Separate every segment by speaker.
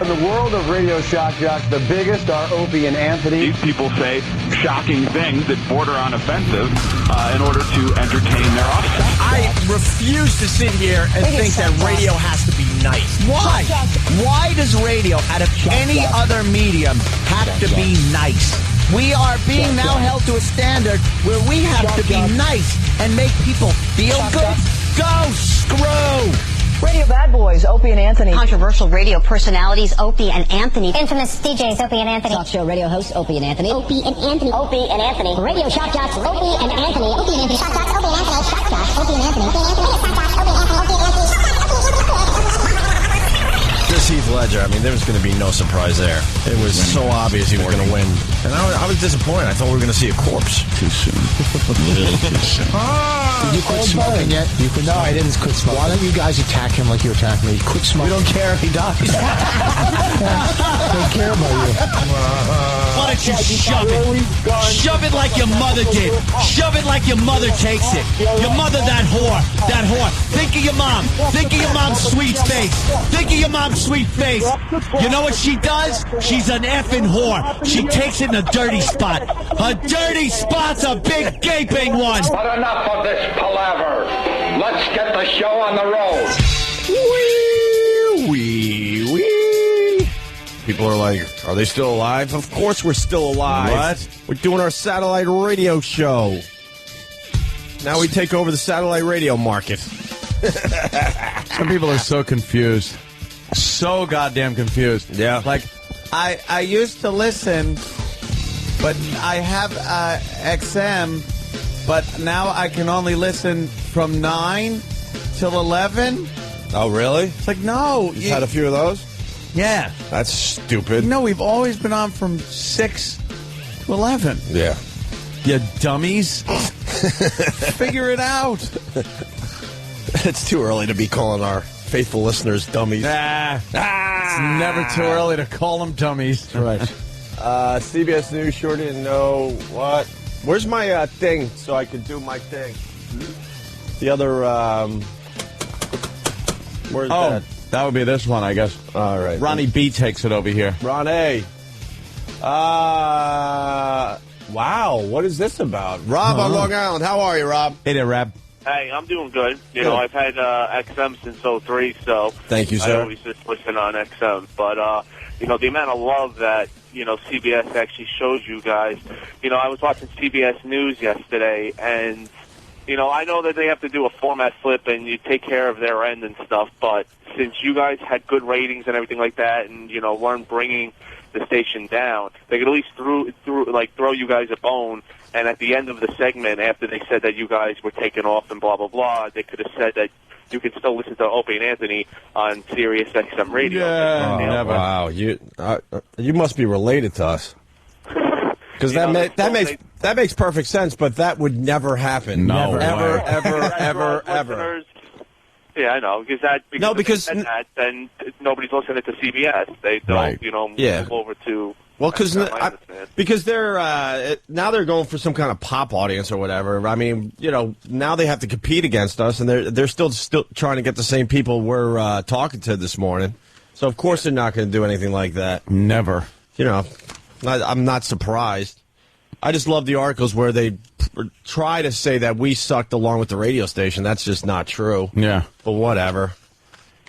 Speaker 1: in the world of radio shock jocks, the biggest are Opie and Anthony.
Speaker 2: These people say shocking things that border on offensive in order to entertain their audience.
Speaker 3: I refuse to sit here and think that radio has to be nice. Why? Why does radio, out of any other medium, have to be nice? We are being now held to a standard where we have to be nice and make people feel good. Go screw!
Speaker 4: Radio bad boys, Opie and Anthony.
Speaker 5: Controversial radio personalities, Opie and Anthony.
Speaker 6: Infamous DJs, Opie and Anthony.
Speaker 5: Talk show radio hosts, Opie and Anthony.
Speaker 6: Opie and Anthony.
Speaker 5: Opie and Anthony.
Speaker 6: Radio shock jocks, Opie and Anthony.
Speaker 5: Opie and Anthony.
Speaker 6: Shock jocks, Opie and Anthony. Shock jocks, Opie and Anthony. Opie and Anthony. Shock jocks, Opie and Anthony. Opie and Anthony.
Speaker 3: This Heath Ledger, I mean, there was going to be no surprise there. It was so obvious he was going to win. And I was disappointed. I thought we were going to see a corpse.
Speaker 2: Too soon.
Speaker 7: Did you quit smoking yet? No, I didn't quit smoking. Why don't you guys attack him like you attacked me? Quit smoking.
Speaker 3: We don't care if he dies.
Speaker 7: Don't care about you.
Speaker 3: Why don't you shove it? Shove it like your mother did. Shove it like your mother takes it. Your mother, that whore. That whore. Think of your mom. Think of your mom's sweet face. Think of your mom's sweet face. You know what she does? She's an effing whore. She takes it in a dirty spot. A dirty spot's a big gaping one.
Speaker 8: But enough of this palaver. Let's get the show on the road.
Speaker 3: Wee. People are like, are they still alive? Of course we're still alive. What? We're doing our satellite radio show. Now we take over the satellite radio market.
Speaker 9: Some people are so confused. So goddamn confused.
Speaker 3: Yeah.
Speaker 9: Like, I used to listen, but I have XM, but now I can only listen from 9 till 11.
Speaker 3: Oh, really?
Speaker 9: It's like, no.
Speaker 3: You had a few of those?
Speaker 9: Yeah.
Speaker 3: That's stupid.
Speaker 9: No, we've always been on from 6 to 11.
Speaker 3: Yeah.
Speaker 9: You dummies. Figure it out.
Speaker 3: It's too early to be calling our faithful listeners dummies.
Speaker 9: It's never too early to call them dummies.
Speaker 3: Right. CBS News sure didn't know what. Where's my thing so I could do my thing? The other, where's that?
Speaker 9: That would be this one, I guess.
Speaker 3: All right.
Speaker 9: Ronnie B takes it over here.
Speaker 3: Ronnie. Wow, what is this about? Rob on Long Island. How are you, Rob?
Speaker 9: Hey there, Rob.
Speaker 10: Hey, I'm doing good. You know, I've had XM since '03, so
Speaker 3: thank you, sir.
Speaker 10: I always just listen on XM. But, you know, the amount of love that, you know, CBS actually shows you guys. You know, I was watching CBS News yesterday, and, you know, I know that they have to do a format flip and you take care of their end and stuff, but since you guys had good ratings and everything like that and, you know, weren't bringing the station down, they could at least throw you guys a bone. And at the end of the segment, after they said that you guys were taken off and blah, blah, blah, they could have said that you can still listen to Opie and Anthony on Sirius XM radio.
Speaker 9: Yeah, never.
Speaker 3: Wow, you must be related to us. Because that makes perfect sense, but that would never happen.
Speaker 9: No,
Speaker 3: ever.
Speaker 10: Yeah, I know. Because then nobody's listening to CBS. They don't, move over to.
Speaker 3: Well, because they're now they're going for some kind of pop audience or whatever. I mean, you know, now they have to compete against us, and they're still trying to get the same people we're talking to this morning. So of course they're not going to do anything like that.
Speaker 9: Never.
Speaker 3: You know, I'm not surprised. I just love the articles where they try to say that we sucked along with the radio station. That's just not true.
Speaker 9: Yeah.
Speaker 3: But whatever.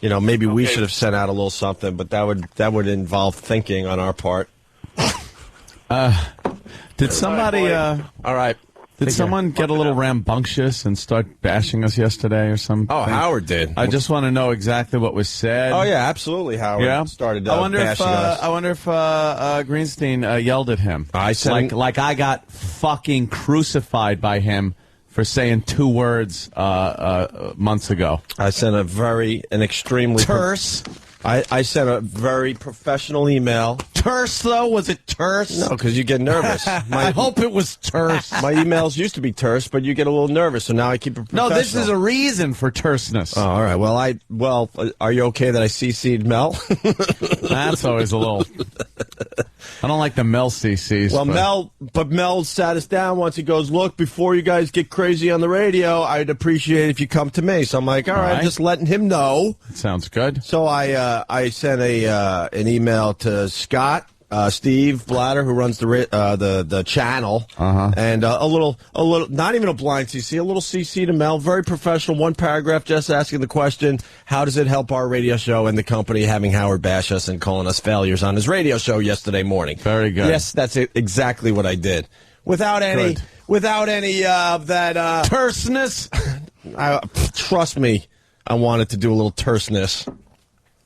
Speaker 3: You know, maybe we should have sent out a little something, but that would involve thinking on our part.
Speaker 9: Did somebody?
Speaker 3: All right.
Speaker 9: Did someone get a little rambunctious and start bashing us yesterday or something?
Speaker 3: Oh, Howard did.
Speaker 9: I just want to know exactly what was said.
Speaker 3: Oh yeah, absolutely. Howard started bashing us.
Speaker 9: I wonder if Greenstein yelled at him.
Speaker 3: I said
Speaker 9: like I got fucking crucified by him for saying 2 words months ago.
Speaker 3: I sent an extremely
Speaker 9: terse.
Speaker 3: I sent a very professional email.
Speaker 9: Terse, though? Was it terse?
Speaker 3: No, because you get nervous.
Speaker 9: I hope it was terse.
Speaker 3: My emails used to be terse, but you get a little nervous, so now I keep it professional.
Speaker 9: No, this is a reason for terseness.
Speaker 3: Oh, all right. Well, are you okay that I CC'd Mel?
Speaker 9: That's always a little... I don't like the Mel CCs.
Speaker 11: Well, Mel sat us down once. He goes, look, before you guys get crazy on the radio, I'd appreciate if you come to me. So I'm like, all right, I'm just letting him know.
Speaker 9: Sounds good.
Speaker 11: So I sent an email to Scott. Steve Blatter, who runs the channel, and a little, not even a blind CC, a little CC to Mel, very professional, one paragraph, just asking the question, how does it help our radio show and the company having Howard bash us and calling us failures on his radio show yesterday morning?
Speaker 9: Very good.
Speaker 11: Yes, that's exactly what I did, without any of that
Speaker 9: terseness.
Speaker 11: Trust me, I wanted to do a little terseness.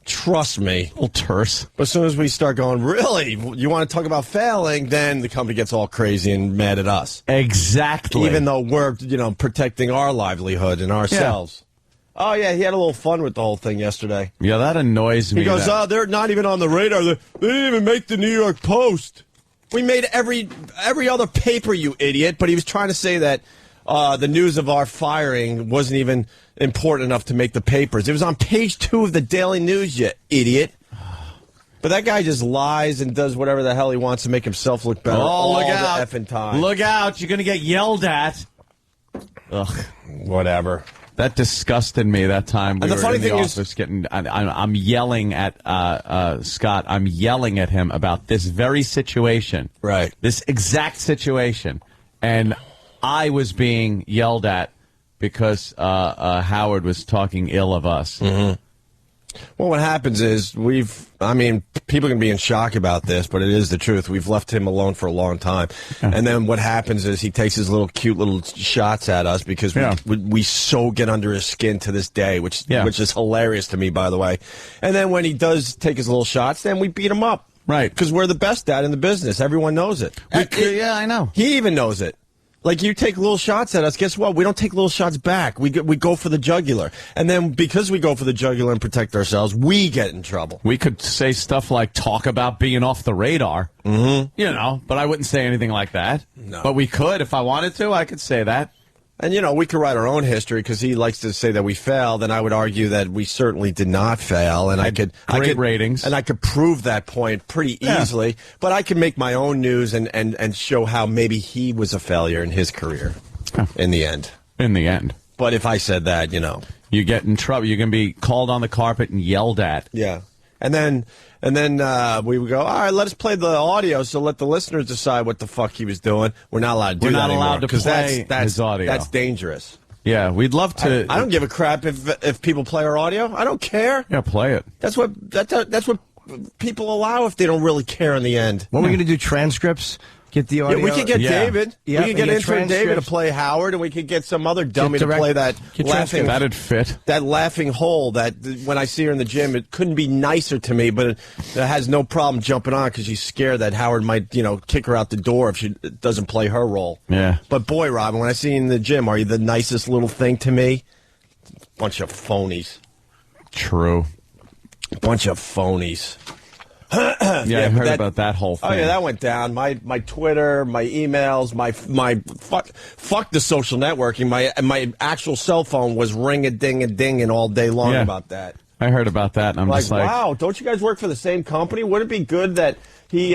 Speaker 11: Trust me.
Speaker 9: A little terse.
Speaker 11: But as soon as we start going, really? You want to talk about failing? Then the company gets all crazy and mad at us.
Speaker 9: Exactly.
Speaker 11: Even though we're, protecting our livelihood and ourselves. Yeah. Oh, yeah, he had a little fun with the whole thing yesterday.
Speaker 9: Yeah, that annoys me.
Speaker 11: He goes, they're not even on the radar. They didn't even make the New York Post. We made every other paper, you idiot. But he was trying to say that the news of our firing wasn't even important enough to make the papers. It was on page 2 of the Daily News, you idiot. But that guy just lies and does whatever the hell he wants to make himself look better all the effing time.
Speaker 3: Look out. You're going to get yelled at.
Speaker 9: Ugh.
Speaker 11: Whatever.
Speaker 9: That disgusted me that time we
Speaker 11: and the
Speaker 9: were
Speaker 11: funny
Speaker 9: in the
Speaker 11: thing
Speaker 9: office getting... I'm yelling at Scott. I'm yelling at him about this very situation.
Speaker 11: Right.
Speaker 9: This exact situation. And I was being yelled at because Howard was talking ill of us.
Speaker 11: Mm-hmm. Well, what happens is people are going to be in shock about this, but it is the truth. We've left him alone for a long time. And then what happens is he takes his cute little shots at us because we so get under his skin to this day, which is hilarious to me, by the way. And then when he does take his little shots, then we beat him up.
Speaker 9: Right.
Speaker 11: Because we're the best at it in the business. Everyone knows it.
Speaker 9: Yeah, I know.
Speaker 11: He even knows it. Like, you take little shots at us, guess what? We don't take little shots back. We go for the jugular. And then because we go for the jugular and protect ourselves, we get in trouble.
Speaker 9: We could say stuff like, talk about being off the radar.
Speaker 11: Mm-hmm.
Speaker 9: But I wouldn't say anything like that.
Speaker 11: No.
Speaker 9: But we could. If I wanted to, I could say that.
Speaker 11: And, we could write our own history because he likes to say that we failed, and I would argue that we certainly did not fail. And I could
Speaker 9: ratings.
Speaker 11: And I could prove that point pretty easily. But I could make my own news and show how maybe he was a failure in his career in the end.
Speaker 9: In the end.
Speaker 11: But if I said that,
Speaker 9: you get in trouble. You're going to be called on the carpet and yelled at.
Speaker 11: Yeah. And then we would go, all right, let us play the audio, so let the listeners decide what the fuck he was doing. We're not allowed to do that anymore.
Speaker 9: We're not allowed to play his audio.
Speaker 11: That's dangerous.
Speaker 9: Yeah, we'd love to.
Speaker 11: I don't give a crap if people play our audio. I don't care.
Speaker 9: Yeah, play it.
Speaker 11: That's what people allow if they don't really care in the end.
Speaker 7: What are we going to do, transcripts? Get the audio.
Speaker 11: Yeah, we could get David.
Speaker 7: Yeah,
Speaker 11: we could get intern David to play Howard, and we could get some other dummy to play that laughing.
Speaker 9: That'd fit.
Speaker 11: That laughing hole that when I see her in the gym, it couldn't be nicer to me, but it has no problem jumping on because she's scared that Howard might, kick her out the door if she doesn't play her role.
Speaker 9: Yeah.
Speaker 11: But boy, Robin, when I see you in the gym, are you the nicest little thing to me? Bunch of phonies.
Speaker 9: True.
Speaker 11: Bunch of phonies.
Speaker 9: I heard about that whole thing.
Speaker 11: Oh yeah, that went down. My Twitter, my emails, my fuck the social networking. My actual cell phone was ring-a-ding-a-dinging all day long about that.
Speaker 9: I heard about that, and I'm just like,
Speaker 11: wow, don't you guys work for the same company? Wouldn't it be good that he, he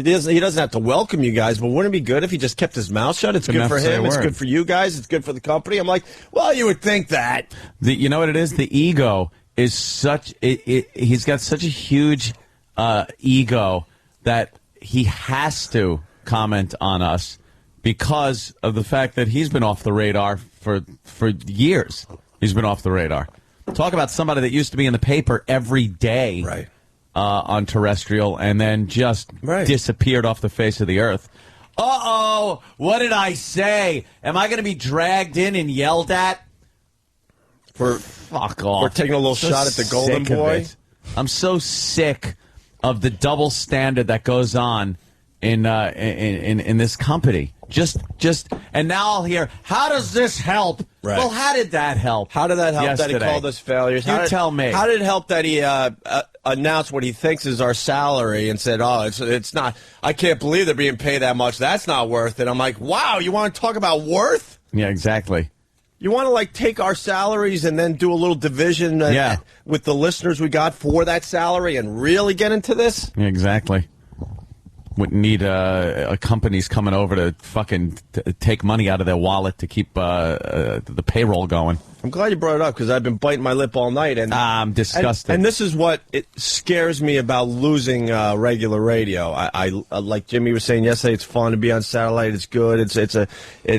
Speaker 11: doesn't have to welcome you guys, but wouldn't it be good if he just kept his mouth shut? It's good for him. It's good for you guys. It's good for the company. I'm like, well, you would think that.
Speaker 9: You know what it is? The ego is such he's got such a huge ego that he has to comment on us because of the fact that he's been off the radar for years. He's been off the radar. Talk about somebody that used to be in the paper every day on terrestrial and then just disappeared off the face of the earth. Uh-oh, what did I say? Am I going to be dragged in and yelled at? Fuck off.
Speaker 11: We're taking a little shot at the Golden Boy.
Speaker 9: I'm so sick of the double standard that goes on in this company. Just and now I'll hear, how does this help?
Speaker 11: Right.
Speaker 9: Well, how did that help?
Speaker 11: How did that help
Speaker 9: yesterday?
Speaker 11: That he called us failures?
Speaker 9: Tell me.
Speaker 11: How did it help that he announced what he thinks is our salary and said, oh, it's not, I can't believe they're being paid that much. That's not worth it. I'm like, wow, you want to talk about worth?
Speaker 9: Yeah, exactly.
Speaker 11: You want to like take our salaries and then do a little division with the listeners we got for that salary and really get into this?
Speaker 9: Exactly. Wouldn't need companies coming over to fucking take money out of their wallet to keep the payroll going.
Speaker 11: I'm glad you brought it up because I've been biting my lip all night. And
Speaker 9: I'm disgusted.
Speaker 11: And this is what it scares me about losing regular radio. I like Jimmy was saying yesterday. It's fun to be on satellite. It's good.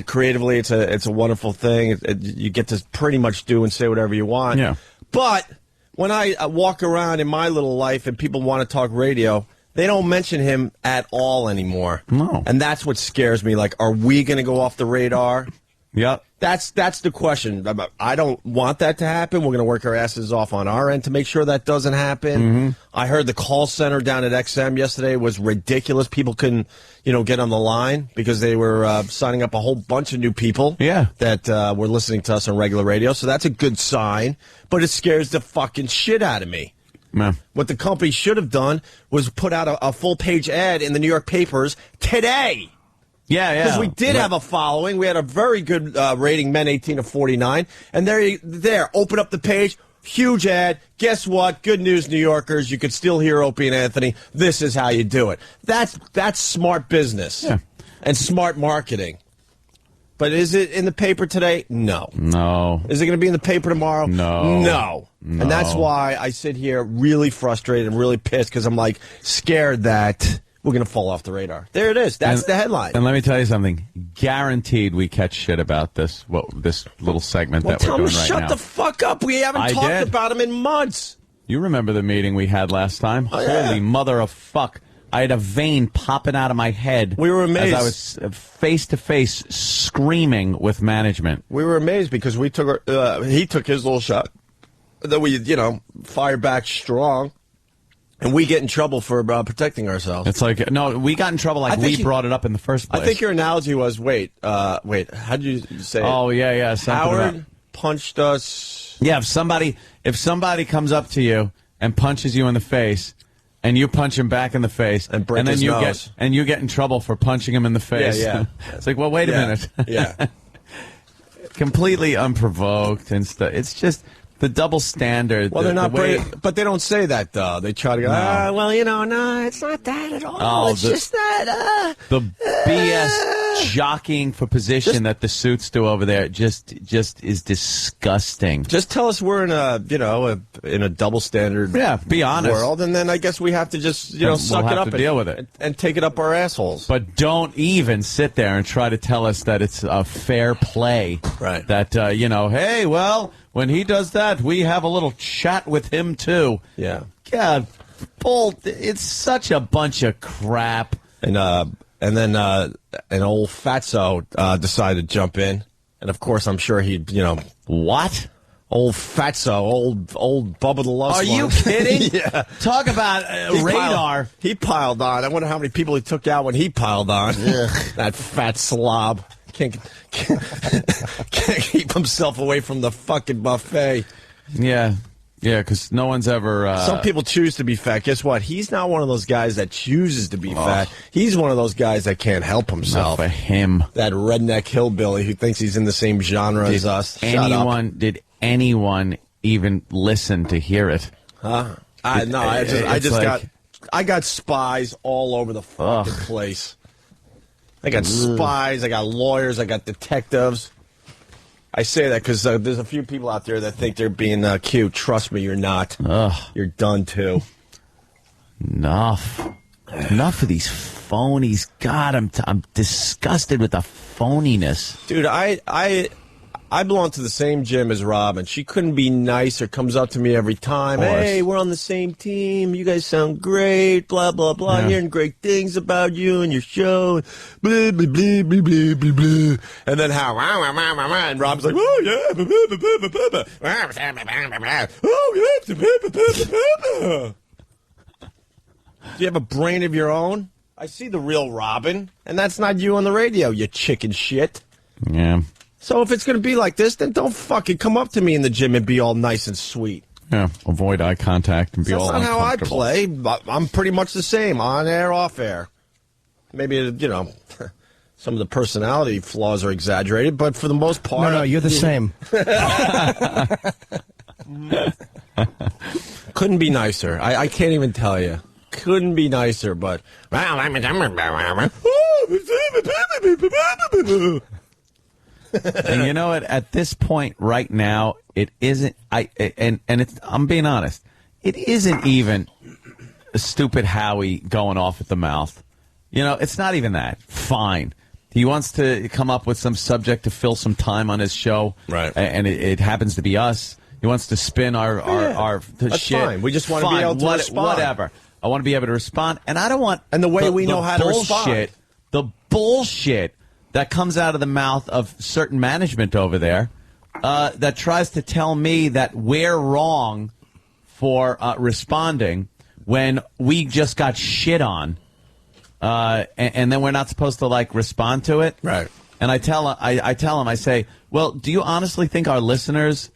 Speaker 11: Creatively it's a wonderful thing. You get to pretty much do and say whatever you want.
Speaker 9: Yeah.
Speaker 11: But when I walk around in my little life and people want to talk radio, they don't mention him at all anymore.
Speaker 9: No.
Speaker 11: And that's what scares me. Like, are we going to go off the radar?
Speaker 9: Yep.
Speaker 11: That's the question. I don't want that to happen. We're going to work our asses off on our end to make sure that doesn't happen.
Speaker 9: Mm-hmm.
Speaker 11: I heard the call center down at XM yesterday was ridiculous. People couldn't, get on the line because they were signing up a whole bunch of new people that were listening to us on regular radio. So that's a good sign. But it scares the fucking shit out of me.
Speaker 9: Man.
Speaker 11: What the company should have done was put out a full-page ad in the New York papers today.
Speaker 9: Yeah.
Speaker 11: Because we did have a following. We had a very good rating, men 18 to 49. And there, open up the page, huge ad. Guess what? Good news, New Yorkers. You could still hear Opie and Anthony. This is how you do it. That's smart business and smart marketing. But is it in the paper today? No.
Speaker 9: No.
Speaker 11: Is it going to be in the paper tomorrow?
Speaker 9: No.
Speaker 11: No. And that's why I sit here really frustrated and really pissed because I'm like scared that we're going to fall off the radar. There it is. That's the headline.
Speaker 9: And let me tell you something. Guaranteed we catch shit about this this little segment that we're doing right now.
Speaker 11: Shut the fuck up. We haven't talked about him in months.
Speaker 9: You remember the meeting we had last time?
Speaker 11: Oh, yeah.
Speaker 9: Holy mother of fuck. I had a vein popping out of my head.
Speaker 11: We were amazed.
Speaker 9: As I was face to face screaming with management.
Speaker 11: We were amazed because he took his little shot. Then we, fire back strong. And we get in trouble for protecting ourselves.
Speaker 9: It's like, no, we got in trouble we brought it up in the first place.
Speaker 11: I think your analogy was, wait, how did you say it?
Speaker 9: Oh, yeah.
Speaker 11: Howard punched us.
Speaker 9: Yeah, if somebody comes up to you and punches you in the face, and you punch him back in the face,
Speaker 11: and break
Speaker 9: then
Speaker 11: his nose.
Speaker 9: you get in trouble for punching him in the face.
Speaker 11: Yeah.
Speaker 9: It's like, well, wait a minute.
Speaker 11: Yeah.
Speaker 9: Completely unprovoked and stuff. It's just the double standard.
Speaker 11: Well, they're not but they don't say that, though. They try to go, no, it's not that at all. It's just that.
Speaker 9: The BS jockeying for position that the suits do over there just is disgusting.
Speaker 11: Just tell us we're in a double standard
Speaker 9: be honest.
Speaker 11: world, and then I guess we have to just, suck it up
Speaker 9: and deal with it.
Speaker 11: And take it up our assholes.
Speaker 9: But don't even sit there and try to tell us that it's a fair play.
Speaker 11: Right.
Speaker 9: That, hey, well, when he does that, we have a little chat with him, too.
Speaker 11: Yeah.
Speaker 9: God, it's such a bunch of crap.
Speaker 11: And then an old fatso decided to jump in. And, of course, I'm sure he'd,
Speaker 9: What?
Speaker 11: Old fatso, old Bubba the Love
Speaker 9: Are
Speaker 11: Swan.
Speaker 9: you kidding?
Speaker 11: Yeah.
Speaker 9: Talk about radar.
Speaker 11: He piled on. I wonder how many people he took out when he piled on. That fat slob. Can't keep himself away from the fucking buffet.
Speaker 9: Yeah, because no one's ever...
Speaker 11: Some people choose to be fat. Guess what? He's not one of those guys that chooses to be fat. He's one of those guys that can't help himself.
Speaker 9: Not for him.
Speaker 11: That redneck hillbilly who thinks he's in the same genre as us.
Speaker 9: Did anyone even listen to hear it?
Speaker 11: Huh? I got spies all over the fucking place. I got spies, I got lawyers, I got detectives. I say that because there's a few people out there that think they're being cute. Trust me, you're not. You're done, too.
Speaker 9: Enough of these phonies. God, I'm disgusted with the phoniness.
Speaker 11: Dude, I belong to the same gym as Robin. She couldn't be nicer. Comes up to me every time. Hey, we're on the same team. You guys sound great. Blah, blah, blah. I'm hearing great things about you and your show. Blah, blah, blah, blah, blah, blah, blah. And then how? And Robin's like, oh, yeah. Blah, blah, blah, blah, blah, blah. Oh, yeah. Blah, blah, blah, blah. Do you have a brain of your own? I see the real Robin. And that's not you on the radio, you chicken shit.
Speaker 9: Yeah.
Speaker 11: So if it's going to be like this, then don't fucking come up to me in the gym and be all nice and sweet.
Speaker 9: Yeah, avoid eye contact and be all uncomfortable.
Speaker 11: That's not how I play. I'm pretty much the same, on air, off air. Maybe, some of the personality flaws are exaggerated, but for the most part...
Speaker 12: No, you're the same.
Speaker 11: Couldn't be nicer. I can't even tell you. Couldn't be nicer, but...
Speaker 9: And you know what? At this point right now, it isn't... I'm being honest. It isn't even a stupid Howie going off at the mouth. You know, it's not even that. Fine. He wants to come up with some subject to fill some time on his show.
Speaker 11: Right.
Speaker 9: And it happens to be us. He wants to spin our
Speaker 11: That's
Speaker 9: shit.
Speaker 11: fine. We just want to be able to respond.
Speaker 9: Whatever. I want to be able to respond. And I don't want...
Speaker 11: And the way we know how to respond.
Speaker 9: The bullshit that comes out of the mouth of certain management over there that tries to tell me that we're wrong for responding when we just got shit on. And then we're not supposed to, like, respond to it.
Speaker 11: Right.
Speaker 9: And I tell him, I say, well, do you honestly think our listeners,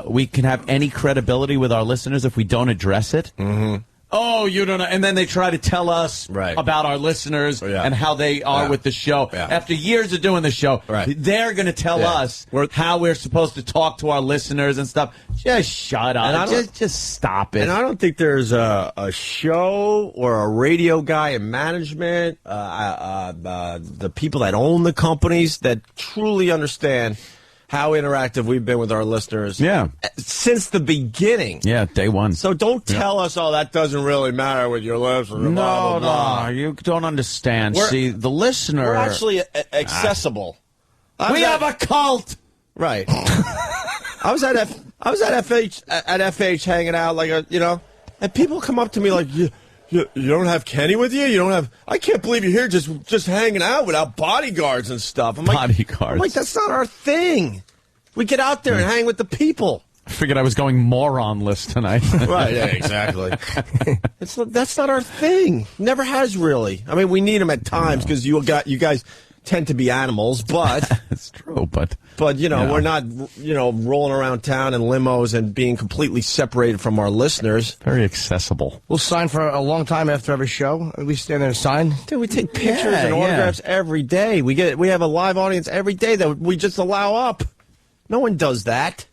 Speaker 9: we can have any credibility with our listeners if we don't address it?
Speaker 11: Mm-hmm.
Speaker 9: Oh, you don't know. And then they try to tell us about our listeners and how they are with the show. Yeah. After years of doing the show, they're going to tell us how we're supposed to talk to our listeners and stuff. Just shut up. Just stop it.
Speaker 11: And I don't think there's a show or a radio guy in management, the people that own the companies that truly understand how interactive we've been with our listeners since the beginning.
Speaker 9: Yeah, day one.
Speaker 11: So don't tell us, oh, that doesn't really matter with your listeners.
Speaker 9: No,
Speaker 11: blah, blah, blah.
Speaker 9: no, you don't understand. See, the listener...
Speaker 11: We're actually accessible.
Speaker 9: We have a cult!
Speaker 11: Right. I was at FH hanging out, and people come up to me like, you don't have Kenny with you? You don't have... I can't believe you're here just hanging out without bodyguards and stuff. I'm like, that's not our thing. We get out there and hang with the people.
Speaker 9: I figured I was going moron-less tonight.
Speaker 11: Right, yeah, exactly. That's not our thing. Never has, really. I mean, we need them at times because you guys tend to be animals, but...
Speaker 9: It's true, but
Speaker 11: we're not, rolling around town in limos and being completely separated from our listeners.
Speaker 9: Very accessible.
Speaker 12: We'll sign for a long time after every show. We stand there and sign.
Speaker 11: Dude, we take pictures and autographs every day. We have a live audience every day that we just allow up. No one does that.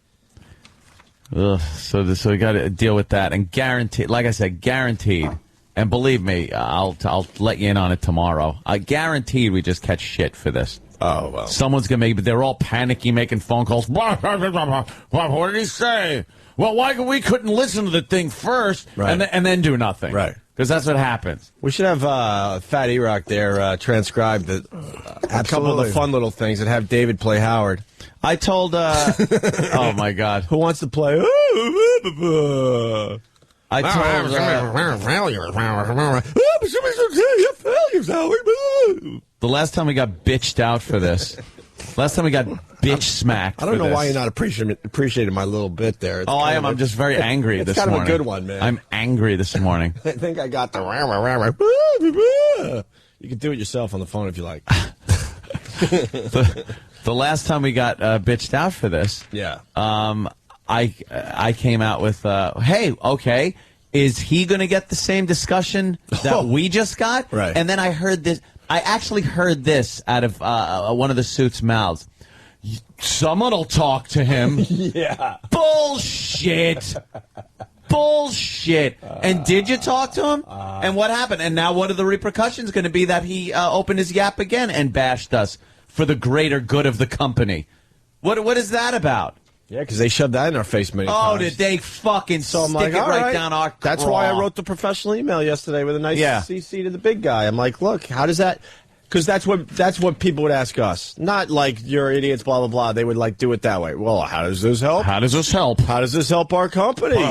Speaker 9: Ugh, so we got to deal with that, and guaranteed, like I said, guaranteed. And believe me, I'll let you in on it tomorrow. I guaranteed we just catch shit for this.
Speaker 11: Oh, well.
Speaker 9: Someone's going to make... They're all panicky, making phone calls. What did he say? Well, why we couldn't listen to the thing first and then do nothing? Right. Because that's what happens.
Speaker 11: We should have Fat E-Rock there transcribe a couple of the fun little things and have David play Howard.
Speaker 9: I told... oh, my God.
Speaker 11: Who wants to play...
Speaker 9: I told... the last time we got bitched out for this... Last time we got bitch smacked.
Speaker 11: I don't know why you're not appreciating my little bit there. It's
Speaker 9: I am. I'm just very angry this morning.
Speaker 11: It's kind of a good one, man.
Speaker 9: I'm angry this morning.
Speaker 11: I think I got the... You can do it yourself on the phone if you like.
Speaker 9: The last time we got bitched out for this, I came out with, hey, okay, is he going to get the same discussion that we just got?
Speaker 11: Right.
Speaker 9: And then I heard this. I actually heard this out of one of the suits' mouths. Someone will talk to him.
Speaker 11: Yeah.
Speaker 9: Bullshit. Bullshit. And did you talk to him? And what happened? And now what are the repercussions going to be that he opened his yap again and bashed us for the greater good of the company? What is that about?
Speaker 11: Yeah, because they shoved that in our face many times.
Speaker 9: Oh, did they fucking stick it right down our craw?
Speaker 11: That's why I wrote the professional email yesterday with a nice CC to the big guy. I'm like, look, how does that... Because that's what people would ask us. Not like, you're idiots, blah, blah, blah. They would, do it that way. Well, how does this help?
Speaker 9: How does this help?
Speaker 11: How does this help our company?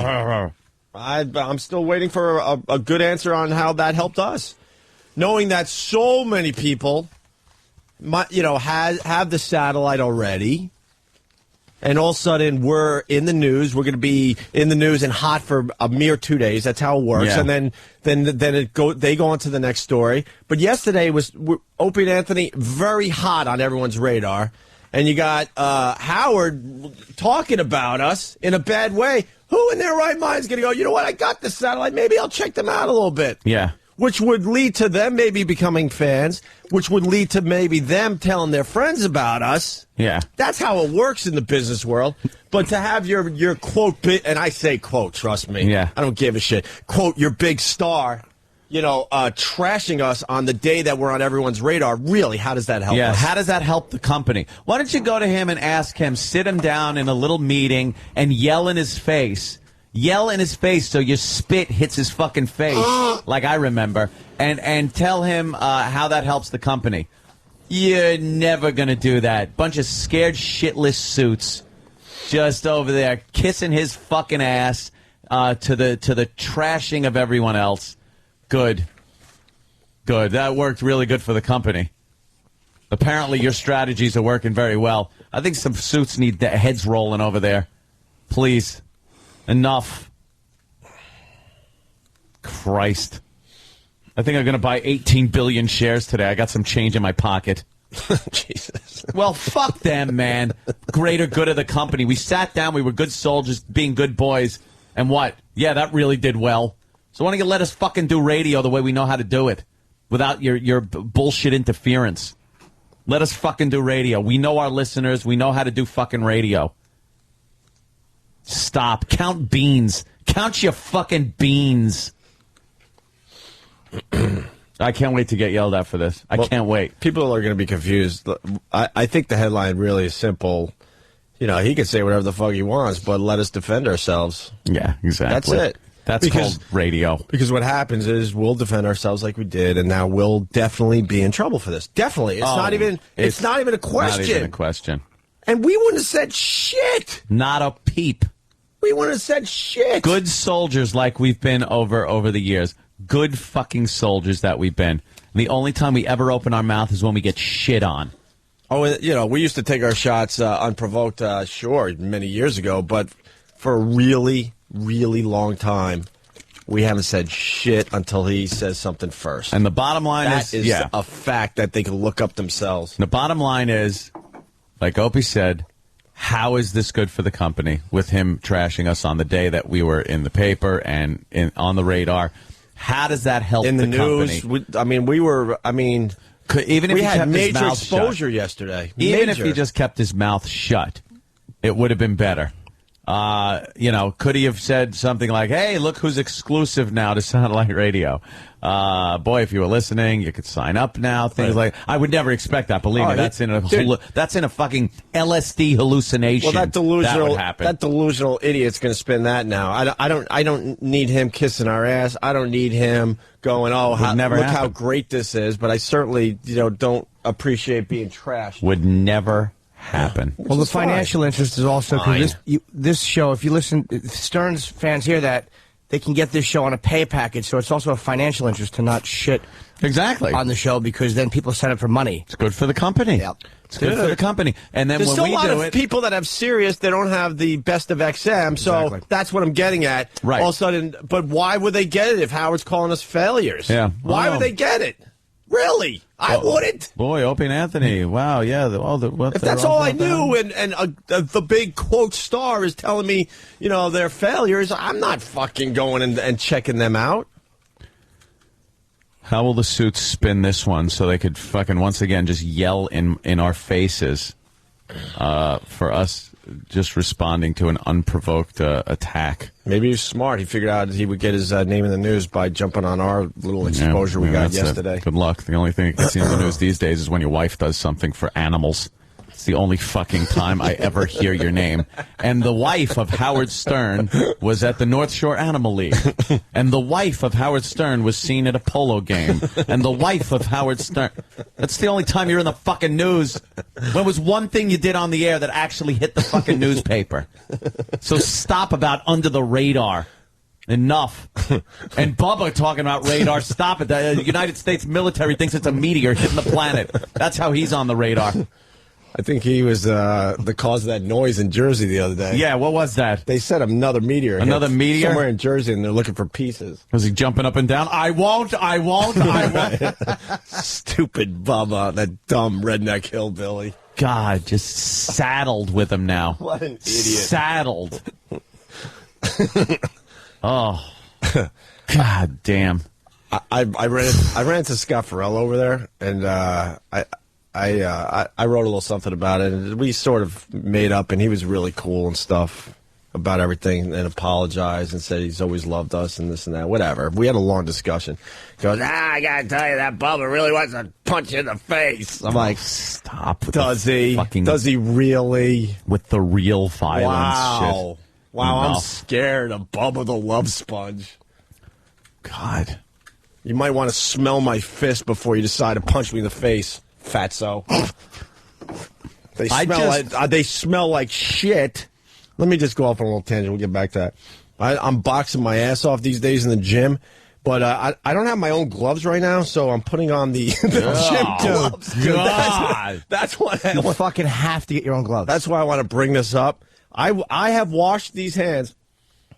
Speaker 11: I'm still waiting for a good answer on how that helped us. Knowing that so many people, have the satellite already... And all of a sudden, we're in the news. We're going to be in the news and hot for a mere 2 days. That's how it works. Yeah. And then they go on to the next story. But yesterday was Opie and Anthony very hot on everyone's radar. And you got Howard talking about us in a bad way. Who in their right mind is going to go, you know what, I got this satellite. Maybe I'll check them out a little bit.
Speaker 9: Yeah.
Speaker 11: which would lead to them maybe becoming fans, which would lead to maybe them telling their friends about us.
Speaker 9: Yeah.
Speaker 11: That's how it works in the business world. But to have your quote, and I say quote, trust me.
Speaker 9: Yeah.
Speaker 11: I don't give a shit. Quote, your big star, trashing us on the day that we're on everyone's radar. Really, how does that help us?
Speaker 9: How does that help the company? Why don't you go to him and ask him, sit him down in a little meeting and yell in his face. Yell in his face so your spit hits his fucking face, like I remember, and tell him how that helps the company. You're never going to do that. Bunch of scared shitless suits just over there kissing his fucking ass to the trashing of everyone else. Good. That worked really good for the company. Apparently your strategies are working very well. I think some suits need their heads rolling over there. Please. Enough. Christ. I think I'm going to buy 18 billion shares today. I got some change in my pocket.
Speaker 11: Jesus.
Speaker 9: Well, fuck them, man. Greater good of the company. We sat down. We were good soldiers, being good boys. And what? Yeah, that really did well. So why don't you let us fucking do radio the way we know how to do it without your bullshit interference? Let us fucking do radio. We know our listeners. We know how to do fucking radio. Stop. Count beans. Count your fucking beans. I can't wait to get yelled at for this. I can't wait.
Speaker 11: People are going to be confused. I think the headline really is simple. He can say whatever the fuck he wants, but let us defend ourselves.
Speaker 9: Yeah, exactly.
Speaker 11: That's it.
Speaker 9: That's called radio.
Speaker 11: Because what happens is we'll defend ourselves like we did, and now we'll definitely be in trouble for this. Definitely. It's not even a question.
Speaker 9: Not even a question.
Speaker 11: And we wouldn't have said shit.
Speaker 9: Not a peep.
Speaker 11: We wouldn't have said shit.
Speaker 9: Good soldiers like we've been over the years. Good fucking soldiers that we've been. And the only time we ever open our mouth is when we get shit on.
Speaker 11: Oh, we used to take our shots unprovoked, sure, many years ago, but for a really, really long time, we haven't said shit until he says something first.
Speaker 9: And the bottom line
Speaker 11: is a fact that they can look up themselves.
Speaker 9: The bottom line is, like Opie said, how is this good for the company with him trashing us on the day that we were in the paper and on the radar? How does that help
Speaker 11: in the
Speaker 9: company?
Speaker 11: news?
Speaker 9: Even if
Speaker 11: we
Speaker 9: he
Speaker 11: had
Speaker 9: kept his
Speaker 11: major
Speaker 9: mouth
Speaker 11: exposure
Speaker 9: shut.
Speaker 11: yesterday.
Speaker 9: Even if he just kept his mouth shut, it would have been better. Could he have said something like, "Hey, look who's exclusive now to Satellite Radio. Boy, if you were listening, you could sign up now." Things like I would never expect that. Believe me, that's in a fucking LSD hallucination.
Speaker 11: Well,
Speaker 9: that would happen.
Speaker 11: That delusional idiot's going to spin that now. I don't need him kissing our ass. I don't need him going, "Oh, look how great this is." But I certainly don't appreciate being trashed.
Speaker 9: Would never happen.
Speaker 12: Well, the financial interest is also because this show, if you listen, Stern's fans hear that, they can get this show on a pay package, so it's also a financial interest to not shit on the show because then people sign up for money.
Speaker 9: It's good for the company.
Speaker 12: Yep.
Speaker 9: It's good for the company. And then
Speaker 11: there's
Speaker 9: when
Speaker 11: still
Speaker 9: we
Speaker 11: a lot
Speaker 9: do
Speaker 11: of people that have Sirius, they don't have the best of XM, so that's what I'm getting at.
Speaker 9: Right.
Speaker 11: All of a sudden, but why would they get it if Howard's calling us failures?
Speaker 9: Yeah.
Speaker 11: Why would they get it? Really? I wouldn't.
Speaker 9: Boy, Opie and Anthony. Wow, yeah.
Speaker 11: If that's all I knew, and the big quote star is telling me, they're failures, I'm not fucking going and checking them out.
Speaker 9: How will the suits spin this one so they could fucking once again just yell in our faces for us just responding to an unprovoked attack?
Speaker 11: Maybe he's smart. He figured out he would get his name in the news by jumping on our little exposure we got yesterday.
Speaker 9: Good luck. The only thing you can see in the news these days is when your wife does something for animals. It's the only fucking time I ever hear your name. And the wife of Howard Stern was at the North Shore Animal League. And the wife of Howard Stern was seen at a polo game. And the wife of Howard Stern. That's the only time you're in the fucking news. When was one thing you did on the air that actually hit the fucking newspaper? So stop about under the radar. Enough. And Bubba talking about radar. Stop it. The United States military thinks it's a meteor hitting the planet. That's how he's on the radar.
Speaker 11: I think he was the cause of that noise in Jersey the other day.
Speaker 9: Yeah, what was that?
Speaker 11: They said another meteor.
Speaker 9: Another meteor?
Speaker 11: Somewhere in Jersey, and they're looking for pieces.
Speaker 9: Was he jumping up and down? I won't.
Speaker 11: Stupid Bubba, that dumb redneck hillbilly.
Speaker 9: God, just saddled with him now.
Speaker 11: What an idiot.
Speaker 9: Saddled. Oh. God damn.
Speaker 11: I ran into Scott Farrell over there, and I wrote a little something about it, and we sort of made up, and he was really cool and stuff about everything, and apologized and said he's always loved us and this and that, whatever. We had a long discussion. He goes, I gotta tell you, that Bubba really wants to punch you in the face. I'm like,
Speaker 9: stop.
Speaker 11: Does he? Does he really?
Speaker 9: With the real violence
Speaker 11: wow.
Speaker 9: shit.
Speaker 11: Wow,
Speaker 9: No.
Speaker 11: I'm scared of Bubba the Love Sponge.
Speaker 9: God.
Speaker 11: You might want to smell my fist before you decide to punch me in the face, fatso. They smell like shit. Let me just go off on a little tangent. We'll get back to that. I'm boxing my ass off these days in the gym, but I don't have my own gloves right now, so I'm putting on the gym gloves.
Speaker 9: God.
Speaker 11: That's what
Speaker 12: You fucking have to get your own gloves.
Speaker 11: That's why I want to bring this up. I have washed these hands.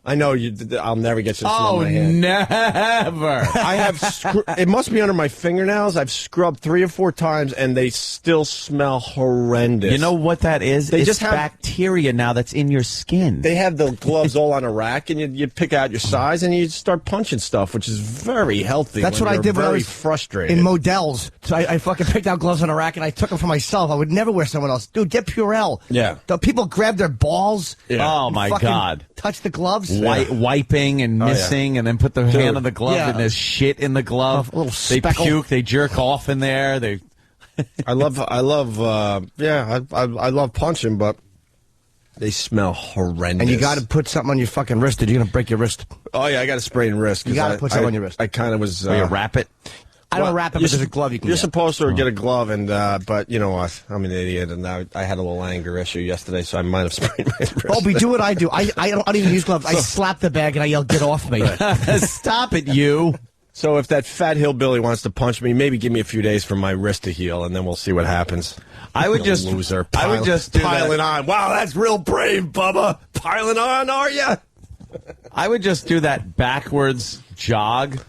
Speaker 11: I know I'll never get you to smell my hand.
Speaker 9: Never.
Speaker 11: I have. It must be under my fingernails. I've scrubbed 3 or 4 times, and they still smell horrendous.
Speaker 9: You know what that is?
Speaker 11: They
Speaker 9: it's
Speaker 11: just have
Speaker 9: bacteria now that's in your skin.
Speaker 11: They have the gloves all on a rack, and you pick out your size, and you start punching stuff, which is very healthy.
Speaker 12: That's what I did when I was
Speaker 11: frustrated
Speaker 12: in Modell's. So I fucking picked out gloves on a rack, and I took them for myself. I would never wear someone else. Dude, get Purell.
Speaker 11: Yeah.
Speaker 12: The people grab their balls.
Speaker 11: Yeah.
Speaker 9: Oh, my God.
Speaker 12: Touch the gloves.
Speaker 9: Wiping and missing, and then put the hand on the glove, and there's shit in the glove.
Speaker 12: A little
Speaker 9: they
Speaker 12: speckle.
Speaker 9: puke, they jerk off in there. They.
Speaker 11: I love punching, but they smell horrendous.
Speaker 12: And you got to put something on your fucking wrist, or you're going to break your wrist.
Speaker 11: Oh, yeah, I got a sprained wrist.
Speaker 12: You got to put something on your wrist.
Speaker 11: I kind of was...
Speaker 9: you wrap it?
Speaker 12: I don't wrap it, but there's a glove you can
Speaker 11: You're
Speaker 12: get.
Speaker 11: supposed to get a glove, and but you know what? I'm an idiot, and I had a little anger issue yesterday, so I might have sprained my wrist.
Speaker 12: Opie, do what I do. I don't even use gloves. I slap the bag and I yell, "Get off me!"
Speaker 9: Stop it, you.
Speaker 11: So if that fat hillbilly wants to punch me, maybe give me a few days for my wrist to heal, and then we'll see what happens.
Speaker 9: I would just
Speaker 11: loser.
Speaker 9: I would just do
Speaker 11: piling
Speaker 9: that.
Speaker 11: on. Wow, that's real brave, Bubba. Piling on, are you?
Speaker 9: I would just do that backwards jog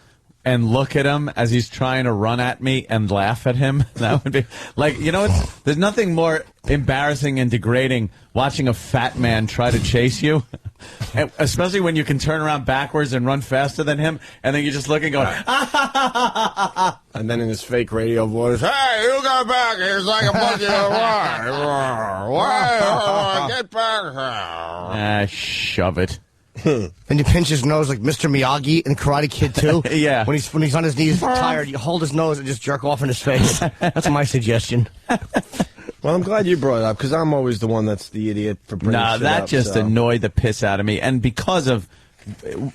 Speaker 9: and look at him as he's trying to run at me and laugh at him. That would be like, you know, there's nothing more embarrassing and degrading watching a fat man try to chase you, and especially when you can turn around backwards and run faster than him, and then you're just looking going,
Speaker 11: and then in his fake radio voice, hey, you got back here so I can punch you in the eye. Get back.
Speaker 9: Shove it.
Speaker 12: And you pinch his nose like Mr. Miyagi in Karate Kid 2.
Speaker 9: Yeah.
Speaker 12: When he's on his knees tired, you hold his nose and just jerk off in his face. That's my suggestion.
Speaker 11: Well, I'm glad you brought it up, because I'm always the one that's the idiot for bringing shit
Speaker 9: that
Speaker 11: up,
Speaker 9: just annoyed the piss out of me. And because of,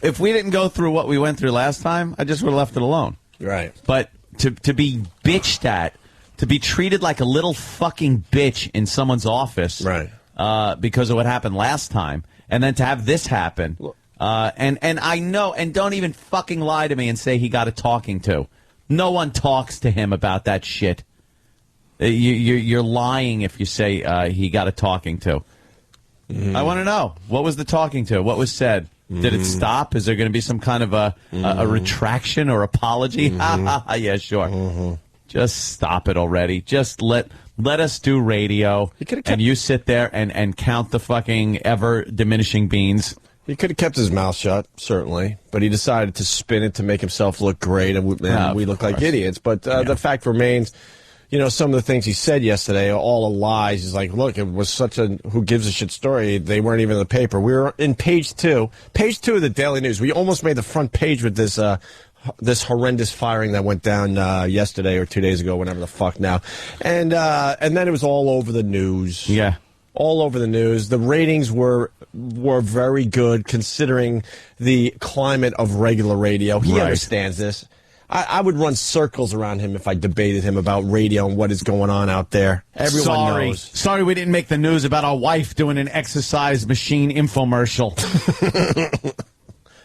Speaker 9: if we didn't go through what we went through last time, I just would have left it alone.
Speaker 11: Right.
Speaker 9: But to be bitched at, to be treated like a little fucking bitch in someone's office,
Speaker 11: right?
Speaker 9: Because of what happened last time, and then to have this happen, and I know, and don't even fucking lie to me and say he got a talking to. No one talks to him about that shit. You're lying if you say he got a talking to. I want to know, what was the talking to? What was said? Did it stop? Is there going to be some kind of a retraction or apology? Yeah, sure. Just stop it already. Just let us do radio, and you sit there and count the fucking ever diminishing beans.
Speaker 11: He could have kept his mouth shut, certainly, but he decided to spin it to make himself look great, and we look like idiots. But the fact remains, you know, some of the things he said yesterday are all lies. He's like, look, it was such a who gives a shit story. They weren't even in the paper. We were in page 2 of the Daily News. We almost made the front page with this this horrendous firing that went down yesterday or 2 days ago, whenever the fuck now. And then it was all over the news.
Speaker 9: Yeah.
Speaker 11: All over the news. The ratings were very good considering the climate of regular radio. He understands this. I would run circles around him if I debated him about radio and what is going on out there. Everyone knows.
Speaker 9: Sorry we didn't make the news about our wife doing an exercise machine infomercial.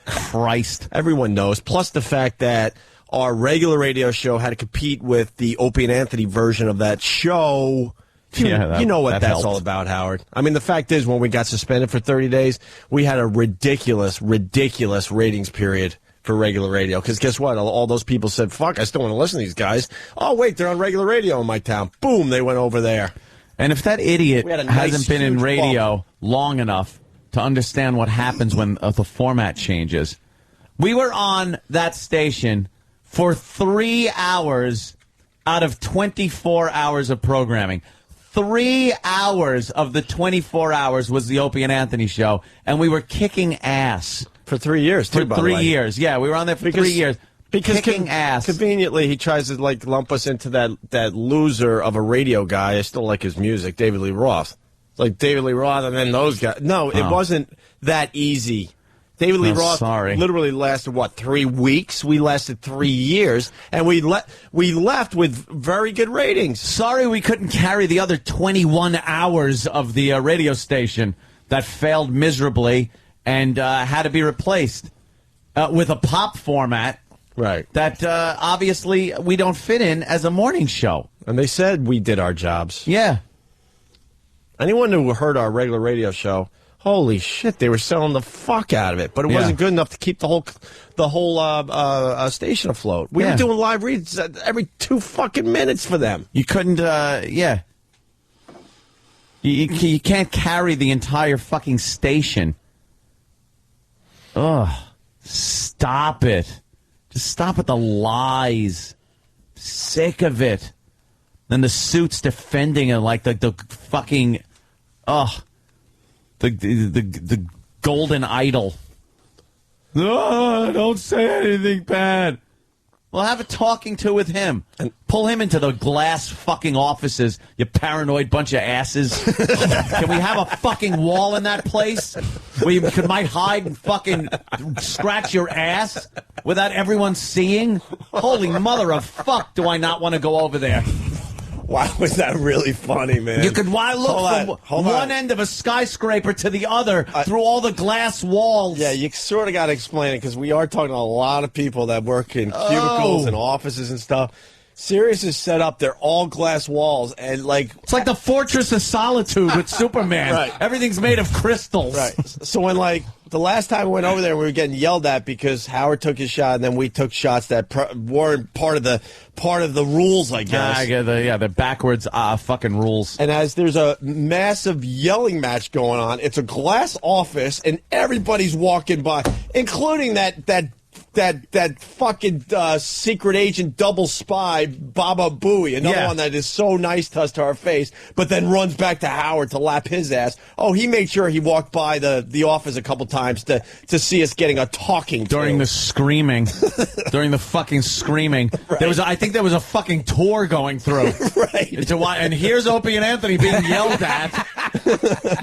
Speaker 9: Christ.
Speaker 11: Everyone knows. Plus the fact that our regular radio show had to compete with the Opie and Anthony version of that show. You know what that's all about, Howard. I mean, the fact is, when we got suspended for 30 days, we had a ridiculous ratings period for regular radio. Because guess what? All those people said, fuck, I still want to listen to these guys. Oh, wait, they're on regular radio in my town. Boom, they went over there.
Speaker 9: And if that idiot hasn't been in radio long enough to understand what happens when the format changes. We were on that station for 3 hours out of 24 hours of programming. 3 hours of the 24 hours was the Opie and Anthony show, and we were kicking ass.
Speaker 11: For 3 years, too,
Speaker 9: by the way. 3 years, yeah. We were on there for 3 years.
Speaker 11: Because
Speaker 9: kicking ass.
Speaker 11: Conveniently, he tries to like lump us into that loser of a radio guy. I still like his music, David Lee Roth. Like David Lee Roth and then those guys. No, it wasn't that easy. David Lee Roth literally lasted, 3 weeks? We lasted 3 years, and we left with very good ratings.
Speaker 9: Sorry we couldn't carry the other 21 hours of the radio station that failed miserably and had to be replaced with a pop format.
Speaker 11: Right.
Speaker 9: That obviously we don't fit in as a morning show.
Speaker 11: And they said we did our jobs.
Speaker 9: Yeah.
Speaker 11: Anyone who heard our regular radio show, holy shit, they were selling the fuck out of it. But it wasn't good enough to keep the whole station afloat. We were doing live reads every 2 fucking minutes for them.
Speaker 9: You couldn't, You can't carry the entire fucking station. Ugh. Stop it. Just stop with the lies. Sick of it. Then the suits defending it like the fucking, the golden idol. Don't say anything bad. Well, have a talking to with him. And pull him into the glass fucking offices, you paranoid bunch of asses. Can we have a fucking wall in that place where you might hide and fucking scratch your ass without everyone seeing? Holy mother of fuck, do I not want to go over there.
Speaker 11: Wow, was that really funny, man?
Speaker 9: You could look from one end of a skyscraper to the other through all the glass walls.
Speaker 11: Yeah, you sort of got to explain it because we are talking to a lot of people that work in cubicles and offices and stuff. Sirius is set up; they're all glass walls, and
Speaker 9: it's like the Fortress of Solitude with Superman.
Speaker 11: Right,
Speaker 9: everything's made of crystals.
Speaker 11: Right. So when the last time we went over there, we were getting yelled at because Howard took his shot, and then we took shots that weren't part of the rules, I guess.
Speaker 9: The backwards fucking rules.
Speaker 11: And as there's a massive yelling match going on, it's a glass office, and everybody's walking by, including that fucking secret agent double spy, Baba Booey, another one that is so nice to us to our face, but then runs back to Howard to lap his ass. Oh, he made sure he walked by the office a couple times to see us getting a talking
Speaker 9: during the screaming, during the fucking screaming. Right. I think there was a fucking tour going through.
Speaker 11: Right.
Speaker 9: And here's Opie and Anthony being yelled at.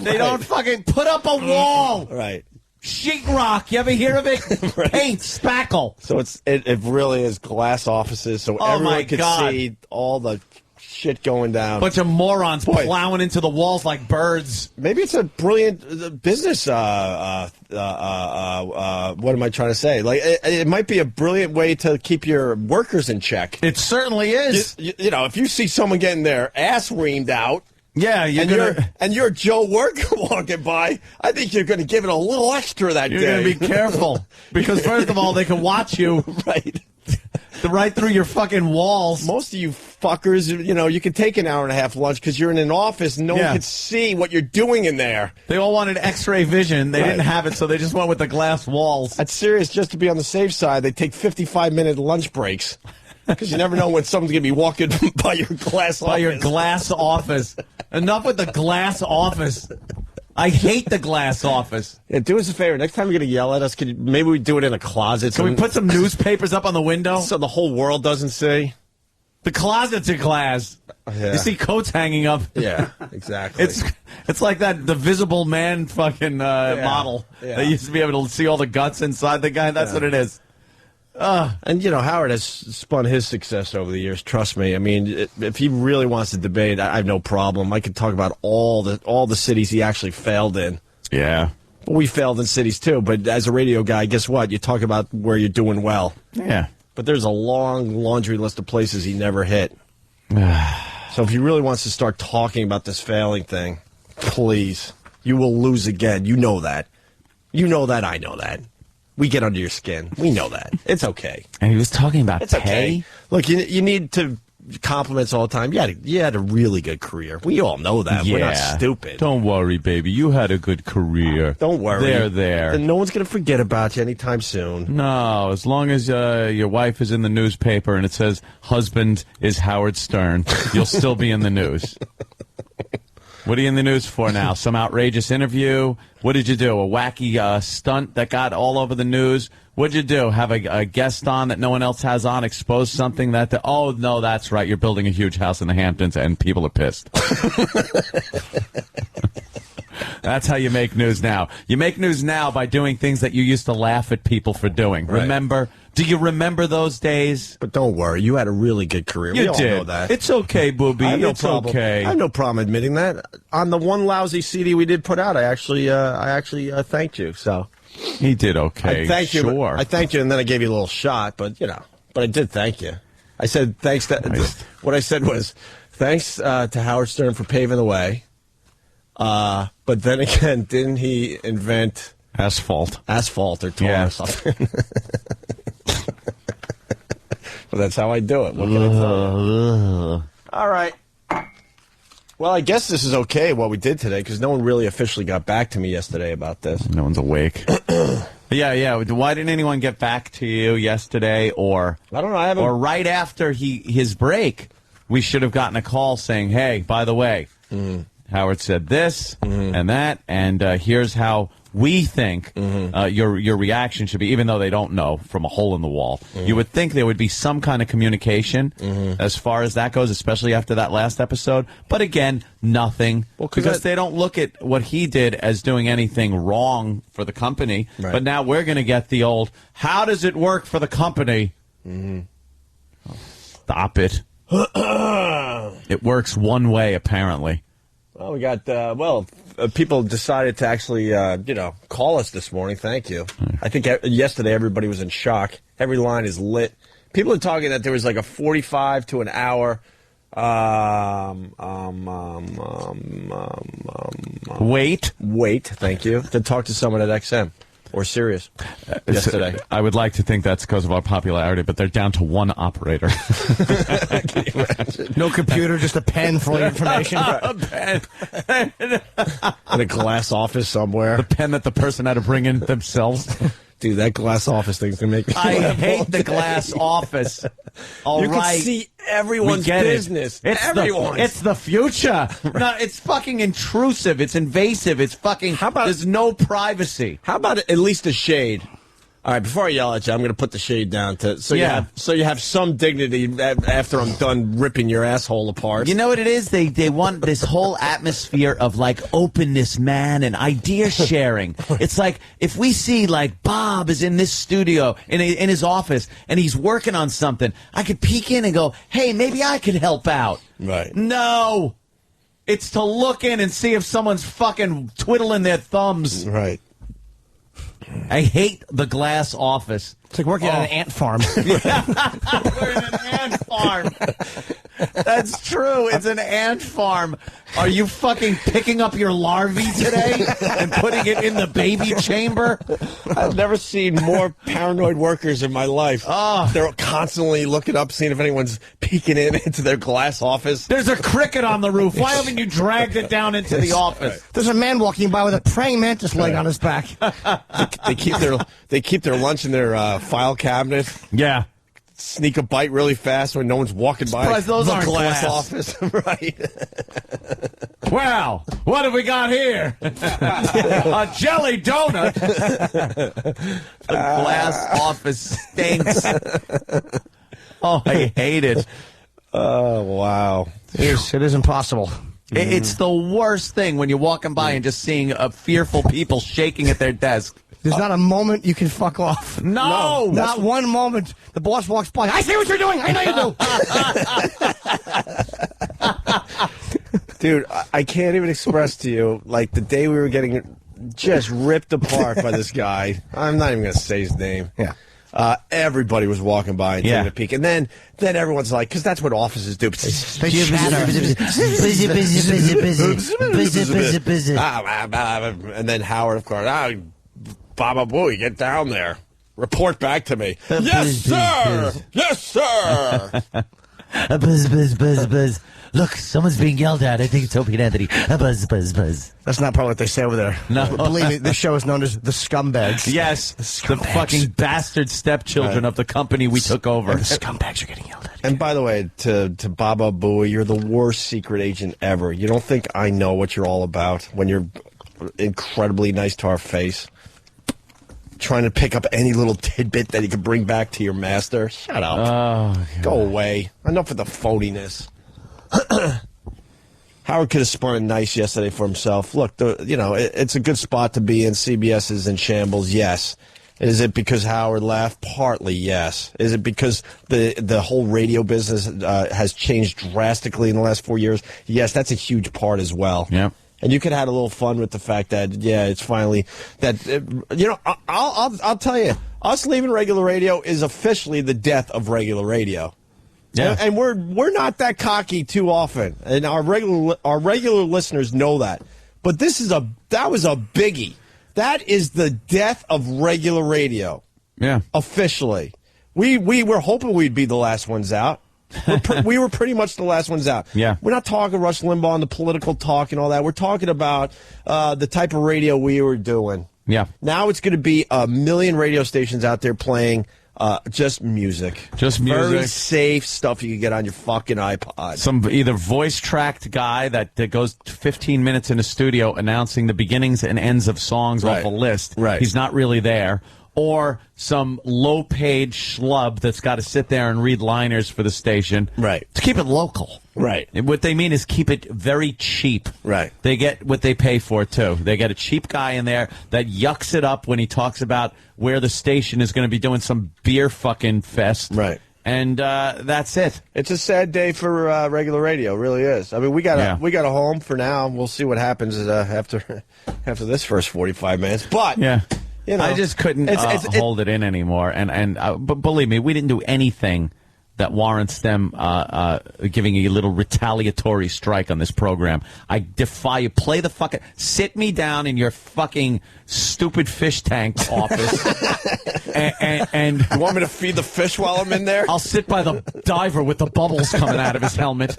Speaker 9: They don't fucking put up a wall.
Speaker 11: Right.
Speaker 9: Sheetrock, you ever hear of it?
Speaker 11: Right.
Speaker 9: Paint, spackle.
Speaker 11: So it really is glass offices, so everyone can see all the shit going down.
Speaker 9: Bunch of morons plowing into the walls like birds.
Speaker 11: Maybe it's a brilliant business. What am I trying to say? It might be a brilliant way to keep your workers in check.
Speaker 9: It certainly is.
Speaker 11: You know, if you see someone getting their ass reamed out.
Speaker 9: Yeah,
Speaker 11: you're Joe Worker walking by, I think you're going to give it a little extra that day.
Speaker 9: You're going to be careful. Because first of all, they can watch you right through your fucking walls.
Speaker 11: Most of you fuckers, you can take an hour and a half lunch because you're in an office and no one can see what you're doing in there.
Speaker 9: They all wanted X-ray vision. They didn't have it, so they just went with the glass walls.
Speaker 11: That's serious. Just to be on the safe side, they take 55-minute lunch breaks. Because you never know when someone's going to be walking by your glass office.
Speaker 9: By your glass office. Enough with the glass office. I hate the glass office.
Speaker 11: Yeah, do us a favor. Next time you're going to yell at us, maybe we do it in a closet.
Speaker 9: Can we put some newspapers up on the window?
Speaker 11: So the whole world doesn't see?
Speaker 9: The closet's are glass.
Speaker 11: Yeah.
Speaker 9: You see coats hanging up.
Speaker 11: Yeah, exactly.
Speaker 9: It's like the Visible Man fucking model.
Speaker 11: Yeah.
Speaker 9: They used to be able to see all the guts inside the guy. That's what it is.
Speaker 11: And Howard has spun his success over the years. Trust me. I mean, if he really wants to debate, I have no problem. I could talk about all the cities he actually failed in.
Speaker 9: Yeah,
Speaker 11: but we failed in cities too. But as a radio guy, guess what? You talk about where you're doing well.
Speaker 9: Yeah.
Speaker 11: But there's a long laundry list of places he never hit. So if he really wants to start talking about this failing thing, please, you will lose again. You know that. You know that. I know that. We get under your skin. We know that. It's okay.
Speaker 9: And he was talking about
Speaker 11: it's
Speaker 9: pay?
Speaker 11: Okay. Look, you need to compliments all the time. You had a really good career. We all know that.
Speaker 9: Yeah.
Speaker 11: We're not stupid.
Speaker 9: Don't worry, baby. You had a good career.
Speaker 11: Don't worry.
Speaker 9: They're there.
Speaker 11: And no one's going to forget about you anytime soon.
Speaker 9: No, as long as your wife is in the newspaper and it says husband is Howard Stern, you'll still be in the news. What are you in the news for now? Some outrageous interview? What did you do? A wacky stunt that got all over the news? What did you do? Have a guest on that no one else has on? Expose something that... oh, no, that's right. You're building a huge house in the Hamptons and people are pissed. That's how you make news now. You make news now by doing things that you used to laugh at people for doing. Right. Remember? Do you remember those days?
Speaker 11: But don't worry. You had a really good career.
Speaker 9: You
Speaker 11: we all
Speaker 9: did.
Speaker 11: know that.
Speaker 9: It's okay, Booby. It's okay.
Speaker 11: I have no problem admitting that. On the one lousy CD we did put out, I actually thanked you. So
Speaker 9: he did okay.
Speaker 11: I thanked you.
Speaker 9: Sure.
Speaker 11: I thanked you, and then I gave you a little shot. But I did thank you. I said thanks. What I said was thanks to Howard Stern for paving the way. But then again, didn't he invent
Speaker 9: asphalt
Speaker 11: or tar or something? Well, that's how I do it. What can I tell you? All right. Well, I guess this is okay what we did today because no one really officially got back to me yesterday about this.
Speaker 9: No one's awake. Yeah. Why didn't anyone get back to you yesterday? Or
Speaker 11: I don't know. I haven't.
Speaker 9: Or right after his break, we should have gotten a call saying, "Hey, by the way, Howard said this and that, and here's how we think your reaction should be," even though they don't know from a hole in the wall. You would think there would be some kind of communication as far as that goes, especially after that last episode. But again, nothing. Well, because they don't look at what he did as doing anything wrong for the company. Right. But now we're going to get the old, how does it work for the company? Oh, stop it. It works one way, apparently.
Speaker 11: Well, we got, people decided to actually, call us this morning. Thank you. I think yesterday everybody was in shock. Every line is lit. People are talking that there was like a 45 to an hour wait, thank you, to talk to someone at XM. Or Sirius yesterday.
Speaker 9: I would like to think that's because of our popularity, but they're down to one operator.
Speaker 11: Can you imagine?
Speaker 12: No computer, just a pen for information.
Speaker 9: A pen.
Speaker 11: In a glass office somewhere.
Speaker 9: The pen that the person had to bring in themselves.
Speaker 11: Dude, that glass office thing's going to make me
Speaker 9: I hate the glass office.
Speaker 11: You can see everyone's business.
Speaker 9: It's the future. No, it's fucking intrusive. It's invasive. It's fucking... there's no privacy.
Speaker 11: How about at least a shade? All right, before I yell at you, I'm going to put the shade down so you have some dignity after I'm done ripping your asshole apart.
Speaker 9: You know what it is? They want this whole atmosphere of like openness, man, and idea sharing. It's like if we see like Bob is in this studio in his office and he's working on something, I could peek in and go, "Hey, maybe I could help out."
Speaker 11: Right?
Speaker 9: No, it's to look in and see if someone's fucking twiddling their thumbs.
Speaker 11: Right.
Speaker 9: I hate the glass office.
Speaker 12: It's like working on an ant farm.
Speaker 9: We're in an ant farm. That's true. It's an ant farm. Are you fucking picking up your larvae today and putting it in the baby chamber?
Speaker 11: I've never seen more paranoid workers in my life.
Speaker 9: Oh.
Speaker 11: They're constantly looking up, seeing if anyone's peeking into their glass office.
Speaker 9: There's a cricket on the roof. Why haven't you dragged it down into the office?
Speaker 12: There's a man walking by with a praying mantis leg on his back.
Speaker 11: They keep their lunch in their file cabinet.
Speaker 9: Yeah.
Speaker 11: Sneak a bite really fast when no one's walking by
Speaker 9: those
Speaker 11: the
Speaker 9: aren't
Speaker 11: glass
Speaker 9: glass.
Speaker 11: office. Right.
Speaker 9: Well, what have we got here? A jelly donut. The glass office stinks. Oh, I hate it.
Speaker 11: Oh, wow.
Speaker 12: It is impossible.
Speaker 9: It's the worst thing when you're walking by and just seeing fearful people shaking at their desk.
Speaker 12: There's not a moment you can fuck off.
Speaker 9: No.
Speaker 12: Not one moment. The boss walks by. I see what you're doing. I know you do.
Speaker 11: Dude, I can't even express to you, like, the day we were getting just ripped apart by this guy. I'm not even going to say his name.
Speaker 12: Yeah.
Speaker 11: Everybody was walking by and taking a peek. And then everyone's like, because that's what offices do.
Speaker 12: They chatter. Busy.
Speaker 11: And then Howard, of course, Baba Booey, get down there. Report back to me. Yes, sir! Yes, sir!
Speaker 3: A buzz, buzz, buzz, buzz. Look, someone's being yelled at. I think it's Opie and Anthony. A buzz, buzz, buzz.
Speaker 12: That's not probably what they say over there.
Speaker 9: No.
Speaker 12: Believe me, this show is known as the Scumbags.
Speaker 9: Yes, the fucking bastard stepchildren of the company we took over.
Speaker 12: And the scumbags are getting yelled at.
Speaker 11: And by the way, to Baba Booey, you're the worst secret agent ever. You don't think I know what you're all about when you're incredibly nice to our face? Trying to pick up any little tidbit that you can bring back to your master. Shut up.
Speaker 9: Oh,
Speaker 11: go away. Enough of the phoniness. Howard could have spun it nice yesterday for himself. Look, it's a good spot to be in. CBS is in shambles, yes. Is it because Howard left? Partly, yes. Is it because the whole radio business has changed drastically in the last 4 years? Yes, that's a huge part as well.
Speaker 9: Yeah.
Speaker 11: And you could have had a little fun with the fact that, yeah, it's finally that, I'll tell you, us leaving regular radio is officially the death of regular radio.
Speaker 9: Yeah.
Speaker 11: And we're not that cocky too often. And our regular listeners know that. But that was a biggie. That is the death of regular radio.
Speaker 9: Yeah.
Speaker 11: Officially. We were hoping we'd be the last ones out. We were pretty much the last ones out.
Speaker 9: Yeah.
Speaker 11: We're not talking Rush Limbaugh and the political talk and all that. We're talking about the type of radio we were doing.
Speaker 9: Yeah.
Speaker 11: Now it's going to be a million radio stations out there playing just music.
Speaker 9: Just music.
Speaker 11: Very safe stuff you can get on your fucking iPod.
Speaker 9: Some either voice-tracked guy that goes 15 minutes in a studio announcing the beginnings and ends of songs off a list.
Speaker 11: Right.
Speaker 9: He's not really there. Or some low-paid schlub that's got to sit there and read liners for the station.
Speaker 11: Right.
Speaker 9: To keep it local.
Speaker 11: Right.
Speaker 9: And what they mean is keep it very cheap.
Speaker 11: Right.
Speaker 9: They get what they pay for, too. They get a cheap guy in there that yucks it up when he talks about where the station is going to be doing some beer fucking fest.
Speaker 11: Right.
Speaker 9: And that's it.
Speaker 11: It's a sad day for regular radio. It really is. I mean, we got a home for now. We'll see what happens after this first 45 minutes. But
Speaker 9: yeah.
Speaker 11: You know,
Speaker 9: I just couldn't hold it in anymore, and but believe me, we didn't do anything that warrants them giving a little retaliatory strike on this program. I defy you. Sit me down in your fucking stupid fish tank office, and
Speaker 11: you want me to feed the fish while I'm in there?
Speaker 9: I'll sit by the diver with the bubbles coming out of his helmet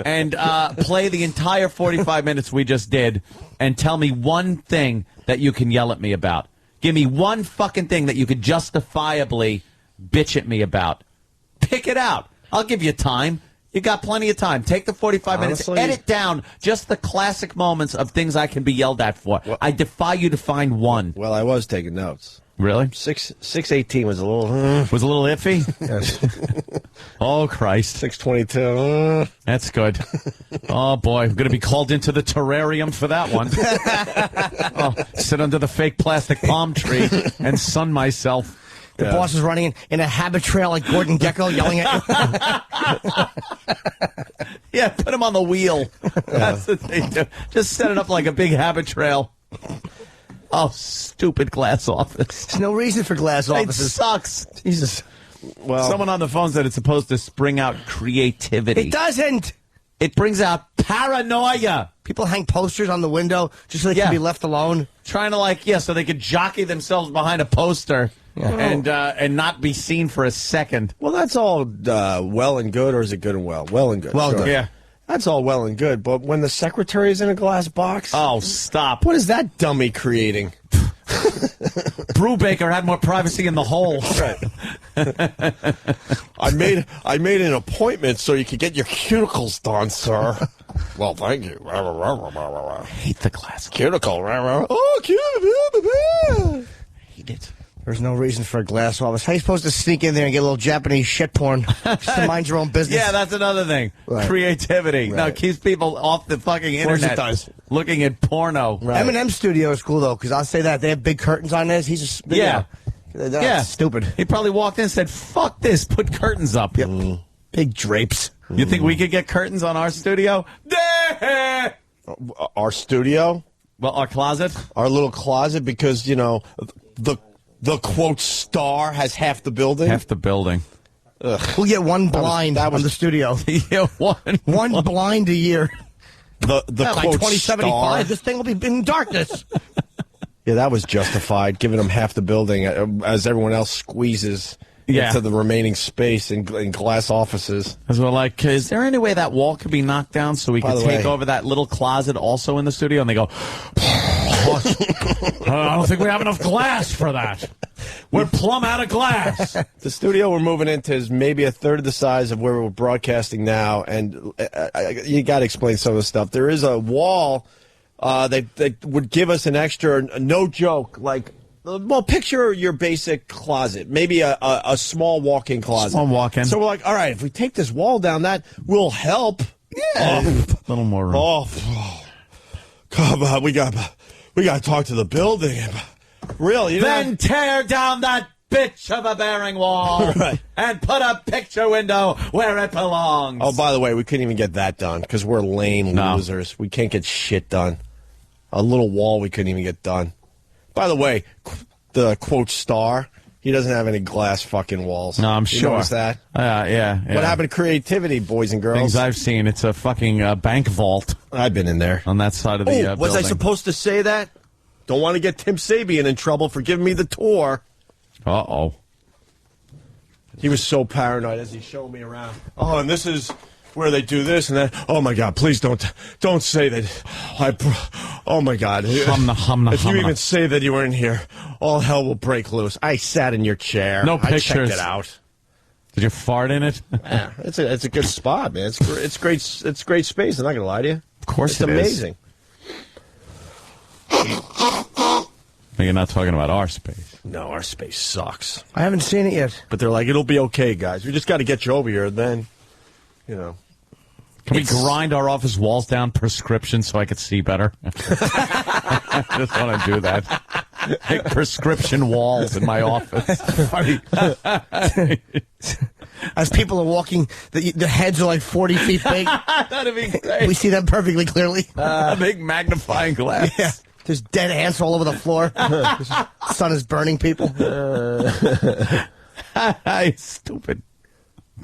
Speaker 9: and play the entire 45 minutes we just did, and tell me one thing that you can yell at me about. Give me one fucking thing that you could justifiably bitch at me about. Pick it out. I'll give you time. You got plenty of time. Take the 45 minutes. Edit down just the classic moments of things I can be yelled at for.
Speaker 11: Well,
Speaker 9: I defy you to find one.
Speaker 11: Well, I was taking notes.
Speaker 9: Really?
Speaker 11: 618 was a little...
Speaker 9: Was a little iffy?
Speaker 11: Yes.
Speaker 9: Oh, Christ.
Speaker 11: 622.
Speaker 9: That's good. Oh, boy. I'm going to be called into the terrarium for that one. Sit under the fake plastic palm tree and sun myself.
Speaker 12: The boss is running in a habit trail like Gordon Gekko, yelling at you.
Speaker 9: Yeah, put him on the wheel. That's what they do. Just set it up like a big habit trail. Oh, stupid glass office.
Speaker 12: There's no reason for glass offices.
Speaker 9: It sucks.
Speaker 12: Jesus.
Speaker 11: Well,
Speaker 9: someone on the phone said it's supposed to bring out creativity.
Speaker 12: It doesn't.
Speaker 9: It brings out paranoia.
Speaker 12: People hang posters on the window just so they can be left alone.
Speaker 9: Trying to so they could jockey themselves behind a poster and not be seen for a second.
Speaker 11: Well, that's all well and good, or is it good and well? Well and good.
Speaker 12: Well,
Speaker 11: sure.
Speaker 12: good.
Speaker 9: Yeah.
Speaker 11: That's all well and good, but when the secretary is in a glass box...
Speaker 9: Oh, stop.
Speaker 11: What is that dummy creating?
Speaker 9: Brubaker had more privacy in the hole.
Speaker 11: Right. I made an appointment so you could get your cuticles done, sir. Well, thank you.
Speaker 9: I hate the glass.
Speaker 11: Cuticle. Oh, cuticle.
Speaker 9: Hate it.
Speaker 12: There's no reason for a glass office. How are you supposed to sneak in there and get a little Japanese shit porn just to mind your own business?
Speaker 9: Yeah, that's another thing.
Speaker 12: Right.
Speaker 9: Creativity.
Speaker 12: Right.
Speaker 9: No, it keeps people off the fucking internet.
Speaker 12: It does.
Speaker 9: Looking at porno.
Speaker 12: Right. Eminem's studio is cool, though, because I'll say that. They have big curtains on this. He's just...
Speaker 9: Yeah.
Speaker 12: Stupid.
Speaker 9: He probably walked in and said, fuck this, put curtains up.
Speaker 12: Yep. Big drapes.
Speaker 9: You think we could get curtains on our studio?
Speaker 11: Our studio?
Speaker 9: Well, our closet?
Speaker 11: Our little closet, because, the quote star has half the building.
Speaker 9: Half the building.
Speaker 11: Ugh.
Speaker 12: We'll get one blind on the studio.
Speaker 9: Yeah,
Speaker 12: one blind a year.
Speaker 11: The
Speaker 12: by
Speaker 11: quote
Speaker 12: 2075,
Speaker 11: star.
Speaker 12: this thing will be in darkness.
Speaker 11: Yeah, that was justified, giving them half the building as everyone else squeezes into the remaining space in glass offices.
Speaker 9: As well, like, is there any way that wall could be knocked down so we could take over that little closet also in the studio? And they go, I don't think we have enough glass for that. We're plumb out of glass.
Speaker 11: The studio we're moving into is maybe a third of the size of where we're broadcasting now, and you got to explain some of the stuff. There is a wall they would give us an extra, no joke, like, well, picture your basic closet, maybe a small walk-in closet.
Speaker 9: Small walk-in.
Speaker 11: So we're like, all right, if we take this wall down, that will help.
Speaker 9: Yeah, a little more room.
Speaker 11: Oh, come on, we got to talk to the building. Really?
Speaker 9: Then tear down that bitch of a bearing wall and put a picture window where it belongs.
Speaker 11: Oh, by the way, we couldn't even get that done because we're lame losers. We can't get shit done. A little wall we couldn't even get done. By the way, the quote star, he doesn't have any glass fucking walls.
Speaker 9: No, I'm sure.
Speaker 11: You notice that?
Speaker 9: Yeah.
Speaker 11: What happened to creativity, boys and girls?
Speaker 9: Things I've seen, it's a fucking bank vault.
Speaker 11: I've been in there.
Speaker 9: On that side of the building.
Speaker 11: Was I supposed to say that? Don't want to get Tim Sabian in trouble for giving me the tour.
Speaker 9: Uh-oh.
Speaker 11: He was so paranoid as he showed me around. Oh, and this is where they do this and that. Oh, my God, please don't say that. Oh, my God. If you even say that you were in here, all hell will break loose. I sat in your chair.
Speaker 9: No pictures.
Speaker 11: I checked it out.
Speaker 9: Did you fart in it?
Speaker 11: Yeah, it's a good spot, man. It's great space. I'm not going to lie to you.
Speaker 9: Of course
Speaker 11: it's amazing.
Speaker 9: You're not talking about our space.
Speaker 11: No, our space sucks.
Speaker 12: I haven't seen it yet.
Speaker 11: But they're like, it'll be okay, guys. We just got to get you over here, then, you know.
Speaker 9: Can we grind our office walls down prescription so I could see better? I just want to do that. Make prescription walls in my office.
Speaker 12: Funny. As people are walking, the heads are like 40 feet big.
Speaker 9: That'd be great.
Speaker 12: We see them perfectly clearly.
Speaker 9: Big magnifying glass.
Speaker 12: Yeah. There's dead ants all over the floor. The sun is burning people.
Speaker 9: Stupid.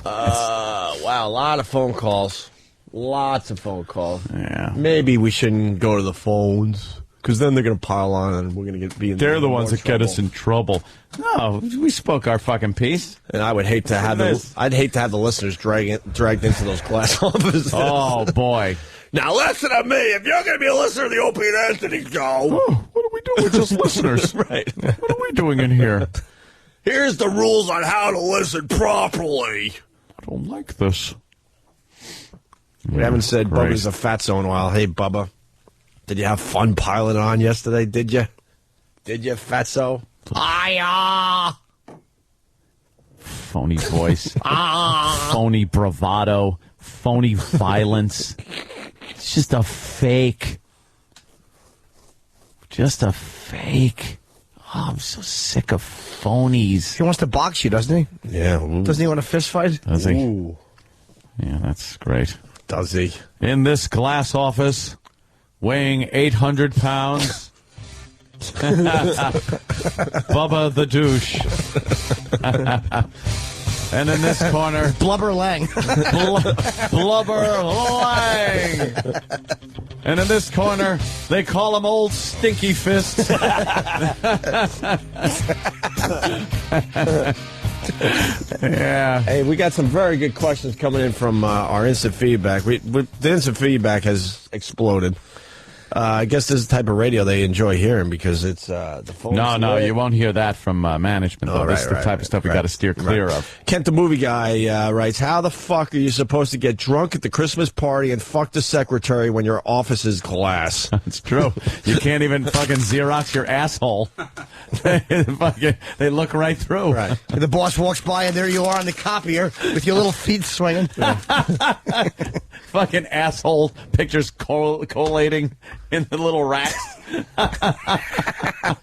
Speaker 11: Wow, a lot of phone calls. Lots of phone calls.
Speaker 9: Yeah.
Speaker 11: Maybe we shouldn't go to the phones, because then they're going to pile on and we're going to be in
Speaker 9: They're the ones that
Speaker 11: trouble.
Speaker 9: get us in trouble. No, we spoke our fucking piece.
Speaker 11: And I would hate to have the listeners dragged into those glass offices.
Speaker 9: Oh, boy.
Speaker 11: Now listen to me. If you're going to be a listener to the Opie and Anthony show.
Speaker 9: Oh, what are we doing? We're just listeners.
Speaker 11: Right.
Speaker 9: What are we doing in here?
Speaker 11: Here's the rules on how to listen properly.
Speaker 9: I don't like this.
Speaker 11: We haven't said
Speaker 9: Christ.
Speaker 11: Bubba's a fatso in a while. Hey, Bubba, did you have fun piling on yesterday? Did you? Did you, fatso?
Speaker 9: Phony voice. Phony bravado. Phony violence. It's just a fake. Just a fake. Oh, I'm so sick of phonies.
Speaker 12: He wants to box you, doesn't he?
Speaker 11: Yeah.
Speaker 12: Doesn't he want a fist fight?
Speaker 9: Does he?
Speaker 11: Ooh.
Speaker 9: Yeah, that's great.
Speaker 11: Does he?
Speaker 9: In this glass office, weighing 800 pounds, Bubba the douche. And in this corner,
Speaker 12: Blubber Lang.
Speaker 9: Blubber Lang. And in this corner, they call him Old Stinky Fist. Yeah.
Speaker 11: Hey, we got some very good questions coming in from our instant feedback. The instant feedback has exploded. I guess this is the type of radio they enjoy hearing because it's the phone.
Speaker 9: No, you won't hear that from management. Though. This is the type of stuff we got to steer clear of.
Speaker 11: Kent, the movie guy, writes, how the fuck are you supposed to get drunk at the Christmas party and fuck the secretary when your office is glass?
Speaker 9: It's true. You can't even fucking Xerox your asshole. They look right through.
Speaker 11: Right.
Speaker 12: The boss walks by and there you are on the copier with your little feet swinging.
Speaker 9: Fucking asshole pictures collating in the little racks.
Speaker 12: I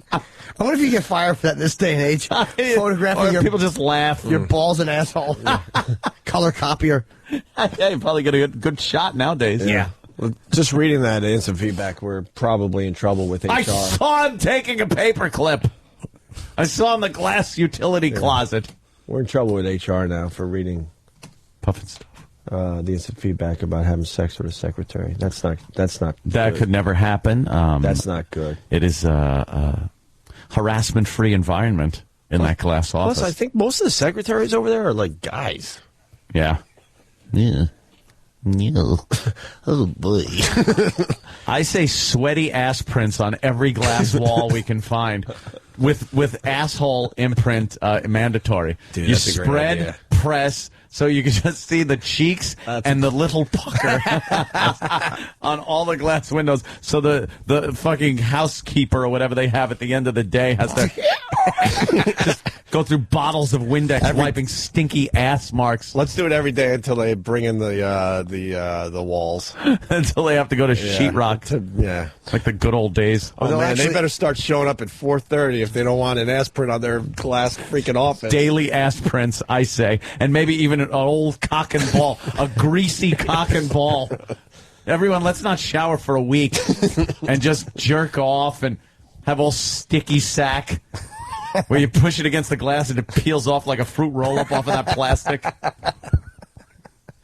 Speaker 12: wonder if you get fired for that in this day and age. Photographing
Speaker 9: people just laugh.
Speaker 12: Your balls and asshole. Color copier.
Speaker 9: Yeah, you probably get a good shot nowadays.
Speaker 11: Yeah. Well, just reading that instant feedback, we're probably in trouble with HR.
Speaker 9: I saw him taking a paper clip. I saw him in the glass utility closet.
Speaker 11: We're in trouble with HR now for reading
Speaker 9: puffin stuff.
Speaker 11: The instant feedback about having sex with a secretary. That's not.
Speaker 9: That
Speaker 11: good.
Speaker 9: Could never happen.
Speaker 11: That's not good.
Speaker 9: It is a harassment-free environment in that glass office.
Speaker 11: Plus, I think most of the secretaries over there are like guys.
Speaker 9: Yeah.
Speaker 7: Yeah. Yeah. Oh, boy.
Speaker 9: I say sweaty ass prints on every glass wall we can find with asshole imprint mandatory.
Speaker 11: Dude,
Speaker 9: you
Speaker 11: that's a great
Speaker 9: spread,
Speaker 11: idea.
Speaker 9: press, so you can just see the cheeks and the little pucker on all the glass windows. So the fucking housekeeper or whatever they have at the end of the day has to just go through bottles of Windex wiping stinky ass marks.
Speaker 11: Let's do it every day until they bring in the walls.
Speaker 9: Until they have to go to sheetrock.
Speaker 11: Yeah.
Speaker 9: Like the good old days.
Speaker 11: Oh, man, they better start showing up at 4:30 if they don't want an ass print on their glass freaking office.
Speaker 9: Daily ass prints, I say. And maybe even an old cock and ball. A greasy cock and ball. Everyone, let's not shower for a week and just jerk off and have all sticky sack where you push it against the glass and it peels off like a fruit roll-up off of that plastic.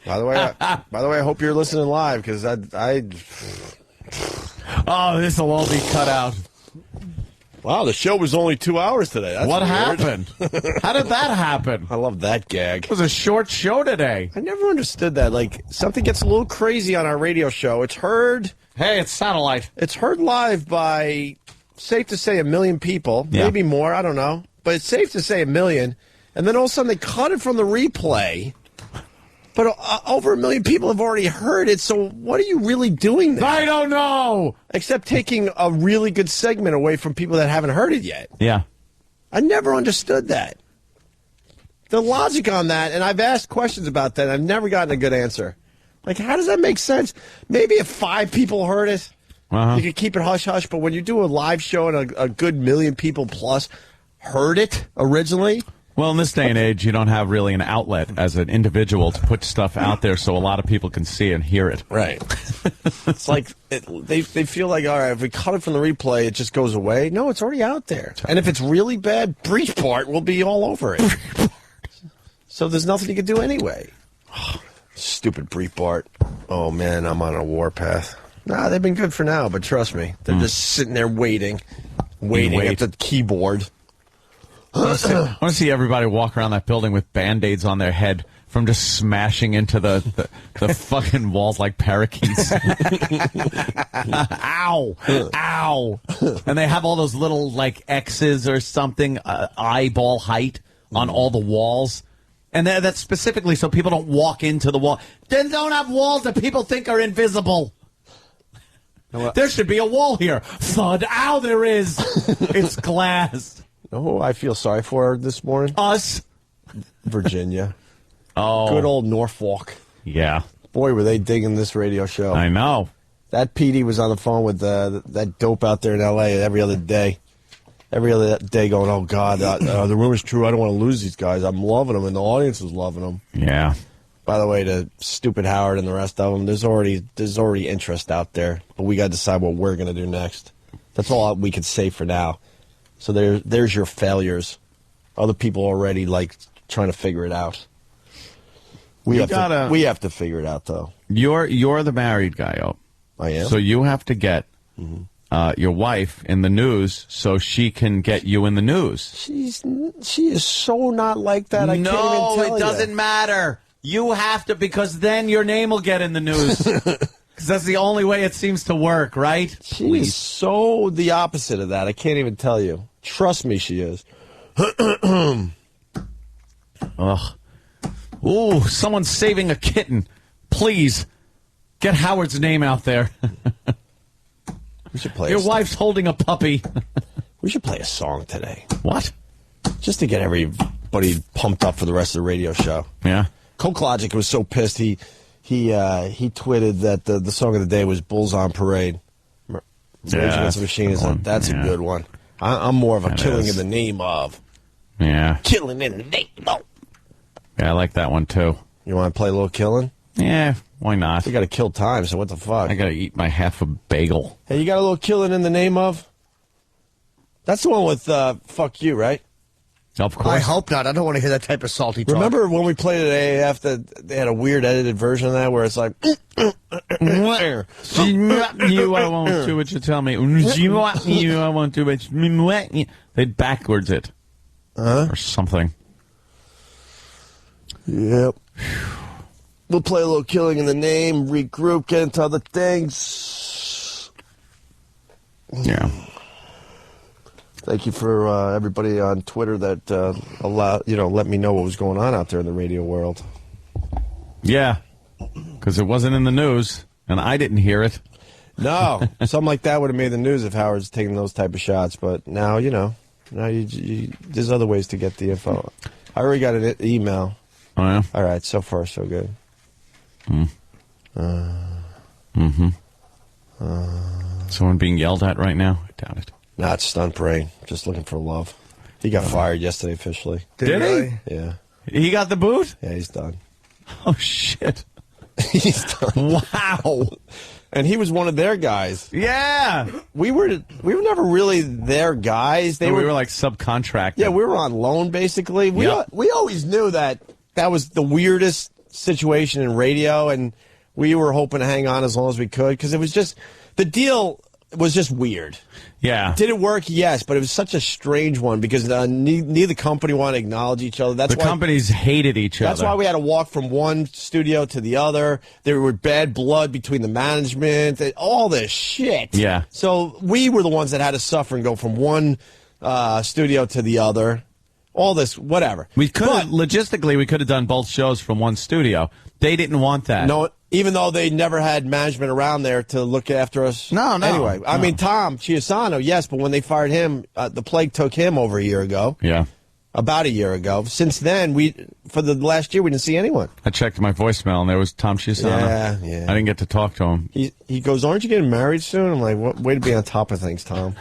Speaker 11: By the way, I hope you're listening live because
Speaker 9: Oh, this will all be cut out.
Speaker 11: Wow, the show was only 2 hours today. That's
Speaker 9: what
Speaker 11: weird.
Speaker 9: happened? How did that happen?
Speaker 11: I love that gag.
Speaker 9: It was a short show today.
Speaker 11: I never understood that. Like, something gets a little crazy on our radio show. It's heard.
Speaker 9: Hey, it's satellite.
Speaker 11: It's heard live by, safe to say, 1 million people.
Speaker 9: Yeah.
Speaker 11: Maybe more. I don't know. But it's safe to say 1 million. And then all of a sudden they cut it from the replay. But over 1 million people have already heard it, so what are you really doing there?
Speaker 9: I don't know!
Speaker 11: Except taking a really good segment away from people that haven't heard it yet.
Speaker 9: Yeah.
Speaker 11: I never understood that. The logic on that, and I've asked questions about that, I've never gotten a good answer. Like, how does that make sense? Maybe if 5 people heard it, you could keep it hush-hush, but when you do a live show and a good 1 million people plus heard it originally...
Speaker 9: Well, in this day and age, you don't have really an outlet as an individual to put stuff out there so a lot of people can see and hear it.
Speaker 11: Right. It's like they feel like, all right, if we cut it from the replay, it just goes away. No, it's already out there. And if it's really bad, Breitbart will be all over it. So there's nothing you can do anyway. Stupid Breitbart. Oh, man, I'm on a warpath. Nah, they've been good for now, but trust me, they're just sitting there waiting at the keyboard.
Speaker 9: I want to see everybody walk around that building with Band-Aids on their head from just smashing into the fucking walls like parakeets. Ow! Ow! And they have all those little, like, X's or something, eyeball height on all the walls. And that's specifically so people don't walk into the wall. Then don't have walls that people think are invisible. There should be a wall here. Thud. Ow, there is. It's glass.
Speaker 11: Oh, I feel sorry for her this morning.
Speaker 9: Us?
Speaker 11: Virginia.
Speaker 9: Oh.
Speaker 11: Good old Norfolk.
Speaker 9: Yeah.
Speaker 11: Boy, were they digging this radio show.
Speaker 9: I know.
Speaker 11: That PD was on the phone with that dope out there in L.A. every other day. Every other day going, oh, God, the rumor's true. I don't want to lose these guys. I'm loving them, and the audience is loving them.
Speaker 9: Yeah.
Speaker 11: By the way, to stupid Howard and the rest of them, there's already interest out there. But we got to decide what we're going to do next. That's all we could say for now. So there's your failures. Other people already like trying to figure it out. We have to figure it out though.
Speaker 9: You're the married guy, oh.
Speaker 11: I am.
Speaker 9: So you have to get your wife in the news so she can get you in the news.
Speaker 11: She is so not like that. I can't even tell you.
Speaker 9: No, it doesn't matter. You have to, because then your name will get in the news. Because that's the only way it seems to work, right?
Speaker 11: She is so the opposite of that. I can't even tell you. Trust me, she is.
Speaker 9: Ugh. Ooh, someone's saving a kitten. Please, get Howard's name out there.
Speaker 11: We should play
Speaker 9: Your wife's holding a puppy.
Speaker 11: We should play a song today.
Speaker 9: What?
Speaker 11: Just to get everybody pumped up for the rest of the radio show.
Speaker 9: Yeah.
Speaker 11: Coke Logic was so pissed, he tweeted that the song of the day was Bulls on Parade. Rage Against the Machine is that's a good one. I'm more of a killing in the name of.
Speaker 9: Yeah.
Speaker 11: Killing in the name of.
Speaker 9: Yeah, I like that one, too.
Speaker 11: You want to play a little killing?
Speaker 9: Yeah, why not?
Speaker 11: We got to kill time, so what the fuck?
Speaker 9: I got to eat my half a bagel.
Speaker 11: Hey, you got a little killing in the name of? That's the one with Fuck You, right?
Speaker 9: Of course.
Speaker 12: I hope not. I don't want to hear that type of salty talk.
Speaker 11: Remember when we played at AAF that they had a weird edited version of that where it's like...
Speaker 9: You, I won't do what you tell me. You, I won't do what you... They backwards it. or something.
Speaker 11: Yep. We'll play a little Killing in the Name, regroup, get into other things.
Speaker 9: Yeah.
Speaker 11: Thank you for everybody on Twitter that let me know what was going on out there in the radio world.
Speaker 9: Yeah, because it wasn't in the news, and I didn't hear it.
Speaker 11: No, something like that would have made the news if Howard's taking those type of shots. But now, there's other ways to get the info. I already got an email.
Speaker 9: Oh, yeah?
Speaker 11: All right, so far so good.
Speaker 9: Someone being yelled at right now? I doubt it.
Speaker 11: Nah, it's Stunt Brain. Just looking for love. He got fired yesterday officially.
Speaker 9: Did he?
Speaker 11: Yeah.
Speaker 9: He got the boot?
Speaker 11: Yeah, he's done.
Speaker 9: Oh, shit.
Speaker 11: He's done.
Speaker 9: Wow.
Speaker 11: And he was one of their guys.
Speaker 9: Yeah.
Speaker 11: We were never really their guys.
Speaker 9: We were like subcontracted.
Speaker 11: Yeah, we were on loan, basically. We always knew that was the weirdest situation in radio, and we were hoping to hang on as long as we could, because it was just, the deal was just weird.
Speaker 9: Yeah.
Speaker 11: Did it work? Yes, but it was such a strange one because neither company wanted to acknowledge each other. That's
Speaker 9: the
Speaker 11: why
Speaker 9: companies hated each other.
Speaker 11: That's why we had to walk from one studio to the other. There were bad blood between the management, all this shit.
Speaker 9: Yeah.
Speaker 11: So we were the ones that had to suffer and go from one studio to the other. All this, whatever.
Speaker 9: Logistically, we could have done both shows from one studio. They didn't want that.
Speaker 11: No, even though they never had management around there to look after us.
Speaker 9: No.
Speaker 11: Anyway, I mean, Tom Chiusano, yes, but when they fired him, the plague took him over a year ago.
Speaker 9: Yeah.
Speaker 11: About a year ago. Since then, for the last year, we didn't see anyone.
Speaker 9: I checked my voicemail, and there was Tom Chiusano.
Speaker 11: Yeah.
Speaker 9: I didn't get to talk to him.
Speaker 11: He goes, aren't you getting married soon? I'm like, what? Way to be on top of things, Tom.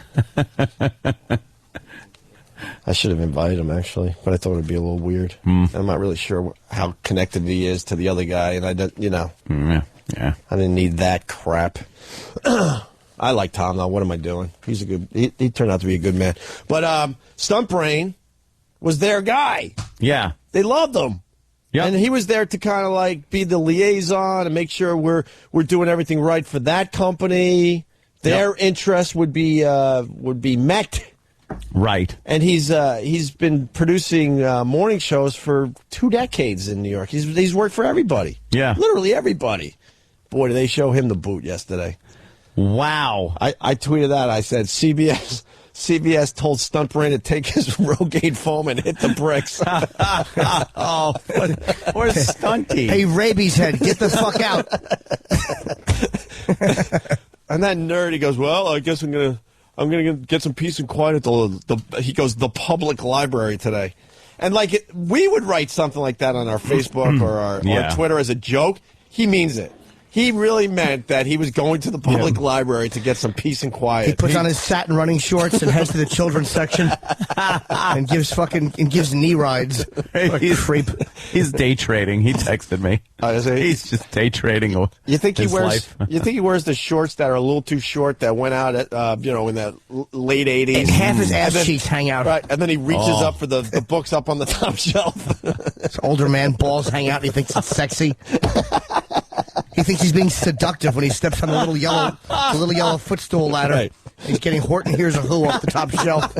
Speaker 11: I should have invited him, actually, but I thought it would be a little weird. I'm not really sure how connected he is to the other guy, and I don't,
Speaker 9: Yeah.
Speaker 11: I didn't need that crap. I like Tom, though. What am I doing? He's a good. He turned out to be a good man. But Stunt Brain was their guy.
Speaker 9: Yeah.
Speaker 11: They loved him.
Speaker 9: Yeah.
Speaker 11: And he was there to kind of like be the liaison and make sure we're doing everything right for that company. Their interest would be met.
Speaker 9: Right.
Speaker 11: And he's been producing morning shows for 2 decades in New York. He's worked for everybody.
Speaker 9: Yeah.
Speaker 11: Literally everybody. Boy, did they show him the boot yesterday.
Speaker 9: Wow.
Speaker 11: I tweeted that. I said, CBS told Stunt Brain to take his Rogaine foam and hit the bricks.
Speaker 9: Oh, where's Stunty?
Speaker 12: Hey, rabies head, get the fuck out.
Speaker 11: And that nerd, he goes, well, I guess I'm gonna get some peace and quiet at the public library today. And like we would write something like that on our Facebook or our Twitter as a joke. He means it. He really meant that he was going to the public library to get some peace and quiet.
Speaker 12: He puts on his satin running shorts and heads to the children's section and gives knee rides.
Speaker 9: He's creep. He's day trading. He texted me. He's just day trading.
Speaker 11: You think he
Speaker 9: his
Speaker 11: wears?
Speaker 9: life.
Speaker 11: You think he wears the shorts that are a little too short that went out at in the late '80s?
Speaker 12: And half his ass cheeks hang out.
Speaker 11: Right, and then he reaches up for the books up on the top shelf.
Speaker 12: This older man balls hang out. And he thinks it's sexy. He thinks he's being seductive when he steps on the little yellow footstool ladder.
Speaker 11: Right.
Speaker 12: He's getting Horton Hears a Who off the top shelf.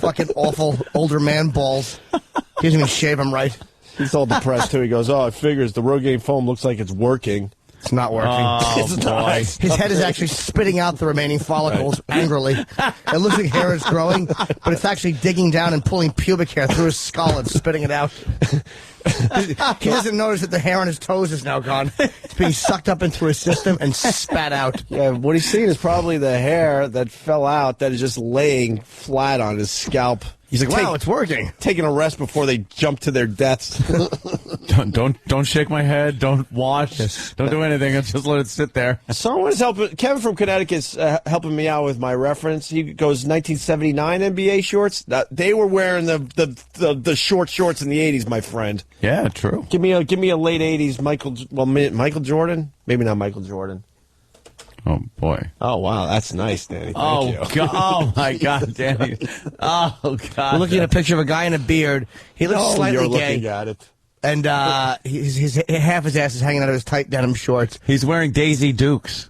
Speaker 12: Fucking awful older man balls. He doesn't even shave him right.
Speaker 11: He's all depressed, too. He goes, it figures the Rogaine foam looks like it's working.
Speaker 12: It's not working.
Speaker 9: Oh,
Speaker 11: it's not.
Speaker 12: His head is actually spitting out the remaining follicles angrily. It looks like hair is growing, but it's actually digging down and pulling pubic hair through his skull and spitting it out. He doesn't notice that the hair on his toes is now gone. It's being sucked up into his system and spat out.
Speaker 11: Yeah, what he's seeing is probably the hair that fell out that is just laying flat on his scalp.
Speaker 12: He's like, wow, it's working.
Speaker 11: Taking a rest before they jump to their deaths.
Speaker 9: Don't shake my head. Don't wash. Don't do anything. Just let it sit there.
Speaker 11: Someone is helping. Kevin from Connecticut's helping me out with my reference. He goes 1979 NBA shorts. They were wearing the short shorts in the 80s, my friend.
Speaker 9: Yeah, true.
Speaker 11: Give me a late 80s Michael Jordan. Maybe not Michael Jordan.
Speaker 9: Oh, boy.
Speaker 11: Oh, wow. That's nice, Danny. Thank you.
Speaker 9: God. Oh, my God, Danny. Oh, God.
Speaker 12: We're looking at a picture of a guy in a beard. He looks slightly
Speaker 11: you're
Speaker 12: gay.
Speaker 11: Looking at it.
Speaker 12: And his half his ass is hanging out of his tight denim shorts.
Speaker 9: He's wearing Daisy Dukes.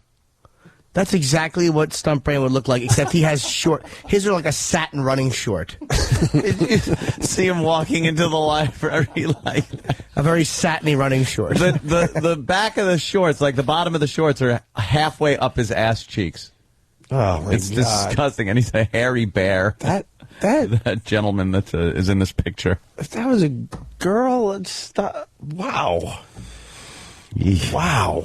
Speaker 12: That's exactly what Stunt Brain would look like, except he has short. His are like a satin running short.
Speaker 9: See him walking into the library like
Speaker 12: a very satiny running short.
Speaker 9: The back of the shorts, like the bottom of the shorts, are halfway up his ass cheeks.
Speaker 11: Oh, my
Speaker 9: it's
Speaker 11: God.
Speaker 9: disgusting, and he's a hairy bear. That gentleman that is in this picture.
Speaker 11: If that was a girl, wow. Wow.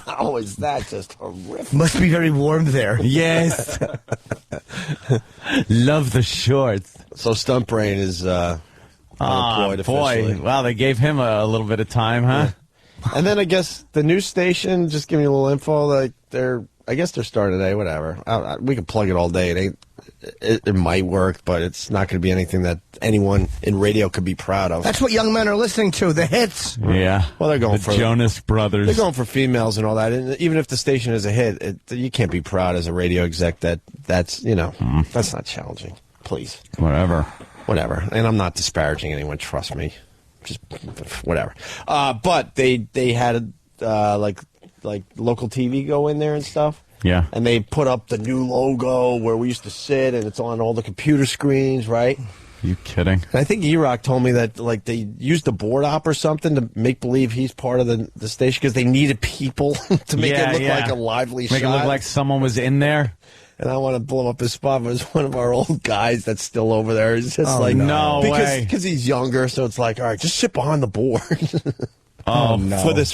Speaker 11: Wow, is that just horrific?
Speaker 12: Must be very warm there.
Speaker 9: Yes. Love the shorts.
Speaker 11: So Stunt Brain is unemployed officially.
Speaker 9: Boy. Wow, they gave him a little bit of time, huh?
Speaker 11: Yeah. And then I guess the news station, just give me a little info, like I guess they're starting today, whatever. We can plug it all day. It might work, but it's not going to be anything that anyone in radio could be proud of.
Speaker 12: That's what young men are listening to, the hits.
Speaker 9: Yeah.
Speaker 11: Well, they're going for
Speaker 9: Jonas Brothers.
Speaker 11: They're going for females and all that. And even if the station is a hit, you can't be proud as a radio exec that's that's not challenging. Please.
Speaker 9: Whatever.
Speaker 11: And I'm not disparaging anyone. Trust me. Just whatever. But they had like local TV go in there and stuff.
Speaker 9: Yeah.
Speaker 11: And they put up the new logo where we used to sit, and it's on all the computer screens, right?
Speaker 9: Are you kidding?
Speaker 11: And I think E-Rock told me that like they used the board op or something to make believe he's part of the station because they needed people to make it look like a lively shot.
Speaker 9: Make it look like someone was in there.
Speaker 11: And I want to blow up his spot, but it's one of our old guys that's still over there. It's just
Speaker 9: no way.
Speaker 11: Because he's younger, so it's like, all right, just sit behind the board.
Speaker 9: Oh, no.
Speaker 11: For this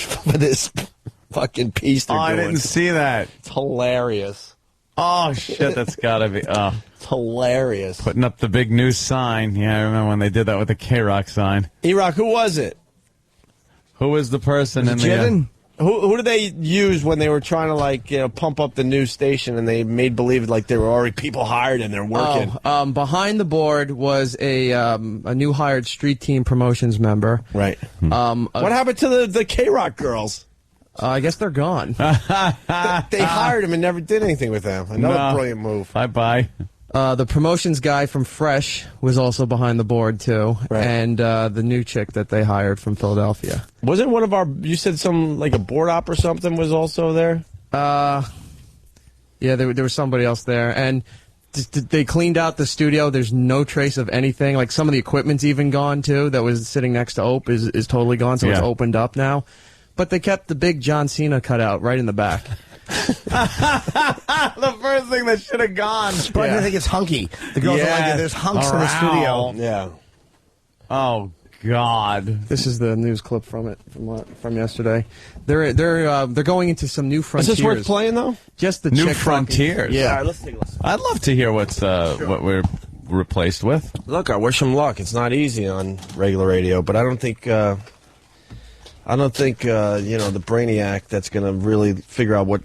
Speaker 11: fucking piece they're doing.
Speaker 9: I didn't see that.
Speaker 11: It's hilarious.
Speaker 9: Oh, shit, that's got to be.
Speaker 11: It's hilarious.
Speaker 9: Putting up the big new sign. Yeah, I remember when they did that with the K-Rock sign.
Speaker 11: E-Rock, who was it?
Speaker 9: Who was the person in the...
Speaker 11: Who did they use when they were trying to pump up the news station and they made believe like there were already people hired and they're working?
Speaker 13: Behind the board was a new hired street team promotions member.
Speaker 11: Right. What happened to the K-Rock girls?
Speaker 13: I guess they're gone.
Speaker 11: They hired him and never did anything with them. Another brilliant move.
Speaker 9: Bye-bye.
Speaker 13: The promotions guy from Fresh was also behind the board, too.
Speaker 11: Right.
Speaker 13: And the new chick that they hired from Philadelphia.
Speaker 11: Wasn't one of you said like a board op or something was also there?
Speaker 13: Yeah, there was somebody else there. And they cleaned out the studio. There's no trace of anything. Like some of the equipment's even gone, too, that was sitting next to Ope is totally gone, so it's opened up now. But they kept the big John Cena cutout right in the back.
Speaker 9: The first thing that should have gone.
Speaker 12: But I think it's hunky. The girls are like, there's hunks in the studio.
Speaker 11: Yeah.
Speaker 9: Oh, God.
Speaker 13: This is the news clip from yesterday. They're going into some new frontiers.
Speaker 11: Is this worth playing, though?
Speaker 13: Just the
Speaker 9: new
Speaker 13: chick
Speaker 9: frontiers.
Speaker 11: Yeah.
Speaker 12: All right, let's take a listen.
Speaker 9: I'd love to hear what we're replaced with.
Speaker 11: Look, I wish him luck. It's not easy on regular radio, but I don't think the brainiac that's going to really figure out what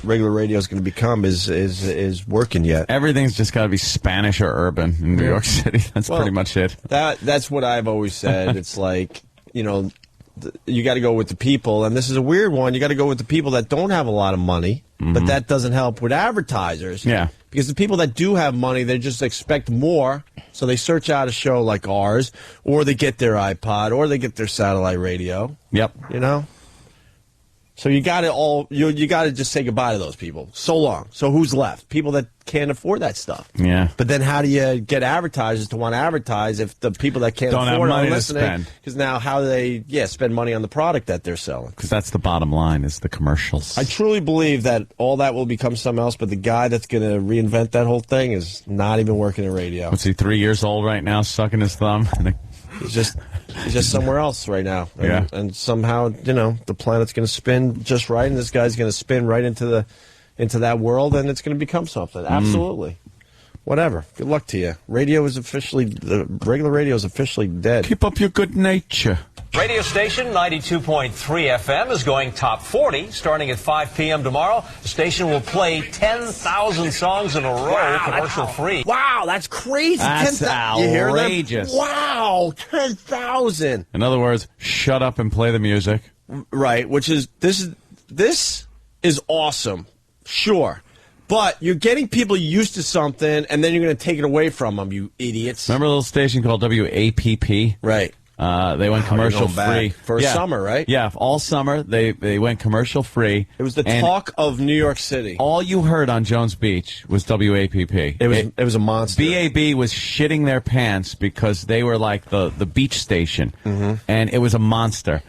Speaker 11: regular radio is going to become is working yet.
Speaker 9: Everything's just got to be Spanish or urban in New York City. That's pretty much it.
Speaker 11: That's what I've always said. It's like, you got to go with the people, and this is a weird one. You got to go with the people that don't have a lot of money, but that doesn't help with advertisers.
Speaker 9: Yeah.
Speaker 11: Because the people that do have money, they just expect more, so they search out a show like ours, or they get their iPod, or they get their satellite radio.
Speaker 9: Yep.
Speaker 11: So you got to just say goodbye to those people. So long. So who's left? People that can't afford that stuff.
Speaker 9: Yeah.
Speaker 11: But then how do you get advertisers to want to advertise if the people that can't
Speaker 9: Don't
Speaker 11: afford
Speaker 9: have money
Speaker 11: are
Speaker 9: to
Speaker 11: listening?
Speaker 9: spend.
Speaker 11: Because now how do they spend money on the product that they're selling?
Speaker 9: Because that's the bottom line is the commercials.
Speaker 11: I truly believe that all that will become something else, but the guy that's going to reinvent that whole thing is not even working in radio.
Speaker 9: What's he, 3 years old right now, sucking his thumb?
Speaker 11: He's just somewhere else right now. And somehow, the planet's going to spin just right, and this guy's going to spin right into that world, and it's going to become something. Absolutely. Whatever. Good luck to you. Regular radio is officially dead.
Speaker 9: Keep up your good nature.
Speaker 14: Radio station 92.3 FM is going top 40 starting at 5 p.m. tomorrow. The station will play 10,000 songs in a row, commercial free.
Speaker 11: Wow, that's crazy.
Speaker 9: That's
Speaker 11: 10,000. You hear that?
Speaker 9: outrageous.
Speaker 11: Wow, 10,000.
Speaker 9: In other words, shut up and play the music.
Speaker 11: Right, which is this is awesome. Sure. But you're getting people used to something, and then you're going to take it away from them, you idiots.
Speaker 9: Remember a little station called WAPP?
Speaker 11: Right.
Speaker 9: They went commercial free
Speaker 11: for summer, right?
Speaker 9: Yeah, all summer they went commercial free.
Speaker 11: It was the talk of New York City.
Speaker 9: All you heard on Jones Beach was WAPP.
Speaker 11: It was a monster.
Speaker 9: BAB was shitting their pants because they were like the beach station, and it was a monster.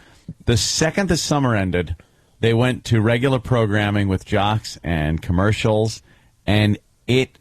Speaker 9: The second the summer ended, they went to regular programming with jocks and commercials, and it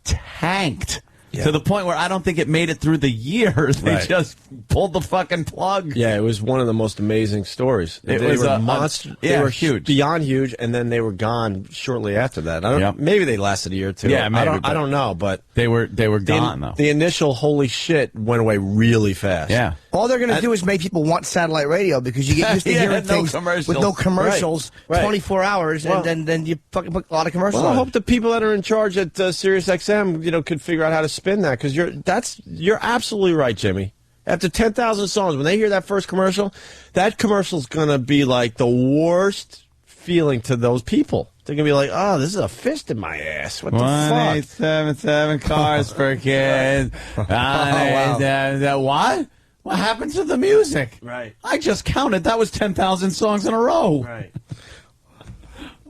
Speaker 9: tanked. Yeah. To the point where I don't think it made it through the year. They just pulled the fucking plug.
Speaker 11: Yeah, it was one of the most amazing stories. They were monster. They were
Speaker 9: huge,
Speaker 11: beyond huge, and then they were gone shortly after that. I don't. Maybe they lasted a year or two.
Speaker 9: Yeah, maybe,
Speaker 11: I don't know, but
Speaker 9: they were gone though.
Speaker 11: The initial holy shit went away really fast.
Speaker 9: Yeah.
Speaker 12: All they're going to do is make people want satellite radio because you get used to hearing things with no commercials, 24 hours, and then you fucking put a lot of commercials.
Speaker 11: Well, I hope the people that are in charge at Sirius XM, could figure out how to spin that, because you're absolutely right, Jimmy. After 10,000 songs, when they hear that first commercial, that commercial's gonna be like the worst feeling to those people. They're gonna be like, "Oh, this is a fist in my ass. What the fuck?"
Speaker 9: 1877 cars per kid. What? What happened to the music?
Speaker 11: Right.
Speaker 9: I just counted. That was 10,000 songs in a row.
Speaker 11: Right.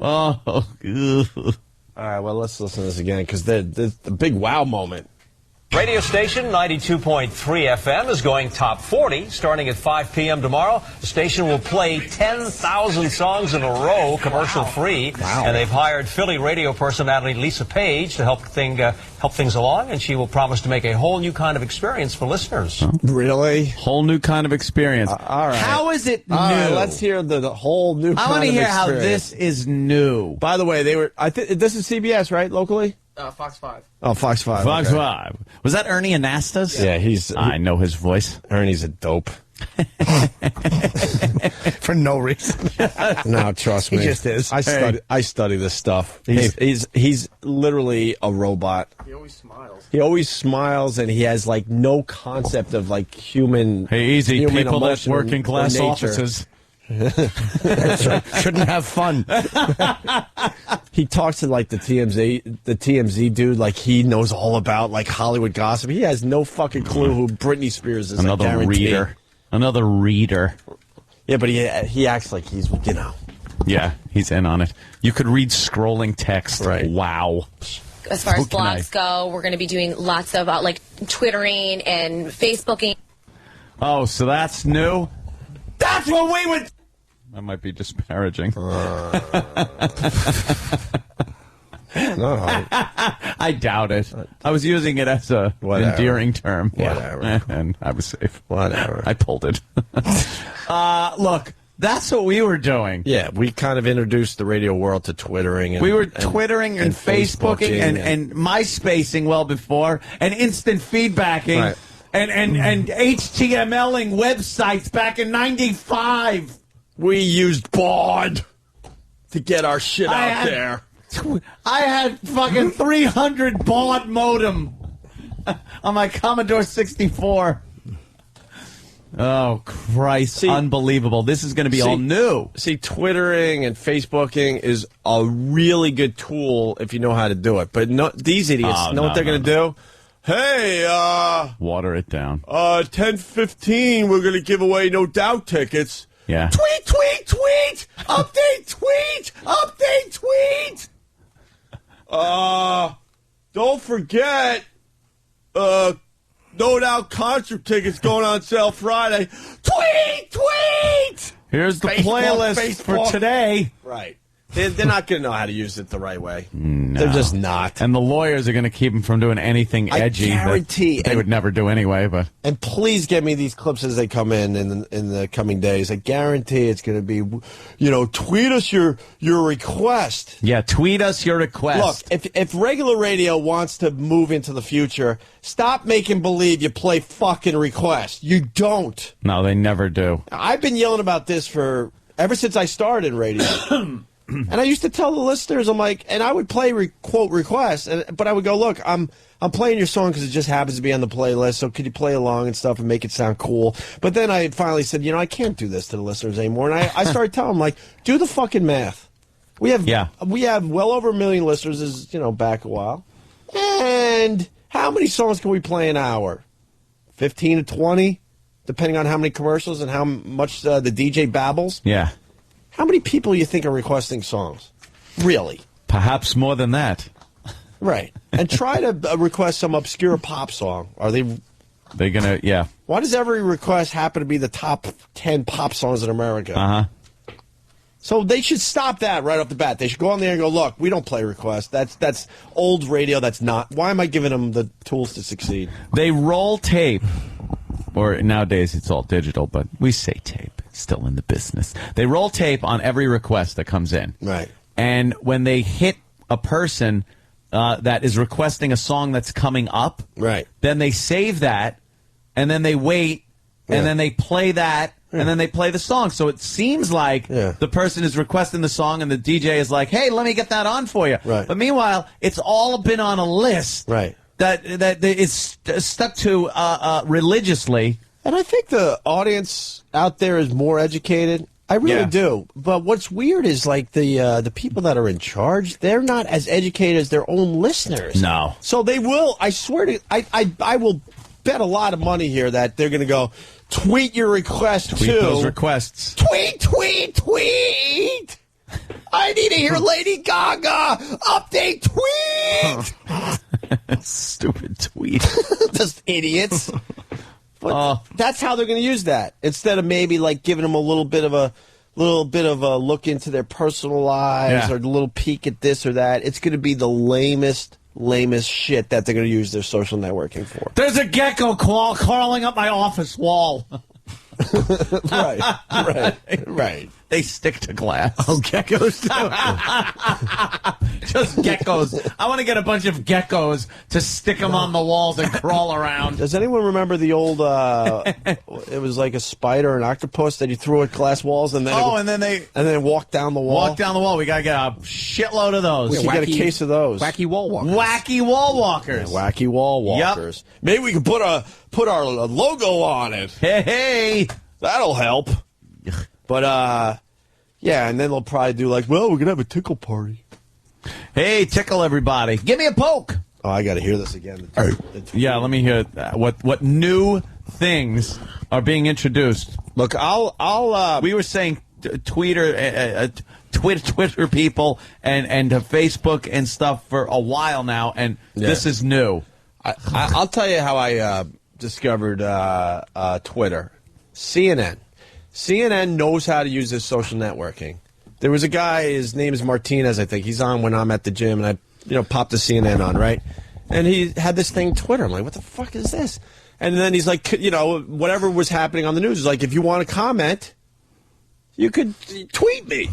Speaker 9: Oh.
Speaker 11: All right. Well, let's listen to this again, because the big wow moment.
Speaker 14: Radio station 92.3 FM is going top 40 starting at 5 p.m. tomorrow. The station will play 10,000 songs in a row, commercial free.
Speaker 11: Wow.
Speaker 14: And they've hired Philly radio personality Lisa Page to help things along, and she will promise to make a whole new kind of experience for listeners.
Speaker 11: Really?
Speaker 9: Whole new kind of experience.
Speaker 11: All right.
Speaker 9: How is it new?
Speaker 11: Right, let's hear the whole new kind of experience.
Speaker 9: I want to hear how this is new.
Speaker 11: By the way, this is CBS, right, locally?
Speaker 12: Fox 5.
Speaker 11: Oh, Fox 5.
Speaker 9: Fox
Speaker 11: okay.
Speaker 9: 5. Was that Ernie Anastas?
Speaker 11: Yeah,
Speaker 9: I know his voice.
Speaker 11: Ernie's a dope.
Speaker 12: For no reason.
Speaker 11: No, trust me.
Speaker 12: He just is.
Speaker 11: I study this stuff. He's literally a robot.
Speaker 12: He always smiles.
Speaker 11: He always smiles, and he has like no concept of like human.
Speaker 9: Hey, easy.
Speaker 11: Human
Speaker 9: People that
Speaker 11: emotion
Speaker 9: work in class
Speaker 11: or nature.
Speaker 9: offices.
Speaker 12: That's right. Shouldn't have fun.
Speaker 11: He talks to like the TMZ dude, like he knows all about like Hollywood gossip. He has no fucking clue who Britney Spears is.
Speaker 9: Another reader.
Speaker 11: Yeah, but he acts like he's
Speaker 9: Yeah, he's in on it. You could read scrolling text.
Speaker 11: Right.
Speaker 9: Wow.
Speaker 15: As far as blogs go, we're going to be doing lots of like Twittering and Facebooking.
Speaker 9: Oh, so that's new? That's what we would... That might be disparaging.
Speaker 11: No,
Speaker 9: I doubt it. I was using it as a endearing term.
Speaker 11: Whatever.
Speaker 9: And I was safe.
Speaker 11: Whatever.
Speaker 9: I pulled it. Look, that's what we were doing.
Speaker 11: Yeah, we kind of introduced the radio world to Twittering. And,
Speaker 9: we were Twittering and Facebooking and MySpacing well before, and instant feedbacking.
Speaker 11: Right.
Speaker 9: And HTMLing websites back in '95.
Speaker 11: We used Baud to get our shit out there.
Speaker 9: I had fucking 300 baud modem on my Commodore 64. Oh, Christ. Unbelievable. This is going to be all new.
Speaker 11: See, Twittering and Facebooking is a really good tool if you know how to do it. But these idiots know what they're going to do? Hey,
Speaker 9: water it down.
Speaker 11: 10:15, we're going to give away No Doubt tickets.
Speaker 9: Yeah.
Speaker 11: Tweet, tweet, tweet! Update, tweet! Update, tweet! Don't forget, No Doubt concert tickets going on sale Friday. Tweet, tweet!
Speaker 9: Here's the playlist for today.
Speaker 11: Right. They're not going to know how to use it the right way.
Speaker 9: No.
Speaker 11: They're just not.
Speaker 9: And the lawyers are going to keep them from doing anything edgy.
Speaker 11: I guarantee.
Speaker 9: They would never do anyway. But
Speaker 11: And please get me these clips as they come in the coming days. I guarantee it's going to be, tweet us your request.
Speaker 9: Yeah, tweet us your request.
Speaker 11: Look, if regular radio wants to move into the future, stop making believe you play fucking requests. You don't.
Speaker 9: No, they never do.
Speaker 11: I've been yelling about this ever since I started radio. And I used to tell the listeners, I'm like, and I would play quote requests, but I would go, look, I'm playing your song because it just happens to be on the playlist, so could you play along and stuff and make it sound cool? But then I finally said, I can't do this to the listeners anymore, and I started telling them, like, do the fucking math. We have well over 1 million listeners, this is, back a while. And how many songs can we play an hour? 15 to 20? depending on how many commercials and how much the DJ babbles.
Speaker 9: Yeah.
Speaker 11: How many people you think are requesting songs? Really?
Speaker 9: Perhaps more than that.
Speaker 11: Right. And try to request some obscure pop song. Are they
Speaker 9: going to, yeah.
Speaker 11: Why does every request happen to be the top 10 pop songs in America?
Speaker 9: Uh-huh.
Speaker 11: So they should stop that right off the bat. They should go on there and go, look, we don't play requests. That's old radio. That's not. Why am I giving them the tools to succeed?
Speaker 9: They roll tape. Or nowadays it's all digital, but we say tape. It's still in the business. They roll tape on every request that comes in.
Speaker 11: Right.
Speaker 9: And when they hit a person that is requesting a song that's coming up,
Speaker 11: right,
Speaker 9: then they save that, and then they wait, and then they play that, and then they play the song. So it seems like the person is requesting the song, and the DJ is like, hey, let me get that on for you.
Speaker 11: Right.
Speaker 9: But meanwhile, it's all been on a list that is stuck to religiously.
Speaker 11: And I think the audience out there is more educated. I really do. But what's weird is like the people that are in charge, they're not as educated as their own listeners.
Speaker 9: No.
Speaker 11: So they will, I swear to, I will bet a lot of money here that they're going to go, tweet your request
Speaker 9: Tweet those requests.
Speaker 11: Tweet. I need to hear Lady Gaga. Update tweet.
Speaker 9: Stupid tweet.
Speaker 11: Just idiots. But that's how they're going to use that. Instead of maybe like giving them a little bit of a look into their personal lives or a little peek at this or that. It's going to be the lamest shit that they're going to use their social networking for.
Speaker 9: There's a gecko crawling up my office wall.
Speaker 11: Right.
Speaker 9: They stick to glass.
Speaker 12: Oh, geckos too.
Speaker 9: Just geckos. I want to get a bunch of geckos to stick them on the walls and crawl around.
Speaker 11: Does anyone remember the old, it was like a spider, an octopus that you threw at glass walls and then
Speaker 9: and
Speaker 11: then walked down the wall?
Speaker 9: Walk down the wall. We got to get a shitload of those.
Speaker 11: We should get a case of those.
Speaker 12: Wacky wall walkers.
Speaker 9: Wacky wall walkers.
Speaker 11: Yeah, wacky wall walkers. Yep. Maybe we could put our logo on it.
Speaker 9: Hey.
Speaker 11: That'll help. But, yeah, and then they'll probably do like, well, we're going to have a tickle party.
Speaker 9: Hey, tickle everybody. Give me a poke.
Speaker 11: Oh, I got to hear this again.
Speaker 9: Yeah, let me hear what new things are being introduced.
Speaker 11: Look,
Speaker 9: we were saying Twitter people and Facebook and stuff for a while now, and this is new.
Speaker 11: I'll tell you how I discovered Twitter. CNN knows how to use this social networking. There was a guy, his name is Martinez, I think. He's on when I'm at the gym, and I popped the CNN on, right? And he had this thing, Twitter. I'm like, what the fuck is this? And then he's like, whatever was happening on the news, is like, if you want to comment, you could tweet me.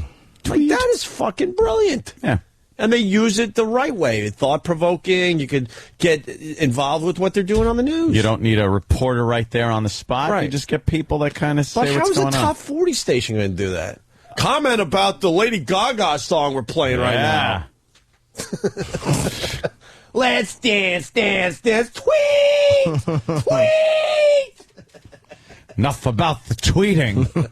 Speaker 11: Like, that is fucking brilliant.
Speaker 9: Yeah.
Speaker 11: And they use it the right way. Thought-provoking. You could get involved with what they're doing on the news.
Speaker 9: You don't need a reporter right there on the spot.
Speaker 11: Right.
Speaker 9: You just get people that kind of say what's going on.
Speaker 11: But how is a top 40 station going to do that? Comment about the Lady Gaga song we're playing right now. Let's dance. Tweet!
Speaker 9: Enough about the tweeting.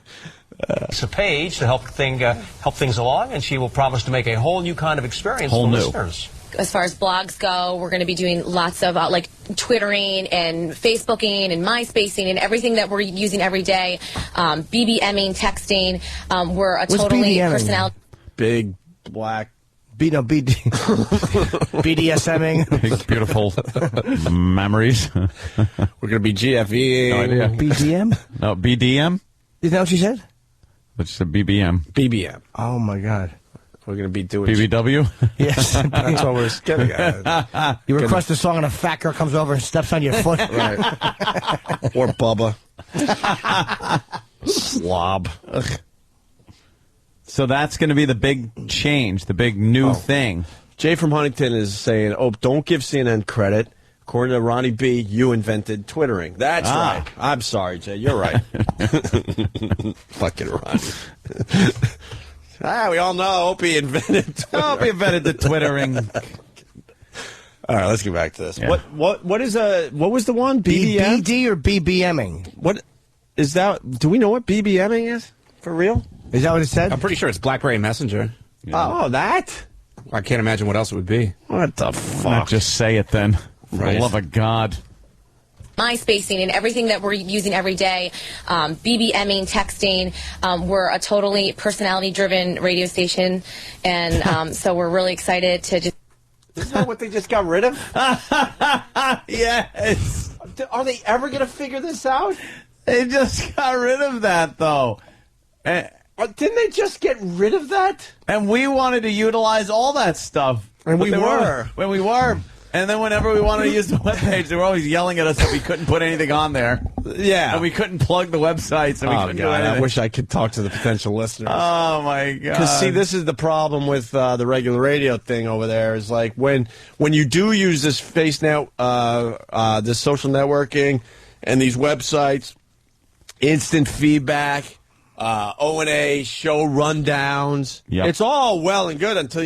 Speaker 14: It's a page to help things along, and she will promise to make a whole new kind of experience for listeners.
Speaker 15: As far as blogs go, we're going to be doing lots of like Twittering and Facebooking and MySpacing and everything that we're using every day. BBMing, texting. We're a totally personality.
Speaker 11: Big black.
Speaker 12: BDSMing.
Speaker 9: Big, beautiful memories.
Speaker 11: We're going to be GFE.
Speaker 9: No idea.
Speaker 12: BDM?
Speaker 9: No, BDM?
Speaker 12: Is that what she said?
Speaker 9: But she said BBM.
Speaker 11: BBM.
Speaker 12: Oh, my God.
Speaker 11: We're going to be doing...
Speaker 9: BBW?
Speaker 12: Yes.
Speaker 11: That's what we're getting at.
Speaker 12: You request a song and a fat girl comes over and steps on your foot.
Speaker 11: Right. Or Bubba. Slob.
Speaker 9: Ugh. So that's going to be the big change, the big new thing.
Speaker 11: Jay from Huntington is saying, don't give CNN credit. According to Ronnie B., you invented Twittering. That's right. I'm sorry, Jay. You're right. Fucking Ronnie. We all know Opie invented Twitter.
Speaker 9: Opie invented the Twittering.
Speaker 11: All right, let's get back to this. Yeah. What was the one? BBM?
Speaker 12: BBD or BBMing?
Speaker 11: What is that? Do we know what BBMing is? For real?
Speaker 12: Is that what it said?
Speaker 16: I'm pretty sure it's BlackBerry Messenger.
Speaker 11: Yeah. Oh, that?
Speaker 16: I can't imagine what else it would be.
Speaker 11: What the fuck?
Speaker 9: Not just say it then. For the love of God.
Speaker 15: MySpacing and everything that we're using every day, BBMing, texting. We're a totally personality-driven radio station, and so we're really excited to just...
Speaker 11: Isn't that what they just got rid of?
Speaker 9: Yes.
Speaker 11: Are they ever going to figure this out?
Speaker 9: They just got rid of that, though.
Speaker 11: Didn't they just get rid of that?
Speaker 9: And we wanted to utilize all that stuff.
Speaker 11: And we were.
Speaker 9: When we were. And then whenever we wanted to use the webpage, they were always yelling at us that we couldn't put anything on there.
Speaker 11: Yeah.
Speaker 9: And we couldn't plug the websites. And we couldn't do anything.
Speaker 11: I wish I could talk to the potential listeners.
Speaker 9: Oh, my God.
Speaker 11: Because, see, this is the problem with the regular radio thing over there. Is like when you do use this this social networking and these websites, instant feedback, O&A, show rundowns.
Speaker 9: Yep.
Speaker 11: It's all well and good until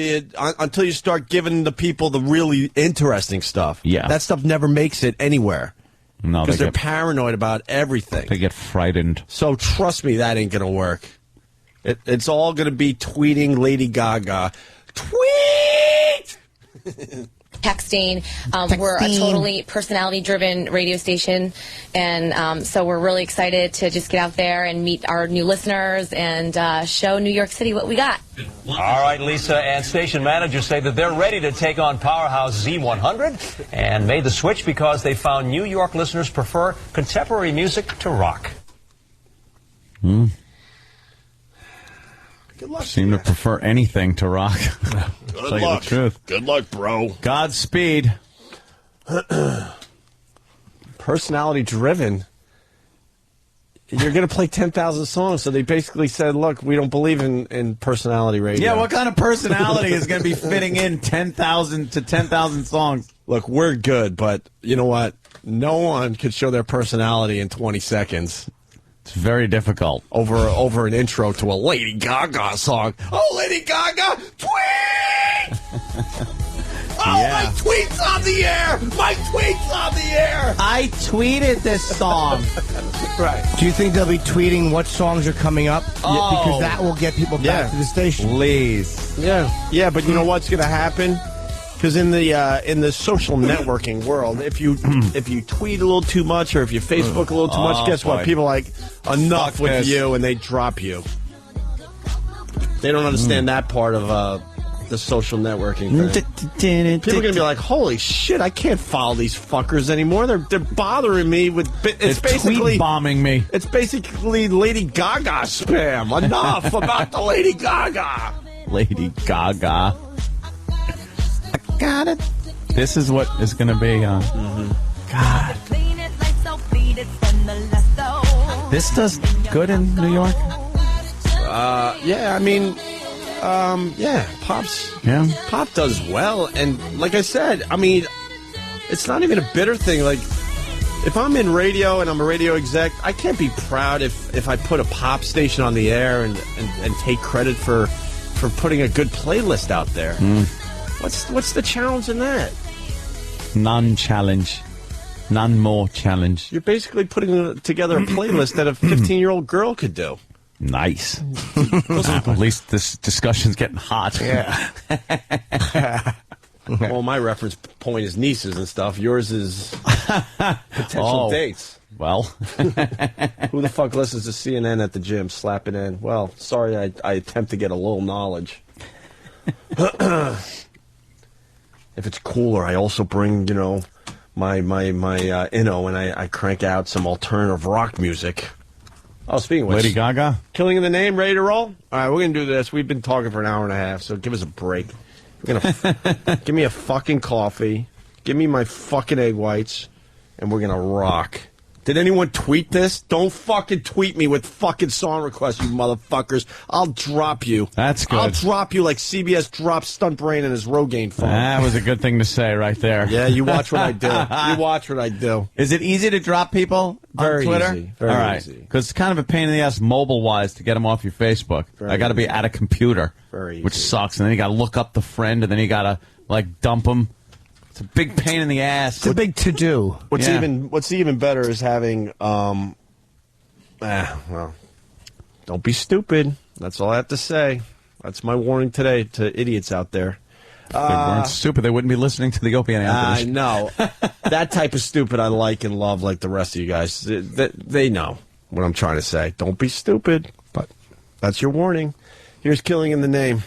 Speaker 11: you start giving the people the really interesting stuff.
Speaker 9: Yeah.
Speaker 11: That stuff never makes it anywhere.
Speaker 9: No,
Speaker 11: because they're paranoid about everything.
Speaker 9: They get frightened.
Speaker 11: So trust me, that ain't going to work. It's all going to be tweeting Lady Gaga. Tweet!
Speaker 15: Texting. We're a totally personality-driven radio station, and so we're really excited to just get out there and meet our new listeners and show New York City what we got.
Speaker 14: All right, Lisa, and station managers say that they're ready to take on Powerhouse Z100 and made the switch because they found New York listeners prefer contemporary music to rock.
Speaker 11: Good luck.
Speaker 9: Seem to prefer anything to rock.
Speaker 11: Good luck.
Speaker 9: The truth.
Speaker 11: Good luck, bro.
Speaker 9: Godspeed.
Speaker 11: Personality driven. You're going to play 10,000 songs, so they basically said, look, we don't believe in personality radio.
Speaker 9: Yeah, what kind of personality is going to be fitting in 10,000 to 10,000 songs?
Speaker 11: Look, we're good, but you know what? No one could show their personality in 20 seconds.
Speaker 9: It's very difficult.
Speaker 11: Over an intro to a Lady Gaga song. Oh, Lady Gaga, tweet! My tweet's on the air! My tweet's on the air!
Speaker 9: I tweeted this song.
Speaker 11: Right.
Speaker 12: Do you think they'll be tweeting what songs are coming up?
Speaker 9: Oh.
Speaker 12: Because that will get people back to the station.
Speaker 9: Please.
Speaker 11: Yeah, but you know what's going to happen? Because in the social networking world, if you tweet a little too much or if you Facebook a little too much, guess what? People are like, enough with you, and they drop you. They don't understand that part of the social networking thing. People are going to be like, holy shit, I can't follow these fuckers anymore. They're bothering me with... It's basically
Speaker 9: tweet bombing me.
Speaker 11: It's basically Lady Gaga spam. Enough about the Lady Gaga.
Speaker 9: Lady Gaga. I got it. This is what is going to be on. God. This does good in New York?
Speaker 11: Yeah, I mean... Pop's...
Speaker 9: Yeah.
Speaker 11: Pop does well, and like I said, I mean, it's not even a bitter thing. Like, if I'm in radio and I'm a radio exec, I can't be proud if I put a pop station on the air and take credit for putting a good playlist out there. What's the challenge in that?
Speaker 9: None challenge. None more challenge.
Speaker 11: You're basically putting together a playlist that a 15-year-old girl could do.
Speaker 9: Nice. At least this discussion's getting hot.
Speaker 11: Yeah. Well, my reference point is nieces and stuff. Yours is potential dates.
Speaker 9: Well.
Speaker 11: Who the fuck listens to CNN at the gym, slapping in? Well, sorry, I attempt to get a little knowledge. If it's cooler, I also bring, my Inno, and I crank out some alternative rock music. Oh, speaking of which,
Speaker 9: Lady Gaga?
Speaker 11: Killing in the Name, ready to roll? All right, we're going to do this. We've been talking for an hour and a half, so give us a break. We're gonna give me a fucking coffee, give me my fucking egg whites, and we're going to rock. Did anyone tweet this? Don't fucking tweet me with fucking song requests, you motherfuckers. I'll drop you.
Speaker 9: That's good.
Speaker 11: I'll drop you like CBS drops Stunt Brain in his Rogaine phone.
Speaker 9: That was a good thing to say right there.
Speaker 11: Yeah, you watch what I do. You watch what I do.
Speaker 9: Is it easy to drop people on Twitter?
Speaker 11: Easy. Very
Speaker 9: All right.
Speaker 11: easy.
Speaker 9: Because it's kind of a pain in the ass mobile-wise to get them off your Facebook. I got to be at a computer, which sucks. And then you got to look up the friend, and then you got to, dump them. It's a big pain in the ass.
Speaker 12: It's a big to-do.
Speaker 11: What's even better is having, well, don't be stupid. That's all I have to say. That's my warning today to idiots out there.
Speaker 9: If they weren't stupid, they wouldn't be listening to the Opie and Anthony.
Speaker 11: I know. That type of stupid I like and love like the rest of you guys. They know what I'm trying to say. Don't be stupid, but that's your warning. Here's Killing in the Name.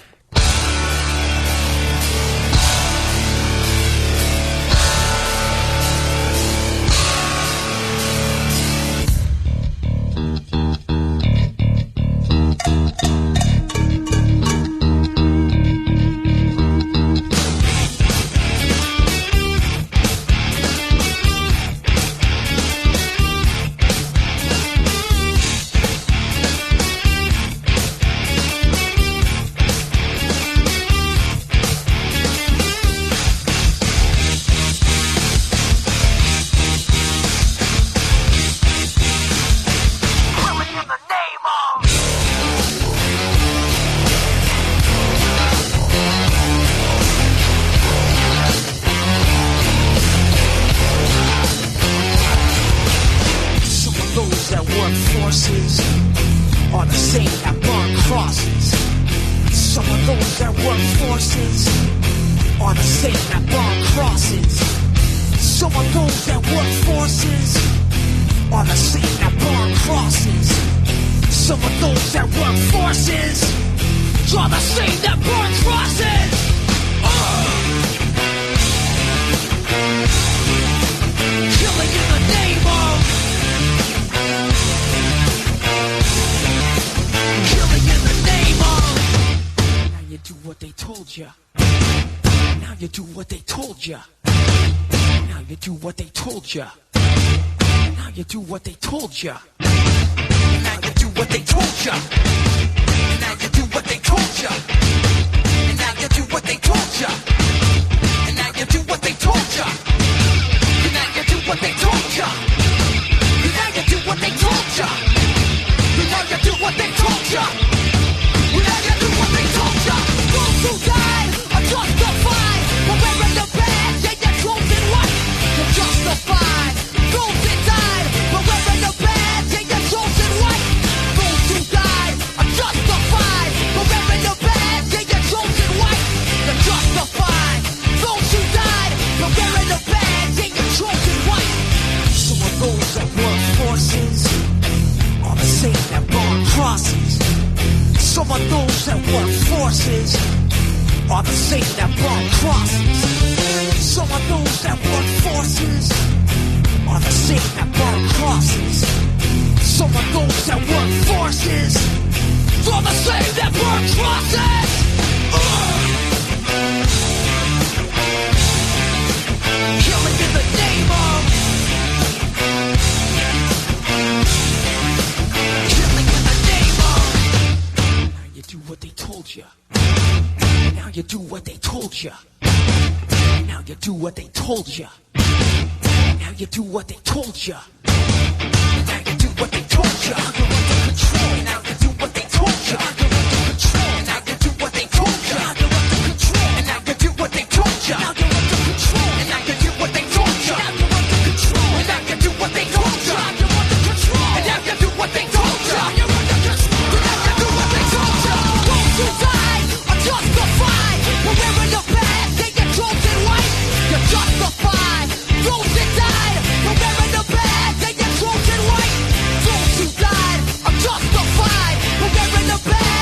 Speaker 16: Those who died are justified for wearing the badge.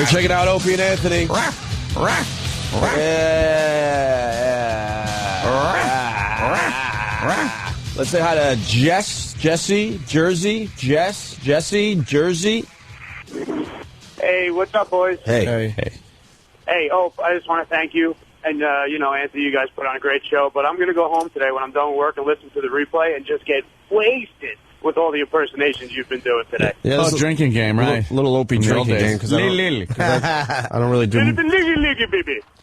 Speaker 11: You're checking out Opie and Anthony. Let's say hi to Jesse, Jersey.
Speaker 10: Hey, what's up, boys?
Speaker 11: Hey.
Speaker 10: Hey, I just want to thank you. And, Anthony, you guys put on a great show. But I'm going to go home today when I'm done with work and listen to the replay and just get wasted with all the impersonations you've been doing today.
Speaker 11: Yeah,
Speaker 9: drinking game, right?
Speaker 11: Little Opie drinking game. Because I don't really do...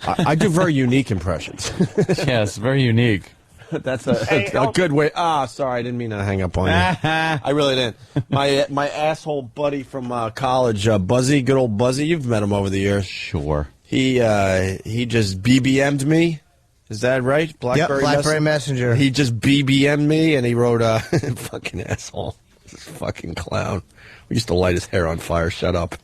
Speaker 11: I do very unique impressions.
Speaker 9: Yes, very unique.
Speaker 11: That's a good way. Sorry, I didn't mean to hang up on you. I really didn't. My asshole buddy from college, Buzzy, good old Buzzy. You've met him over the years.
Speaker 9: Sure.
Speaker 11: He just BBM'd me. Is that right?
Speaker 12: BlackBerry Messenger.
Speaker 11: He just BBM'd me, and he wrote, fucking asshole. This fucking clown. We used to light his hair on fire. Shut up.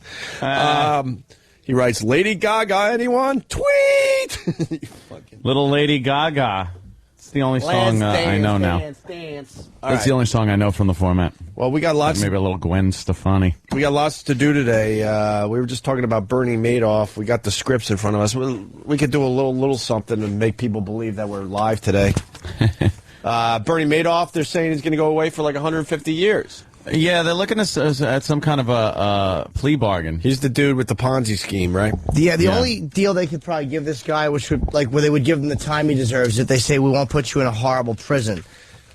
Speaker 11: He writes, Lady Gaga, anyone? Tweet!
Speaker 9: Little Lady Gaga. It's the only song I know now. That's the only song I know from the format.
Speaker 11: Well, we got lots.
Speaker 9: Maybe a little Gwen Stefani.
Speaker 11: We got lots to do today. We were just talking about Bernie Madoff. We got the scripts in front of us. We could do a little something to make people believe that we're live today. Bernie Madoff, they're saying he's going to go away for like 150 years.
Speaker 9: Yeah, they're looking at some kind of a plea bargain.
Speaker 11: He's the dude with the Ponzi scheme, right?
Speaker 12: Yeah, the only deal they could probably give this guy, which would where they would give him the time he deserves, if they say we won't put you in a horrible prison,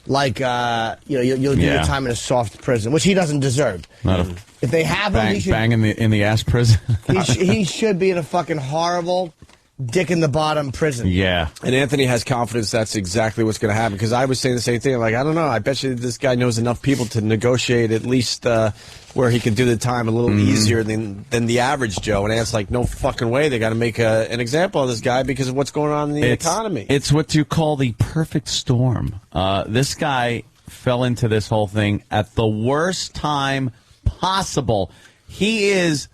Speaker 12: like you'll do your time in a soft prison, which he doesn't deserve. If they have him, he should
Speaker 9: bang in the ass prison.
Speaker 12: he should be in a fucking horrible dick in the bottom prison.
Speaker 9: Yeah.
Speaker 11: And Anthony has confidence that's exactly what's going to happen, because I was saying the same thing. I'm like, I don't know. I bet you this guy knows enough people to negotiate at least where he can do the time a little easier than the average Joe. And Ant's like, no fucking way. They got to make an example of this guy because of what's going on in the economy.
Speaker 9: It's what you call the perfect storm. This guy fell into this whole thing at the worst time possible. He is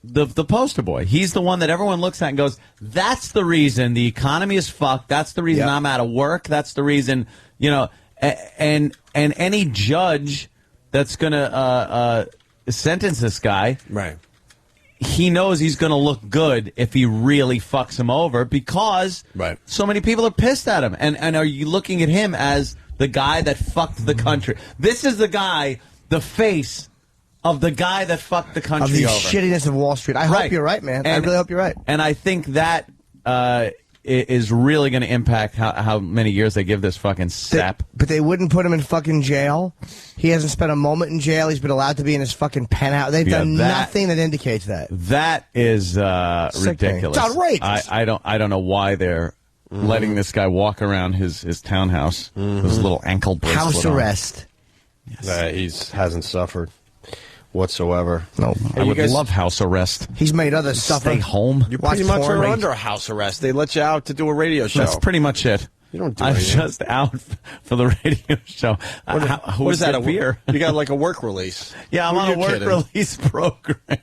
Speaker 9: the poster boy. He's the one that everyone looks at and goes, that's the reason the economy is fucked. That's the reason I'm out of work. That's the reason, and any judge that's going to sentence this guy,
Speaker 11: right?
Speaker 9: He knows he's going to look good if he really fucks him over, because so many people are pissed at him. And are you looking at him as the guy that fucked the country? This is the guy, the face of the guy that fucked the country over.
Speaker 12: Of the shittiness of Wall Street. I hope you're right, man. I really hope you're right.
Speaker 9: And I think that is really going to impact how many years they give this fucking sap.
Speaker 12: But they wouldn't put him in fucking jail. He hasn't spent a moment in jail. He's been allowed to be in his fucking penthouse. They've done nothing that indicates that.
Speaker 9: That is ridiculous.
Speaker 12: It's outrageous.
Speaker 9: I don't know why they're letting this guy walk around his townhouse with his little ankle bracelet
Speaker 12: House arrest.
Speaker 11: Yes. He hasn't suffered whatsoever.
Speaker 12: No,
Speaker 9: I would love house arrest.
Speaker 12: He's made others suffer.
Speaker 9: Stay home.
Speaker 11: You pretty much are under house arrest. They let you out to do a radio show.
Speaker 9: That's pretty much it.
Speaker 11: You don't do
Speaker 9: I'm
Speaker 11: anything.
Speaker 9: just out for the radio show.
Speaker 11: What is that? A beer? You got like a work release.
Speaker 9: Yeah, I'm on a work release program.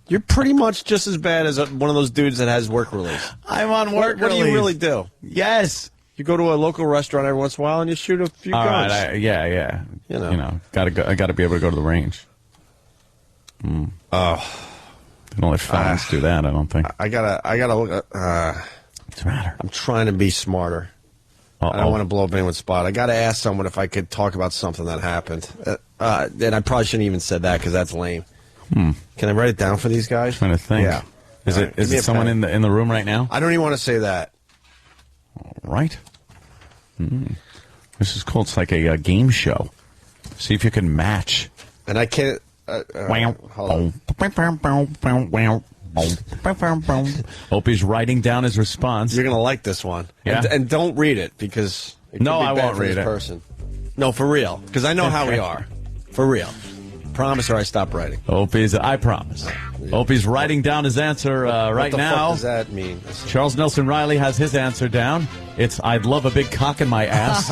Speaker 11: You're pretty much just as bad as one of those dudes that has work release.
Speaker 9: I'm on work release.
Speaker 11: What do you really do?
Speaker 9: Yes.
Speaker 11: You go to a local restaurant every once in a while and you shoot a few guns.
Speaker 9: Right, yeah. You know, I got to be able to go to the range.
Speaker 11: Oh,
Speaker 9: they don't let felons do that. I don't think.
Speaker 11: I gotta look.
Speaker 9: What's the matter?
Speaker 11: I'm trying to be smarter. I don't want to blow up anyone's spot. I got to ask someone if I could talk about something that happened. And I probably shouldn't even said that because that's lame. Can I write it down for these guys?
Speaker 9: I'm trying to think.
Speaker 11: Yeah.
Speaker 9: Is it someone in the room right now?
Speaker 11: I don't even want to say that.
Speaker 9: All right. This is cool. It's like a game show. See if you can match.
Speaker 11: And I can't. Hold on.
Speaker 9: Opie's writing down his response.
Speaker 11: You're gonna like this one.
Speaker 9: Yeah.
Speaker 11: And don't read it because it could be
Speaker 9: I
Speaker 11: bad
Speaker 9: won't
Speaker 11: for
Speaker 9: read
Speaker 11: this
Speaker 9: it.
Speaker 11: person. No, for real. Because I know how we are. For real. Promise or I stop writing.
Speaker 9: I promise. Opie's writing down his answer right now.
Speaker 11: What the fuck does that mean?
Speaker 9: Charles Nelson Riley has his answer down. It's I'd love a big cock in my ass.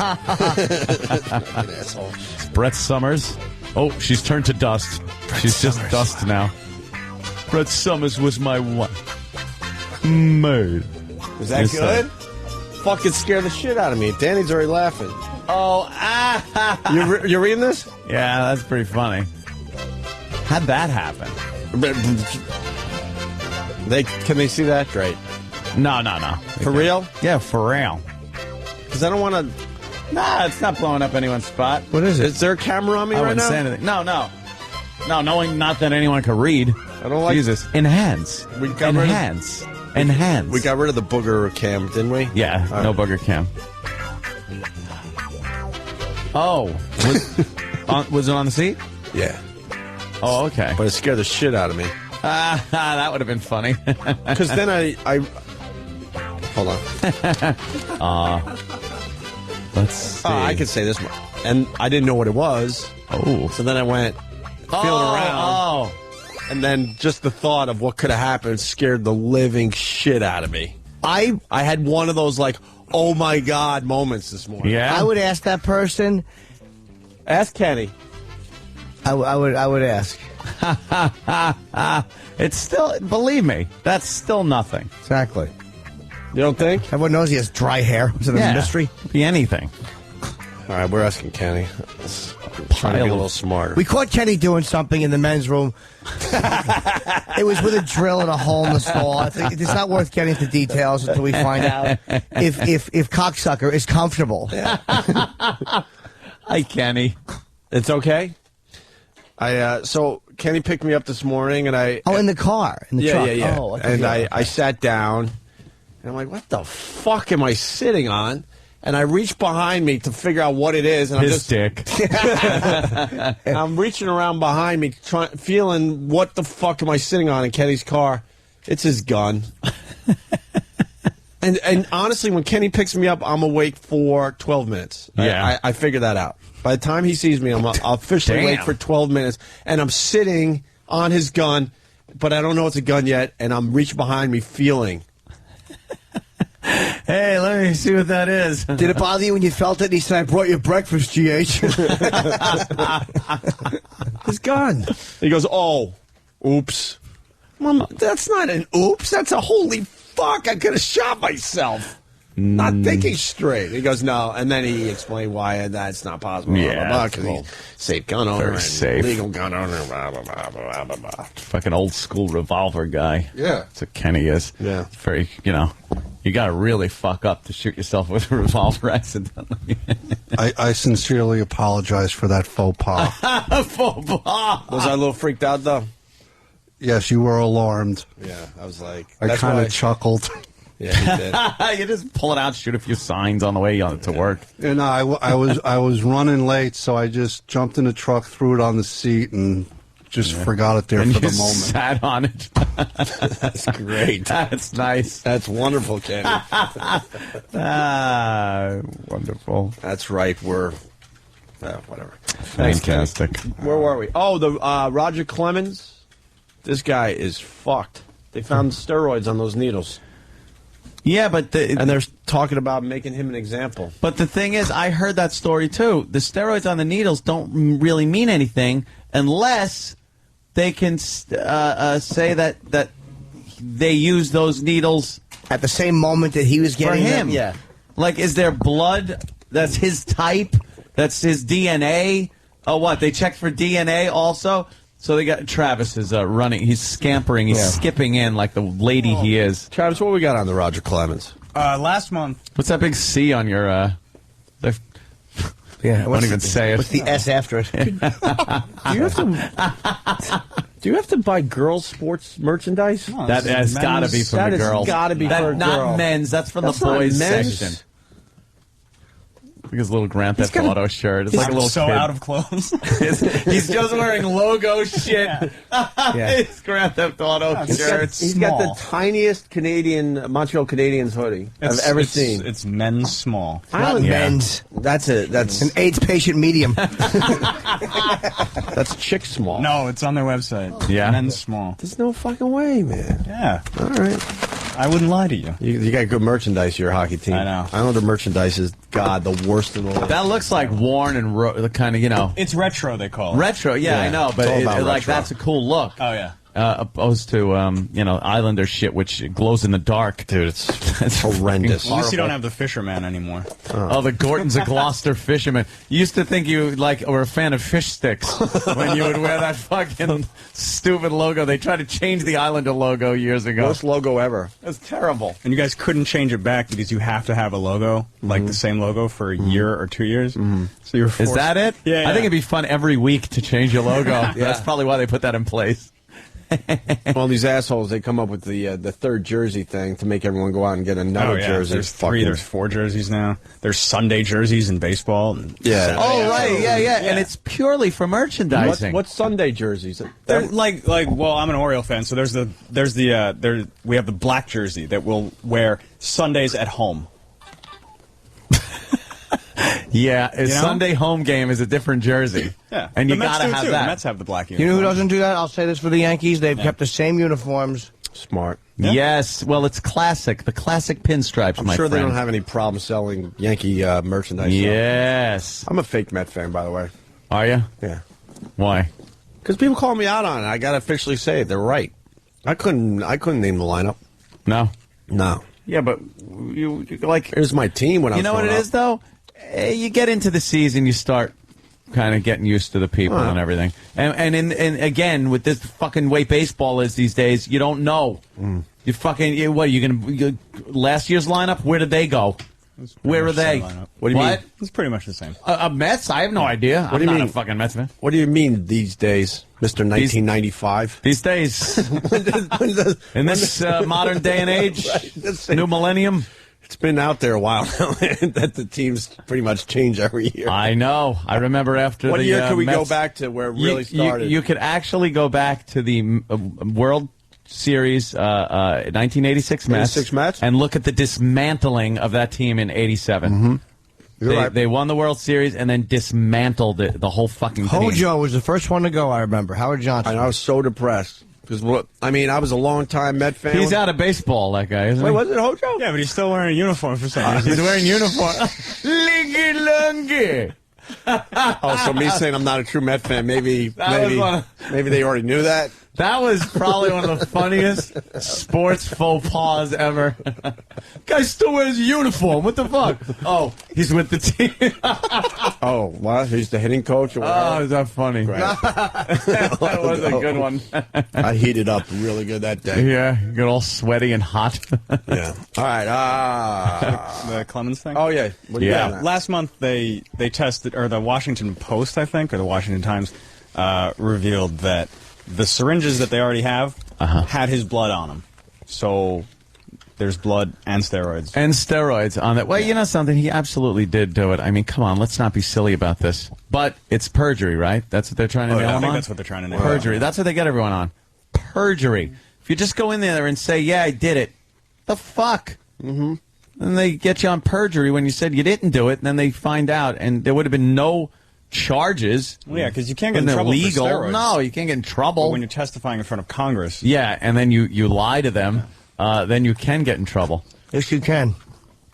Speaker 11: Asshole.
Speaker 9: Brett Summers. Oh, she's turned to dust. She's just dust now. Brett Summers was my wife. Maid.
Speaker 11: Was that good? Fucking scared the shit out of me. Danny's already laughing. You're reading this?
Speaker 9: Yeah, that's pretty funny. How'd that happen?
Speaker 11: Can they see that? Great.
Speaker 9: No.
Speaker 11: For real?
Speaker 9: Yeah, for real.
Speaker 11: Because I don't want to...
Speaker 9: Nah, it's not blowing up anyone's spot.
Speaker 12: What is it?
Speaker 11: Is there a camera on me
Speaker 9: I
Speaker 11: right
Speaker 9: wouldn't
Speaker 11: now?
Speaker 9: say anything. No, knowing not that anyone could read.
Speaker 11: I don't like...
Speaker 9: Jesus. Enhance.
Speaker 11: We got
Speaker 9: Enhance.
Speaker 11: We got rid of the booger cam, didn't we?
Speaker 9: Yeah, no booger cam. Oh. Was it on the seat?
Speaker 11: Yeah.
Speaker 9: Oh, okay.
Speaker 11: But it scared the shit out of me.
Speaker 9: That would have been funny.
Speaker 11: Because then I... Hold on.
Speaker 9: Let's see.
Speaker 11: I could say this one. And I didn't know what it was.
Speaker 9: Oh.
Speaker 11: So then I went feeling around.
Speaker 9: Oh.
Speaker 11: And then just the thought of what could have happened scared the living shit out of me. I had one of those, like, oh, my God moments this morning.
Speaker 9: Yeah?
Speaker 12: I would ask that person.
Speaker 11: Ask Kenny.
Speaker 12: I would ask.
Speaker 9: It's still, believe me, that's still nothing.
Speaker 12: Exactly.
Speaker 11: You don't think?
Speaker 12: Everyone knows he has dry hair. Is it a mystery?
Speaker 9: Be anything.
Speaker 11: All right, we're asking Kenny. Trying to be a little smarter.
Speaker 12: We caught Kenny doing something in the men's room. It was with a drill and a hole in the stall. I think it's not worth getting into details until we find out if cocksucker is comfortable.
Speaker 9: Hi, Kenny.
Speaker 11: It's okay? So Kenny picked me up this morning, and I...
Speaker 12: Oh, in the car? In the truck?
Speaker 11: Yeah.
Speaker 12: Oh,
Speaker 11: and I sat down, and I'm like, what the fuck am I sitting on? And I reached behind me to figure out what it is. And
Speaker 9: His dick.
Speaker 11: I'm reaching around behind me, feeling what the fuck am I sitting on in Kenny's car? It's his gun. And honestly, when Kenny picks me up, I'm awake for 12 minutes.
Speaker 9: Yeah.
Speaker 11: I figured that out. By the time he sees me, I'm officially awake for 12 minutes. And I'm sitting on his gun, but I don't know it's a gun yet. And I'm reaching behind me feeling.
Speaker 9: Hey, let me see what that is.
Speaker 12: Did it bother you when you felt it and he said, I brought you breakfast, GH?
Speaker 11: His gun. He goes, oh, oops. Mom, that's not an oops. That's a holy fuck. I could have shot myself. Not thinking straight. He goes, no. And then he explained why that's not possible.
Speaker 9: Yeah.
Speaker 11: Because he's safe gun owner.
Speaker 9: Very safe.
Speaker 11: Legal gun owner. Blah, blah, blah, blah, blah, blah.
Speaker 9: Fucking old school revolver guy.
Speaker 11: Yeah.
Speaker 9: That's what Kenny is.
Speaker 11: Yeah.
Speaker 9: It's very, you got to really fuck up to shoot yourself with a revolver accidentally.
Speaker 16: I sincerely apologize for that faux pas.
Speaker 9: Faux pas.
Speaker 11: Was I a little freaked out, though?
Speaker 16: Yes, you were alarmed.
Speaker 11: Yeah, I was like...
Speaker 16: I kind of chuckled.
Speaker 11: Yeah, he did.
Speaker 9: You just pull it out, shoot a few signs on the way to work.
Speaker 16: And I was running late, so I just jumped in the truck, threw it on the seat, and just forgot it there
Speaker 9: and
Speaker 16: for the
Speaker 9: you
Speaker 16: moment.
Speaker 9: Sat on it.
Speaker 11: That's great.
Speaker 9: That's nice.
Speaker 11: That's wonderful, Kenny.
Speaker 9: Wonderful.
Speaker 11: That's right. We're whatever.
Speaker 9: Fantastic.
Speaker 11: Where were we? Oh, the Roger Clemens. This guy is fucked. They found steroids on those needles.
Speaker 9: Yeah, but
Speaker 11: and they're talking about making him an example.
Speaker 9: But the thing is, I heard that story too. The steroids on the needles don't really mean anything unless they can say that they use those needles
Speaker 12: at the same moment that he was getting
Speaker 9: for him.
Speaker 12: Them? Yeah.
Speaker 9: Like, is there blood that's his type? That's his DNA? Oh, what? They checked for DNA also? So they got Travis is running. He's scampering. He's skipping in like the lady he is.
Speaker 11: Travis, what we got on the Roger Clemens?
Speaker 17: Last month.
Speaker 9: What's that big C on your? I won't even say it.
Speaker 12: What's the S after it?
Speaker 11: Do you have to buy girls' sports merchandise?
Speaker 9: No, that has got to be from the girls.
Speaker 11: That has got to be for a girl.
Speaker 9: Not men's. That's from the boys section. His little Grand Theft Auto shirt. It's like a little
Speaker 17: so
Speaker 9: kid.
Speaker 17: out of clothes.
Speaker 9: He's just wearing logo shit. His Grand Theft Auto shirts.
Speaker 11: He's got the tiniest Montreal Canadiens hoodie I've ever seen.
Speaker 17: It's men's small.
Speaker 12: Men's.
Speaker 11: That's
Speaker 12: an AIDS patient medium.
Speaker 11: That's chick small.
Speaker 17: No, it's on their website.
Speaker 9: Yeah.
Speaker 17: Men's small.
Speaker 11: There's no fucking way, man.
Speaker 17: Yeah.
Speaker 11: All right.
Speaker 17: I wouldn't lie to you.
Speaker 11: You got good merchandise, your hockey team.
Speaker 17: I know.
Speaker 11: I know the merchandise is, God, the worst in the world.
Speaker 9: That looks like worn and kind of,
Speaker 17: It's retro, they call it.
Speaker 9: Retro, yeah, I know, but
Speaker 11: all about
Speaker 9: like
Speaker 11: retro.
Speaker 9: that's a cool look.
Speaker 17: Oh, yeah.
Speaker 9: opposed to Islander shit, which glows in the dark.
Speaker 11: Dude, it's horrendous.
Speaker 17: At least you don't have the fisherman anymore.
Speaker 9: Oh, the Gortons of Gloucester fishermen. You used to think you were a fan of fish sticks when you would wear that fucking stupid logo. They tried to change the Islander logo years ago.
Speaker 11: Worst logo ever.
Speaker 9: That's terrible.
Speaker 17: And you guys couldn't change it back because you have to have a logo, like the same logo for a year or 2 years. So you're forced.
Speaker 9: Is that it?
Speaker 17: Yeah,
Speaker 9: I think it'd be fun every week to change your logo.
Speaker 11: Yeah.
Speaker 9: That's probably why they put that in place.
Speaker 11: Well, these assholes, they come up with the third jersey thing to make everyone go out and get another jersey.
Speaker 17: There's 3, there's 4 jerseys now. There's Sunday jerseys in baseball. And
Speaker 11: yeah.
Speaker 9: Oh, right, yeah. And it's purely for merchandising.
Speaker 11: What's Sunday jerseys?
Speaker 17: They're well, I'm an Oriole fan, so we have the black jersey that we'll wear Sundays at home.
Speaker 9: Yeah, a Sunday home game is a different jersey.
Speaker 17: Yeah,
Speaker 9: and you
Speaker 17: the Mets
Speaker 9: gotta
Speaker 17: do
Speaker 9: have
Speaker 17: too.
Speaker 9: that.
Speaker 17: The Mets have the black uniform.
Speaker 12: You know who doesn't do that? I'll say this for the Yankees. They've kept the same uniforms.
Speaker 11: Smart.
Speaker 9: Yeah. Yes, well, it's classic. The classic pinstripes,
Speaker 11: I'm sure they don't have any problem selling Yankee merchandise.
Speaker 9: Yes.
Speaker 11: I'm a fake Met fan, by the way.
Speaker 9: Are you?
Speaker 11: Yeah.
Speaker 9: Why?
Speaker 11: Because people call me out on it. I got to officially say it. They're right. I couldn't name the lineup.
Speaker 9: No.
Speaker 11: Yeah, but you like. Here's my team when I was
Speaker 9: You know what it is, though? You get into the season, you start kind of getting used to the people and everything. And again, with this fucking way baseball is these days, you don't know. You fucking, what, last year's lineup, where did they go? Where are they?
Speaker 11: What do you mean?
Speaker 17: It's pretty much the same.
Speaker 9: Mets? I have no idea.
Speaker 11: What do you
Speaker 9: I'm
Speaker 11: mean?
Speaker 9: not a fucking Mets fan.
Speaker 11: What do you mean these days, Mr. 1995?
Speaker 9: These days. In this modern day and age, new millennium.
Speaker 11: It's been out there a while now that the teams pretty much change every year.
Speaker 9: I know. I remember after
Speaker 11: what
Speaker 9: the
Speaker 11: year could we
Speaker 9: Mets,
Speaker 11: go back to where it really started?
Speaker 9: You could actually go back to the World Series 1986 Mets, and look at the dismantling of that team in '87. They won the World Series and then dismantled the whole fucking team.
Speaker 12: Hojo was the first one to go, I remember. Howard Johnson.
Speaker 11: I was so depressed. Because, I was a long-time Met fan.
Speaker 9: He's out of baseball, that guy, isn't he?
Speaker 11: Wait, was it Hojo?
Speaker 17: Yeah, but he's still wearing a uniform for some reason.
Speaker 9: He's wearing uniform. Lingy
Speaker 11: Oh, so me saying I'm not a true Met fan, maybe they already knew that?
Speaker 9: That was probably one of the funniest sports faux pas ever. Guy still wears a uniform. What the fuck? Oh, he's with the team.
Speaker 11: Oh, what? He's the hitting coach? Or whatever?
Speaker 9: Oh, is that funny? That was a good one.
Speaker 11: I heated up really good that day.
Speaker 9: Yeah, get all sweaty and hot.
Speaker 11: Yeah. All right.
Speaker 17: The Clemens thing?
Speaker 11: Oh, yeah. What do you got?
Speaker 17: Last month they tested, or the Washington Post, I think, or the Washington Times, revealed that the syringes that they already have had his blood on them. So there's blood and steroids.
Speaker 9: And steroids on that. Well, you know something? He absolutely did do it. I mean, come on, let's not be silly about this. But it's perjury, right? That's what they're trying to nail him on?
Speaker 17: I think that's what they're trying to nail
Speaker 9: Perjury.
Speaker 17: on.
Speaker 9: That's what they get everyone on. Perjury. If you just go in there and say, yeah, I did it, the fuck? Mm-hmm. And they get you on perjury when you said you didn't do it, and then they find out, and there would have been no charges.
Speaker 17: Well, yeah, because you can't get in trouble
Speaker 9: illegal.
Speaker 17: for steroids.
Speaker 9: No, you can't get in trouble.
Speaker 17: But when you're testifying in front of Congress.
Speaker 9: Yeah, and then you lie to them, then you can get in trouble.
Speaker 12: Yes, you can.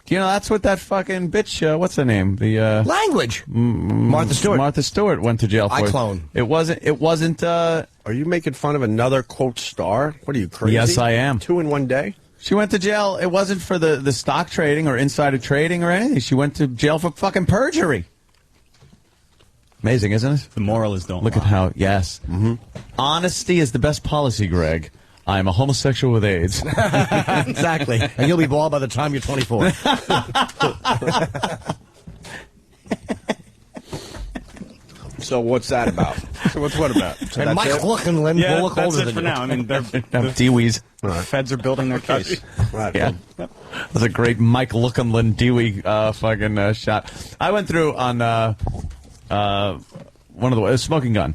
Speaker 9: You know, that's what that fucking bitch, what's her name? The
Speaker 12: Language. Martha Stewart.
Speaker 9: Martha Stewart went to jail for it.
Speaker 12: Clone.
Speaker 9: It wasn't,
Speaker 11: Are you making fun of another, quote, star? What are you, crazy?
Speaker 9: Yes, I am.
Speaker 11: 2 in 1 day?
Speaker 9: She went to jail. It wasn't for the stock trading or insider trading or anything. She went to jail for fucking perjury. Amazing, isn't it?
Speaker 17: The moral is don't
Speaker 9: Look
Speaker 17: lie.
Speaker 9: at how, yes. Mm-hmm. Honesty is the best policy, Greg. I am a homosexual with AIDS.
Speaker 12: Exactly. And you'll be bald by the time you're 24.
Speaker 11: So what's that about?
Speaker 17: So what's what about?
Speaker 11: So
Speaker 12: and Mike Luckenlin
Speaker 17: yeah,
Speaker 12: will look
Speaker 17: that's
Speaker 12: older
Speaker 17: it
Speaker 12: than
Speaker 17: for
Speaker 12: you.
Speaker 17: now. I mean,
Speaker 9: Dewees.
Speaker 17: The feds are building their case.
Speaker 11: Right.
Speaker 9: Yeah.
Speaker 17: Yep.
Speaker 9: That's a great Mike Luckenlin Dewey fucking shot. I went through on one of the Smoking Gun,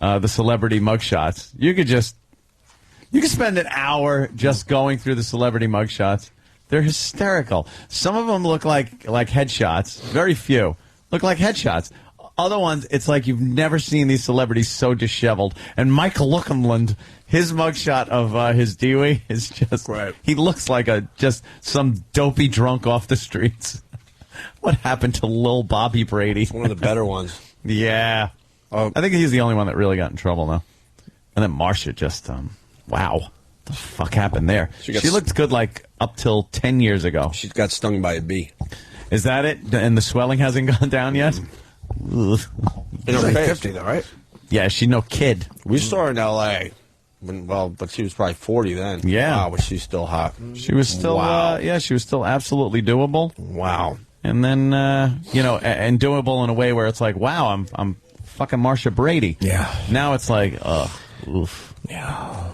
Speaker 9: the celebrity mugshots. You could spend an hour just going through the celebrity mugshots. They're hysterical. Some of them look like headshots. Very few look like headshots. Other ones, it's like you've never seen these celebrities so disheveled. And Michael Luckenlund, his mugshot of his Dewey is just, he looks like just some dopey drunk off the streets. What happened to Lil Bobby Brady?
Speaker 11: It's one of the better ones.
Speaker 9: Yeah. I think he's the only one that really got in trouble, though. And then Marsha just, Wow. What the fuck happened there? She looked good like up till 10 years ago.
Speaker 11: She got stung by a bee.
Speaker 9: Is that it? And the swelling hasn't gone down yet?
Speaker 11: In her face. 50 though, right?
Speaker 9: Yeah, she's no kid.
Speaker 11: We saw her in L.A. But she was probably 40 then.
Speaker 9: Yeah.
Speaker 11: Wow, but she's still hot.
Speaker 9: She was still, she was still absolutely doable.
Speaker 11: Wow.
Speaker 9: And then, and doable in a way where it's like, wow, I'm fucking Marsha Brady.
Speaker 12: Yeah.
Speaker 9: Now it's like, oof.
Speaker 12: Yeah.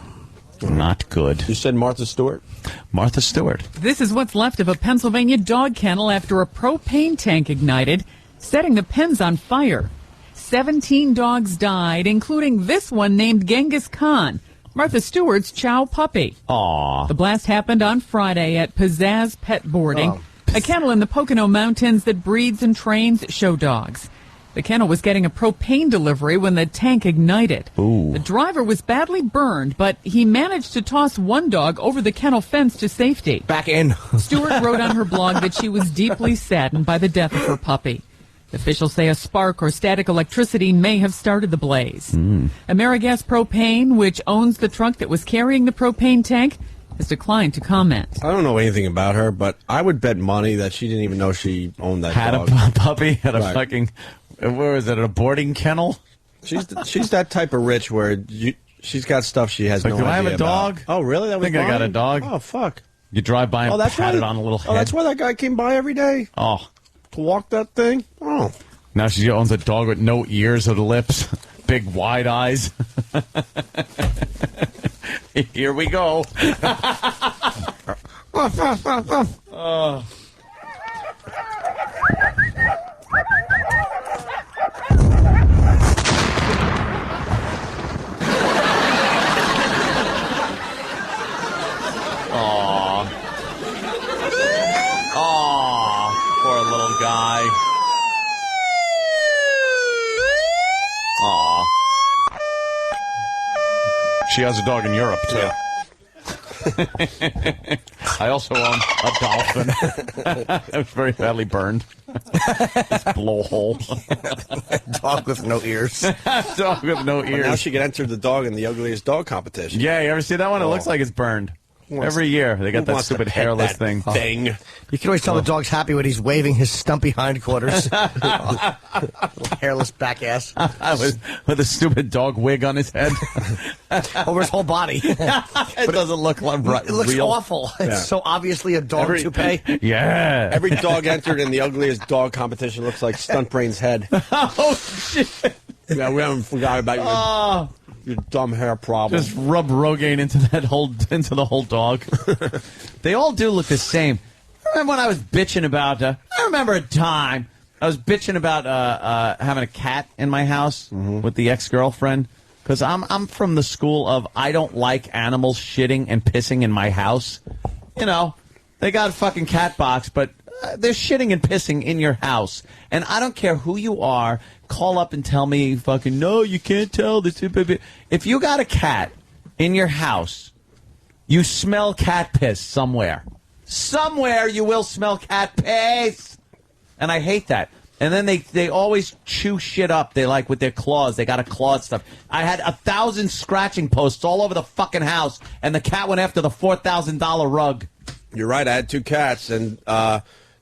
Speaker 9: Not good.
Speaker 11: You said Martha Stewart?
Speaker 9: Martha Stewart.
Speaker 18: This is what's left of a Pennsylvania dog kennel after a propane tank ignited, setting the pens on fire. 17 dogs died, including this one named Genghis Khan, Martha Stewart's chow puppy.
Speaker 9: Aww.
Speaker 18: The blast happened on Friday at Pizzazz Pet Boarding, a kennel in the Pocono Mountains that breeds and trains show dogs. The kennel was getting a propane delivery when the tank ignited.
Speaker 9: Ooh.
Speaker 18: The driver was badly burned, but he managed to toss one dog over the kennel fence to safety.
Speaker 12: Back in.
Speaker 18: Stewart wrote on her blog that she was deeply saddened by the death of her puppy. Officials say a spark or static electricity may have started the blaze. Amerigas Propane, which owns the truck that was carrying the propane tank, has declined to comment.
Speaker 11: I don't know anything about her, but I would bet money that she didn't even know she owned that dog.
Speaker 9: Had a puppy, had a fucking, where was it, a boarding kennel?
Speaker 11: She's that type of rich where she's got stuff she has no idea
Speaker 9: do I have a dog?
Speaker 11: About. Oh, really? That was
Speaker 9: I think I got a dog.
Speaker 11: Oh, fuck.
Speaker 9: You drive by and pat it on a little head.
Speaker 11: Oh, that's why that guy came by every day?
Speaker 9: Oh.
Speaker 11: To walk that thing? Oh.
Speaker 9: Now she owns a dog with no ears or lips, big wide eyes. Here we go. Poor little guy. Aw. She has a dog in Europe, too.
Speaker 11: Yeah.
Speaker 9: I also own a dolphin. It was very badly burned. This blowhole.
Speaker 12: Dog with no ears.
Speaker 9: Dog with no ears.
Speaker 11: But now she can enter the dog in the ugliest dog competition.
Speaker 9: Yeah, you ever see that one? It looks like it's burned. Every year they got that stupid hairless thing.
Speaker 12: You can always tell the dog's happy when he's waving his stumpy hindquarters. Hairless back ass.
Speaker 9: with a stupid dog wig on his head.
Speaker 12: Over his whole body.
Speaker 9: It doesn't look like
Speaker 12: It looks
Speaker 9: real.
Speaker 12: awful. It's so obviously a dog toupee.
Speaker 9: Yeah.
Speaker 11: Every dog entered in the ugliest dog competition looks like Stuntbrain's head.
Speaker 9: Oh, shit.
Speaker 11: Yeah, we haven't forgot about your dumb hair problem.
Speaker 9: Just rub Rogaine into the whole dog. They all do look the same. I remember when I was bitching about. I remember a time I was bitching about having a cat in my house with the ex-girlfriend because I'm from the school of I don't like animals shitting and pissing in my house. You know, they got a fucking cat box, but they're shitting and pissing in your house, and I don't care who you are. Call up and tell me, fucking, no, you can't tell this. If you got a cat in your house, you smell cat piss somewhere. Somewhere you will smell cat piss. And I hate that. And then they always chew shit up. They like with their claws. They got to claw stuff. I had 1,000 scratching posts all over the fucking house, and the cat went after the $4,000 rug.
Speaker 11: You're right. I had 2 cats, and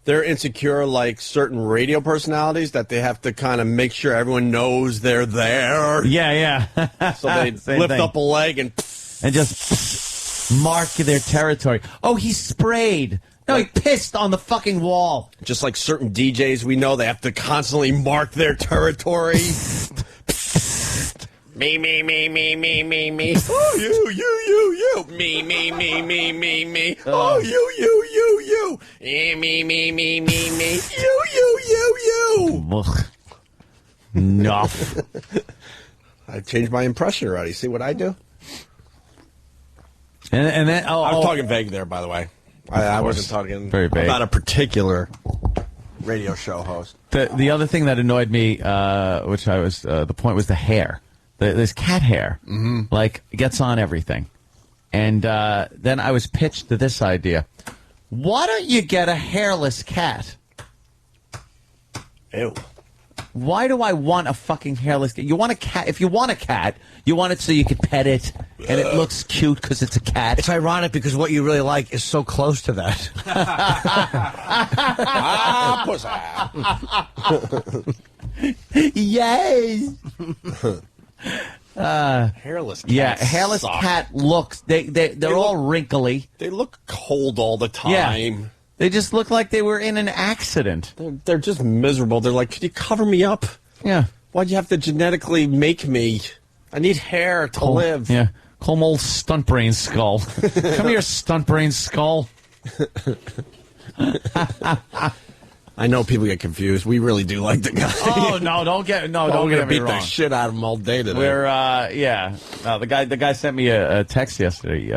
Speaker 11: they're insecure like certain radio personalities that they have to kind of make sure everyone knows they're there.
Speaker 9: Yeah.
Speaker 11: So they lift up a leg and
Speaker 9: just mark their territory. Oh, he sprayed. No, he pissed on the fucking wall.
Speaker 11: Just like certain DJs we know, they have to constantly mark their territory. Me. Oh, you. Me. Oh, you. Me. You.
Speaker 9: Ugh. Enough.
Speaker 11: I changed my impression already. See what I do?
Speaker 9: And then
Speaker 11: I'm talking vague there, by the way. I wasn't talking
Speaker 9: very vague
Speaker 11: about a particular radio show host.
Speaker 9: The other thing that annoyed me, which I was the point was the hair. This cat hair, like, gets on everything. And then I was pitched to this idea. Why don't you get a hairless cat?
Speaker 11: Ew.
Speaker 9: Why do I want a fucking hairless cat? You want a cat? If you want a cat, you want it so you can pet it, and it looks cute because it's a cat.
Speaker 12: It's ironic because what you really like is so close to that.
Speaker 9: Yes.
Speaker 11: Hairless cat.
Speaker 9: Yeah, hairless cat looks. They're all wrinkly.
Speaker 11: They look cold all the time.
Speaker 9: Yeah. They just look like they were in an accident.
Speaker 11: They're just miserable. They're like, could you cover me up?
Speaker 9: Yeah.
Speaker 11: Why'd you have to genetically make me? I need hair to live.
Speaker 9: Yeah. Call him old stunt brain skull. Come here, stunt brain skull.
Speaker 11: I know people get confused. We really do like the guy.
Speaker 9: Oh no! Don't get me
Speaker 11: beat
Speaker 9: wrong.
Speaker 11: the shit out of him all day today.
Speaker 9: We're the guy sent me a text yesterday,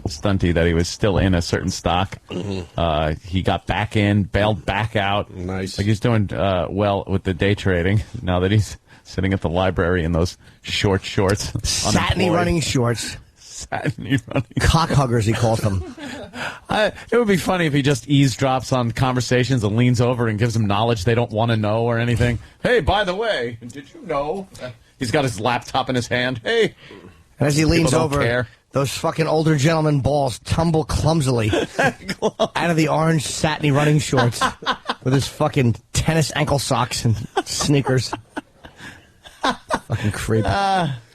Speaker 9: Stunty, that he was still in a certain stock.
Speaker 11: Mm-hmm.
Speaker 9: He got back in, bailed back out.
Speaker 11: Nice.
Speaker 9: Like he's doing well with the day trading now that he's sitting at the library in those short shorts,
Speaker 12: satiny running shorts.
Speaker 9: Satiny running
Speaker 12: cock huggers, he calls them.
Speaker 9: It would be funny if he just eavesdrops on conversations and leans over and gives them knowledge they don't want to know or anything. Hey, by the way, did you know? He's got his laptop in his hand. Hey.
Speaker 12: And as he leans over,
Speaker 9: care.
Speaker 12: those fucking older gentleman balls tumble clumsily out of the orange satiny running shorts with his fucking tennis ankle socks and sneakers. Fucking creep.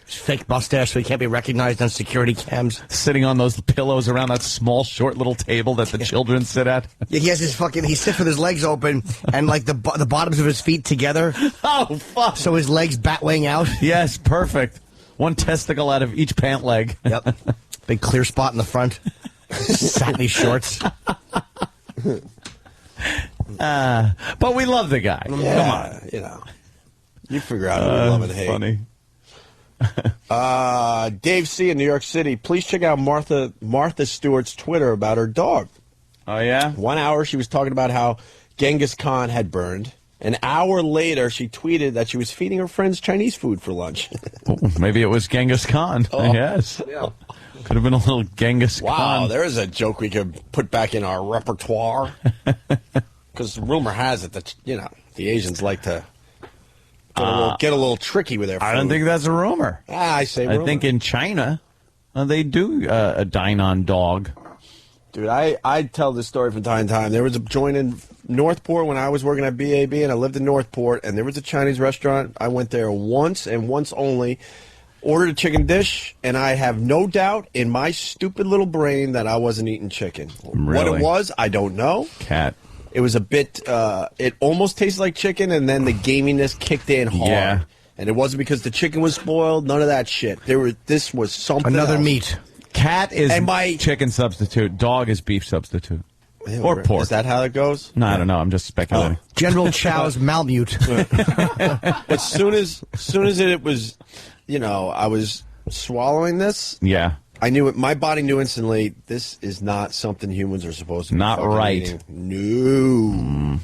Speaker 12: Fake mustache so he can't be recognized on security cams.
Speaker 9: Sitting on those pillows around that small, short little table that the children sit at.
Speaker 12: Yeah, he has his he sits with his legs open and like the bottoms of his feet together.
Speaker 9: Oh, fuck.
Speaker 12: So his legs bat-wing out.
Speaker 9: Yes, perfect. One testicle out of each pant leg.
Speaker 12: Yep. Big clear spot in the front. Satiny shorts.
Speaker 9: But we love the guy.
Speaker 11: Yeah, come on. You know. You figure out who we love and hate.
Speaker 9: Funny.
Speaker 11: Dave C. in New York City. Please check out Martha Stewart's Twitter about her dog.
Speaker 9: Oh, yeah?
Speaker 11: 1 hour she was talking about how Genghis Khan had burned. An hour later, she tweeted that she was feeding her friends Chinese food for lunch.
Speaker 9: Maybe it was Genghis Khan.
Speaker 11: Oh,
Speaker 9: yes.
Speaker 11: Yeah.
Speaker 9: Could have been a little Genghis Khan.
Speaker 11: Wow, there is a joke we could put back in our repertoire. Because rumor has it that, you know, the Asians like to get a little tricky with their food.
Speaker 9: I don't think that's a rumor.
Speaker 11: I say rumor.
Speaker 9: I think in China, they do a dine on dog.
Speaker 11: Dude, I tell this story from time to time. There was a joint in Northport when I was working at BAB, and I lived in Northport, and there was a Chinese restaurant. I went there once and once only, ordered a chicken dish, and I have no doubt in my stupid little brain that I wasn't eating chicken.
Speaker 9: Really?
Speaker 11: What it was, I don't know.
Speaker 9: Cat.
Speaker 11: It was a bit, it almost tasted like chicken, and then the gaminess kicked in hard.
Speaker 9: Yeah.
Speaker 11: And it wasn't because the chicken was spoiled, none of that shit. This was something
Speaker 12: Another
Speaker 11: else.
Speaker 12: meat.
Speaker 9: Cat is chicken substitute. Dog is beef substitute. Or pork.
Speaker 11: Is that how it goes?
Speaker 9: No, I don't know. I'm just speculating.
Speaker 12: General Chow's Malmute.
Speaker 11: As soon as it was, you know, I was swallowing this.
Speaker 9: Yeah.
Speaker 11: I knew it. My body knew instantly. This is not something humans are supposed to be
Speaker 9: Not
Speaker 11: fucking
Speaker 9: right.
Speaker 11: eating. No.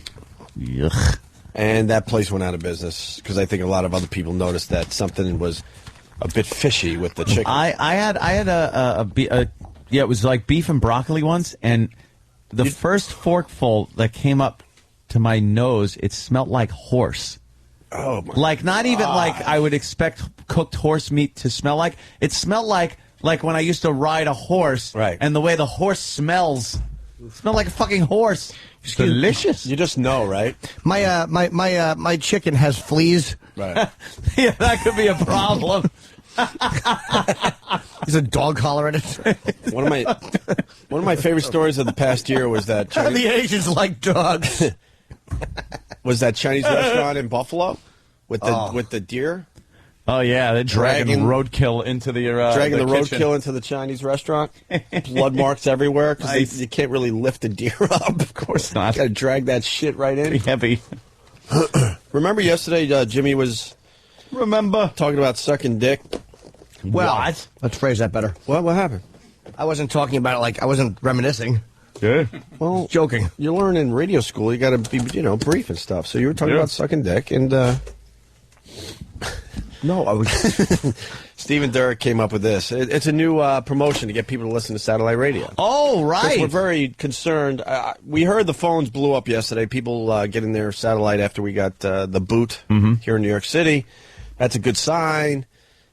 Speaker 9: Yuck.
Speaker 11: And that place went out of business because I think a lot of other people noticed that something was a bit fishy with the chicken.
Speaker 9: I had it was like beef and broccoli once, and the first forkful that came up to my nose, it smelled like horse.
Speaker 11: Oh my!
Speaker 9: Like not even like I would expect cooked horse meat to smell like. It smelled like when I used to ride a horse,
Speaker 11: right?
Speaker 9: And the way the horse smells, it smelled like a fucking horse. It's delicious.
Speaker 11: You just know, right?
Speaker 12: My chicken has fleas.
Speaker 11: Right.
Speaker 9: Yeah, that could be a problem.
Speaker 12: There's a dog collar in it.
Speaker 11: One of my favorite stories of the past year was that
Speaker 12: the Asians like dogs.
Speaker 11: Was that Chinese restaurant in Buffalo with the deer?
Speaker 9: Oh yeah, they're dragging roadkill into the
Speaker 11: dragging the
Speaker 9: kitchen.
Speaker 11: roadkill into the Chinese restaurant. Blood marks everywhere because you can't really lift a deer up.
Speaker 9: Of course not.
Speaker 11: Got to drag that shit right in.
Speaker 9: Pretty heavy.
Speaker 11: Remember yesterday, Jimmy was talking about sucking dick.
Speaker 12: Well, let's phrase that better.
Speaker 11: What happened?
Speaker 12: I wasn't talking about it like I wasn't reminiscing.
Speaker 9: Yeah.
Speaker 11: Well,
Speaker 12: joking.
Speaker 11: You learn in radio school. You got to be, brief and stuff. So you were talking about sucking dick, and No, I was. Stephen Derrick came up with this. It's a new promotion to get people to listen to satellite radio.
Speaker 9: Oh, right.
Speaker 11: We're very concerned. We heard the phones blew up yesterday. People getting their satellite after we got the boot here in New York City. That's a good sign.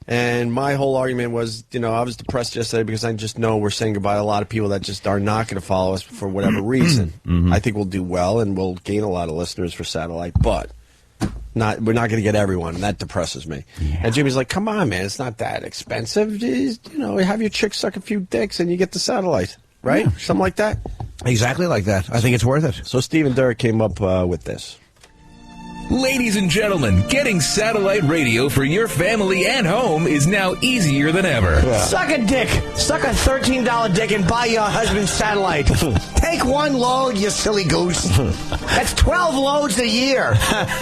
Speaker 11: And my whole argument was, I was depressed yesterday because I just know we're saying goodbye to a lot of people that just are not going to follow us for whatever reason. I think we'll do well and we'll gain a lot of listeners for satellite, but we're not going to get everyone, and that depresses me. Yeah. And Jimmy's like, come on, man, it's not that expensive. Just, have your chick suck a few dicks and you get the satellite, right? Yeah. Something like that?
Speaker 12: Exactly like that. I think it's worth it.
Speaker 11: So Stephen Derrick came up with this.
Speaker 19: Ladies and gentlemen, getting satellite radio for your family and home is now easier than ever.
Speaker 12: Yeah. Suck a dick. Suck a $13 dick and buy your husband satellite. Take one load, you silly goose. That's 12 loads a year.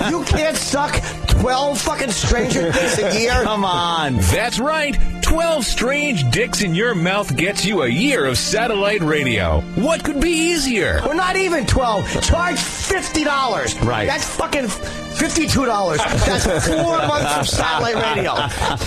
Speaker 12: You can't suck 12 fucking stranger dicks a year.
Speaker 9: Come on.
Speaker 19: That's right. 12 strange dicks in your mouth gets you a year of satellite radio. What could be easier?
Speaker 12: We're not even 12. Charge $50.
Speaker 9: Right.
Speaker 12: That's fucking $52. That's 4 months of satellite radio.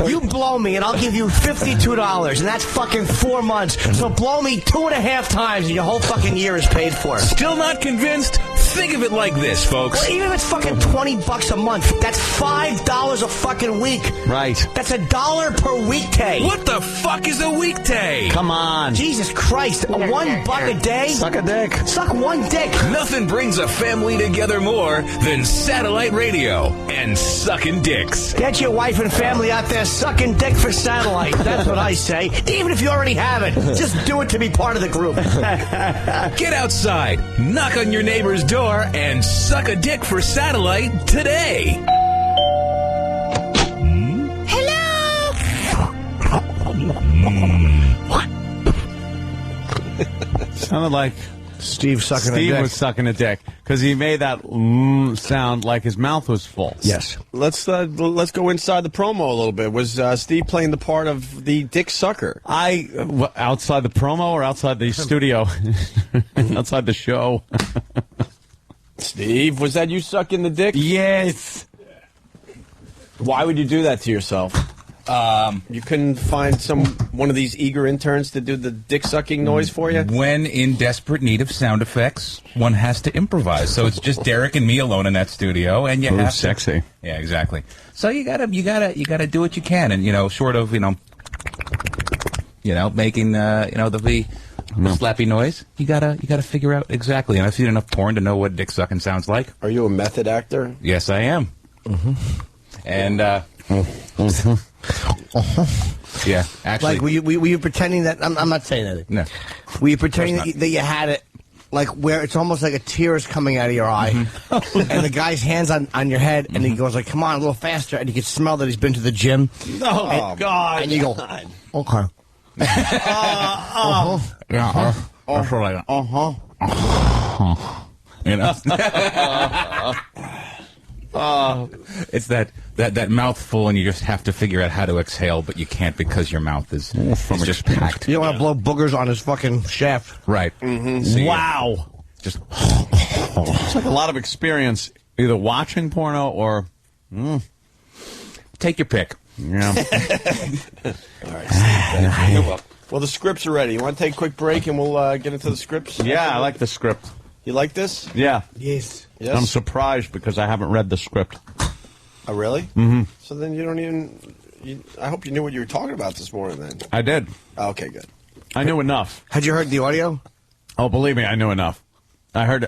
Speaker 12: You blow me, and I'll give you $52, and that's fucking 4 months. So blow me 2.5 times, and your whole fucking year is paid for.
Speaker 19: Still not convinced? Think of it like this, folks.
Speaker 12: Well, even if it's fucking $20 a month, that's $5 a fucking week.
Speaker 9: Right.
Speaker 12: That's $1 per weekday.
Speaker 19: What the fuck is a weekday?
Speaker 9: Come on.
Speaker 12: Jesus Christ. $1 a day?
Speaker 9: Suck a dick.
Speaker 12: Suck one dick.
Speaker 19: Nothing brings a family together more than satellite radio and sucking dicks.
Speaker 12: Get your wife and family out there sucking dick for satellite. That's what I say. Even if you already have it, just do it to be part of the group.
Speaker 19: Get outside, knock on your neighbor's door, and suck a dick for satellite today.
Speaker 9: Sounded like
Speaker 12: Steve sucking a dick.
Speaker 9: Steve was sucking a dick because he made that sound like his mouth was full.
Speaker 12: Yes.
Speaker 11: Let's go inside the promo a little bit. Was Steve playing the part of the dick sucker?
Speaker 9: Outside the promo or outside the studio? Outside the show?
Speaker 11: Steve, was that you sucking the dick?
Speaker 9: Yes.
Speaker 11: Why would you do that to yourself? You couldn't find one of these eager interns to do the dick sucking noise for you?
Speaker 20: When in desperate need of sound effects, one has to improvise. So it's just Derek and me alone in that studio, and you have to,
Speaker 9: sexy.
Speaker 20: Yeah, exactly. So you gotta do what you can, and short of making the slappy noise. You gotta figure out exactly. And I've seen enough porn to know what dick sucking sounds like.
Speaker 11: Are you a method actor?
Speaker 20: Yes, I am. And yeah, actually,
Speaker 12: like were you pretending that? I'm not saying anything.
Speaker 20: No.
Speaker 12: Were you pretending that you had it, like where it's almost like a tear is coming out of your eye, and the guy's hands on your head, and he goes like, "Come on, a little faster," and you can smell that he's been to the gym.
Speaker 11: Oh God!
Speaker 12: And you go, "Okay."
Speaker 20: Yeah. It's that mouthful, and you just have to figure out how to exhale, but you can't because your mouth is just packed.
Speaker 12: You don't want to blow boogers on his fucking shaft.
Speaker 20: Right.
Speaker 9: So wow. Just it's like a lot of experience either watching porno or
Speaker 20: take your pick.
Speaker 9: Yeah.
Speaker 11: All right. You're welcome. Well, the scripts are ready. You want to take a quick break and we'll get into the scripts?
Speaker 9: Yeah, I like the script.
Speaker 11: You like this?
Speaker 9: Yeah.
Speaker 12: Yes.
Speaker 9: I'm surprised because I haven't read the script.
Speaker 11: Oh, really?
Speaker 9: Mm-hmm.
Speaker 11: So then you don't even... I hope you knew what you were talking about this morning then.
Speaker 9: I did.
Speaker 11: Oh, okay, good.
Speaker 9: I knew enough.
Speaker 12: Had you heard the audio?
Speaker 9: Oh, believe me, I knew enough. I heard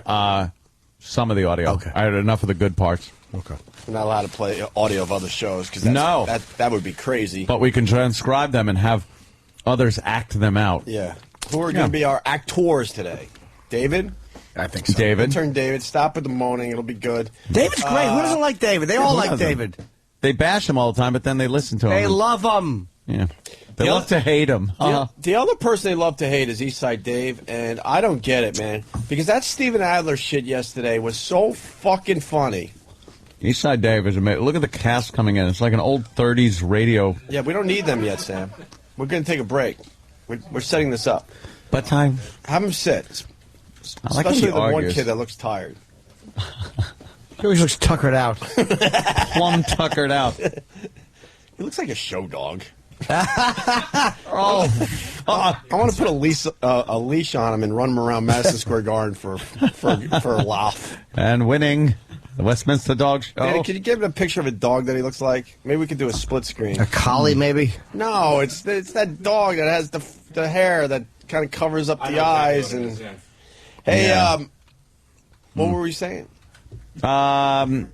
Speaker 9: some of the audio.
Speaker 12: Okay.
Speaker 9: I heard enough of the good parts.
Speaker 12: Okay.
Speaker 11: We're not allowed to play audio of other shows because that would be crazy.
Speaker 9: But we can transcribe them and have others act them out.
Speaker 11: Yeah. Who are going to be our actors today? David?
Speaker 12: I think so.
Speaker 9: David.
Speaker 11: Intern David. Stop with the moaning. It'll be good.
Speaker 12: David's great. Who doesn't like David? They all like David.
Speaker 9: They bash him all the time, but then they listen to him.
Speaker 12: They love him.
Speaker 9: Yeah. They love to hate him.
Speaker 11: The other person they love to hate is Eastside Dave, and I don't get it, man. Because that Steven Adler shit yesterday was so fucking funny.
Speaker 9: Eastside Dave is amazing. Look at the cast coming in. It's like an old 30s radio.
Speaker 11: Yeah, we don't need them yet, Sam. We're going to take a break. We're setting this up.
Speaker 9: But time.
Speaker 11: Have them sit.
Speaker 9: I like
Speaker 11: Especially the
Speaker 9: argues.
Speaker 11: one kid that looks tired.
Speaker 12: He always looks tuckered out.
Speaker 9: Plumb tuckered out.
Speaker 11: He looks like a show dog. I want to put a leash on him and run him around Madison Square Garden for a laugh.
Speaker 9: And winning the Westminster Dog Show.
Speaker 11: Danny, can you give him a picture of a dog that he looks like? Maybe we could do a split screen.
Speaker 12: A collie, maybe?
Speaker 11: No, it's that dog that has the hair that kind of covers up the eyes. And hey, what were we saying?
Speaker 9: Nothing.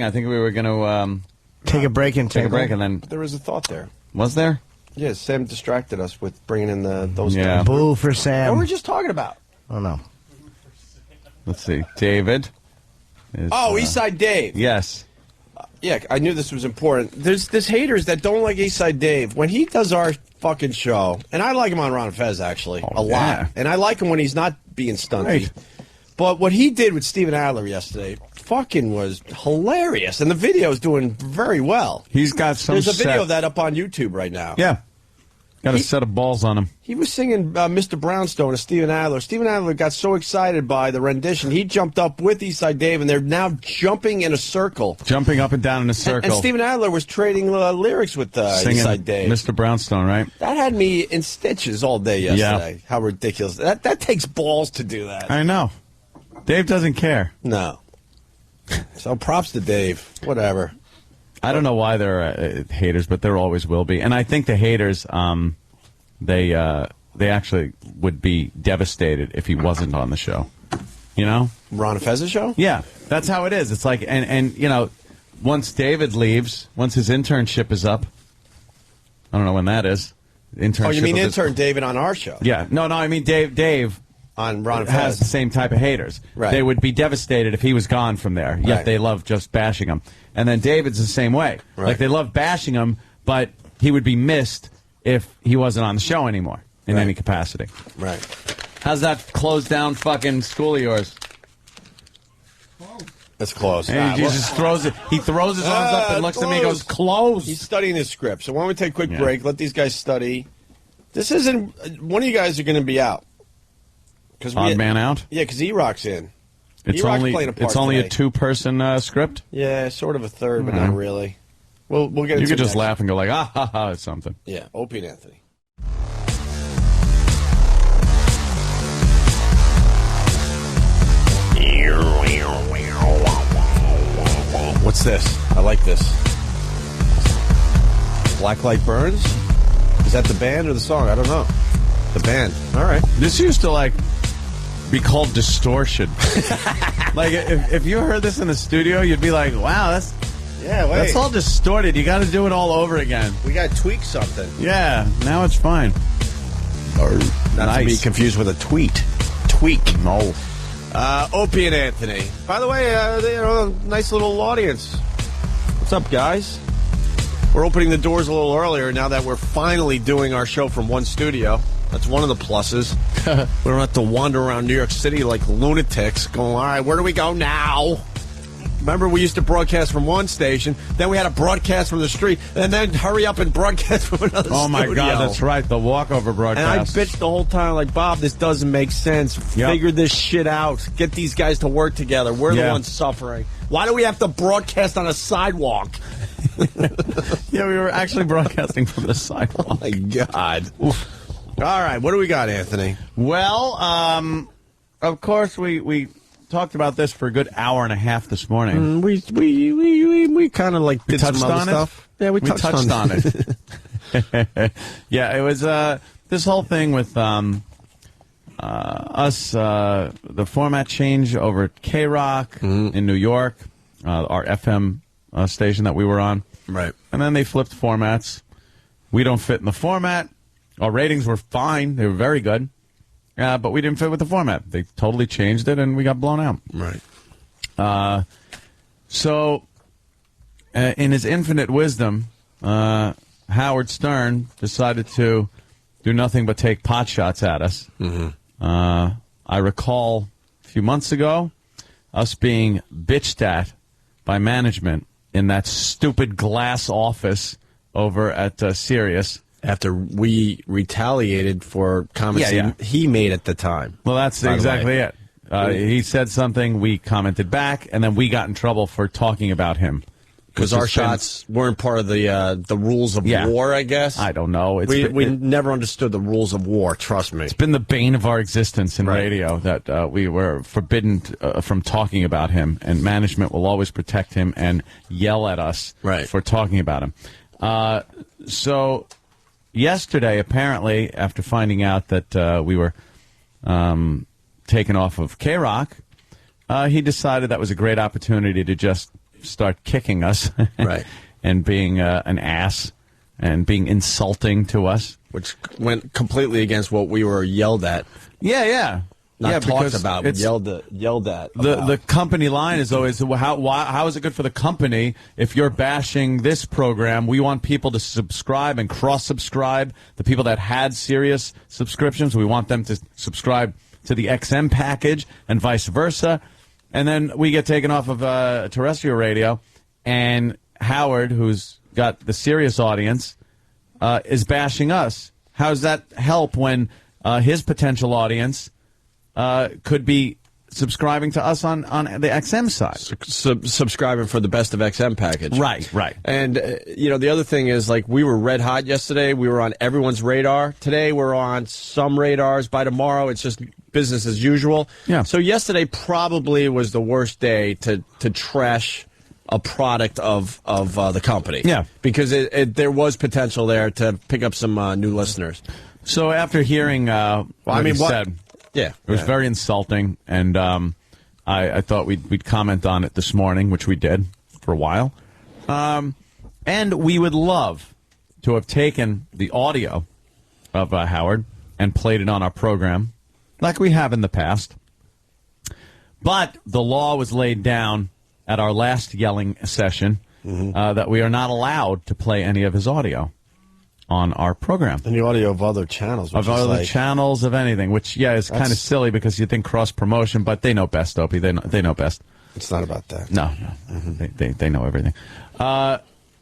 Speaker 9: I think we were going to
Speaker 12: take a break and
Speaker 9: then
Speaker 11: there was a thought there.
Speaker 9: Was there?
Speaker 11: Yeah, Sam distracted us with bringing in those.
Speaker 9: Yeah.
Speaker 12: Boo for Sam.
Speaker 11: What were we just talking about?
Speaker 12: I don't know.
Speaker 9: Let's see. David.
Speaker 11: Eastside Dave.
Speaker 9: Yes.
Speaker 11: Yeah, I knew this was important. There's haters that don't like Eastside Dave. When he does our fucking show, and I like him on Ron and Fez, actually, a lot. And I like him when he's not being stunty. Right. But what he did with Steven Adler yesterday fucking was hilarious. And the video is doing very well.
Speaker 9: He's got some
Speaker 11: There's a video of that up on YouTube right now.
Speaker 9: Yeah. Got a set of balls on him.
Speaker 11: He was singing Mr. Brownstone to Steven Adler. Steven Adler got so excited by the rendition, he jumped up with Eastside Dave, and they're now jumping in a circle.
Speaker 9: Jumping up and down in a circle.
Speaker 11: And Steven Adler was trading lyrics with
Speaker 9: singing
Speaker 11: Eastside Dave.
Speaker 9: Mr. Brownstone, right?
Speaker 11: That had me in stitches all day yesterday. Yeah. How ridiculous. That takes balls to do that.
Speaker 9: I know. Dave doesn't care.
Speaker 11: No. So props to Dave. Whatever.
Speaker 9: I don't know why they're haters, but there always will be. And I think the haters, they actually would be devastated if he wasn't on the show. You know?
Speaker 11: Ron and Fez's show?
Speaker 9: Yeah. That's how it is. It's like, and you know, once David leaves, once his internship is up, I don't know when that is. Internship.
Speaker 11: Oh, you mean intern David on our show?
Speaker 9: Yeah. No, I mean Dave
Speaker 11: on Ron and
Speaker 9: has
Speaker 11: Fez.
Speaker 9: the same type of haters.
Speaker 11: Right.
Speaker 9: They would be devastated if he was gone from there. Yet
Speaker 11: Right.
Speaker 9: they love just bashing him. And then David's the same way.
Speaker 11: Right.
Speaker 9: Like they love bashing him, but he would be missed if he wasn't on the show anymore in any capacity.
Speaker 11: Right.
Speaker 9: How's that closed down fucking school of yours?
Speaker 11: It's closed.
Speaker 9: And he just throws it. He throws his arms up and looks at me and goes, "Close."
Speaker 11: He's studying his script. So why don't we take a quick break? Let these guys study. This isn't. One of you guys are going to be out.
Speaker 9: Odd man out?
Speaker 11: Yeah, because E-Rock's in.
Speaker 9: It's
Speaker 11: E-Rock's
Speaker 9: only
Speaker 11: playing a part
Speaker 9: a
Speaker 11: today.
Speaker 9: 2-person script.
Speaker 11: Yeah, sort of a third, but not really. We'll get into
Speaker 9: You could
Speaker 11: it
Speaker 9: just
Speaker 11: next.
Speaker 9: laugh and go like, ah, ha, ha, it's something.
Speaker 11: Yeah, Opie and Anthony. What's this? I like this. Black Light Burns? Is that the band or the song? I don't know. The band. All right.
Speaker 9: This used to be called distortion. Like if you heard this in the studio, you'd be like, wow, that's all distorted. You got to do it all over again.
Speaker 11: We got to tweak something.
Speaker 9: Yeah, now it's fine.
Speaker 11: Not to be confused with a tweet. Tweak.
Speaker 9: No.
Speaker 11: Opie and Anthony. By the way, nice little audience. What's up, guys? We're opening the doors a little earlier now that we're finally doing our show from one studio. That's one of the pluses. We don't have to wander around New York City like lunatics going, all right, where do we go now? Remember, we used to broadcast from one station, then we had to broadcast from the street, and then hurry up and broadcast from another studio.
Speaker 9: Oh, my God, that's right, the walkover broadcast.
Speaker 11: And I bitched the whole time, like, Bob, this doesn't make sense.
Speaker 9: Yep.
Speaker 11: Figure this shit out. Get these guys to work together. We're the ones suffering. Why do we have to broadcast on a sidewalk?
Speaker 9: Yeah, we were actually broadcasting from the sidewalk.
Speaker 11: Oh, my God. Oof. All right, what do we got, Anthony?
Speaker 9: Well, of course, we talked about this for a good hour and a half this morning.
Speaker 11: We kind of like did some other stuff. Yeah, we touched on
Speaker 9: it. Yeah, it was this whole thing with us, the format change over at K-Rock in New York, our FM station that we were on.
Speaker 11: Right.
Speaker 9: And then they flipped formats. We don't fit in the format. Our ratings were fine. They were very good. But we didn't fit with the format. They totally changed it, and we got blown out.
Speaker 11: Right.
Speaker 9: So, in his infinite wisdom, Howard Stern decided to do nothing but take pot shots at us. I recall a few months ago us being bitched at by management in that stupid glass office over at Sirius.
Speaker 11: After we retaliated for comments he made at the time.
Speaker 9: Well, that's exactly it. He said something, we commented back, and then we got in trouble for talking about him.
Speaker 11: because our shots weren't part of the rules of war, I guess.
Speaker 9: I don't know.
Speaker 11: We never understood the rules of war, trust me.
Speaker 9: It's been the bane of our existence in radio that we were forbidden from talking about him, and management will always protect him and yell at us for talking about him. So yesterday, apparently, after finding out that we were taken off of K-Rock, he decided that was a great opportunity to just start kicking us and being an ass and being insulting to us.
Speaker 11: Which went completely against what we were yelled at.
Speaker 9: Yeah.
Speaker 11: Not talked about, but yelled at.
Speaker 9: The company line is always, how is it good for the company if you're bashing this program? We want people to subscribe and cross-subscribe. The people that had Sirius subscriptions, we want them to subscribe to the XM package and vice versa. And then we get taken off of terrestrial radio, and Howard, who's got the Sirius audience, is bashing us. How does that help when his potential audience could be subscribing to us on the XM side?
Speaker 11: Subscribing for the best of XM package.
Speaker 9: Right.
Speaker 11: And, the other thing is, like, we were red hot yesterday. We were on everyone's radar. Today we're on some radars. By tomorrow it's just business as usual.
Speaker 9: Yeah.
Speaker 11: So yesterday probably was the worst day to trash a product of the company.
Speaker 9: Yeah.
Speaker 11: Because there was potential there to pick up some new listeners.
Speaker 9: So after hearing what he said,
Speaker 11: it
Speaker 9: was very insulting, and I thought we'd comment on it this morning, which we did for a while. And we would love to have taken the audio of Howard and played it on our program, like we have in the past. But the law was laid down at our last yelling session that we are not allowed to play any of his audio on our program.
Speaker 11: And the audio of other channels.
Speaker 9: Of other channels, of anything, which, is kind of silly because you think cross-promotion, but they know best, Opie. They know best.
Speaker 11: It's not about that.
Speaker 9: No. They know everything.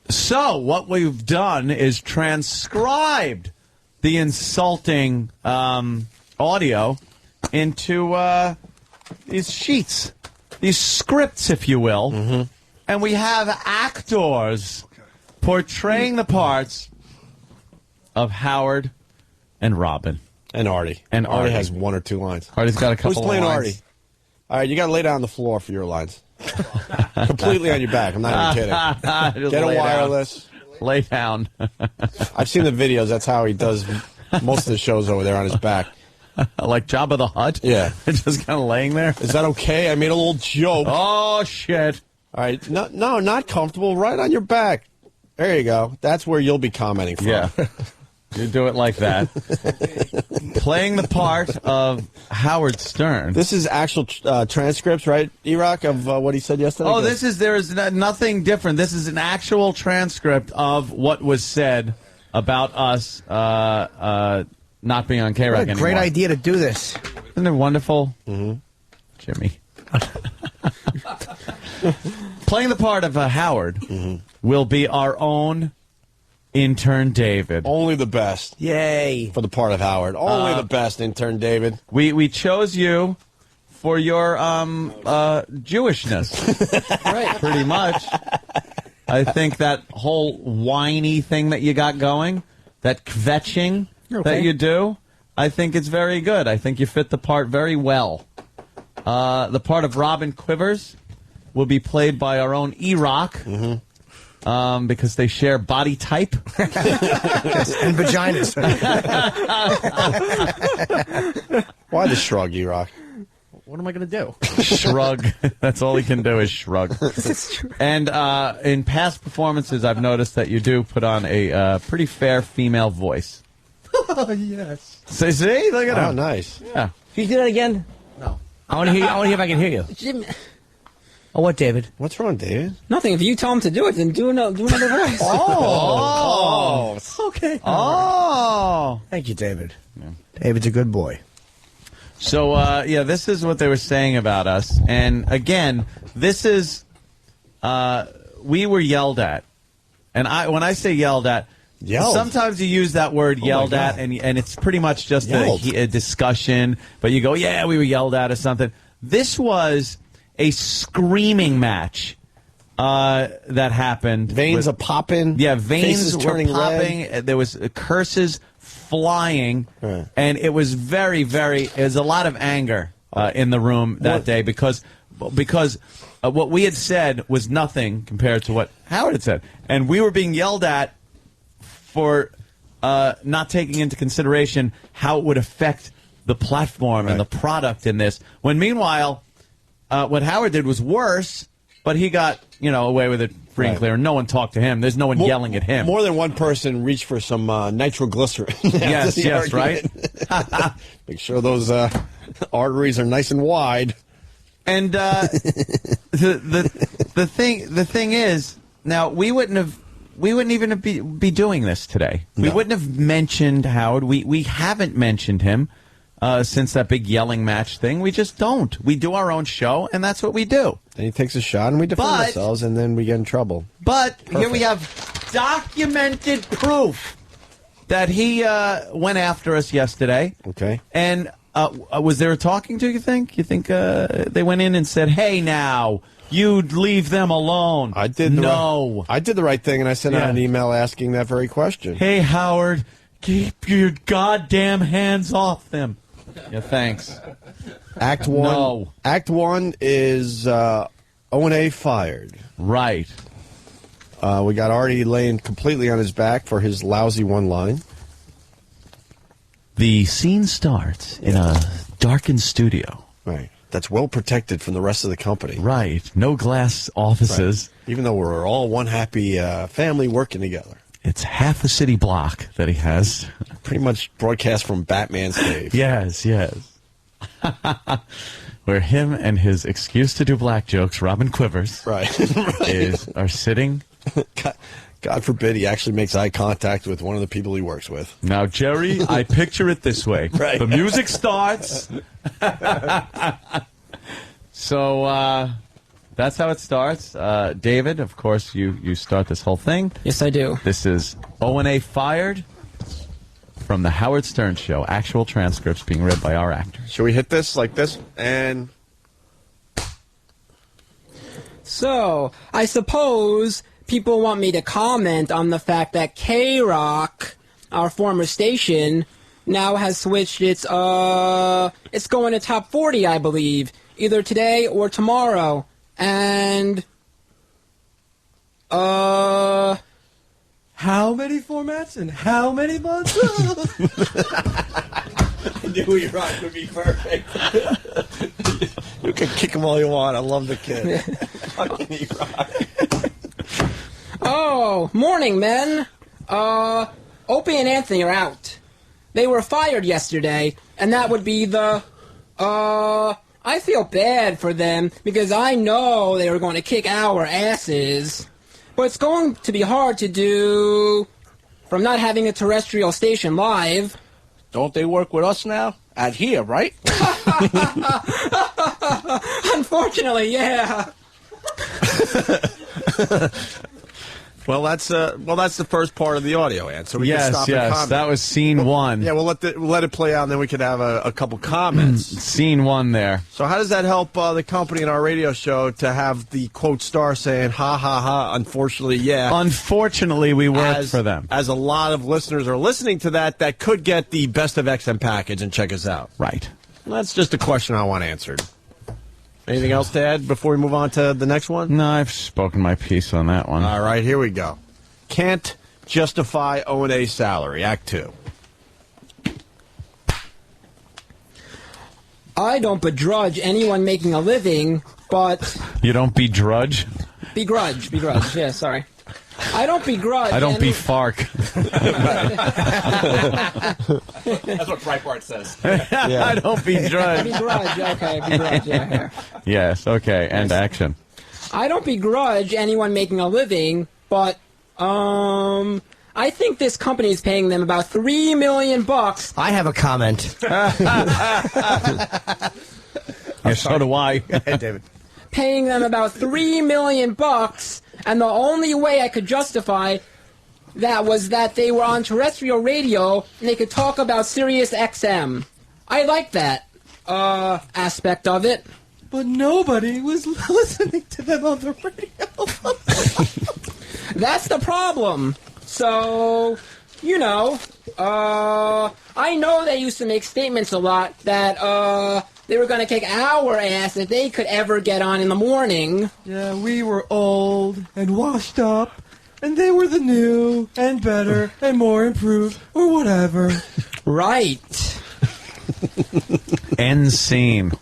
Speaker 9: So what we've done is transcribed the insulting audio into these sheets, these scripts, if you will. And we have actors portraying the parts of Howard and Robin.
Speaker 11: And Artie.
Speaker 9: And
Speaker 11: Artie has one or two lines.
Speaker 9: Artie's got a couple
Speaker 11: Who's playing
Speaker 9: of lines.
Speaker 11: Artie? All right, you got to lay down on the floor for your lines. Completely on your back. I'm not even kidding. Get a wireless.
Speaker 9: Lay down.
Speaker 11: I've seen the videos. That's how he does most of the shows over there on his back.
Speaker 9: Like Jabba the Hutt?
Speaker 11: Yeah.
Speaker 9: Just kind of laying there?
Speaker 11: Is that okay? I made a little joke.
Speaker 9: Oh, shit.
Speaker 11: All right. No, not comfortable. Right on your back. There you go. That's where you'll be commenting from.
Speaker 9: Yeah. You do it like that. Playing the part of Howard Stern.
Speaker 11: This is actual transcripts, right, E-Rock, of what he said yesterday?
Speaker 9: Oh, there is nothing different. This is an actual transcript of what was said about us not being on K-Rock anymore.
Speaker 12: Great idea to do this.
Speaker 9: Isn't it wonderful? Jimmy. Playing the part of Howard will be our own intern David.
Speaker 11: Only the best.
Speaker 12: Yay.
Speaker 11: For the part of Howard. Only the best, intern David.
Speaker 9: We chose you for your Jewishness.
Speaker 12: Right.
Speaker 9: Pretty much. I think that whole whiny thing that you got going, that kvetching that you do, I think it's very good. I think you fit the part very well. The part of Robin Quivers will be played by our own E-Rock. Because they share body type.
Speaker 12: And vaginas.
Speaker 11: Why the shrug, E-Rock?
Speaker 13: What am I going to do?
Speaker 9: Shrug. That's all he can do is shrug. And in past performances, I've noticed that you do put on a pretty fair female voice.
Speaker 12: Oh, yes.
Speaker 9: See, look at him.
Speaker 11: Oh, nice.
Speaker 9: Yeah.
Speaker 12: Can you do that again?
Speaker 13: No.
Speaker 12: I want to hear if I can hear you.
Speaker 21: Jim,
Speaker 12: Oh, what, David?
Speaker 11: What's wrong, David?
Speaker 21: nothing. If you tell him to do it, then do another voice.
Speaker 9: Oh.
Speaker 12: Okay.
Speaker 9: Oh.
Speaker 12: Thank you, David. Yeah. David's a good boy.
Speaker 9: So, this is what they were saying about us. And, again, this is, we were yelled at. And when I say yelled at, sometimes you use that word yelled at, and it's pretty much just a discussion. But you go, yeah, we were yelled at or something. This was a screaming match that happened.
Speaker 11: Veins are popping.
Speaker 9: Yeah, veins were
Speaker 11: turning
Speaker 9: popping.
Speaker 11: red.
Speaker 9: There was curses flying, and it was it was a lot of anger in the room that day because what we had said was nothing compared to what Howard had said, and we were being yelled at for not taking into consideration how it would affect the platform and the product in this. When meanwhile, what Howard did was worse, but he got away with it free and clear. No one talked to him. There's no one yelling at him.
Speaker 11: More than one person reached for some nitroglycerin.
Speaker 9: Yes, right.
Speaker 11: Make sure those arteries are nice and wide.
Speaker 9: And the thing is, now we wouldn't even be doing this today. No. We wouldn't have mentioned Howard. We haven't mentioned him since that big yelling match thing. We just don't. We do our own show, and that's what we do.
Speaker 11: And he takes a shot, and we defend ourselves, and then we get in trouble.
Speaker 9: But here we have documented proof that he went after us yesterday.
Speaker 11: Okay.
Speaker 9: And was there a talking to, you think? You think they went in and said, hey, now, you'd leave them alone?
Speaker 11: I did I did the right thing, and I sent out an email asking that very question.
Speaker 9: Hey, Howard, keep your goddamn hands off them. Yeah, thanks.
Speaker 11: Act 1.
Speaker 9: No.
Speaker 11: Act 1 is O&A fired.
Speaker 9: Right.
Speaker 11: We got Artie laying completely on his back for his lousy one line.
Speaker 9: The scene starts in a darkened studio.
Speaker 11: Right. That's well protected from the rest of the company.
Speaker 9: Right. No glass offices.
Speaker 11: Right. Even though we're all one happy family working together.
Speaker 9: It's half a city block that he has.
Speaker 11: Pretty much broadcast from Batman's cave.
Speaker 9: Yes. Where him and his excuse to do black jokes, Robin Quivers, are sitting.
Speaker 11: God forbid he actually makes eye contact with one of the people he works with.
Speaker 9: Now, Jerry, I picture it this way.
Speaker 11: Right.
Speaker 9: The music starts. So that's how it starts. David, of course, you start this whole thing.
Speaker 21: Yes, I do.
Speaker 9: This is O&A fired from the Howard Stern Show. Actual transcripts being read by our actors.
Speaker 11: Should we hit this like this? And
Speaker 21: so, I suppose people want me to comment on the fact that K-Rock, our former station, now has switched its going to top 40, I believe, either today or tomorrow. And how
Speaker 12: many formats and how many months?
Speaker 11: I knew E-Rock would be perfect. You can kick him all you want. I love the kid. Fucking E-Rock.
Speaker 21: Oh, morning, men. Opie and Anthony are out. They were fired yesterday, and that would be the, I feel bad for them because I know they were going to kick our asses. But it's going to be hard to do from not having a terrestrial station live.
Speaker 12: Don't they work with us now? At here, right?
Speaker 21: Unfortunately, yeah.
Speaker 11: Well, that's the first part of the audio, Ann. So we can stop and comment.
Speaker 9: That was scene one.
Speaker 11: Yeah, we'll let it play out, and then we could have a couple comments.
Speaker 9: Scene one there.
Speaker 11: So how does that help the company in our radio show to have the quote star saying ha ha ha? Unfortunately, yeah.
Speaker 9: Unfortunately, we work for them.
Speaker 11: As a lot of listeners are listening to that could get the Best of XM package and check us out.
Speaker 9: Right.
Speaker 11: That's just a question I want answered. Anything else to add before we move on to the next one?
Speaker 9: No, I've spoken my piece on that one.
Speaker 11: All right, here we go. Can't justify O&A salary, Act 2.
Speaker 21: I don't begrudge anyone making a living, but...
Speaker 9: You don't begrudge?
Speaker 21: Begrudge, yeah, sorry. I don't begrudge...
Speaker 9: I don't be-fark.
Speaker 21: That's what Breitbart says.
Speaker 9: Yeah. I don't begrudge.
Speaker 21: Begrudge, okay, begrudge, yeah.
Speaker 9: Yes, okay, and action.
Speaker 21: I don't begrudge anyone making a living, but, I think this company is paying them about $3 million.
Speaker 12: I have a comment.
Speaker 9: Yeah, so do I.
Speaker 11: Hey, David.
Speaker 21: Paying them about $3 million, and the only way I could justify that was that they were on terrestrial radio and they could talk about Sirius XM. I like that aspect of it.
Speaker 12: But nobody was listening to them on the radio.
Speaker 21: That's the problem. So, you know, I know they used to make statements a lot that, they were going to kick our ass if they could ever get on in the morning.
Speaker 1: Yeah, we were old and washed up, and they were the new and better and more improved, or whatever.
Speaker 21: Right.
Speaker 9: End scene.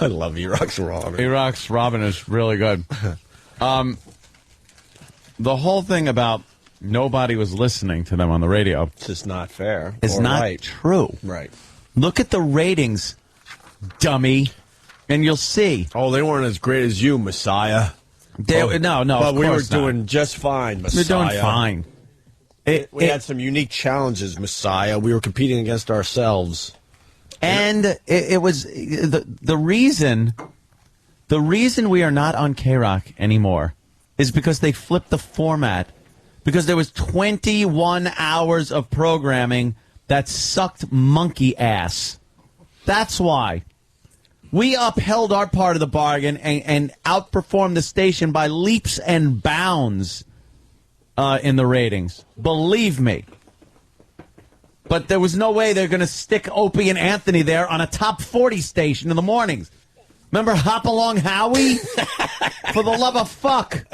Speaker 11: I love Iraq's Robin.
Speaker 9: Iraq's Robin is really good. The whole thing about nobody was listening to them on the radio.
Speaker 11: It's just not fair.
Speaker 9: It's not true.
Speaker 11: Right.
Speaker 9: Look at the ratings, dummy, and you'll see.
Speaker 11: Oh, they weren't as great as you, Messiah.
Speaker 9: No,
Speaker 11: but we were
Speaker 9: not.
Speaker 11: doing just fine, Messiah.
Speaker 9: We're doing fine.
Speaker 11: We had some unique challenges, Messiah. We were competing against ourselves.
Speaker 9: And it was the reason we are not on K-Rock anymore is because they flipped the format. Because there was 21 hours of programming that sucked monkey ass. That's why. We upheld our part of the bargain and outperformed the station by leaps and bounds in the ratings. Believe me. But there was no way they're going to stick Opie and Anthony there on a top 40 station in the mornings. Remember Hop Along Howie? For the love of fuck.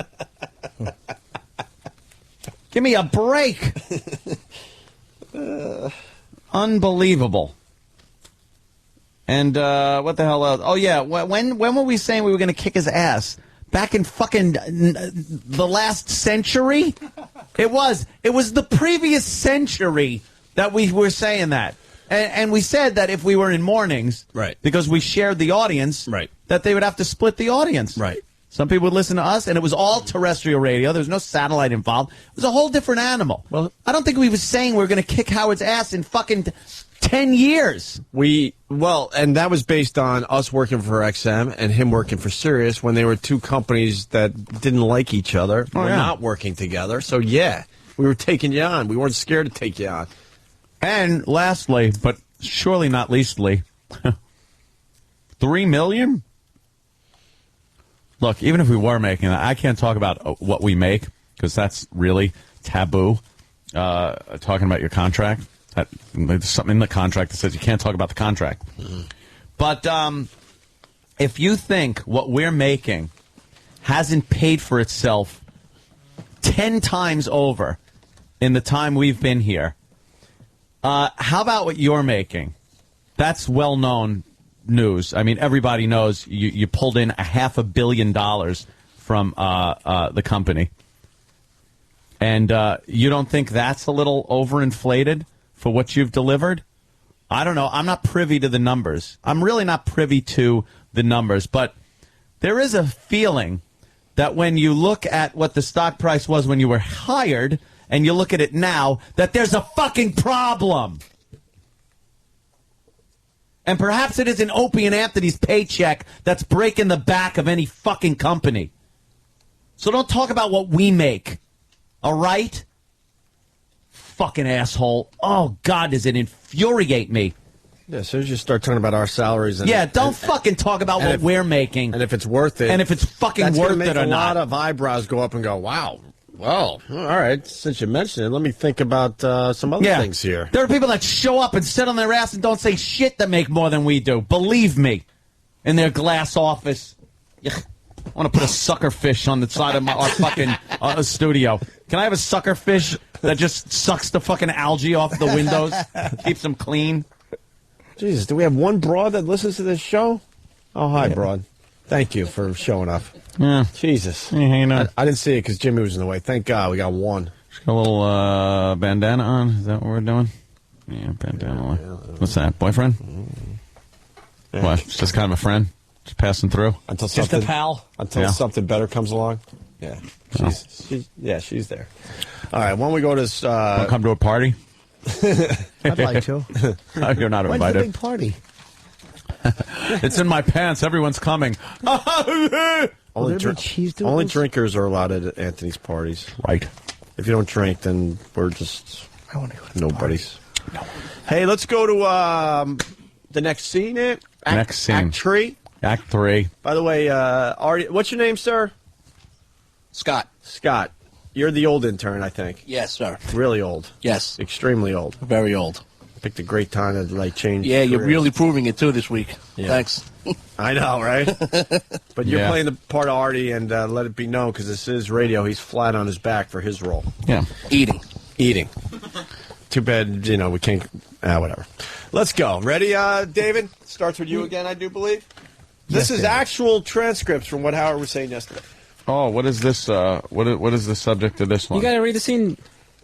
Speaker 9: Give me a break. Unbelievable. And what the hell else? Oh, yeah. When were we saying we were going to kick his ass? Back in fucking the last century? It was the previous century that we were saying that. And we said that if we were in mornings,
Speaker 11: right,
Speaker 9: because we shared the audience,
Speaker 11: right,
Speaker 9: that they would have to split the audience.
Speaker 11: Right.
Speaker 9: Some people would listen to us, and it was all terrestrial radio. There was no satellite involved. It was a whole different animal. Well, I don't think we were saying we were going to kick Howard's ass in fucking 10 years.
Speaker 11: And that was based on us working for XM and him working for Sirius when they were two companies that didn't like each other. We're not working together. So, yeah, we were taking you on. We weren't scared to take you on.
Speaker 9: And lastly, but surely not leastly, 3 million? Look, even if we were making that, I can't talk about what we make because that's really taboo. Talking about your contract. There's something in the contract that says you can't talk about the contract. Mm-hmm. But if you think what we're making hasn't paid for itself 10 times over in the time we've been here, how about what you're making? That's well-known news. I mean, everybody knows you pulled in $500 million from the company. And you don't think that's a little overinflated for what you've delivered? I don't know. I'm not privy to the numbers. I'm really not privy to the numbers. But there is a feeling that when you look at what the stock price was when you were hired and you look at it now, that there's a fucking problem. And perhaps it isn't Opie and Anthony's paycheck that's breaking the back of any fucking company. So don't talk about what we make. All right? Fucking asshole. Oh, God, does it infuriate me.
Speaker 11: Yeah, as soon as you start talking about our salaries.
Speaker 9: Don't fucking talk about what we're making.
Speaker 11: And if it's worth it.
Speaker 9: And if it's fucking worth it or not.
Speaker 11: That's going to make a lot of eyebrows go up and go, wow. Well, all right, since you mentioned it, let me think about some other things here.
Speaker 9: There are people that show up and sit on their ass and don't say shit that make more than we do. Believe me. In their glass office. I want to put a sucker fish on the side of our fucking studio. Can I have a sucker fish that just sucks the fucking algae off the windows? Keeps them clean?
Speaker 11: Jesus, do we have one broad that listens to this show? Oh, hi, broad. Thank you for showing up.
Speaker 9: Yeah.
Speaker 11: Jesus.
Speaker 9: Yeah,
Speaker 11: I didn't see it because Jimmy was in the way. Thank God we got one.
Speaker 9: Just got a little bandana on. Is that what we're doing? Yeah, bandana. What's that, boyfriend?
Speaker 11: Yeah.
Speaker 9: What, just kind of a friend? Just passing through?
Speaker 11: Just
Speaker 9: a pal?
Speaker 11: Until something better comes along? Yeah. She's there. All right, why don't we go to this...
Speaker 9: Wanna come to a party?
Speaker 12: I'd like to.
Speaker 9: You're not
Speaker 12: When's
Speaker 9: invited.
Speaker 12: the big party?
Speaker 9: It's in my pants. Everyone's coming.
Speaker 11: Only drinkers are allowed at Anthony's parties.
Speaker 9: Right.
Speaker 11: If you don't drink, then we're just
Speaker 12: I want to go to
Speaker 11: nobodies. No. Hey, let's go to the next scene.
Speaker 9: Next scene.
Speaker 11: Act 3.
Speaker 9: Act 3.
Speaker 11: By the way, Artie, what's your name, sir?
Speaker 4: Scott.
Speaker 11: Scott. You're the old intern, I think.
Speaker 4: Yes, sir.
Speaker 11: Really old.
Speaker 4: Yes.
Speaker 11: Extremely old.
Speaker 4: Very old.
Speaker 11: Picked a great time to change.
Speaker 4: Yeah, you're
Speaker 11: careers.
Speaker 4: really proving it too this week. Yeah. Thanks.
Speaker 11: I know, right? But you're playing the part of Artie, and let it be known, because this is radio, he's flat on his back for his role.
Speaker 9: Yeah.
Speaker 11: Eating. Too bad, we can't. Whatever. Let's go. Ready, David? Starts with you again, I do believe. This is actual transcripts from what Howard was saying yesterday.
Speaker 9: Oh, what is this? What is the subject of this one?
Speaker 21: You got to read the scene.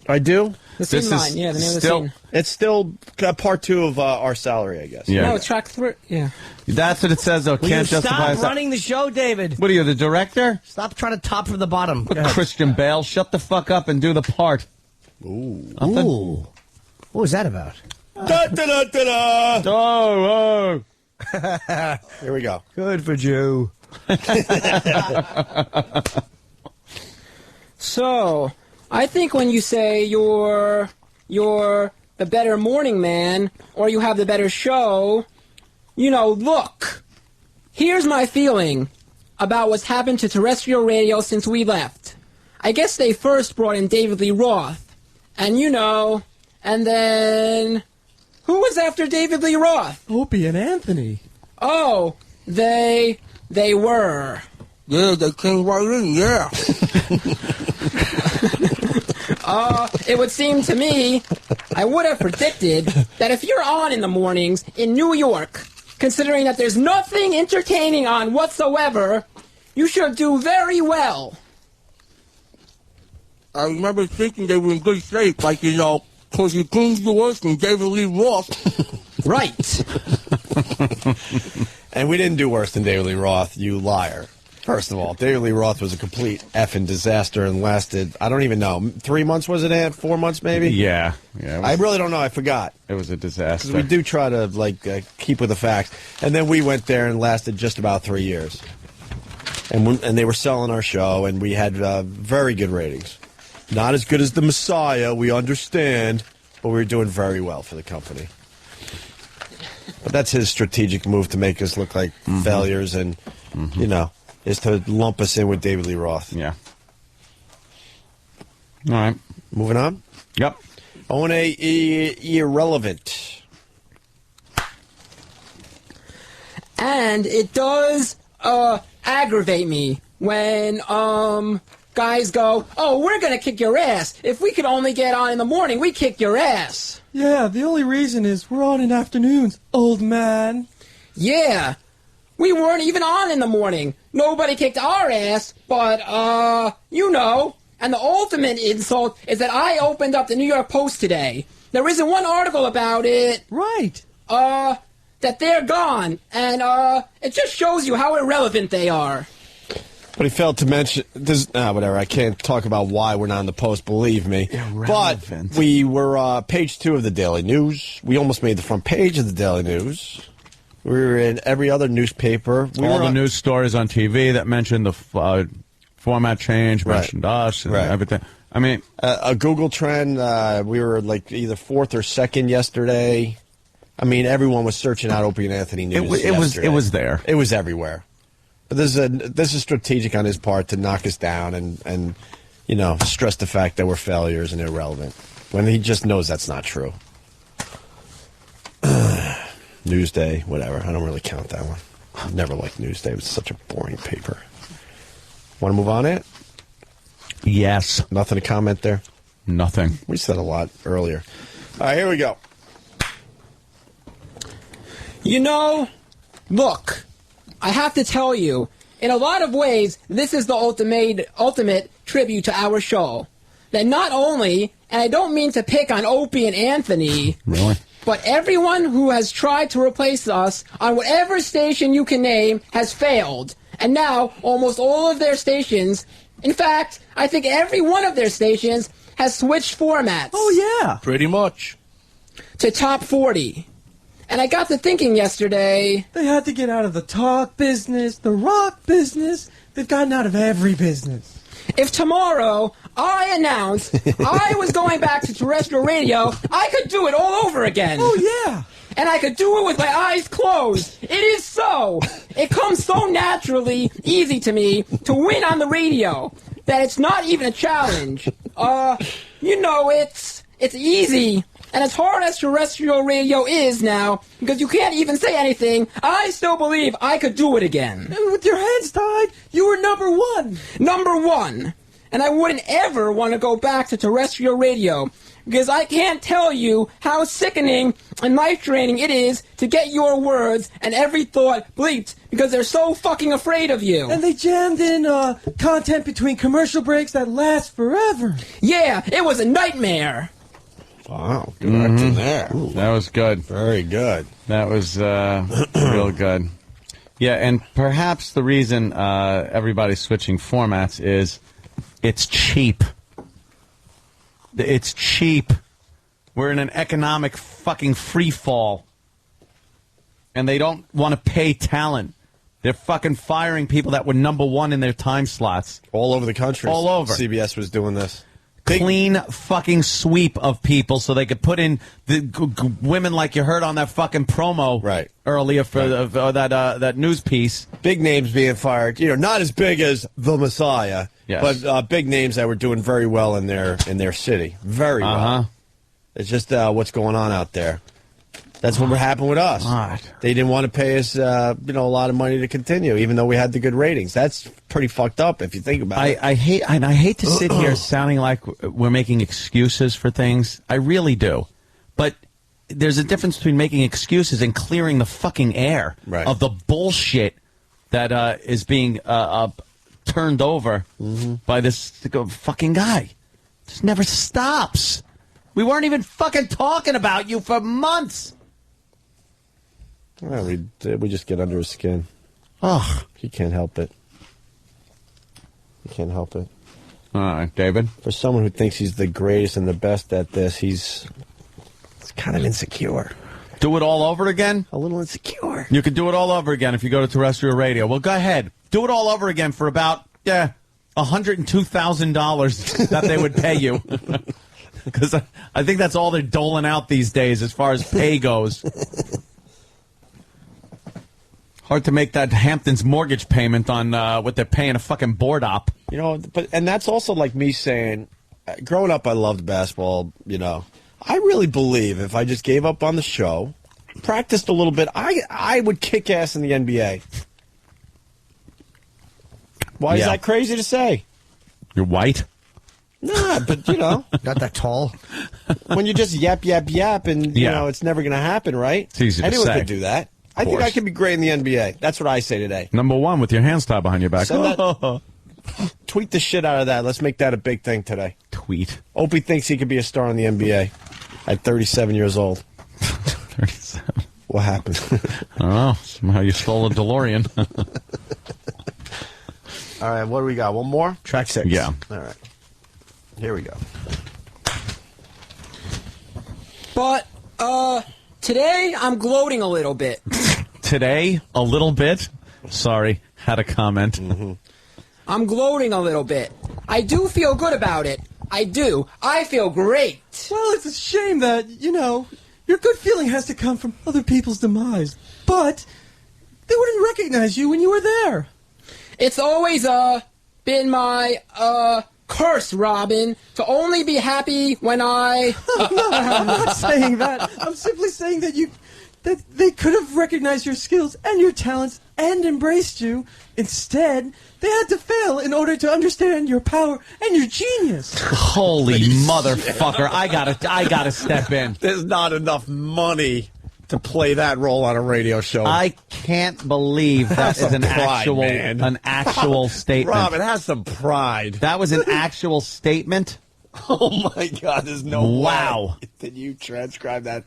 Speaker 11: I do?
Speaker 21: The scene line, the name of the scene.
Speaker 11: It's still part 2 of our salary, I guess.
Speaker 9: Yeah.
Speaker 21: No, track 3. Yeah.
Speaker 9: That's what it says, though. Can't justify.
Speaker 12: Stop running the show, David.
Speaker 9: What are you, the director?
Speaker 12: Stop trying to top from the bottom.
Speaker 9: Christian Bale, shut the fuck up and do the part.
Speaker 11: Ooh.
Speaker 12: Ooh. What was that about?
Speaker 11: Da-da-da-da-da!
Speaker 9: Oh,
Speaker 11: Here we go.
Speaker 12: Good for Joe.
Speaker 21: So, I think when you say you're the better morning man, or you have the better show, look, here's my feeling about what's happened to terrestrial radio since we left. I guess they first brought in David Lee Roth, and and then who was after David Lee Roth?
Speaker 1: Opie and Anthony.
Speaker 21: Oh, they were.
Speaker 4: Yeah, they came right in, yeah.
Speaker 21: It would seem to me, I would have predicted that if you're on in the mornings in New York, considering that there's nothing entertaining on whatsoever, you should do very well.
Speaker 4: I remember thinking they were in good shape, like, because he cleans the worst and David Lee Roth.
Speaker 21: Right.
Speaker 11: And we didn't do worse than David Lee Roth, you liar. First of all, David Lee Roth was a complete effing disaster and lasted, I don't even know, 3 months was it, Ant? 4 months maybe?
Speaker 9: Yeah.
Speaker 11: I really don't know. I forgot.
Speaker 9: It was a disaster.
Speaker 11: Because we do try to, keep with the facts. And then we went there and lasted just about 3 years. And they were selling our show, and we had very good ratings. Not as good as The Messiah, we understand, but we were doing very well for the company. But that's his strategic move to make us look like failures and, is to lump us in with David Lee Roth.
Speaker 9: Yeah. All right.
Speaker 11: Moving on?
Speaker 9: Yep.
Speaker 11: O&A irrelevant.
Speaker 21: And it does aggravate me when guys go, oh, we're going to kick your ass. If we could only get on in the morning, we'd kick your ass.
Speaker 1: Yeah, the only reason is we're on in afternoons, old man.
Speaker 21: Yeah. We weren't even on in the morning. Nobody kicked our ass, but, And the ultimate insult is that I opened up the New York Post today. There isn't one article about it.
Speaker 1: Right.
Speaker 21: That they're gone. And, it just shows you how irrelevant they are.
Speaker 11: But he failed to mention, whatever, I can't talk about why we're not in the Post, believe me.
Speaker 9: Irrelevant.
Speaker 11: But we were page 2 of the Daily News. We almost made the front page of the Daily News. We were in every other newspaper.
Speaker 9: All the news stories on TV that mentioned the format change, mentioned us, and everything. I mean,
Speaker 11: a Google trend, we were like either 4th or 2nd yesterday. I mean, everyone was searching out Opie and Anthony news.
Speaker 9: It was there.
Speaker 11: It was everywhere. But this is strategic on his part to knock us down and stress the fact that we're failures and irrelevant when he just knows that's not true. Newsday, whatever. I don't really count that one. I've never liked Newsday. It's such a boring paper. Want to move on it?
Speaker 9: Yes.
Speaker 11: Nothing to comment there?
Speaker 9: Nothing.
Speaker 11: We said a lot earlier. All right, here we go.
Speaker 21: Look, I have to tell you, in a lot of ways, this is the ultimate tribute to our show. That not only, and I don't mean to pick on Opie and Anthony,
Speaker 9: really?
Speaker 21: But everyone who has tried to replace us on whatever station you can name has failed. And now, almost all of their stations, in fact, I think every one of their stations has switched formats.
Speaker 1: Oh, yeah.
Speaker 4: Pretty much.
Speaker 21: To top 40. And I got to thinking yesterday...
Speaker 1: They had to get out of the talk business, the rock business. They've gotten out of every business.
Speaker 21: If tomorrow I announced I was going back to terrestrial radio, I could do it all over again.
Speaker 1: Oh, yeah.
Speaker 21: and I could do it with my eyes closed. It is so. It comes so naturally easy to me to win on the radio that it's not even a challenge. It's easy. And as hard as terrestrial radio is now, because you can't even say anything, I still believe I could do it again.
Speaker 1: And with your hands tied, you were number one.
Speaker 21: Number one. And I wouldn't ever want to go back to terrestrial radio, because I can't tell you how sickening and life-draining it is to get your words and every thought bleeped, because they're so fucking afraid of you.
Speaker 1: And they jammed in content between commercial breaks that last forever.
Speaker 21: Yeah, it was a nightmare.
Speaker 11: Wow, good acting there.
Speaker 9: Ooh, that was good.
Speaker 11: Very good.
Speaker 9: That was real good. Yeah, and perhaps the reason everybody's switching formats is it's cheap. It's cheap. We're in an economic fucking free fall. And they don't want to pay talent. They're fucking firing people that were number one in their time slots.
Speaker 11: All over the country.
Speaker 9: All over.
Speaker 11: CBS was doing this.
Speaker 9: Clean fucking sweep of people so they could put in the women like you heard on that fucking promo earlier for that news piece.
Speaker 11: Big names being fired. Not as big as the Messiah, but big names that were doing very well in their city. Very well. It's just what's going on out there. That's what happened with us.
Speaker 9: God.
Speaker 11: They didn't want to pay us, a lot of money to continue, even though we had the good ratings. That's pretty fucked up if you think about it.
Speaker 9: I hate to sit here sounding like we're making excuses for things. I really do, but there's a difference between making excuses and clearing the fucking air of the bullshit that is being turned over by this fucking guy. It just never stops. We weren't even fucking talking about you for months.
Speaker 11: Well, we just get under his skin.
Speaker 9: Oh,
Speaker 11: he can't help it. He can't help it.
Speaker 9: All right, David.
Speaker 11: For someone who thinks he's the greatest and the best at this, he's kind of insecure.
Speaker 9: Do it all over again?
Speaker 11: A little insecure.
Speaker 9: You can do it all over again if you go to terrestrial radio. Well, go ahead. Do it all over again for about $102,000 that they would pay you. Because I think that's all they're doling out these days as far as pay goes. Hard to make that Hampton's mortgage payment on what they're paying a fucking board op.
Speaker 11: And that's also like me saying, growing up I loved basketball, I really believe if I just gave up on the show, practiced a little bit, I would kick ass in the NBA. Why is that crazy to say?
Speaker 9: You're white?
Speaker 11: Nah, but
Speaker 12: not that tall.
Speaker 11: When you just yap, and it's never going to happen, right?
Speaker 9: It's easy to
Speaker 11: Anyone
Speaker 9: say.
Speaker 11: could do that. I think I could be great in the NBA. That's what I say today.
Speaker 9: Number one with your hands tied behind your back.
Speaker 11: Tweet the shit out of that. Let's make that a big thing today.
Speaker 9: Tweet.
Speaker 11: Opie thinks he could be a star in the NBA at 37 years old.
Speaker 9: 37.
Speaker 11: What happened?
Speaker 9: I don't know. Somehow you stole a DeLorean.
Speaker 11: All right, what do we got? One more?
Speaker 12: Track 6.
Speaker 9: Yeah.
Speaker 11: All right. Here we go.
Speaker 21: But, today I'm gloating a little bit.
Speaker 9: Today, a little bit? Sorry, had a comment.
Speaker 21: I'm gloating a little bit. I do feel good about it. I do. I feel great.
Speaker 1: Well, it's a shame that, your good feeling has to come from other people's demise. But they wouldn't recognize you when you were there.
Speaker 21: It's always, been my, curse, Robin, to only be happy when I...
Speaker 1: No, I'm not saying that. I'm simply saying that that they could have recognized your skills and your talents and embraced you. Instead, they had to fail in order to understand your power and your genius.
Speaker 9: Holy motherfucker! I gotta step in.
Speaker 11: There's not enough money to play that role on a radio show.
Speaker 9: I can't believe that is an actual statement.
Speaker 11: Rob, it has some pride.
Speaker 9: That was an actual statement?
Speaker 11: Oh my God, there's no
Speaker 9: wow.
Speaker 11: way. Did you transcribe that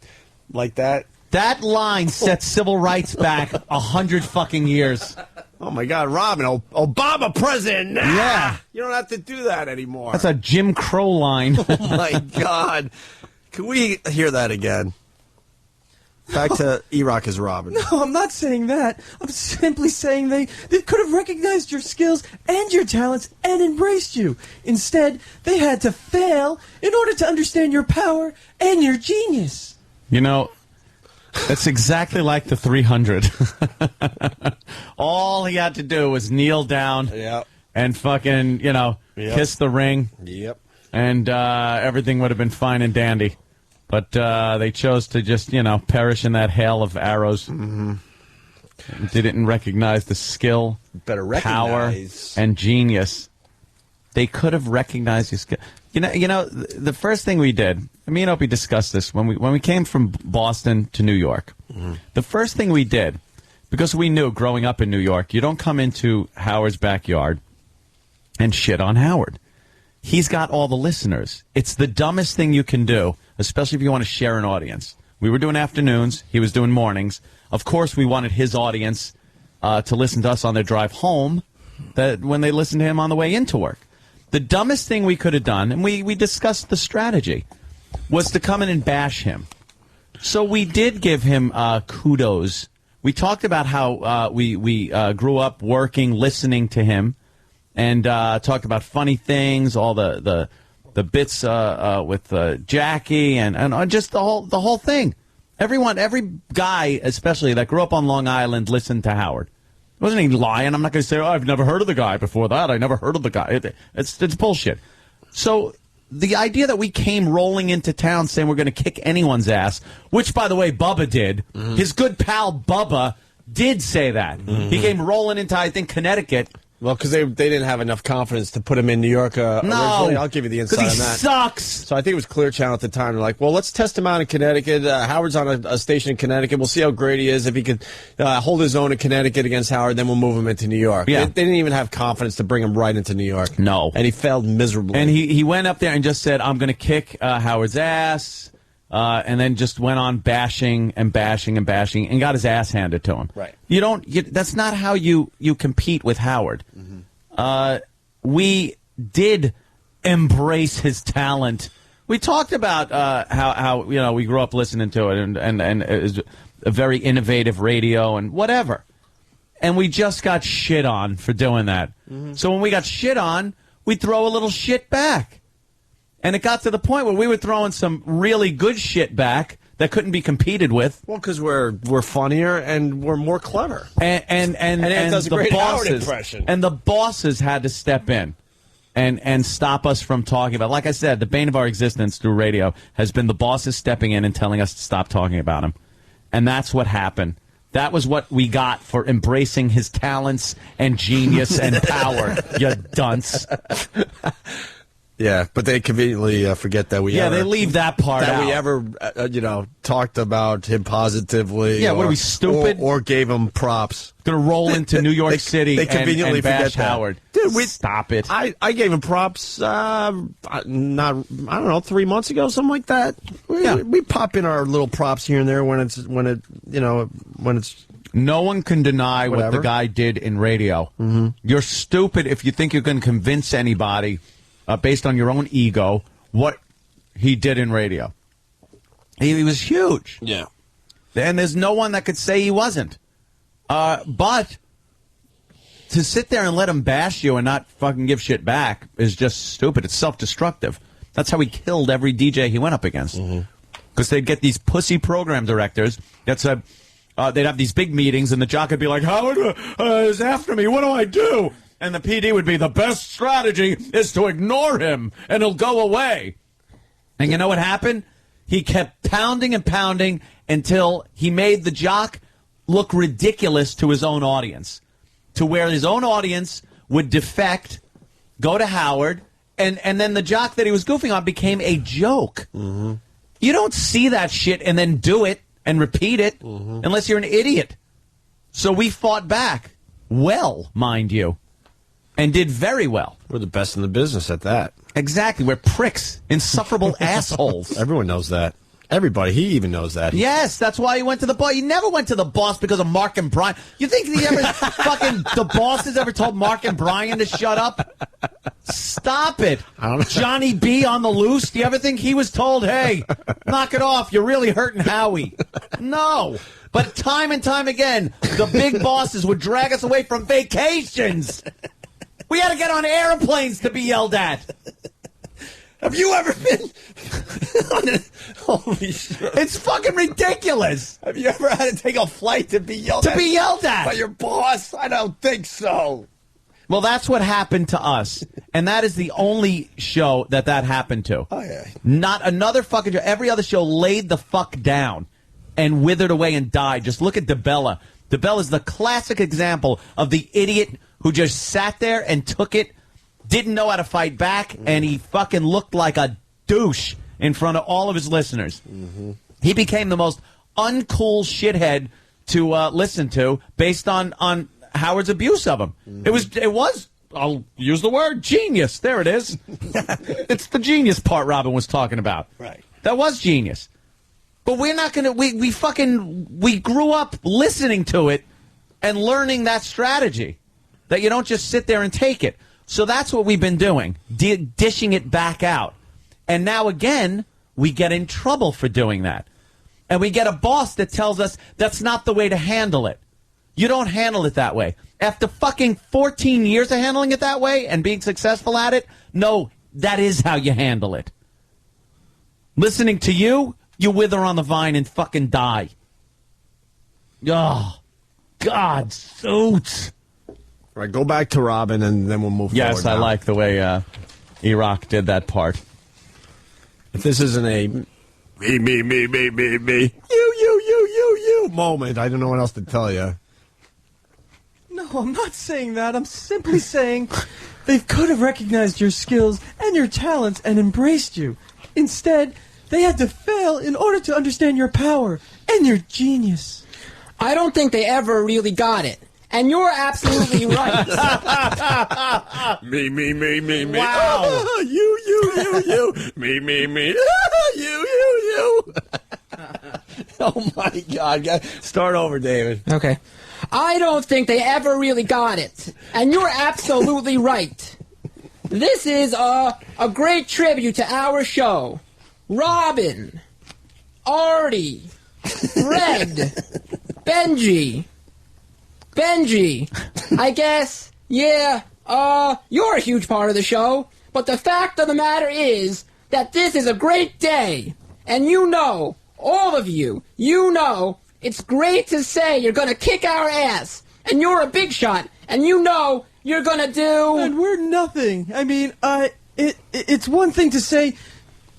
Speaker 11: like that?
Speaker 9: That line sets civil rights back 100 fucking years.
Speaker 11: Oh my God, Robin, Obama president. Nah,
Speaker 9: yeah.
Speaker 11: You don't have to do that anymore.
Speaker 9: That's a Jim Crow line.
Speaker 11: Oh my God. Can we hear that again? Back to E-Rock as Robin.
Speaker 1: No, I'm not saying that. I'm simply saying they could have recognized your skills and your talents and embraced you. Instead, they had to fail in order to understand your power and your genius.
Speaker 9: That's exactly like the 300. All he had to do was kneel down and fucking, kiss the ring.
Speaker 11: Yep.
Speaker 9: And everything would have been fine and dandy. But they chose to just, perish in that hail of arrows.
Speaker 11: Mm-hmm.
Speaker 9: They didn't recognize the skill, power, and genius. They could have recognized your skill. The first thing we did, me and Opie discussed this when we came from Boston to New York. Mm-hmm. The first thing we did, because we knew growing up in New York, you don't come into Howard's backyard and shit on Howard. He's got all the listeners. It's the dumbest thing you can do, especially if you want to share an audience. We were doing afternoons. He was doing mornings. Of course, we wanted his audience to listen to us on their drive home when they listened to him on the way into work. The dumbest thing we could have done, and we discussed the strategy, was to come in and bash him. So we did give him kudos. We talked about how we grew up working, listening to him, and talked about funny things, all the bits with Jackie, and just the whole thing. Every guy, especially that grew up on Long Island, listened to Howard. Wasn't he lying? I'm not going to say, I've never heard of the guy before that. I never heard of the guy. It's bullshit. So the idea that we came rolling into town saying we're going to kick anyone's ass, which, by the way, Bubba did. Mm-hmm. His good pal Bubba did say that. Mm-hmm. He came rolling into, I think, Connecticut.
Speaker 11: Well, because they didn't have enough confidence to put him in New York originally. I'll give you the insight on that.
Speaker 9: Because he sucks.
Speaker 11: So I think it was Clear Channel at the time. They're like, well, let's test him out in Connecticut. Howard's on a station in Connecticut. We'll see how great he is. If he could hold his own in Connecticut against Howard, then we'll move him into New York.
Speaker 9: Yeah.
Speaker 11: They didn't even have confidence to bring him right into New York.
Speaker 9: No.
Speaker 11: And he failed miserably.
Speaker 9: And he went up there and just said, I'm going to kick Howard's ass. And then just went on bashing and bashing and bashing and got his ass handed to him.
Speaker 11: Right.
Speaker 9: That's not how you compete with Howard. Mm-hmm. We did embrace his talent. We talked about how we grew up listening to it and it was a very innovative radio and whatever. And we just got shit on for doing that. Mm-hmm. So when we got shit on, we throw a little shit back. And it got to the point where we were throwing some really good shit back that couldn't be competed with.
Speaker 11: Well, because we're funnier and we're more clever.
Speaker 9: And
Speaker 11: it does a
Speaker 9: the
Speaker 11: great
Speaker 9: bosses,
Speaker 11: Howard impression.
Speaker 9: And the bosses had to step in and stop us from talking about. Like I said, the bane of our existence through radio has been the bosses stepping in and telling us to stop talking about him. And that's what happened. That was what we got for embracing his talents and genius and power, you dunce.
Speaker 11: Yeah, but they conveniently forget that we
Speaker 9: they leave that part
Speaker 11: that
Speaker 9: out.
Speaker 11: we ever, talked about him positively.
Speaker 9: Yeah, what are we, stupid?
Speaker 11: Or gave him props.
Speaker 9: Going to roll into New York City
Speaker 11: they conveniently
Speaker 9: and bash
Speaker 11: forget
Speaker 9: Howard.
Speaker 11: Dude,
Speaker 9: stop it.
Speaker 11: I gave him props, I don't know, 3 months ago, something like that. We pop in our little props here and there when it's.
Speaker 9: No one can deny what the guy did in radio. Mm-hmm. You're stupid if you think you're going to convince anybody based on your own ego, what he did in radio. He was huge.
Speaker 11: Yeah.
Speaker 9: And there's no one that could say he wasn't. But to sit there and let him bash you and not fucking give shit back is just stupid. It's self-destructive. That's how he killed every DJ he went up against. Because they'd get these pussy program directors that said, they'd have these big meetings, and the jock would be like, Howard is after me. What do I do? And the PD would be, the best strategy is to ignore him, and he'll go away. And you know what happened? He kept pounding and pounding until he made the jock look ridiculous to his own audience, to where his own audience would defect, go to Howard, and then the jock that he was goofing on became a joke. Mm-hmm. You don't see that shit and then do it and repeat it unless you're an idiot. So we fought back. Well, mind you. And did very well.
Speaker 11: We're the best in the business at that.
Speaker 9: Exactly. We're pricks. Insufferable assholes.
Speaker 11: Everyone knows that. Everybody. He even knows that.
Speaker 9: Yes, that's why he went to the boss. He never went to the boss because of Mark and Brian. You think he ever the bosses ever told Mark and Brian to shut up? Stop it.
Speaker 11: I don't know.
Speaker 9: Johnny B on the loose. Do you ever think he was told, hey, knock it off, you're really hurting Howie? No. But time and time again, the big bosses would drag us away from vacations. We had to get on airplanes to be yelled at.
Speaker 11: Have you ever been Holy shit.
Speaker 9: It's fucking ridiculous.
Speaker 11: Have you ever had to take a flight to be yelled at? By your boss? I don't think so.
Speaker 9: Well, that's what happened to us. And that is the only show that happened to.
Speaker 11: Oh, yeah.
Speaker 9: Not another fucking show. Every other show laid the fuck down and withered away and died. Just look at DeBella. DeBella's the classic example of the idiot who just sat there and took it, didn't know how to fight back, and he fucking looked like a douche in front of all of his listeners.
Speaker 11: Mm-hmm.
Speaker 9: He became the most uncool shithead to listen to based on Howard's abuse of him.
Speaker 11: Mm-hmm.
Speaker 9: It was, I'll use the word, genius. There it is. It's the genius part Robin was talking about.
Speaker 11: Right.
Speaker 9: That was genius. But we're not going to, we grew up listening to it and learning that strategy, that you don't just sit there and take it. So that's what we've been doing, dishing it back out. And now again, we get in trouble for doing that. And we get a boss that tells us that's not the way to handle it. You don't handle it that way. After fucking 14 years of handling it that way and being successful at it, no, that is how you handle it. Listening to you, you wither on the vine and fucking die. Oh, God, Suits.
Speaker 11: All right, go back to Robin, and then we'll move forward.
Speaker 9: Yes, I like the way Iraq did that part.
Speaker 11: If this isn't a me, you moment, I don't know what else to tell you.
Speaker 1: No, I'm not saying that. I'm simply saying they could have recognized your skills and your talents and embraced you. Instead, they had to fail in order to understand your power and your genius.
Speaker 21: I don't think they ever really got it. And you're absolutely right.
Speaker 11: Me.
Speaker 9: Wow.
Speaker 11: You. Me. You. Oh, my God. Start over, David.
Speaker 21: Okay. I don't think they ever really got it. And you're absolutely right. This is a great tribute to our show. Robin, Artie, Fred, Benji, I guess, yeah, you're a huge part of the show, but the fact of the matter is that this is a great day, and you know, all of you, you know, it's great to say you're gonna kick our ass, and you're a big shot, and you know you're gonna do...
Speaker 1: And we're nothing. I mean, it's one thing to say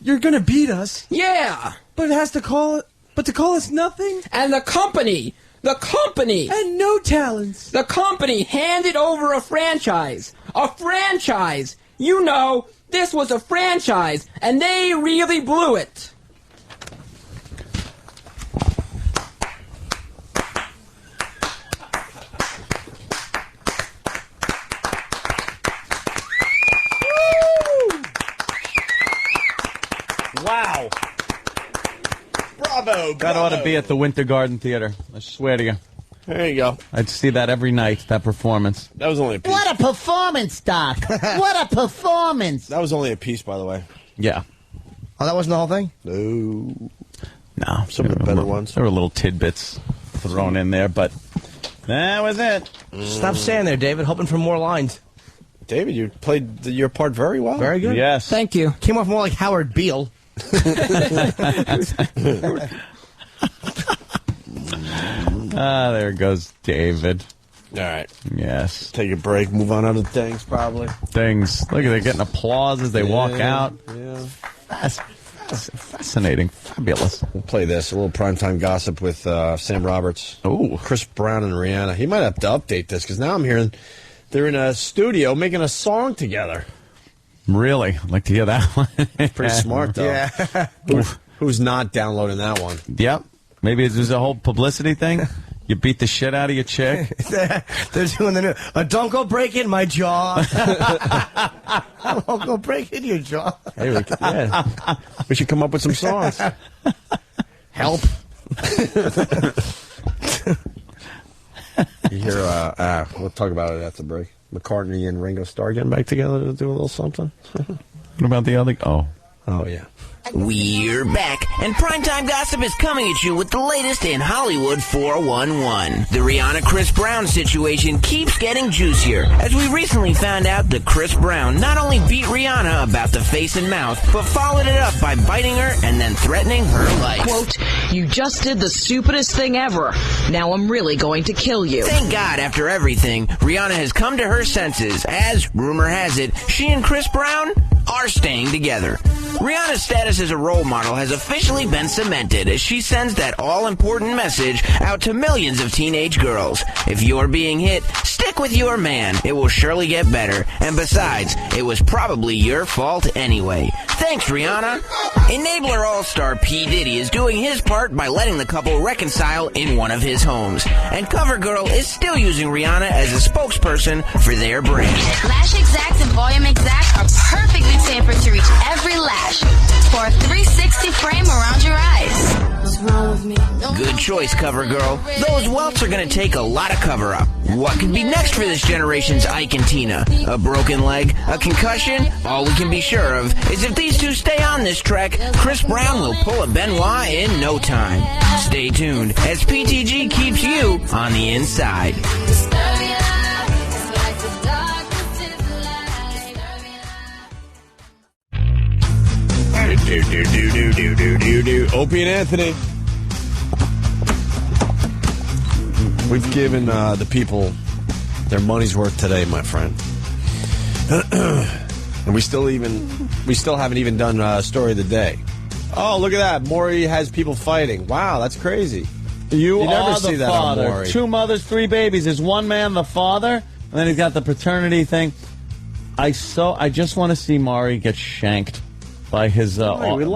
Speaker 1: you're gonna beat us.
Speaker 21: Yeah!
Speaker 1: But to call us nothing?
Speaker 21: And the company...
Speaker 1: And no talents.
Speaker 21: The company handed over a franchise. A franchise. You know, this was a franchise, and they really blew it.
Speaker 9: Wow.
Speaker 11: Bravo.
Speaker 9: That ought to be at the Winter Garden Theater. I swear to you.
Speaker 11: There you go.
Speaker 9: I'd see that every night, that performance.
Speaker 11: That was only a piece.
Speaker 5: What a performance, Doc. What a performance.
Speaker 11: That was only a piece, by the way.
Speaker 9: Yeah.
Speaker 12: Oh, that wasn't the whole thing?
Speaker 9: No.
Speaker 11: Some of the better ones.
Speaker 9: There were little tidbits thrown in there, but that was it.
Speaker 12: Stop saying there, David. Hoping for more lines.
Speaker 11: David, you played your part very well.
Speaker 12: Very good.
Speaker 9: Yes.
Speaker 21: Thank you.
Speaker 12: Came off more like Howard Beale.
Speaker 9: There goes David.
Speaker 11: All right.
Speaker 9: Yes.
Speaker 11: Take a break. Move on other things, probably.
Speaker 9: Things. Look, they're getting applause as they walk out.
Speaker 11: Yeah.
Speaker 9: Fascinating. Fabulous.
Speaker 11: We'll play this. A little primetime gossip with Sam Roberts.
Speaker 9: Oh.
Speaker 11: Chris Brown and Rihanna. He might have to update this because now I'm hearing they're in a studio making a song together.
Speaker 9: Really? I'd like to hear that one.
Speaker 11: Pretty smart, though.
Speaker 12: Yeah.
Speaker 11: Who's not downloading that one?
Speaker 9: Yep. Maybe there's a whole publicity thing. You beat the shit out of your chick.
Speaker 12: They're doing the new. Don't go break in my jaw. Don't go break in your jaw.
Speaker 11: Hey, we should come up with some songs.
Speaker 12: Help.
Speaker 11: You hear? We'll talk about it after the break. McCartney and Ringo Starr getting back together to do a little something.
Speaker 9: What about the other? Oh,
Speaker 11: yeah.
Speaker 5: I
Speaker 6: We're back, and Primetime Gossip is coming at you with the latest in Hollywood 411. The Rihanna-Chris Brown situation keeps getting juicier, as we recently found out that Chris Brown not only beat Rihanna about the face and mouth, but followed it up by biting her and then threatening her life.
Speaker 22: Quote, "You just did the stupidest thing ever. Now I'm really going to kill you."
Speaker 6: Thank God, after everything, Rihanna has come to her senses, as, rumor has it, she and Chris Brown are staying together. Rihanna's status as a role model has officially been cemented as she sends that all-important message out to millions of teenage girls. If you're being hit, stick with your man. It will surely get better. And besides, it was probably your fault anyway. Thanks, Rihanna. Enabler all-star P. Diddy is doing his part by letting the couple reconcile in one of his homes. And CoverGirl is still using Rihanna as a spokesperson for their brand.
Speaker 23: Lash Exact and Volume Exact are perfectly tapered to reach every lash for a 360 frame around your eyes. What's wrong with me?
Speaker 6: Good choice, CoverGirl. Those welts are going to take a lot of cover-up. What could be next for this generation's Ike and Tina? A broken leg? A concussion? All we can be sure of is if these two stay on this trek, Chris Brown will pull a Benoit in no time. Stay tuned as PTG keeps you on the inside.
Speaker 11: Opie and Anthony. We've given the people their money's worth today, my friend. And we still haven't even done story of the day. Oh, look at that. Maury has people fighting. Wow, that's crazy.
Speaker 9: You
Speaker 11: never
Speaker 9: are
Speaker 11: see
Speaker 9: the
Speaker 11: that on
Speaker 9: father.
Speaker 11: Maury.
Speaker 9: 2 mothers, 3 babies. Is one man the father? And then he's got the paternity thing. I just want to see Maury get shanked by his
Speaker 11: Maury.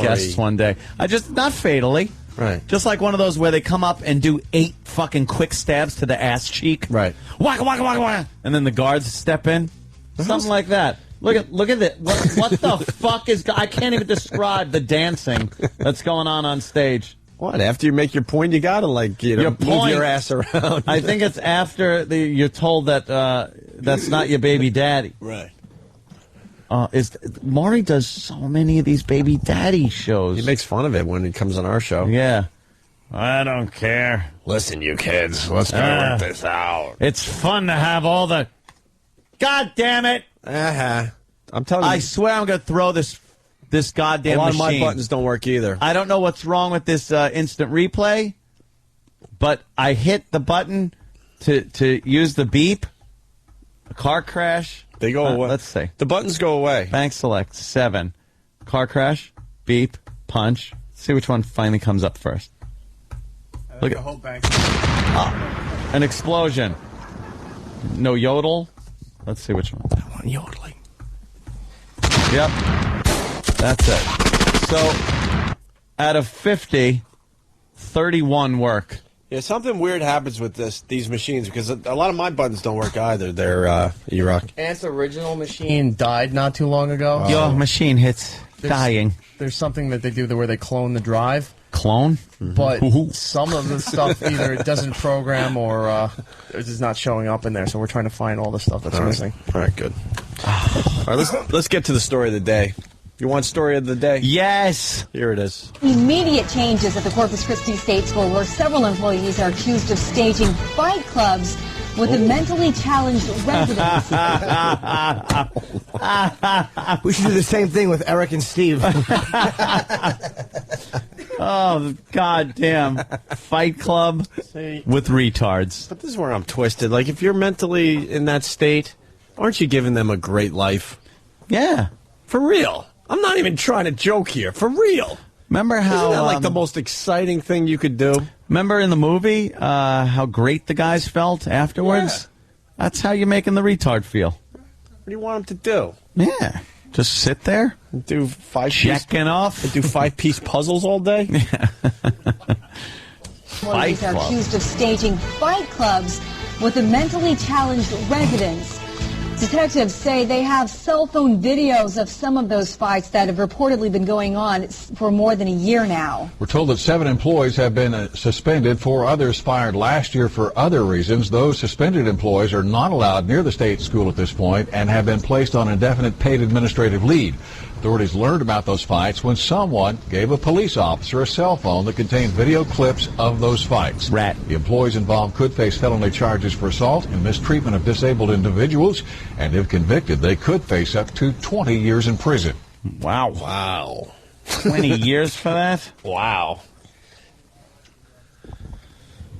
Speaker 9: guests one day. Not fatally.
Speaker 11: Right.
Speaker 9: Just like one of those where they come up and do 8 fucking quick stabs to the ass cheek.
Speaker 11: Right.
Speaker 9: Waka, waka, waka, waka. And then the guards step in. Something like that. Look at it. What the fuck is... I can't even describe the dancing that's going on stage.
Speaker 11: What? After you make your point, you gotta move your ass around.
Speaker 9: I think it's after you're told that that's not your baby daddy.
Speaker 11: Right.
Speaker 9: Maury does so many of these baby daddy shows.
Speaker 11: He makes fun of it when he comes on our show.
Speaker 9: Yeah. I don't care.
Speaker 11: Listen, you kids, let's go work this out.
Speaker 9: It's fun to have all the... God damn it!
Speaker 11: I'm telling you.
Speaker 9: I swear I'm going to throw this goddamn machine.
Speaker 11: A lot of my buttons don't work either.
Speaker 9: I don't know what's wrong with this instant replay, but I hit the button to use the beep. A car crash.
Speaker 11: They go away.
Speaker 9: Let's see.
Speaker 11: The buttons go away.
Speaker 9: Bank select 7. Car crash. Beep. Punch. Let's see which one finally comes up first. Look at the whole bank. An explosion. No yodel. Let's see which one.
Speaker 11: I want yodeling.
Speaker 9: Yep. That's it. So, out of 50, 31 work.
Speaker 11: Yeah, something weird happens with these machines because a lot of my buttons don't work either. They're E-Rock.
Speaker 12: Ant's original machine died not too long ago.
Speaker 9: Your machine hits dying.
Speaker 13: There's something that they do where they clone the drive.
Speaker 9: Clone?
Speaker 13: But some of the stuff either it doesn't program or it's just not showing up in there. So we're trying to find all the stuff that's missing.
Speaker 11: All right, good. All right, let's get to the story of the day. You want story of the day?
Speaker 9: Yes.
Speaker 11: Here it is.
Speaker 24: Immediate changes at the Corpus Christi State School where several employees are accused of staging fight clubs with the mentally challenged residents.
Speaker 12: We should do the same thing with Eric and Steve.
Speaker 9: Oh, goddamn. Fight club with retards.
Speaker 11: But this is where I'm twisted. Like, if you're mentally in that state, aren't you giving them a great life?
Speaker 9: Yeah.
Speaker 11: For real. I'm not even trying to joke here. For real.
Speaker 9: Remember how...
Speaker 11: Isn't that like the most exciting thing you could do?
Speaker 9: Remember in the movie how great the guys felt afterwards? Yeah. That's how you're making the retard feel.
Speaker 11: What do you want them to do?
Speaker 9: Yeah. Just sit there?
Speaker 11: Do
Speaker 9: checking off?
Speaker 11: Do 5-piece puzzles all day?
Speaker 9: Yeah.
Speaker 24: Employees are accused of staging fight clubs with the mentally challenged residents. Detectives say they have cell phone videos of some of those fights that have reportedly been going on for more than a year now.
Speaker 25: We're told that 7 employees have been suspended. 4 others fired last year for other reasons. Those suspended employees are not allowed near the state school at this point and have been placed on indefinite paid administrative leave. Authorities learned about those fights when someone gave a police officer a cell phone that contained video clips of those fights. The employees involved could face felony charges for assault and mistreatment of disabled individuals, and if convicted, they could face up to 20 years in prison.
Speaker 9: Wow.
Speaker 11: Wow.
Speaker 9: 20 years for that?
Speaker 11: Wow.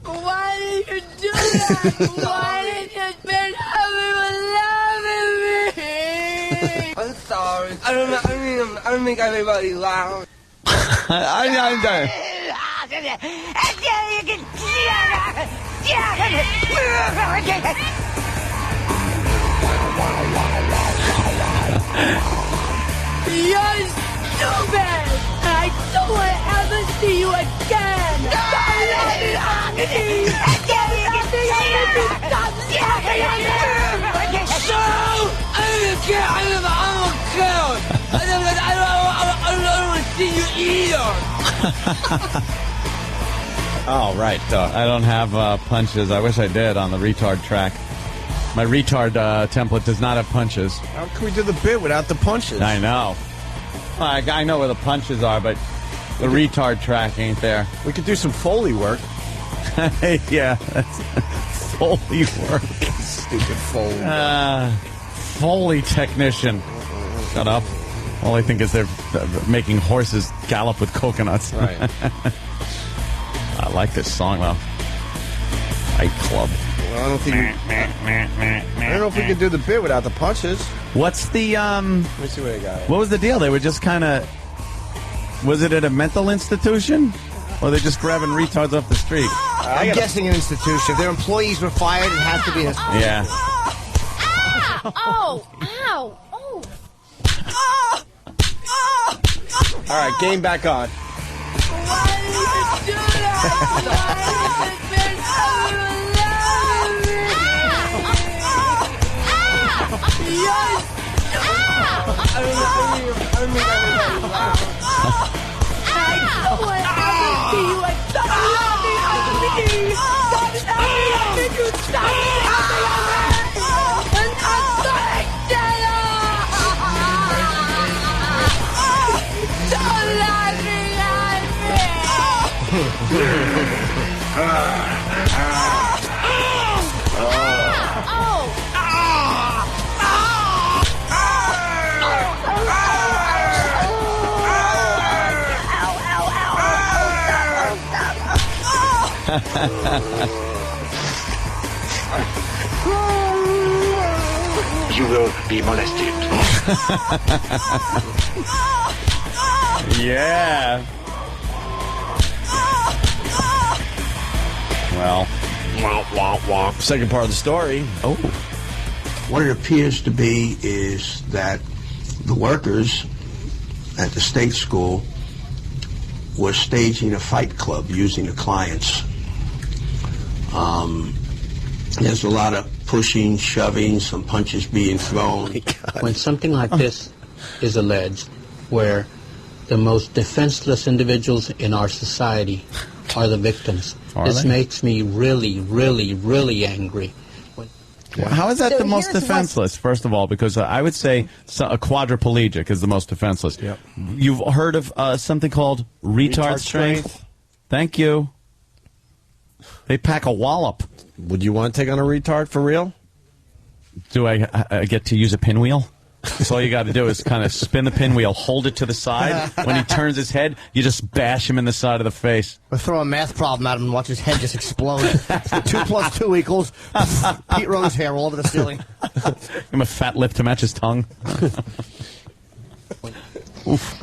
Speaker 2: Why did you do that? Why did you spend everyone loving me? I'm sorry. I don't make everybody laugh.
Speaker 9: I'm done.
Speaker 2: You're stupid! I don't want to ever see you again! I don't want to see you either!
Speaker 9: Oh, right. I don't have punches. I wish I did on the retard track. My retard template does not have punches.
Speaker 11: How can we do the bit without the punches?
Speaker 9: I know. I know where the punches are, but the retard track ain't there.
Speaker 11: We could do some Foley work.
Speaker 9: Yeah, that's Foley work.
Speaker 11: Stupid Foley.
Speaker 9: Foley technician. Shut up. All I think is they're making horses gallop with coconuts.
Speaker 11: Right.
Speaker 9: I like this song, though. Fight Club.
Speaker 11: Well, I don't know if we could do the bit without the punches.
Speaker 9: What's the,
Speaker 11: Let me see what I got.
Speaker 9: What was the deal? They were just kind of... Was it at a mental institution? Or they just grabbing retards off the street?
Speaker 12: I'm guessing an institution. If their employees were fired, it has to be an institution.
Speaker 9: Yeah.
Speaker 2: Oh! Ow! Oh!
Speaker 11: All right, game back on.
Speaker 2: Why did you do that? Why did you spend everyone loving me? You're stupid! I don't make everybody laugh. I don't want to ever see you again. Stop laughing at me! Stop laughing at me! You stop laughing at me! And I'm sorry, Stella! Stop laughing at
Speaker 3: You will be molested.
Speaker 9: Yeah. Well.
Speaker 11: Second part of the story.
Speaker 9: Oh.
Speaker 7: What it appears to be is that the workers at the state school were staging a fight club using the clients. There's a lot of pushing, shoving, some punches being thrown.
Speaker 8: When something like this is alleged, where the most defenseless individuals in our society are the victims, this makes me really, really, really angry.
Speaker 9: How is that the most defenseless, first of all? Because I would say a quadriplegic is the most defenseless.
Speaker 11: Yep.
Speaker 9: You've heard of something called retard strength? Thank you. They pack a wallop.
Speaker 11: Would you want to take on a retard for real?
Speaker 9: Do I get to use a pinwheel? So all you got to do is kind of spin the pinwheel, hold it to the side. When he turns his head, you just bash him in the side of the face.
Speaker 12: Or throw a math problem at him and watch his head just explode. 2 + 2 equals Pete Rose hair all over the ceiling.
Speaker 9: Give him a fat lip to match his tongue.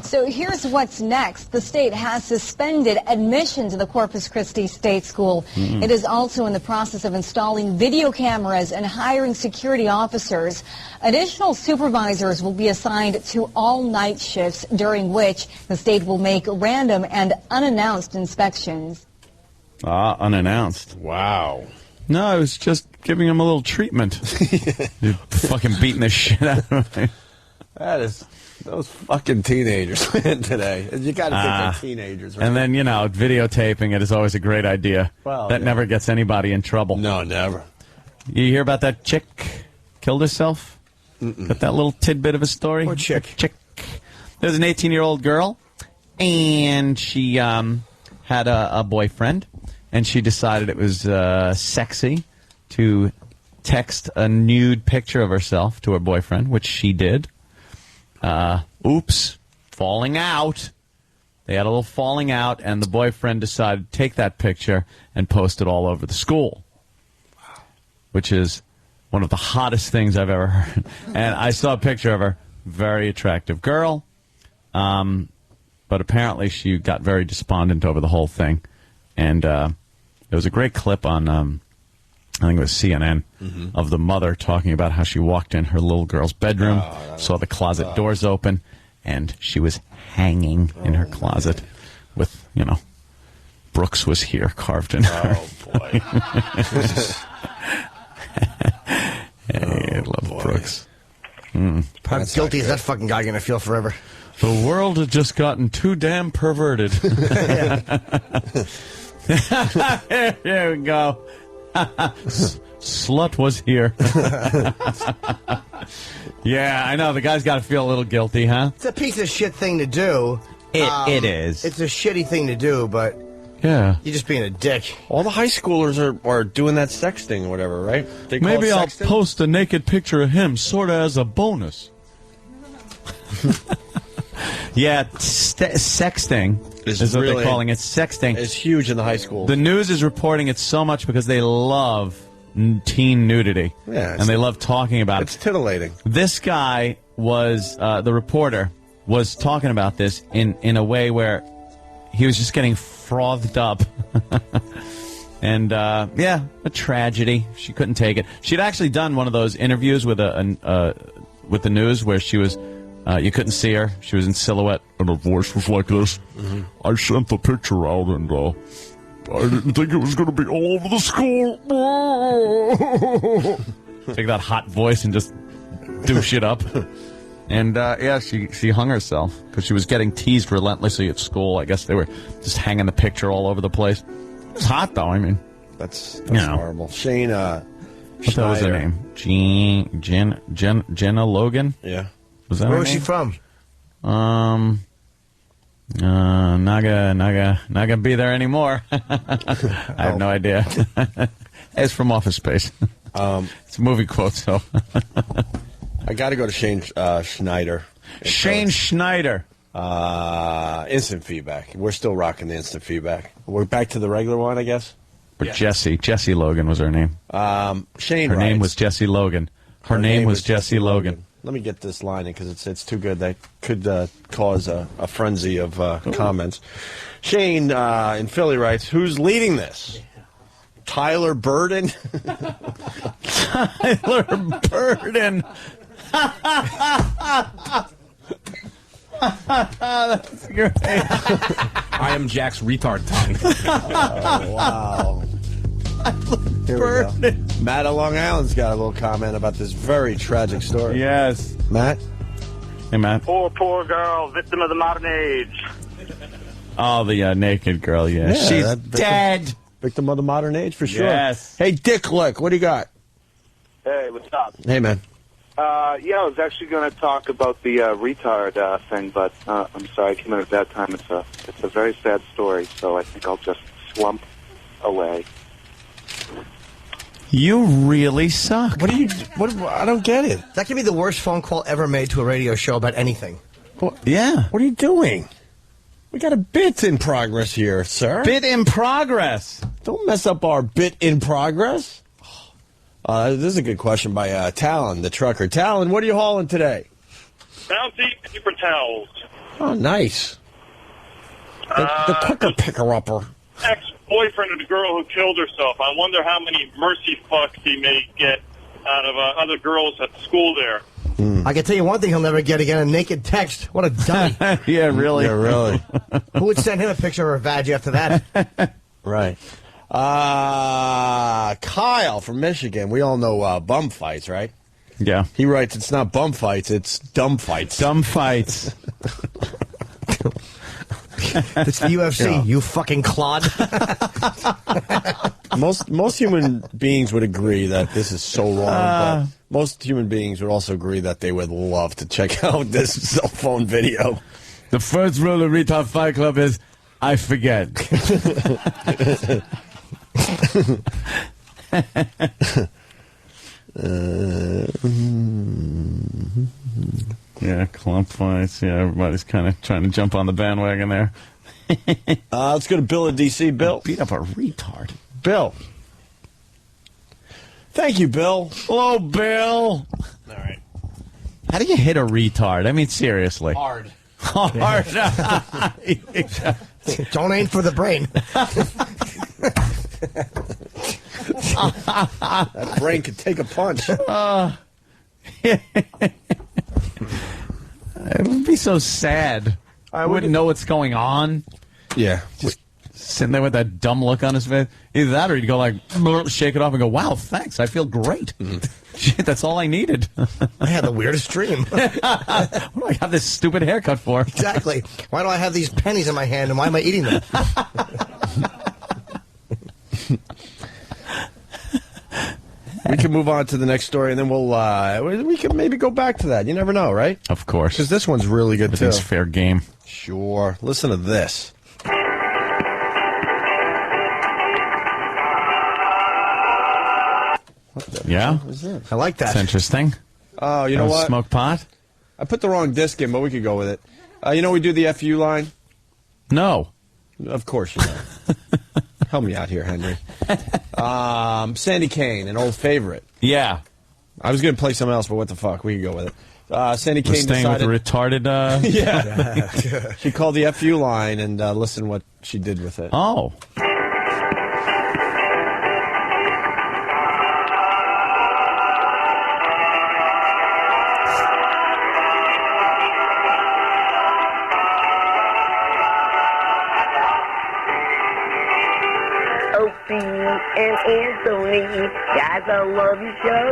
Speaker 24: So here's what's next. The state has suspended admission to the Corpus Christi State School. It is also in the process of installing video cameras and hiring security officers. Additional supervisors will be assigned to all night shifts, during which the state will make random and unannounced inspections.
Speaker 9: Unannounced.
Speaker 11: Wow.
Speaker 9: No, I was just giving him a little treatment. You're fucking beating the shit out of me.
Speaker 11: That is... Those fucking teenagers today. You got to think they're teenagers. Right?
Speaker 9: And then, videotaping it is always a great idea.
Speaker 11: Well,
Speaker 9: that never gets anybody in trouble.
Speaker 11: No, never.
Speaker 9: You hear about that chick killed herself? Got that little tidbit of a story?
Speaker 11: Poor chick.
Speaker 9: There's an 18-year-old girl, and she had a boyfriend, and she decided it was sexy to text a nude picture of herself to her boyfriend, which she did. Oops, falling out. They had a little falling out, and the boyfriend decided to take that picture and post it all over the school, which is one of the hottest things I've ever heard. And I saw a picture of her, very attractive girl, but apparently she got very despondent over the whole thing. And there was a great clip on, I think it was CNN, of the mother talking about how she walked in her little girl's bedroom, saw the closet doors open, and she was hanging in her closet with, you know, Brooks was here carved in her.
Speaker 11: Oh, boy.
Speaker 9: Hey, I love Brooks.
Speaker 12: How guilty is that fucking guy going to feel forever?
Speaker 9: The world has just gotten too damn perverted. There we go. Slut was here. Yeah, I know. The guy's got to feel a little guilty, huh?
Speaker 12: It's a piece of shit thing to do.
Speaker 9: It is.
Speaker 12: It's a shitty thing to do, but
Speaker 9: yeah,
Speaker 12: you're just being a dick.
Speaker 11: All the high schoolers are doing that sexting or whatever, right? They call
Speaker 9: Maybe
Speaker 11: it
Speaker 9: I'll
Speaker 11: sexting?
Speaker 9: post a naked picture of him, sort of as a bonus. Yeah, sexting is what they're calling it. Sexting
Speaker 11: is huge in the high school.
Speaker 9: The news is reporting it so much because they love teen nudity.
Speaker 11: Yeah,
Speaker 9: and they love talking about it.
Speaker 11: It's titillating.
Speaker 9: This guy was, the reporter, was talking about this in a way where he was just getting frothed up. And, yeah, a tragedy. She couldn't take it. She'd actually done one of those interviews with with the news where she was, you couldn't see her. She was in silhouette.
Speaker 4: And her voice was like this. I sent the picture out, and I didn't think it was going to be all over the school.
Speaker 9: Take that hot voice and just do shit up. And, yeah, she hung herself because she was getting teased relentlessly at school. I guess they were just hanging the picture all over the place. It's hot, though. I mean,
Speaker 11: that's horrible. Shane,
Speaker 9: what was her name? Jenna Logan?
Speaker 11: Yeah.
Speaker 9: Was that
Speaker 12: Where
Speaker 9: her
Speaker 12: was she
Speaker 9: name?
Speaker 12: from?
Speaker 9: Not gonna be there anymore. I have no idea. It's from Office Space. It's a movie quote, so.
Speaker 11: I got to go to Shane Schneider.
Speaker 9: Shane Schneider.
Speaker 11: Instant feedback. We're still rocking the instant feedback. We're back to the regular one, I guess.
Speaker 9: But Jessie Logan was her name.
Speaker 11: Shane.
Speaker 9: Her name was Jessie Logan. Her name was Jessie Logan.
Speaker 11: Let me get this line in because it's too good. That could cause a frenzy of comments. Shane in Philly writes, "Who's leading this? Tyler Burden."
Speaker 9: Tyler Burden. That's great.
Speaker 20: I am Jack's retard tongue.
Speaker 11: Oh, wow. Here we go. Matt of Long Island's got a little comment about this very tragic story.
Speaker 9: Yes.
Speaker 11: Matt?
Speaker 9: Hey, Matt.
Speaker 10: Poor girl, victim of the modern age.
Speaker 9: Oh, the naked girl, yeah. She's dead.
Speaker 11: Victim of the modern age, for sure.
Speaker 9: Yes.
Speaker 11: Hey, Dick Lick, what do you got?
Speaker 10: Hey, what's up?
Speaker 11: Hey, man.
Speaker 10: Yeah, I was actually going to talk about the retard thing, but I'm sorry, I came in at that time. It's a very sad story, so I think I'll just slump away.
Speaker 9: You really suck.
Speaker 11: What I don't get it.
Speaker 12: That could be the worst phone call ever made to a radio show about anything.
Speaker 9: Yeah.
Speaker 11: What are you doing? We got a bit in progress here, sir.
Speaker 9: Bit in progress.
Speaker 11: Don't mess up our bit in progress. This is a good question by Talon, the trucker. Talon, what are you hauling today?
Speaker 10: Bouncy paper towels.
Speaker 11: Oh, nice. The quicker picker-upper.
Speaker 10: Ex-boyfriend of the girl who killed herself. I wonder how many mercy fucks he may get out of other girls at school there.
Speaker 12: I can tell you one thing he'll never get again, a naked text. What a dummy.
Speaker 9: Yeah, really.
Speaker 11: Yeah, really.
Speaker 12: Who would send him a picture of her vag after that?
Speaker 11: Right. Kyle from Michigan. We all know bum fights, right?
Speaker 9: Yeah.
Speaker 11: He writes, it's not bum fights, it's dumb fights.
Speaker 9: Dumb fights.
Speaker 12: It's the UFC,
Speaker 11: Yeah.
Speaker 12: you fucking clod.
Speaker 11: Most human beings would agree that this is so wrong, but most human beings would also agree that they would love to check out this cell phone video.
Speaker 9: The first rule of Retard Fight Club is, I forget. Yeah, clump fights. Yeah, everybody's kind of trying to jump on the bandwagon there.
Speaker 11: Let's go to Bill in D.C. Bill.
Speaker 9: Beat up a retard.
Speaker 11: Bill. Thank you, Bill.
Speaker 9: Hello, Bill.
Speaker 11: All right.
Speaker 9: How do you hit a retard? I mean, seriously.
Speaker 12: Hard.
Speaker 9: Hard.
Speaker 12: Don't aim for the brain.
Speaker 11: That brain could take a punch.
Speaker 9: It would be so sad. I wouldn't know what's going on.
Speaker 11: Yeah.
Speaker 9: Just sitting there with that dumb look on his face. Either that or he'd go like, shake it off and go, wow, thanks. I feel great. Shit, that's all I needed.
Speaker 12: I had the weirdest dream.
Speaker 9: What do I have this stupid haircut for?
Speaker 12: Exactly. Why do I have these pennies in my hand and why am I eating them?
Speaker 11: We can move on to the next story, and then we can maybe go back to that. You never know, right?
Speaker 9: Of course.
Speaker 11: Because this one's really good, too.
Speaker 9: It's fair game.
Speaker 11: Sure. Listen to this.
Speaker 9: Yeah?
Speaker 11: What was that?
Speaker 12: I like that.
Speaker 9: It's interesting.
Speaker 11: Oh, you know what?
Speaker 9: Smoke pot?
Speaker 11: I put the wrong disc in, but we could go with it. You know we do the FU line?
Speaker 9: No.
Speaker 11: Of course you know. Help me out here, Henry. Sandy Kane, an old favorite.
Speaker 9: Yeah.
Speaker 11: I was going to play something else, but what the fuck? We can go with it. Sandy
Speaker 9: We're
Speaker 11: Kane
Speaker 9: staying
Speaker 11: decided...
Speaker 9: with the retarded...
Speaker 11: Yeah. She called the FU line, and listen what she did with it.
Speaker 9: Oh.
Speaker 2: Opie and Anthony, guys, I love your show.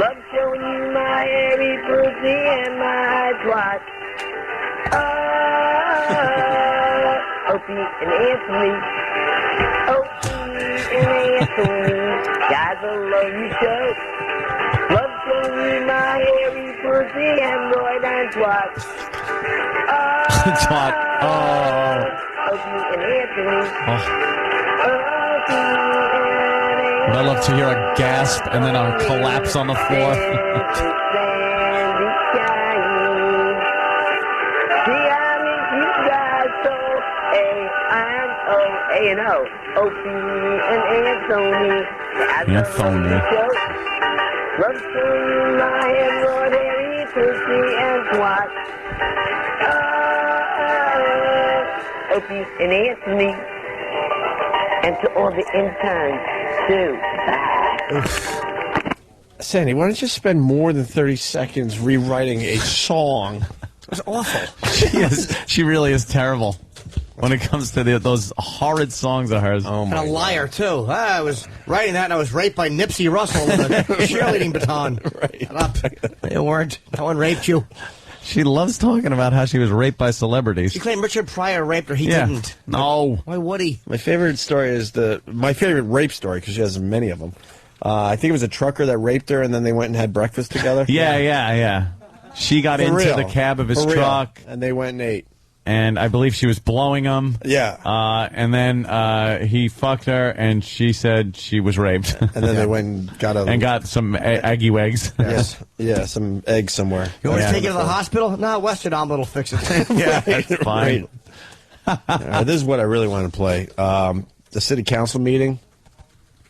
Speaker 2: Love showing you my hairy pussy and my twat. Opie and Anthony. Opie and Anthony, guys, I love your show. Love showing you my hairy pussy and Lloyd and twat.
Speaker 9: Twat. Oh.
Speaker 2: Opie and Anthony.
Speaker 9: Would I love to hear a gasp and then a collapse on the floor?
Speaker 2: A&O, Opie and Anthony.
Speaker 9: Anthony.
Speaker 2: Love seeing my hemorrhoid, hairy pussy and twat. Opie and Anthony. And to all the interns, too.
Speaker 11: Sandy, why don't you spend more than 30 seconds rewriting a song?
Speaker 12: It was awful.
Speaker 9: She really is terrible when it comes to those horrid songs of hers.
Speaker 11: Oh my
Speaker 12: And a liar, too. I was writing that and I was raped by Nipsey Russell with a cheerleading baton.
Speaker 11: Right.
Speaker 12: Shut up. You weren't. No one raped you.
Speaker 9: She loves talking about how she was raped by celebrities.
Speaker 12: She claimed Richard Pryor raped her. He didn't.
Speaker 9: No.
Speaker 12: Why would he?
Speaker 11: My favorite story is my favorite rape story, because she has many of them. I think it was a trucker that raped her, and then they went and had breakfast together.
Speaker 9: Yeah. She got into the cab of his truck.
Speaker 11: And they went and ate.
Speaker 9: And I believe she was blowing him.
Speaker 11: Yeah.
Speaker 9: And then he fucked her, and she said she was raped.
Speaker 11: And then they went and got
Speaker 9: some eggy wags.
Speaker 11: Yes. Yeah, some eggs somewhere.
Speaker 12: You want to take it to the hospital? No, Western Omelet will fix it.
Speaker 9: Yeah, that's fine.
Speaker 11: This is what I really want to play. The city council meeting.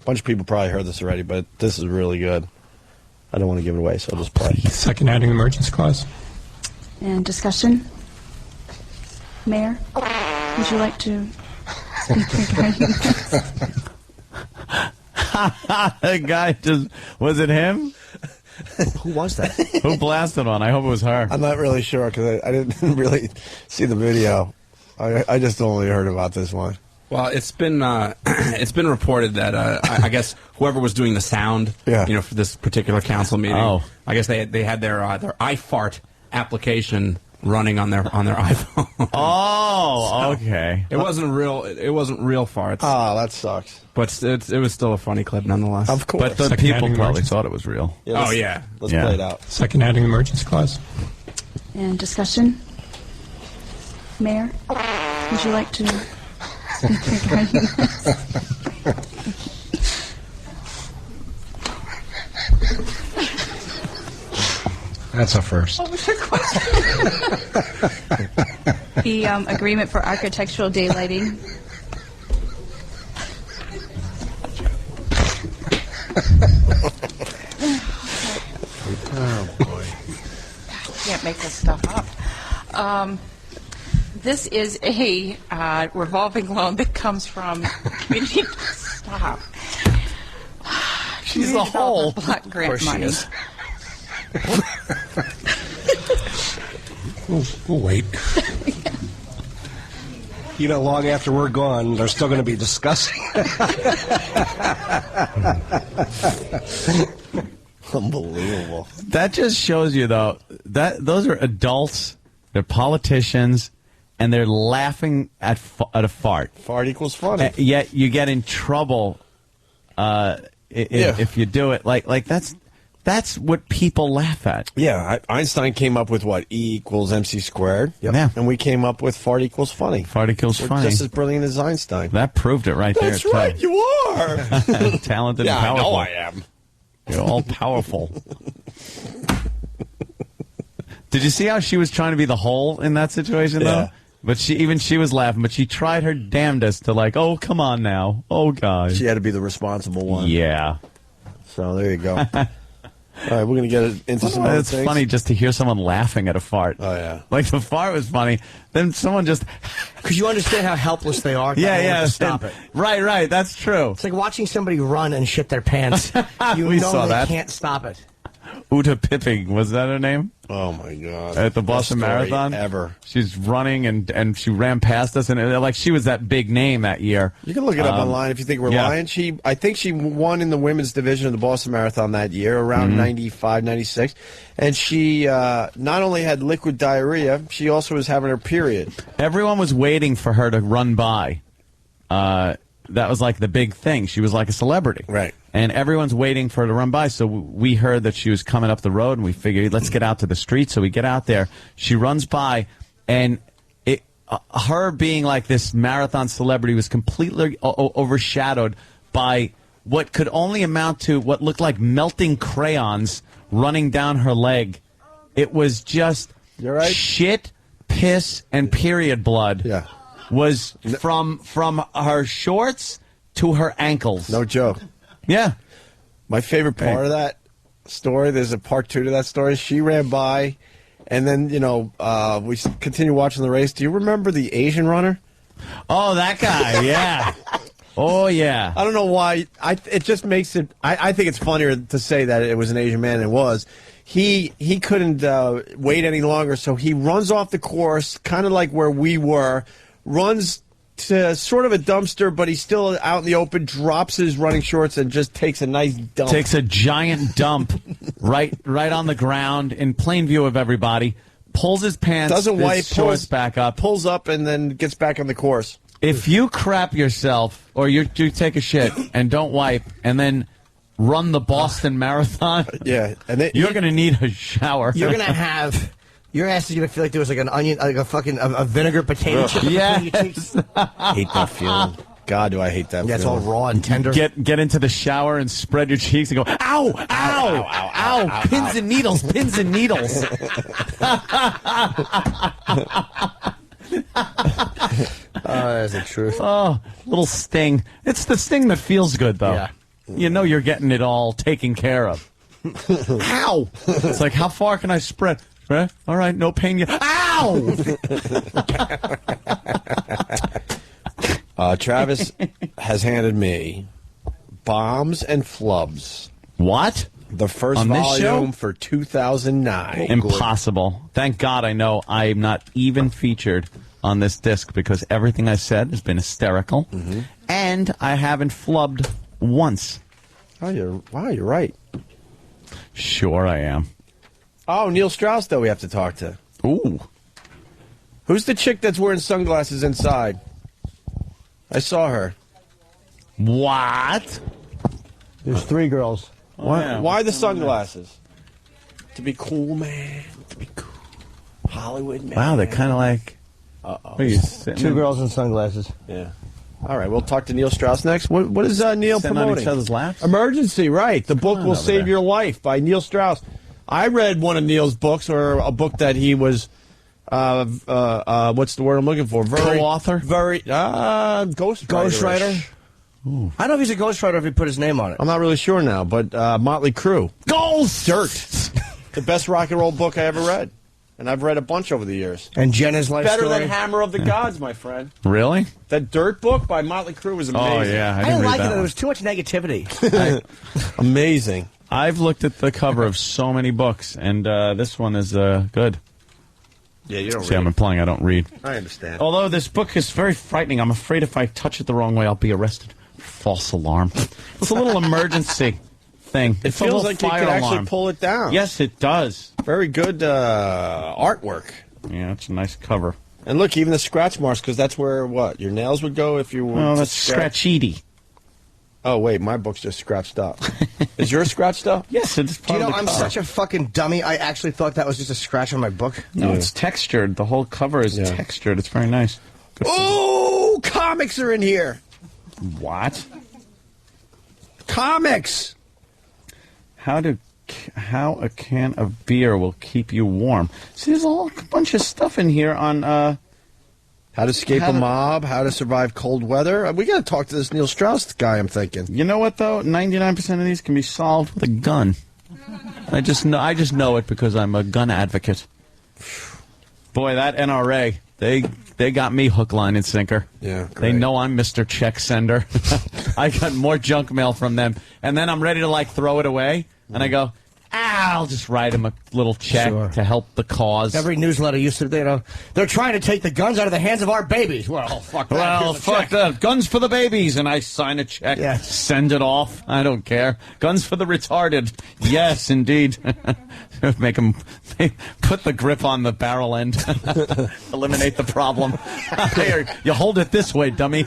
Speaker 11: A bunch of people probably heard this already, but this is really good. I don't want to give it away, so I'll just play.
Speaker 14: Second adding emergency clause.
Speaker 15: And discussion? Mayor, would you like to speak regarding this?
Speaker 9: The guy just... Was it him?
Speaker 12: Who was that?
Speaker 9: Who blasted on? I hope it was her.
Speaker 11: I'm not really sure, because I didn't really see the video. I just only heard about this one.
Speaker 16: Well, it's been reported that I guess whoever was doing the sound, for this particular council meeting, I guess they had their iFart application running on their iPhone.
Speaker 9: Oh, Oh, okay.
Speaker 16: It wasn't real. It wasn't real farts.
Speaker 11: Oh, that sucks.
Speaker 16: But it was still a funny clip nonetheless.
Speaker 11: Of course.
Speaker 9: But the people probably thought it was real.
Speaker 11: Yeah, let's play it out.
Speaker 14: Second adding emergency clause.
Speaker 15: And discussion? Mayor, would you like to speak regarding this?
Speaker 14: That's a first.
Speaker 15: What was your question? The agreement for architectural daylighting.
Speaker 12: Oh, boy.
Speaker 1: Can't make this stuff up. This is a revolving loan that comes from community. Stop.
Speaker 9: She's a hole.
Speaker 1: Block grant money.
Speaker 14: We'll wait.
Speaker 17: You know, long after we're gone, they're still going to be discussing.
Speaker 11: Unbelievable.
Speaker 9: That just shows you, though, that those are adults, they're politicians, and they're laughing at a fart.
Speaker 11: Fart equals funny.
Speaker 9: Yet you get in trouble if you do it. Like that's what people laugh at.
Speaker 11: Yeah, Einstein came up with what? E equals MC squared.
Speaker 9: Yep. Yeah.
Speaker 11: And we came up with fart equals funny.
Speaker 9: Fart equals funny.
Speaker 11: Just as brilliant as Einstein.
Speaker 9: That proved it right there.
Speaker 11: That's right, you are.
Speaker 9: Talented
Speaker 11: yeah,
Speaker 9: and powerful.
Speaker 11: I know I am.
Speaker 9: You're all powerful. Did you see how she was trying to be the hole in that situation, though? But she was laughing, but she tried her damnedest to oh, come on now. Oh, God.
Speaker 11: She had to be the responsible one.
Speaker 9: Yeah.
Speaker 11: So there you go. All right, we're going to get into some other
Speaker 9: It's
Speaker 11: things.
Speaker 9: funny just to hear someone laughing at a fart.
Speaker 11: Oh, yeah.
Speaker 9: Like, the fart was funny. Then someone just...
Speaker 12: Because you understand how helpless they are.
Speaker 9: Yeah.
Speaker 12: To stop it.
Speaker 9: Right. That's true.
Speaker 12: It's like watching somebody run and shit their pants. You
Speaker 9: We
Speaker 12: know
Speaker 9: saw
Speaker 12: they
Speaker 9: that.
Speaker 12: can't stop it.
Speaker 9: Uta Pipping, was that her name?
Speaker 11: Oh, my God.
Speaker 9: At the Boston
Speaker 11: Best story
Speaker 9: Marathon?
Speaker 11: ever.
Speaker 9: She's running, and she ran past us, and she was that big name that year.
Speaker 11: You can look it up online if you think we're lying. I think she won in the women's division of the Boston Marathon that year, around 95, 96. And she not only had liquid diarrhea, she also was having her period.
Speaker 9: Everyone was waiting for her to run by. That was like the big thing. She was like a celebrity.
Speaker 11: Right.
Speaker 9: And everyone's waiting for her to run by. So we heard that she was coming up the road, and we figured, let's get out to the street. So we get out there. She runs by, and her being like this marathon celebrity was completely overshadowed by what could only amount to what looked like melting crayons running down her leg. It was just shit, piss, and period blood.
Speaker 11: Yeah.
Speaker 9: Was from her shorts to her ankles.
Speaker 11: No joke.
Speaker 9: Yeah.
Speaker 11: My favorite part of that story, there's a part 2 to that story. She ran by, and then, we continue watching the race. Do you remember the Asian runner?
Speaker 9: Oh, that guy, yeah. Oh, yeah.
Speaker 11: I don't know why. It just makes it... I think it's funnier to say that it was an Asian man than it was. He couldn't wait any longer, so he runs off the course, kind of like where we were, runs to sort of a dumpster, but he's still out in the open, drops his running shorts, and just takes a nice dump.
Speaker 9: Takes a giant dump right on the ground in plain view of everybody, pulls his pants,
Speaker 11: doesn't wipe,
Speaker 9: shorts back up,
Speaker 11: pulls up, and then gets back on the course.
Speaker 9: If you crap yourself, or you take a shit and don't wipe, and then run the Boston Marathon,
Speaker 11: and
Speaker 9: you're going to need a shower.
Speaker 12: You're going to have... Your ass is going to feel like there was like an onion, like a fucking a vinegar potato chip between your cheeks.
Speaker 11: Hate that feeling. God, do I hate that feeling.
Speaker 12: It's all raw and tender.
Speaker 9: Get into the shower and spread your cheeks and go, ow, ow, ow, ow, ow, pins and needles, pins and needles.
Speaker 12: That's the truth.
Speaker 9: Oh, little sting. It's the sting that feels good, though.
Speaker 12: Yeah.
Speaker 9: You know you're getting it all taken care of. Ow! It's like, how far can I spread? Right? All right, no pain yet. Ow!
Speaker 11: Travis has handed me Bombs and Flubs.
Speaker 9: What?
Speaker 11: The first
Speaker 9: On this
Speaker 11: volume
Speaker 9: show?
Speaker 11: for 2009.
Speaker 9: Impossible. Thank God I know I am not even featured on this disc because everything I said has been hysterical. And I haven't flubbed once.
Speaker 11: Oh, you're right.
Speaker 9: Sure I am.
Speaker 11: Oh, Neil Strauss, though, we have to talk to.
Speaker 9: Ooh.
Speaker 11: Who's the chick that's wearing sunglasses inside? I saw her.
Speaker 9: What?
Speaker 12: There's 3 girls.
Speaker 11: Why the sunglasses? To be cool, man. To be cool. Hollywood, man.
Speaker 9: Wow, they're kind of like...
Speaker 11: Uh-oh.
Speaker 12: 2 girls in sunglasses.
Speaker 11: Yeah. All right, we'll talk to Neil Strauss next. What is Neil
Speaker 9: Sitting
Speaker 11: promoting?
Speaker 9: on each other's laps?
Speaker 11: Emergency, right. The book
Speaker 9: on
Speaker 11: will
Speaker 9: over
Speaker 11: save
Speaker 9: there.
Speaker 11: your life by Neil Strauss. I read one of Neil's books, or a book that he was, what's the word I'm looking for?
Speaker 9: Co-author?
Speaker 11: Ghostwriter.
Speaker 12: I don't know if he's a ghostwriter or if he put his name on it.
Speaker 11: I'm not really sure now, but Motley Crue.
Speaker 9: Ghost!
Speaker 11: Dirt. The best rock and roll book I ever read. And I've read a bunch over the years.
Speaker 12: And Jenna's life
Speaker 11: Better
Speaker 12: story.
Speaker 11: than Hammer of the Gods, my friend.
Speaker 9: Really?
Speaker 11: That Dirt book by Motley Crue was amazing.
Speaker 9: Oh, yeah.
Speaker 12: I didn't like it. There was too much negativity.
Speaker 11: Amazing.
Speaker 9: I've looked at the cover of so many books, and this one is good.
Speaker 11: Yeah, you don't
Speaker 9: See,
Speaker 11: read.
Speaker 9: I'm implying I don't read.
Speaker 11: I understand.
Speaker 9: Although this book is very frightening. I'm afraid if I touch it the wrong way, I'll be arrested. False alarm. It's a little emergency thing.
Speaker 11: It
Speaker 9: It's a
Speaker 11: feels
Speaker 9: little
Speaker 11: like you
Speaker 9: fire
Speaker 11: could actually
Speaker 9: alarm.
Speaker 11: pull it down.
Speaker 9: Yes, it does.
Speaker 11: Very good artwork.
Speaker 9: Yeah, it's a nice cover.
Speaker 11: And look, even the scratch marks, because that's where, your nails would go if you were
Speaker 9: Oh,
Speaker 11: to
Speaker 9: that's scratcheedy.
Speaker 11: Oh, wait, my book's just scratched up. Is yours scratched up?
Speaker 9: Yes, it's
Speaker 12: Do
Speaker 9: part
Speaker 12: you know,
Speaker 9: of the
Speaker 12: I'm
Speaker 9: cover.
Speaker 12: such a fucking dummy. I actually thought that was just a scratch on my book.
Speaker 9: No, it's textured. The whole cover is textured. It's very nice.
Speaker 11: Oh, comics are in here.
Speaker 9: What?
Speaker 11: Comics.
Speaker 9: How a can of beer will keep you warm. See, there's a whole bunch of stuff in here on
Speaker 11: how to escape a mob, how to survive cold weather. We got to talk to this Neil Strauss guy, I'm thinking.
Speaker 9: You know what, though? 99% of these can be solved with a gun. I just know it because I'm a gun advocate. Boy, that NRA, they got me hook, line, and sinker.
Speaker 11: Yeah, great.
Speaker 9: They know I'm Mr. Check Sender. I got more junk mail from them. And then I'm ready to, throw it away. And I go, I'll just write them a little check to help the cause.
Speaker 12: Every newsletter used to, they're trying to take the guns out of the hands of our babies. Well, fuck that.
Speaker 9: Well,
Speaker 12: Here's a
Speaker 9: fuck
Speaker 12: check.
Speaker 9: that. Guns for the babies. And I sign a check.
Speaker 12: Yeah.
Speaker 9: Send it off. I don't care. Guns for the retarded. Yes, indeed. Make them put the grip on the barrel end. Eliminate the problem. Here, you hold it this way, dummy.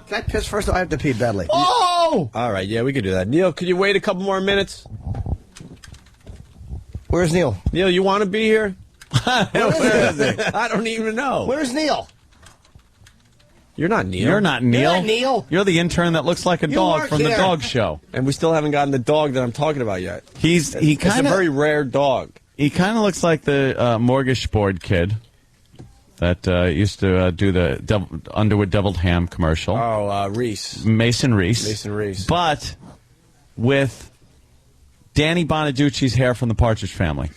Speaker 12: Can I piss first? I have to pee badly.
Speaker 9: Oh!
Speaker 11: All right, yeah, we can do that. Neil, could you wait a couple more minutes?
Speaker 12: Where's Neil?
Speaker 11: Neil, you want to be here?
Speaker 12: Where is he?
Speaker 11: I don't even know.
Speaker 12: Where's Neil?
Speaker 11: You're not Neil.
Speaker 9: You're not Neil.
Speaker 12: You're not Neil.
Speaker 9: You're the intern that looks like a dog
Speaker 12: work
Speaker 9: from the
Speaker 12: here.
Speaker 9: dog show.
Speaker 11: And we still haven't gotten the dog that I'm talking about yet.
Speaker 9: It's a
Speaker 11: very rare dog.
Speaker 9: He kind of looks like the mortgage board kid that used to do the Underwood deviled ham commercial.
Speaker 11: Oh, Reese.
Speaker 9: Mason Reese.
Speaker 11: Mason Reese.
Speaker 9: But with Danny Bonaducci's hair from the Partridge Family.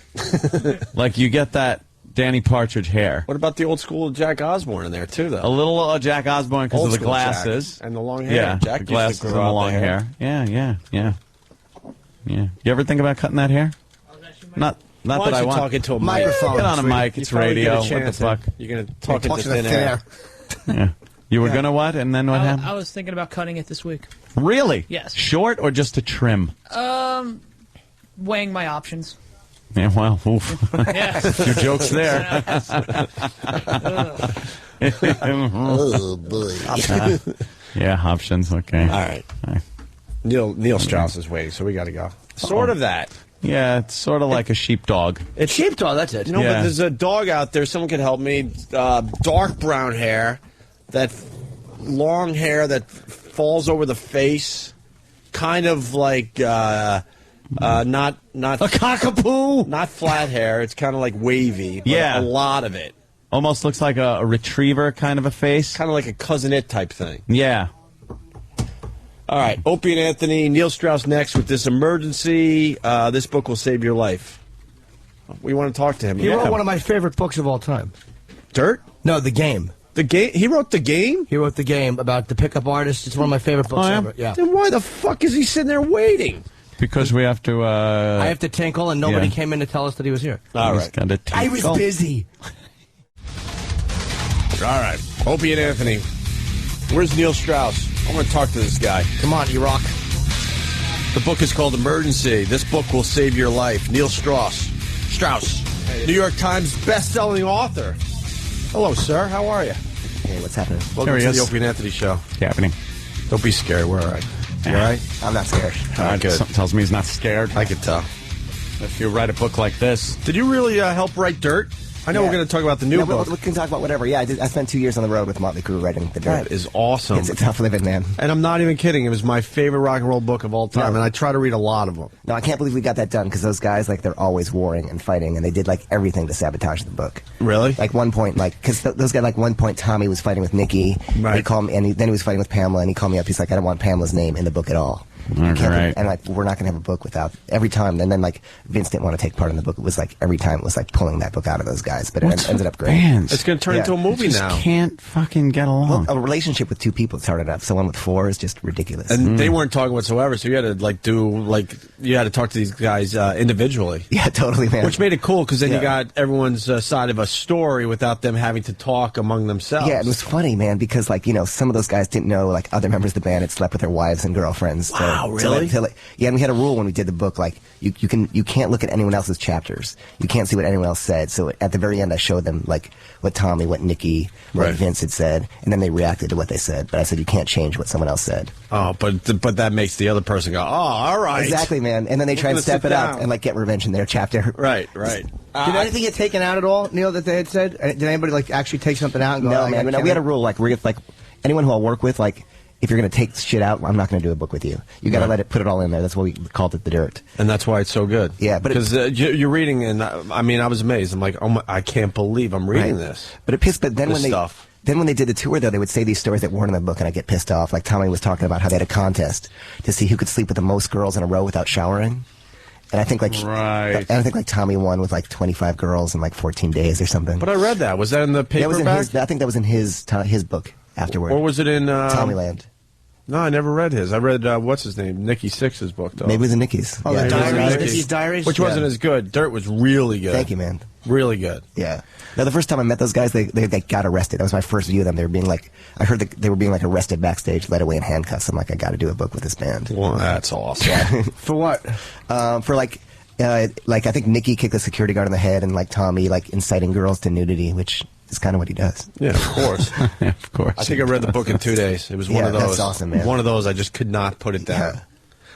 Speaker 9: Like you get that Danny Partridge hair.
Speaker 11: What about the old school Jack Osborne in there, too, though?
Speaker 9: A little Jack Osborne because
Speaker 11: Old
Speaker 9: of the
Speaker 11: school
Speaker 9: glasses.
Speaker 11: Jack. And the long hair.
Speaker 9: Yeah,
Speaker 11: Jack
Speaker 9: the
Speaker 11: used to
Speaker 9: glasses
Speaker 11: grow
Speaker 9: and the
Speaker 11: out
Speaker 9: long
Speaker 11: the
Speaker 9: hair. Yeah. You ever think about cutting that hair? Not
Speaker 11: Why
Speaker 9: that
Speaker 11: don't
Speaker 9: I
Speaker 11: you
Speaker 9: want.
Speaker 11: talk into a
Speaker 12: Microphone.
Speaker 9: Get on a mic.
Speaker 11: You
Speaker 9: It's
Speaker 11: probably
Speaker 9: radio.
Speaker 11: get a
Speaker 9: What the
Speaker 11: chance,
Speaker 9: fuck?
Speaker 11: You're going to talk into
Speaker 12: Talks to
Speaker 11: thin
Speaker 12: the
Speaker 11: air.
Speaker 9: Yeah. You were gonna what? And then what happened?
Speaker 2: I was thinking about cutting it this week.
Speaker 9: Really?
Speaker 2: Yes.
Speaker 9: Short or just a trim?
Speaker 2: Weighing my options.
Speaker 9: Yeah, well, oof.
Speaker 2: Yeah.
Speaker 9: A few jokes there.
Speaker 12: Oh, boy.
Speaker 9: Yeah, options. Okay.
Speaker 11: All right. Neil Strauss is waiting, so we got to go. Sort of that.
Speaker 9: Yeah, it's sort of like a sheepdog.
Speaker 12: It's sheepdog, that's it.
Speaker 11: No,
Speaker 9: Yeah.
Speaker 11: but there's a dog out there. Someone could help me. Dark brown hair, that long hair that falls over the face, kind of like not
Speaker 9: A cockapoo.
Speaker 11: not flat hair. It's kind of like wavy. But
Speaker 9: Yeah.
Speaker 11: a lot of it.
Speaker 9: Almost looks like a retriever kind of a face.
Speaker 11: Kind of like a Cousin It type thing.
Speaker 9: Yeah.
Speaker 11: All right, Opie and Anthony, Neil Strauss next with this emergency. This book will save your life. We want to talk to him.
Speaker 12: He wrote one of my favorite books of all time.
Speaker 11: Dirt?
Speaker 12: No, The Game.
Speaker 11: The game? He wrote The Game?
Speaker 12: He wrote The Game about the pickup artist. It's one of my favorite books ever. Yeah.
Speaker 11: Then why the fuck is he sitting there waiting?
Speaker 9: Because we have to.
Speaker 12: I have to tinkle, and nobody
Speaker 9: yeah.
Speaker 12: came in to tell us that he was here.
Speaker 11: All
Speaker 9: He's
Speaker 11: right.
Speaker 9: gotta
Speaker 12: I was
Speaker 9: tinkle.
Speaker 12: busy.
Speaker 11: All right. Opie and Anthony. Where's Neil Strauss? I want to talk to this guy.
Speaker 12: Come on, you rock.
Speaker 11: The book is called Emergency. This book will save your life. Neil Strauss.
Speaker 12: Strauss.
Speaker 11: Hey, New York Times best-selling author. Hello, sir. How are you?
Speaker 5: Hey, what's happening?
Speaker 11: Welcome
Speaker 9: There he
Speaker 11: to
Speaker 9: is.
Speaker 11: the Opie and Anthony Show.
Speaker 9: What's happening?
Speaker 11: Don't be scared. We're all right. You all right?
Speaker 5: I'm not scared.
Speaker 11: Good.
Speaker 9: Something tells me he's not scared.
Speaker 11: I can tell.
Speaker 9: If you write a book like this.
Speaker 11: Did you really help write Dirt? I know we're going to talk about the new book.
Speaker 5: We can talk about whatever. Yeah, I spent 2 years on the road with Motley Crue writing The Dirt.
Speaker 11: That is awesome.
Speaker 5: It's a tough living, man.
Speaker 11: And I'm not even kidding. It was my favorite rock and roll book of all time, and I try to read a lot of them.
Speaker 5: No, I can't believe we got that done, because those guys, like, they're always warring and fighting, and they did, like, everything to sabotage the book.
Speaker 11: Really?
Speaker 5: Like, one point, like, because those guys, like, one point, Tommy was fighting with Nikki.
Speaker 11: Right.
Speaker 5: He called me, and then he was fighting with Pamela, and he called me up. He's like, I don't want Pamela's name in the book at all.
Speaker 9: Right.
Speaker 5: And like, we're not going to have a book without every time. And then like Vince didn't want to take part in the book. It was like every time it was like pulling that book out of those guys. But it ended up great.
Speaker 9: Bands?
Speaker 11: It's going to turn into a movie
Speaker 9: just
Speaker 11: now.
Speaker 9: Can't fucking get along.
Speaker 5: Well, a relationship with two people started up. Someone with four is just ridiculous.
Speaker 11: And they weren't talking whatsoever, so you had to you had to talk to these guys individually.
Speaker 5: Yeah, totally, man.
Speaker 11: Which made it cool because then you got everyone's side of a story without them having to talk among themselves.
Speaker 5: Yeah, it was funny, man, because like some of those guys didn't know like other members of the band had slept with their wives and girlfriends.
Speaker 11: Wow, really?
Speaker 5: Yeah, and we had a rule when we did the book, like you can't look at anyone else's chapters. You can't see what anyone else said. So at the very end, I showed them like what Tommy, what Nikki, what Vince had said, and then they reacted to what they said. But I said you can't change what someone else said.
Speaker 11: Oh, but that makes the other person go, oh, all right.
Speaker 5: Exactly, man. And then they try and step it up and like get revenge in their chapter.
Speaker 11: Right.
Speaker 12: Did anything get taken out at all, Neil, that they had said? Did anybody like actually take something out and go?
Speaker 5: No, man. We had a rule like anyone who I'll work with, like if you're going to take shit out, I'm not going to do a book with you. You got to put it all in there. That's why we called it The Dirt.
Speaker 11: And that's why it's so good.
Speaker 5: Yeah, but
Speaker 11: because you're reading, and I mean, I was amazed. I'm like, oh, I can't believe I'm reading this.
Speaker 5: But it pissed. But then when they did the tour, though, they would say these stories that weren't in the book, and I get pissed off. Like Tommy was talking about how they had a contest to see who could sleep with the most girls in a row without showering. And I think like Tommy won with like 25 girls in like 14 days or something.
Speaker 11: But I read that. Was that in the paperback?
Speaker 5: I think that was in his book afterward.
Speaker 11: Or was it in
Speaker 5: Tommyland?
Speaker 11: No, I never read his. I read what's his name, Nikki Sixx's book though.
Speaker 5: Maybe it was in Nikki's.
Speaker 12: Oh,
Speaker 5: yeah,
Speaker 12: Nikki's Diaries,
Speaker 11: which wasn't as good. Dirt was really good.
Speaker 5: Thank you, man.
Speaker 11: Really good.
Speaker 5: Yeah. Now, the first time I met those guys, they got arrested. That was my first view of them. They were being like, I heard that they were being like arrested backstage, led away in handcuffs. I'm like, I got to do a book with this band.
Speaker 11: Well, that's awesome.
Speaker 5: Yeah.
Speaker 12: For what?
Speaker 5: For like I think Nikki kicked the security guard in the head, and like Tommy like inciting girls to nudity, which is kind of what he does.
Speaker 11: Yeah, of course.
Speaker 9: Yeah, of course.
Speaker 11: I think I read the book in 2 days. It was one of those.
Speaker 5: That's awesome, man.
Speaker 11: One of those I just could not put it down.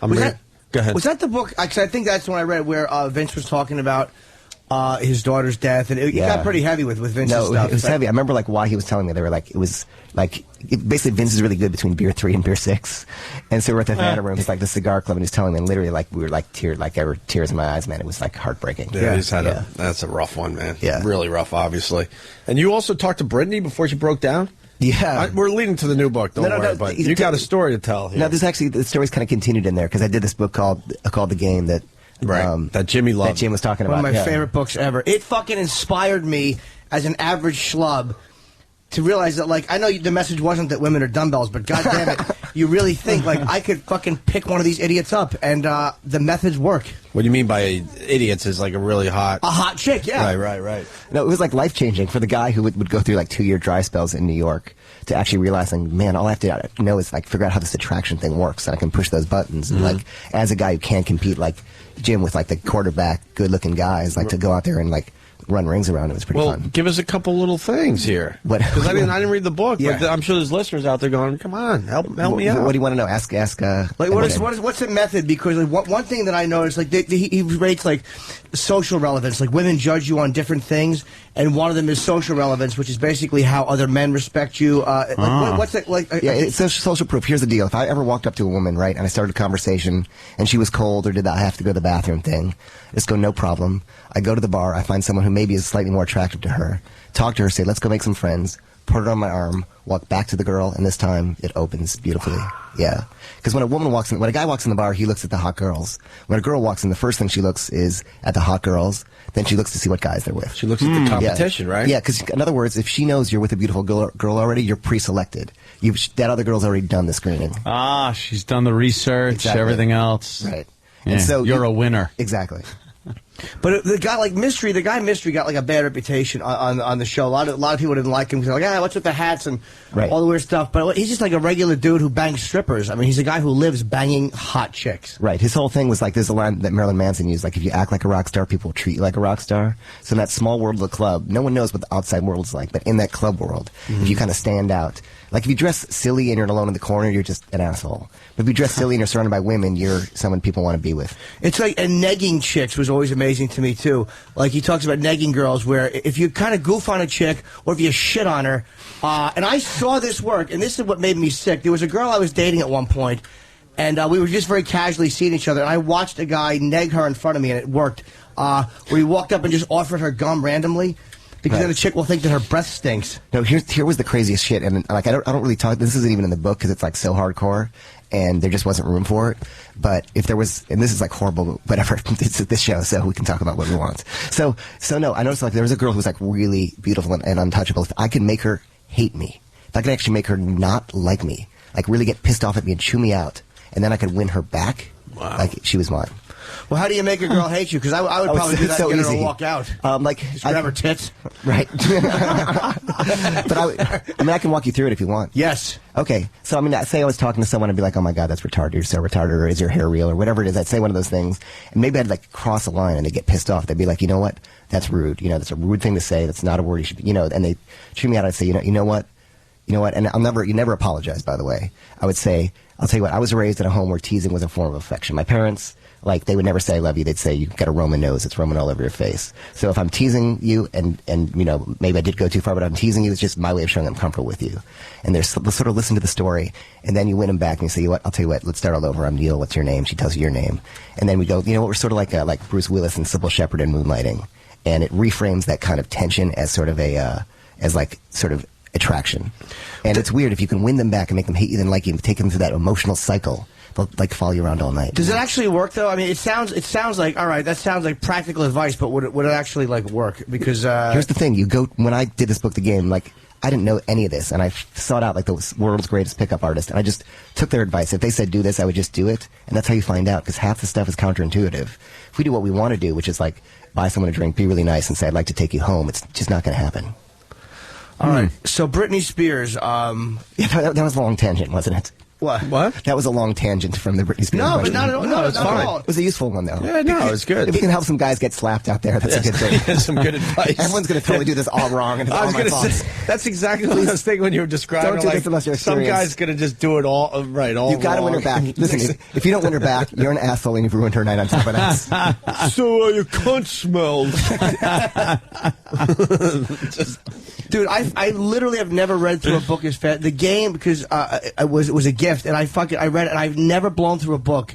Speaker 5: Yeah.
Speaker 11: Go ahead.
Speaker 12: Was that the book? Cause I think that's when I read where Vince was talking about his daughter's death, and it got pretty heavy with Vince's stuff.
Speaker 5: It was heavy. I remember like why he was telling me. They were like, it was like basically Vince is really good between beer 3 and beer 6, and so we're at the Havana room. It's like the cigar club, and he's telling me, and literally like we were like tears in my eyes, man. It was like heartbreaking.
Speaker 11: Yeah, he's had that's a rough one, man.
Speaker 5: Yeah,
Speaker 11: really rough, obviously. And you also talked to Brittany before she broke down.
Speaker 5: Yeah,
Speaker 11: we're leading to the new book. Don't worry, but you got a story to tell here.
Speaker 5: No, there's actually the story's kind of continued in there because I did this book called The Game that.
Speaker 11: That Jimmy loved.
Speaker 5: That Jim was talking about.
Speaker 12: One of my favorite books ever. It fucking inspired me as an average schlub to realize that, like, I know the message wasn't that women are dumbbells, but goddamn it, you really think, like, I could fucking pick one of these idiots up, and the methods work.
Speaker 11: What do you mean by idiots is like a hot
Speaker 12: chick, yeah.
Speaker 11: Right.
Speaker 5: No, it was like life-changing for the guy who would go through like 2-year dry spells in New York to actually realizing, man, all I have to know is like figure out how this attraction thing works, and I can push those buttons. And like, as a guy who can't compete like Jim with like the quarterback, good-looking guys, like to go out there and like run rings around. It was pretty fun.
Speaker 11: Give us a couple little things here. Because I didn't read the book, but I'm sure there's listeners out there going, come on, help me out.
Speaker 5: What do you want to know? Ask.
Speaker 12: Like, what's the method? Because like, one thing that I noticed, like he rates like social relevance. Like women judge you on different things, and one of them is social relevance, which is basically how other men respect you. What's it like?
Speaker 5: Yeah, it's social proof. Here's the deal: if I ever walked up to a woman, right, and I started a conversation, and she was cold or did that I have to go to the bathroom thing, I just go, no problem. I go to the bar, I find someone who maybe is slightly more attractive to her, talk to her, say, let's go make some friends, put it on my arm, walk back to the girl, and this time it opens beautifully. Yeah. Because when a guy walks in the bar, he looks at the hot girls. When a girl walks in, the first thing she looks is at the hot girls, then she looks to see what guys they're with.
Speaker 11: She looks at the competition, right?
Speaker 5: Yeah, because in other words, if she knows you're with a beautiful girl already, you're pre-selected. That other girl's already done the screening.
Speaker 9: She's done the research, everything else.
Speaker 5: Right.
Speaker 9: Yeah.
Speaker 5: And so
Speaker 9: you're a winner.
Speaker 5: Exactly.
Speaker 12: But the guy Mystery got like a bad reputation on the show. A lot of people didn't like him because they're like, what's with the hats and all the weird stuff. But he's just like a regular dude who bangs strippers. I mean, he's a guy who lives banging hot chicks.
Speaker 5: Right. His whole thing was like, there's a line that Marilyn Manson used, like, if you act like a rock star, people will treat you like a rock star. So in that small world of the club, no one knows what the outside world's like. But in that club world, if you kind of stand out, like if you dress silly and you're alone in the corner, you're just an asshole. But if you dress silly and you're surrounded by women, you're someone people want to be with.
Speaker 12: It's like, and negging chicks was always amazing to me, too. Like, he talks about negging girls, where if you kind of goof on a chick, or if you shit on her, and I saw this work, and this is what made me sick. There was a girl I was dating at one point, and we were just very casually seeing each other, and I watched a guy neg her in front of me, and it worked, where he walked up and just offered her gum randomly. Because then the chick will think that her breath stinks.
Speaker 5: No, here was the craziest shit, and like I don't really talk. This isn't even in the book because it's like so hardcore, and there just wasn't room for it. But if there was, and this is like horrible, whatever. It's this show, so we can talk about what we want. So no, I noticed like there was a girl who was like really beautiful and untouchable. If I could make her hate me, if I could actually make her not like me, like really get pissed off at me and chew me out, and then I could win her back, like she was mine.
Speaker 12: Well, how do you make a girl hate you? Because I would probably do that and get her to walk out. Just grab her tits.
Speaker 5: Right. But I can walk you through it if you want.
Speaker 12: Yes.
Speaker 5: Okay. So, say I was talking to someone and be like, oh my God, that's retarded. You're so retarded. Or is your hair real? Or whatever it is. I'd say one of those things. And maybe I'd like cross a line and they'd get pissed off. They'd be like, you know what? That's rude. That's a rude thing to say. That's not a word you should be, and they chew me out. I'd say, you know what? And you never apologize, by the way. I would say, I'll tell you what, I was raised in a home where teasing was a form of affection. My parents, like, they would never say I love you. They'd say, you've got a Roman nose. It's Roman all over your face. So if I'm teasing you and maybe I did go too far, but I'm teasing you, it's just my way of showing I'm comfortable with you. And they'll sort of listen to the story, and then you win them back and you say, I'll tell you what, let's start all over. I'm Neil. What's your name? She tells you your name. And then we go, we're sort of like Bruce Willis and Sybil Shepherd in Moonlighting. And it reframes that kind of tension as sort of attraction. And it's weird if you can win them back and make them hate you, then like you, take them through that emotional cycle. They'll like follow you around all night.
Speaker 12: Does it actually work though? I mean, it sounds like, all right, that sounds like practical advice, but would it actually like work? Because
Speaker 5: here's the thing: when I did this book, The Game, like I didn't know any of this, and I sought out like the world's greatest pickup artist, and I just took their advice. If they said do this, I would just do it, and that's how you find out. Because half the stuff is counterintuitive. If we do what we want to do, which is like buy someone a drink, be really nice, and say I'd like to take you home, it's just not going to happen.
Speaker 12: All right. So Britney Spears.
Speaker 5: That was a long tangent, wasn't it?
Speaker 12: What?
Speaker 5: That was a long tangent from the Britney Spears.
Speaker 12: No,
Speaker 5: question.
Speaker 12: but not at all. No, it's fine.
Speaker 5: It was a useful one, though.
Speaker 11: Yeah, no, it was good.
Speaker 5: If we can help some guys get slapped out there, that's a good thing.
Speaker 11: Some good advice.
Speaker 5: Everyone's going to totally do this all wrong. And I was going to say,
Speaker 11: that's exactly what I was thinking when you were describing.
Speaker 5: Don't do this unless you're
Speaker 11: some guy's going to just do it all right. All
Speaker 5: you've got to win her back. Listen, if you don't win her back, you're an asshole and you've ruined her night on top of that.
Speaker 11: So your cunt smells.
Speaker 12: Dude, I literally have never read through a book as fast. The Game, because it was a gift, and I read it, and I've never blown through a book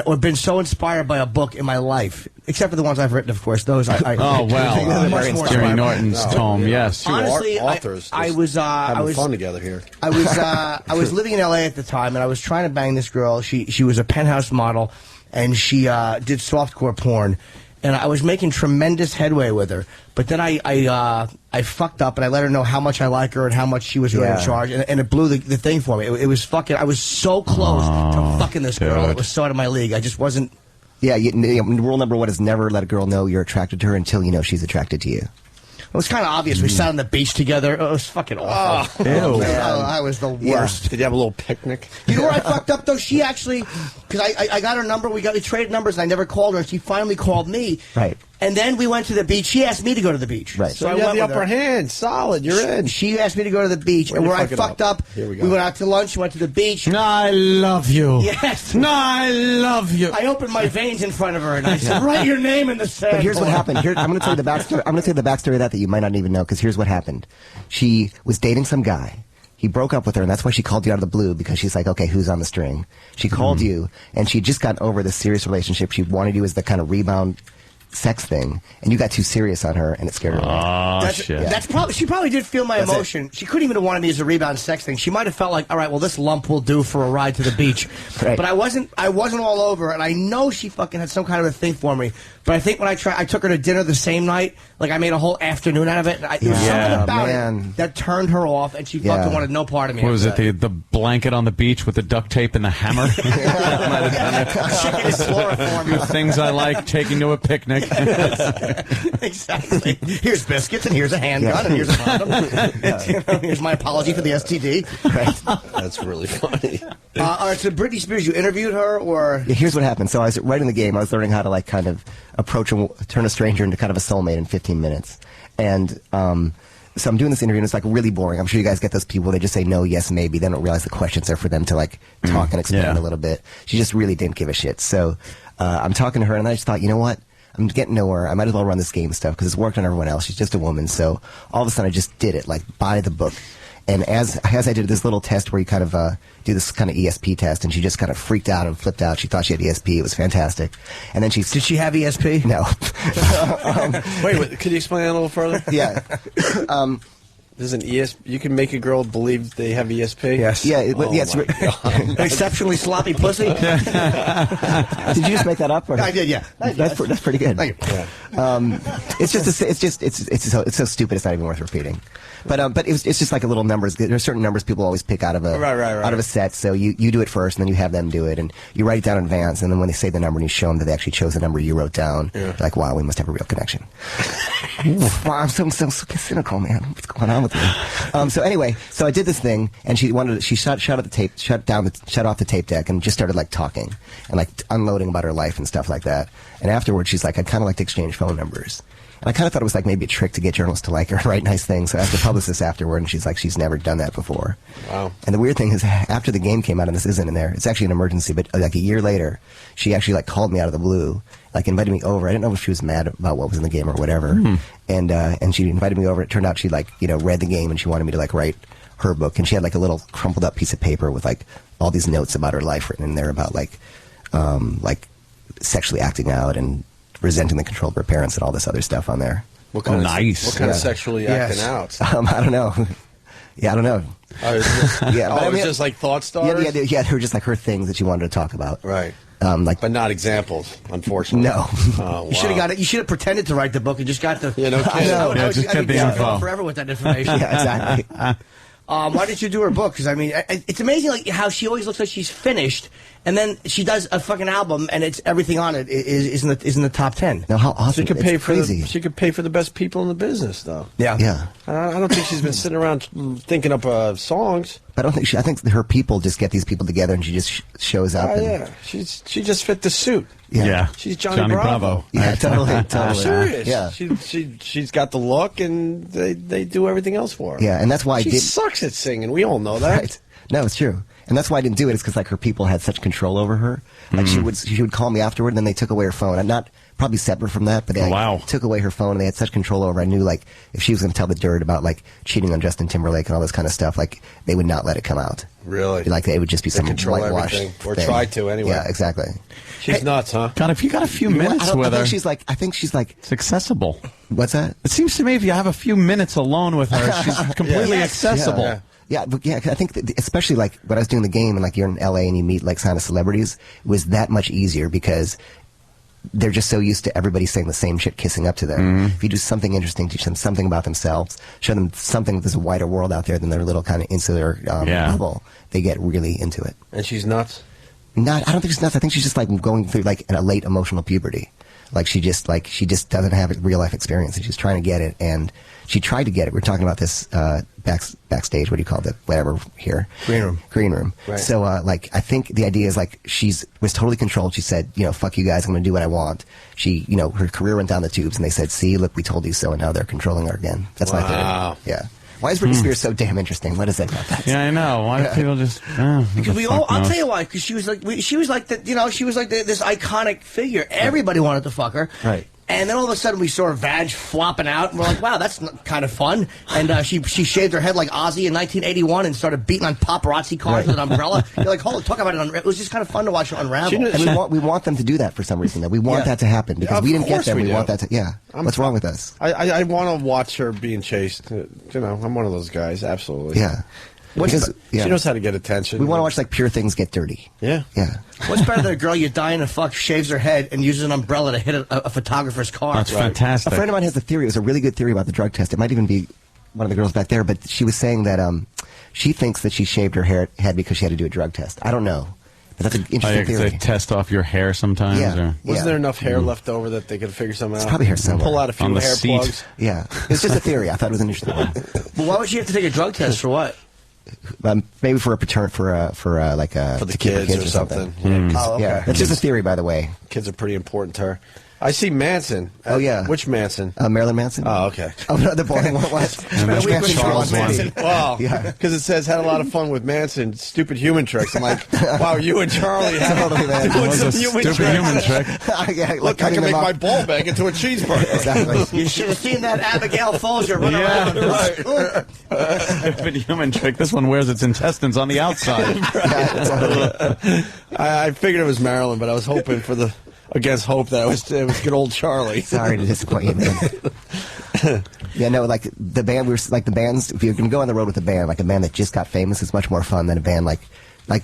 Speaker 12: or been so inspired by a book in my life, except for the ones I've written, of course. Those
Speaker 9: oh well, Jerry Norton's tome, yes.
Speaker 12: Honestly,
Speaker 11: authors.
Speaker 12: I was
Speaker 11: having fun together here.
Speaker 12: I was living in L.A. at the time, and I was trying to bang this girl. She was a penthouse model, and she did softcore porn. And I was making tremendous headway with her, but then I fucked up and I let her know how much I like her and how much she was really in charge, and it blew the thing for me. It was fucking. I was so close to fucking this girl. It was so out of my league. I just wasn't.
Speaker 5: Yeah, rule number one is never let a girl know you're attracted to her until you know she's attracted to you.
Speaker 12: It was kind of obvious. We sat on the beach together. It was fucking awful.
Speaker 11: Oh,
Speaker 12: man. I was the worst.
Speaker 11: Yeah. Did you have a little picnic?
Speaker 12: You know where I fucked up, though? She actually, because I got her number. We traded numbers, and I never called her, and she finally called me.
Speaker 5: Right.
Speaker 12: And then we went to the beach. She asked me to go to the beach.
Speaker 5: Right.
Speaker 11: So you had the upper hand. Solid. You're in.
Speaker 12: She asked me to go to the beach. And where I fucked up, we went out to lunch, went to the beach.
Speaker 9: I love you.
Speaker 12: Yes.
Speaker 9: I love you.
Speaker 12: I opened my veins in front of her, and I said, write your name in the sand.
Speaker 5: But here's what happened. I'm going to tell you the backstory. I'm going to tell you the backstory of that you might not even know, because here's what happened. She was dating some guy. He broke up with her, and that's why she called you out of the blue, because she's like, okay, who's on the string? She called you, and she'd just gotten over this serious relationship. She wanted you as the kind of rebound sex thing, and you got too serious on her, and it scared her away.
Speaker 9: Shit.
Speaker 12: That's probably, she probably did feel my emotion. She couldn't even have wanted me as a rebound sex thing. She might have felt like, all right, well, this lump will do for a ride to the beach.
Speaker 5: Right.
Speaker 12: But I wasn't all over, and I know she fucking had some kind of a thing for me. But I think when I took her to dinner the same night, like I made a whole afternoon out of it. And there was something about it that turned her off, and she fucking wanted no part of me.
Speaker 9: What was it, the blanket on the beach with the duct tape and the hammer?
Speaker 12: Chicken is chloroform.
Speaker 9: Things I like, taking to a picnic. Mike.
Speaker 12: Exactly. Here's biscuits, and here's a handgun, and here's a condom. Here's my apology for the STD.
Speaker 5: Right.
Speaker 11: That's really funny.
Speaker 12: All right, so Britney Spears, you interviewed her, or?
Speaker 5: Yeah, here's what happened. So I was right in the game. I was learning how to like kind of approach and turn a stranger into kind of a soulmate in 15 minutes. And so I'm doing this interview, and it's like really boring. I'm sure you guys get those people. They just say no, yes, maybe. They don't realize the questions are for them to like talk and expand a little bit. She just really didn't give a shit. So I'm talking to her, and I just thought, you know what? I'm getting nowhere. I might as well run this game stuff because it's worked on everyone else. She's just a woman. So all of a sudden, I just did it, like by the book. And as I did this little test where you kind of do this kind of ESP test, and she just kind of freaked out and flipped out. She thought she had ESP. It was fantastic. And then did
Speaker 12: she have ESP?
Speaker 5: No.
Speaker 11: Wait, could you explain that a little further?
Speaker 5: Yeah.
Speaker 11: There's an ESP. You can make a girl believe they have ESP.
Speaker 12: Yes.
Speaker 5: Yeah.
Speaker 12: Yes. Exceptionally sloppy pussy.
Speaker 5: Did you just make that up? Or?
Speaker 12: I did. Yeah.
Speaker 5: That's pretty good.
Speaker 12: Thank you.
Speaker 5: Yeah. It's so stupid. It's not even worth repeating. But it's just like a little numbers. There are certain numbers people always pick out of a out of a set. So you do it first, and then you have them do it, and you write it down in advance. And then when they say the number, and you show them that they actually chose the number you wrote down, they're like, wow, we must have a real connection. Wow, I'm so cynical, man. What's going on with me? So anyway, so I did this thing, and she shut off the tape deck, and just started like talking and like unloading about her life and stuff like that. And afterwards, she's like, I'd kind of like to exchange phone numbers. And I kind of thought it was like maybe a trick to get journalists to like her, write nice things. So I asked the publicist afterward, and she's like, she's never done that before.
Speaker 11: Wow.
Speaker 5: And the weird thing is, after the game came out, and this isn't in there, it's actually an emergency, but like a year later, she actually like called me out of the blue, like invited me over. I didn't know if she was mad about what was in the game or whatever. And she invited me over. It turned out she like, read the game, and she wanted me to like write her book. And she had like a little crumpled up piece of paper with like all these notes about her life written in there about like sexually acting out and resenting the control of her parents and all this other stuff on there.
Speaker 11: What kind
Speaker 9: nice.
Speaker 11: What kind of sexually acting out?
Speaker 5: I don't know. Yeah, I don't know.
Speaker 11: It was just like thought starters?
Speaker 5: Yeah, they were just like her things that she wanted to talk about.
Speaker 11: Right.
Speaker 5: But
Speaker 11: not examples, unfortunately.
Speaker 5: No.
Speaker 11: Oh,
Speaker 12: You should have got it. You should have pretended to write the book and just got the.
Speaker 11: Yeah, no kidding.
Speaker 12: I know.
Speaker 9: Yeah, just get the info.
Speaker 12: Forever with that information.
Speaker 5: Yeah, exactly.
Speaker 12: Why did you do her book? Because I mean, it's amazing like how she always looks like she's finished, and then she does a fucking album, and it's everything on it is in the top 10.
Speaker 5: Now, how awesome!
Speaker 11: She could pay for
Speaker 5: crazy.
Speaker 11: she could pay for the best people in the business, though.
Speaker 5: Yeah.
Speaker 11: I don't think she's been sitting around thinking up songs.
Speaker 5: I don't think I think her people just get these people together, and she just shows up.
Speaker 11: Oh yeah, she just fit the suit.
Speaker 5: Yeah.
Speaker 11: She's Johnny Bravo.
Speaker 5: Yeah, totally.
Speaker 11: I'm serious.
Speaker 5: Yeah.
Speaker 11: She's got the look, and they do everything else for her.
Speaker 5: Yeah, and that's why
Speaker 11: she sucks at singing. We all know that.
Speaker 5: Right. No, it's true. And that's why I didn't do it. It's because like her people had such control over her. Like she would call me afterward, and then they took away her phone. I'm not probably separate from that, but they took away her phone, and they had such control over her. I knew like if she was going to tell the dirt about like cheating on Justin Timberlake and all this kind of stuff, like they would not let it come out.
Speaker 11: Really?
Speaker 5: Like it would just be some whitewashed
Speaker 11: everything. Or
Speaker 5: thing.
Speaker 11: try to anyway.
Speaker 5: Yeah, exactly.
Speaker 11: She's nuts, huh?
Speaker 9: God, if you got a few minutes with her,
Speaker 5: I think she's like
Speaker 9: it's accessible.
Speaker 5: What's that?
Speaker 9: It seems to me if you have a few minutes alone with her, she's completely accessible.
Speaker 5: Yeah, but I think especially like when I was doing the game and like you're in LA and you meet like kind of celebrities, it was that much easier because they're just so used to everybody saying the same shit, kissing up to them. If you do something interesting, teach them something about themselves, show them something that there's a wider world out there than their little kind of insular bubble, they get really into it.
Speaker 11: And she's nuts?
Speaker 5: I don't think she's nuts. I think she's just like going through like a late emotional puberty. Like she just doesn't have a real life experience, and she's trying to get it. And she tried to get it. We were talking about this backstage. What do you call it? Whatever here. Green room.
Speaker 11: Right.
Speaker 5: So like I think the idea is like was totally controlled. She said, fuck you guys. I'm going to do what I want. She, her career went down the tubes, and they said, see, look, we told you so, and now they're controlling her again. That's my theory. Yeah. Why is Britney Spears so damn interesting? What is that about that?
Speaker 9: Yeah, I know. Why do people just?
Speaker 12: Because I'll tell you why. Because she was like this iconic figure. Everybody wanted to fuck her.
Speaker 5: Right.
Speaker 12: And then all of a sudden we saw her vag flopping out, and we're like, wow, that's kind of fun. And she shaved her head like Ozzy in 1981 and started beating on paparazzi cars with an umbrella. You're like, holy, talk about it. It was just kind of fun to watch her unravel.
Speaker 5: And we want them to do that for some reason. That we want that to happen because we didn't get them. We want that to. Yeah. What's wrong with us?
Speaker 11: I want to watch her being chased. I'm one of those guys. Absolutely.
Speaker 5: Yeah.
Speaker 11: She knows how to get attention.
Speaker 5: We want to watch like pure things get dirty.
Speaker 11: Yeah.
Speaker 5: Yeah.
Speaker 12: What's better than a girl you're dying to fuck shaves her head and uses an umbrella to hit a photographer's car?
Speaker 9: That's fantastic.
Speaker 5: A friend of mine has a theory. It was a really good theory about the drug test. It might even be one of the girls back there, but she was saying that she thinks that she shaved her head because she had to do a drug test. I don't know. That's an interesting theory.
Speaker 9: They test off your hair sometimes?
Speaker 5: Yeah.
Speaker 9: Or?
Speaker 11: Wasn't there enough hair left over that they could figure something out?
Speaker 5: It's probably hair somewhere.
Speaker 11: Pull out a few
Speaker 9: On the
Speaker 11: hair
Speaker 9: seat.
Speaker 11: plugs.
Speaker 5: Yeah. It's just a theory. I thought it was an interesting one.
Speaker 12: Well, why would you have to take a drug test for what?
Speaker 5: Maybe for
Speaker 11: the kids or something.
Speaker 12: Oh, okay.
Speaker 5: Yeah, that's just a theory, by the way.
Speaker 11: Kids are pretty important to her. I see Manson.
Speaker 5: Oh, yeah.
Speaker 11: Which Manson?
Speaker 5: Marilyn Manson.
Speaker 11: Oh, okay.
Speaker 5: Oh, no, the boring one was.
Speaker 11: Charles Manson. Wow.
Speaker 5: Yeah.
Speaker 11: Because it says, had a lot of fun with Manson. Stupid human tricks. I'm like, wow, you and Charlie had doing some human tricks.
Speaker 9: Human trick.
Speaker 5: Yeah,
Speaker 11: Look, I can make my ball bag into a cheeseburger.
Speaker 5: Exactly.
Speaker 12: You should have seen that Abigail Folger run around.
Speaker 9: Stupid human trick. This one wears its intestines on the outside.
Speaker 11: I figured it was Marilyn, but I was hoping for the... Against hope that it was good old Charlie.
Speaker 5: Sorry to disappoint you, man. Yeah, no, like the band, the bands, if you're going to go on the road with a band, like a band that just got famous is much more fun than a band like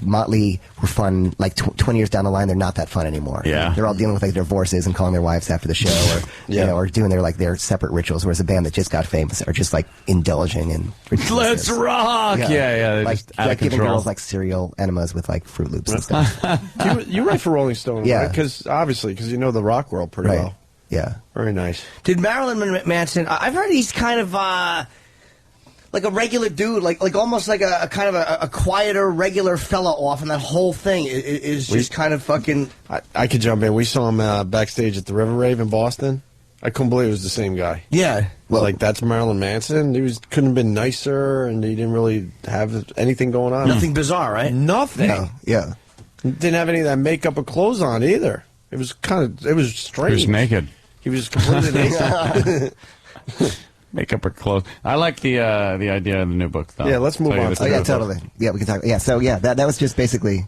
Speaker 5: Motley were fun, like 20 years down the line, they're not that fun anymore.
Speaker 9: Yeah.
Speaker 5: They're all dealing with like divorces and calling their wives after the show or, you know, or doing their separate rituals, whereas a band that just got famous are just like indulging in
Speaker 9: Let's rock! Yeah, they're
Speaker 5: like,
Speaker 9: just out of
Speaker 5: giving
Speaker 9: control.
Speaker 5: girls like cereal enemas with like Fruit Loops and stuff.
Speaker 11: You write for Rolling Stone,
Speaker 5: Yeah.
Speaker 11: right? Because you know the rock world pretty
Speaker 5: Right.
Speaker 11: well.
Speaker 5: Yeah.
Speaker 11: Very nice.
Speaker 12: Did Marilyn Manson? I've heard he's kind of like a regular dude, like almost like a kind of a quieter, regular fella off, and that whole thing is just kind of fucking.
Speaker 11: I could jump in. We saw him backstage at the River Rave in Boston. I couldn't believe it was the same guy.
Speaker 12: Yeah.
Speaker 11: Well, like that's Marilyn Manson. Couldn't have been nicer, and he didn't really have anything going on.
Speaker 12: Nothing bizarre, right?
Speaker 11: Nothing.
Speaker 5: No, yeah.
Speaker 11: Didn't have any of that makeup or clothes on either. It was strange.
Speaker 9: He was naked.
Speaker 11: He was completely naked.
Speaker 9: Makeup or clothes. I like the idea of the new book, though.
Speaker 11: Yeah, let's move on.
Speaker 5: Oh, yeah, totally. Yeah, we can talk. Yeah, so yeah, that was just basically.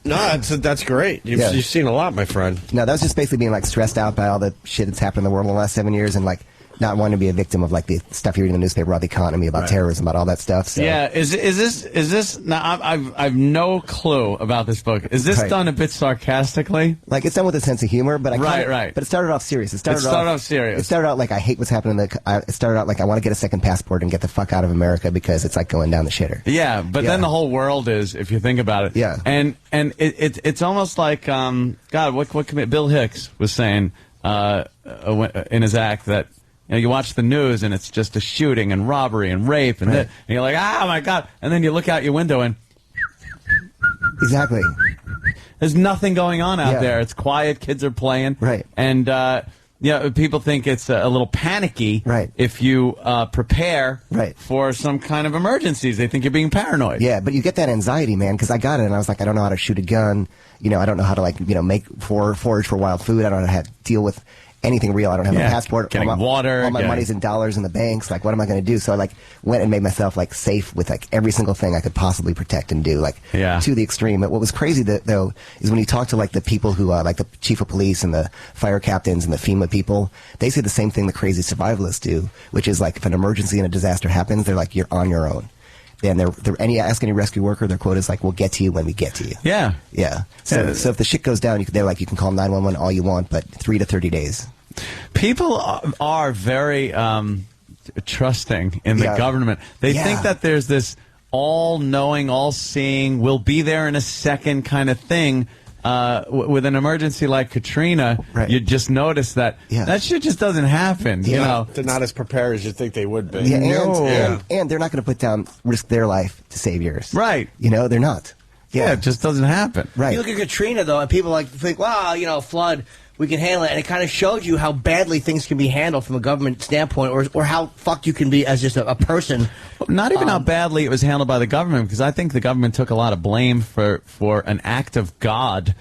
Speaker 11: No, that's great. You've seen a lot, my friend.
Speaker 5: No, that was just basically being like stressed out by all the shit that's happened in the world in the last 7 years and like not wanting to be a victim of like the stuff you read in the newspaper about the economy, about terrorism, about all that stuff. So.
Speaker 9: Yeah, is this now? I've no clue about this book. Is this done a bit sarcastically?
Speaker 5: Like it's done with a sense of humor, but
Speaker 9: right.
Speaker 5: But it started off serious. It started
Speaker 9: off serious.
Speaker 5: It started out like I hate what's happening. It started out like I want to get a second passport and get the fuck out of America because it's like going down the shitter.
Speaker 9: Yeah, but then the whole world is, if you think about it.
Speaker 5: Yeah.
Speaker 9: And it's almost like God, what Bill Hicks was saying in his act that. You know, you watch the news and it's just a shooting and robbery and rape and you're like, oh my God. And then you look out your window and
Speaker 5: exactly.
Speaker 9: There's nothing going on out there. It's quiet. Kids are playing.
Speaker 5: Right.
Speaker 9: And, people think it's a little panicky if you prepare for some kind of emergencies. They think you're being paranoid.
Speaker 5: Yeah, but you get that anxiety, man, because I got it and I was like, I don't know how to shoot a gun. You know, I don't know how to forage for wild food. I don't know how to deal with anything real. I don't have a passport.
Speaker 9: Getting water.
Speaker 5: All my money's in dollars in the banks. Like, what am I going to do? So I went and made myself safe with every single thing I could possibly protect and do to the extreme. But what was crazy though is when you talk to the people who like the chief of police and the fire captains and the FEMA people, they say the same thing the crazy survivalists do, which is if an emergency and a disaster happens, they're like, you're on your own. And ask any rescue worker, their quote is we'll get to you when we get to you.
Speaker 9: Yeah.
Speaker 5: Yeah. So if the shit goes down, you can call 911 all you want, but 3 to 30 days.
Speaker 9: People are very trusting in the government. They think that there's this all-knowing, all-seeing, we'll be there in a second kind of thing. With an emergency like Katrina, you just notice that that shit just doesn't happen. You know,
Speaker 11: they're not as prepared as you think they would be.
Speaker 5: Yeah, and they're not going to risk their life to save yours.
Speaker 9: Right.
Speaker 5: You know, they're not.
Speaker 9: Yeah, it just doesn't happen.
Speaker 5: Right.
Speaker 12: You look at Katrina though, and people think, wow, flood. We can handle it, and it kind of showed you how badly things can be handled from a government standpoint, or how fucked you can be as just a person.
Speaker 9: Not even how badly it was handled by the government, because I think the government took a lot of blame for an act of God.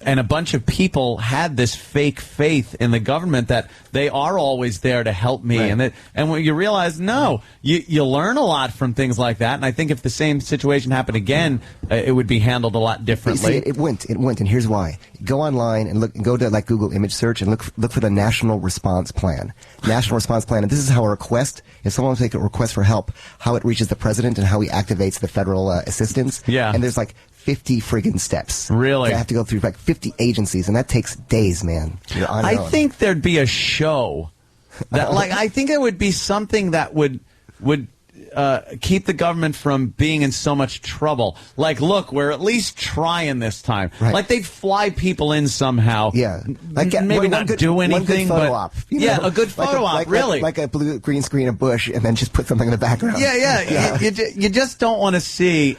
Speaker 9: And a bunch of people had this fake faith in the government that they are always there to help me. And when you realize, no, you learn a lot from things like that. And I think if the same situation happened again, it would be handled a lot differently.
Speaker 5: See, it went. And here's why. Go online and go to Google image search and look for the National Response Plan. National Response Plan. And this is how if someone wants to make a request for help, how it reaches the president and how he activates the federal assistance.
Speaker 9: Yeah.
Speaker 5: And there's 50 friggin' steps.
Speaker 9: Really?
Speaker 5: I have to go through 50 agencies, and that takes days, man. You're on your own.
Speaker 9: think there'd be a show that, I think it would be something that would keep the government from being in so much trouble. Like, look, we're at least trying this time.
Speaker 5: Right.
Speaker 9: Like, they'd fly people in somehow.
Speaker 5: Yeah. Like,
Speaker 9: maybe not do anything,
Speaker 5: one good photo
Speaker 9: but
Speaker 5: op, you
Speaker 9: yeah,
Speaker 5: know?
Speaker 9: a good photo op, really.
Speaker 5: Like a blue green screen of bush, and then just put something in the background.
Speaker 9: Yeah. You just don't want to see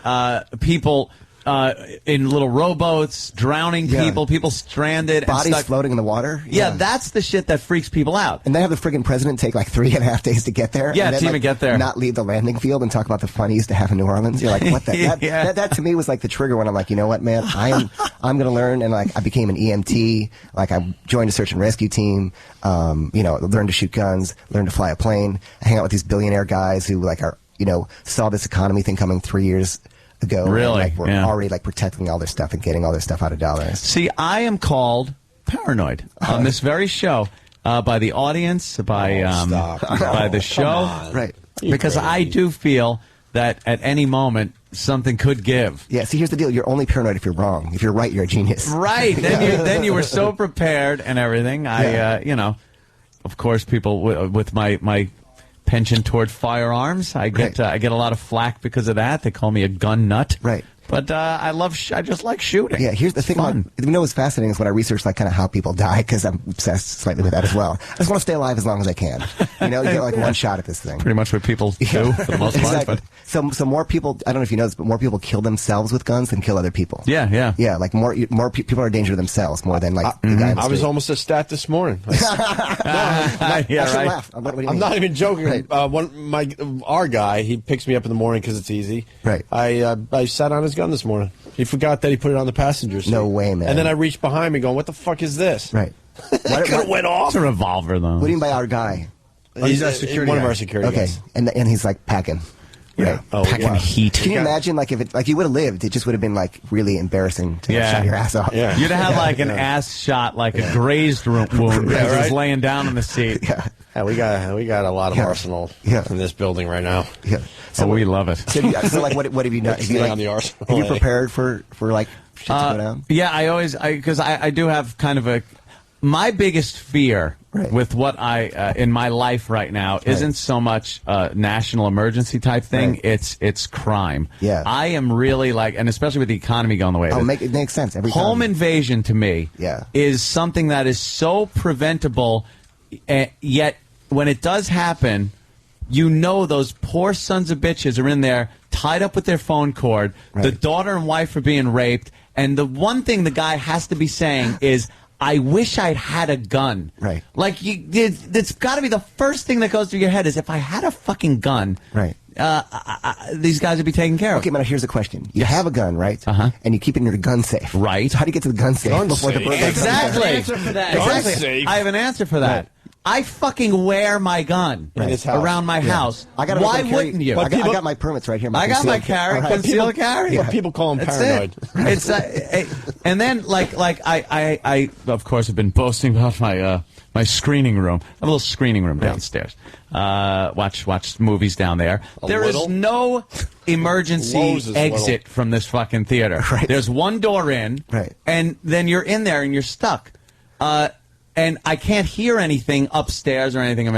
Speaker 9: people in little rowboats, drowning people stranded.
Speaker 5: Bodies
Speaker 9: and stuck.
Speaker 5: floating in the water.
Speaker 9: Yeah, that's the shit that freaks people out.
Speaker 5: And they have the friggin' president take like 3.5 days to get there.
Speaker 9: Yeah,
Speaker 5: and then,
Speaker 9: to even get there.
Speaker 5: Not leave the landing field and talk about the fun he used to have in New Orleans. You're like, what the? That to me was like the trigger when I'm like, you know what, man, I'm going to learn. And like, I became an EMT. Like, I joined a search and rescue team. Learned to shoot guns, learned to fly a plane. I hang out with these billionaire guys who like are, saw this economy thing coming 3 years ago.
Speaker 9: Really?
Speaker 5: And, like, we're already like protecting all their stuff and getting all their stuff out of dollars.
Speaker 9: See, I am called paranoid on this very show by the audience, by the show,
Speaker 5: right?
Speaker 9: Because I do feel that at any moment something could give.
Speaker 5: Yeah. See, here's the deal: you're only paranoid if you're wrong. If you're right, you're a genius.
Speaker 9: Right. Then you were so prepared and everything. Of course, people with my penchant toward firearms. I get a lot of flack because of that. They call me a gun nut.
Speaker 5: Right.
Speaker 9: But I just like shooting.
Speaker 5: Yeah, here's the thing. What's fascinating is when I research like kind of how people die, because I'm obsessed slightly with that as well. I just want to stay alive as long as I can. You get like one shot at this thing.
Speaker 9: Pretty much what people do for the most part.
Speaker 5: Exactly. So more people. I don't know if you know this, but more people kill themselves with guns than kill other people.
Speaker 9: Yeah.
Speaker 5: Like more people are a danger to themselves more than like the guy. In the
Speaker 11: I was
Speaker 5: street.
Speaker 11: almost a stat this morning.
Speaker 5: I should laugh. What do you
Speaker 11: I'm
Speaker 5: mean?
Speaker 11: not even joking.
Speaker 5: Right.
Speaker 11: Our guy, he picks me up in the morning because it's easy.
Speaker 5: Right.
Speaker 11: I sat on his gun this morning. He forgot that he put it on the passenger seat.
Speaker 5: No way, man.
Speaker 11: And then I reached behind me going, what the fuck is this?
Speaker 5: Right.
Speaker 11: It could have went off.
Speaker 9: It's a revolver, though.
Speaker 5: What do you mean by our guy?
Speaker 11: He's a security
Speaker 5: one
Speaker 11: guy.
Speaker 5: of our security guys. And he's like packing.
Speaker 11: Yeah.
Speaker 5: Right.
Speaker 9: Packing heat.
Speaker 5: Can you imagine like if it like you would have lived, it just would have been like really embarrassing to have shot your ass off.
Speaker 11: Yeah.
Speaker 9: You'd have had like an ass shot, like a grazed wound because he was laying down in the seat.
Speaker 11: Yeah, we got a lot of arsenal in this building right now.
Speaker 5: Yeah.
Speaker 9: So we love it.
Speaker 5: So like what have you done? Have you, like,
Speaker 11: on the arsenal.
Speaker 5: have you prepared for like shit to go down?
Speaker 9: Yeah, I do have kind of my biggest fear with what in my life right now isn't so much national emergency type thing. It's crime.
Speaker 5: Yeah.
Speaker 9: I am really and especially with the economy going the way
Speaker 5: it makes sense every time.
Speaker 9: Home invasion to me is something that is so preventable, yet when it does happen, those poor sons of bitches are in there tied up with their phone cord. The daughter and wife are being raped, and the one thing the guy has to be saying is, I wish I'd had a gun.
Speaker 5: Right.
Speaker 9: Like, it's got to be the first thing that goes through your head is, if I had a fucking gun,
Speaker 5: right.
Speaker 9: These guys would be taken care of.
Speaker 5: Okay, man, here's a question. You have a gun, right? And you keep it in your gun safe.
Speaker 9: Right.
Speaker 5: So how do you get to the gun safe before the burglars?
Speaker 9: Exactly.
Speaker 5: I
Speaker 9: have an answer for that. Exactly. I have an answer for that. I fucking wear my gun around my house. Why wouldn't you?
Speaker 5: I got my permits right here.
Speaker 9: I got my concealed carry.
Speaker 11: But people call him paranoid.
Speaker 9: It's and then I of course have been boasting about my screening room. I have a little screening room downstairs. Watch movies down there. There is no emergency exit from this fucking theater.
Speaker 5: Right.
Speaker 9: There's one door in, and then you're in there and you're stuck. And I can't hear anything upstairs or anything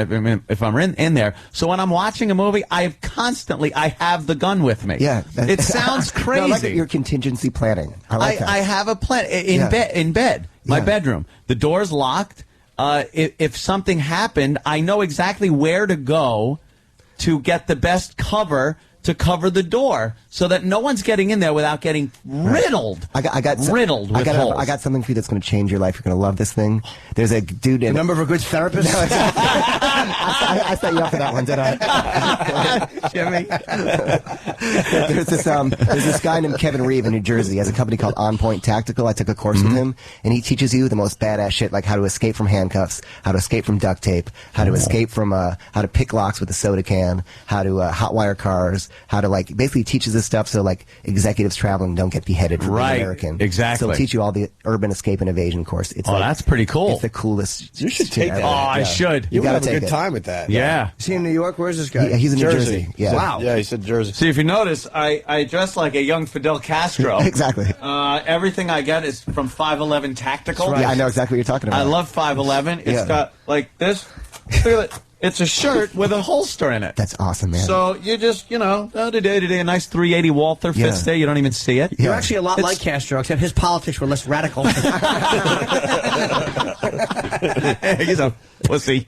Speaker 9: if I'm in there. So when I'm watching a movie, I have the gun with me.
Speaker 5: Yeah.
Speaker 9: It sounds crazy.
Speaker 5: No, I like your contingency planning. I like that.
Speaker 9: I have a plan in bed, my bedroom. The door's locked. If something happened, I know exactly where to go to get the best cover to cover the door so that no one's getting in there without getting riddled. Riddled with holes.
Speaker 5: I got something for you that's going to change your life. You're going to love this thing. There's a dude in...
Speaker 12: Remember of a good therapist?
Speaker 5: No, I set you up for that one, did I?
Speaker 9: Jimmy.
Speaker 5: There's this guy named Kevin Reeve in New Jersey. He has a company called On Point Tactical. I took a course with him, and he teaches you the most badass shit, like how to escape from handcuffs, how to escape from duct tape, how to escape from, how to pick locks with a soda can, how to hotwire cars, how to basically teaches this stuff so executives traveling don't get beheaded for being American.
Speaker 9: Exactly.
Speaker 5: So it'll teach you all the urban escape and evasion course. It's
Speaker 9: that's pretty cool.
Speaker 5: It's the coolest.
Speaker 11: You should take that.
Speaker 9: Oh, I should.
Speaker 11: You
Speaker 5: gotta
Speaker 11: have a
Speaker 5: take
Speaker 11: good
Speaker 5: it.
Speaker 11: time with that.
Speaker 9: Yeah.
Speaker 12: Is he in New York? Where's this guy?
Speaker 5: He's in New Jersey. Yeah.
Speaker 12: Wow.
Speaker 11: Yeah, he said Jersey.
Speaker 9: See, if you notice, I dress like a young Fidel Castro.
Speaker 5: Exactly.
Speaker 9: Everything I get is from 511 Tactical.
Speaker 5: Yeah, I know exactly what you're talking about.
Speaker 9: I love 511. It's got like this. Look at it. It's a shirt with a holster in it.
Speaker 5: That's awesome, man.
Speaker 9: So you just, today, a nice 380 Walther fits there. You don't even see it.
Speaker 12: You're actually a lot like Castro, except his politics were less radical.
Speaker 9: He's a pussy.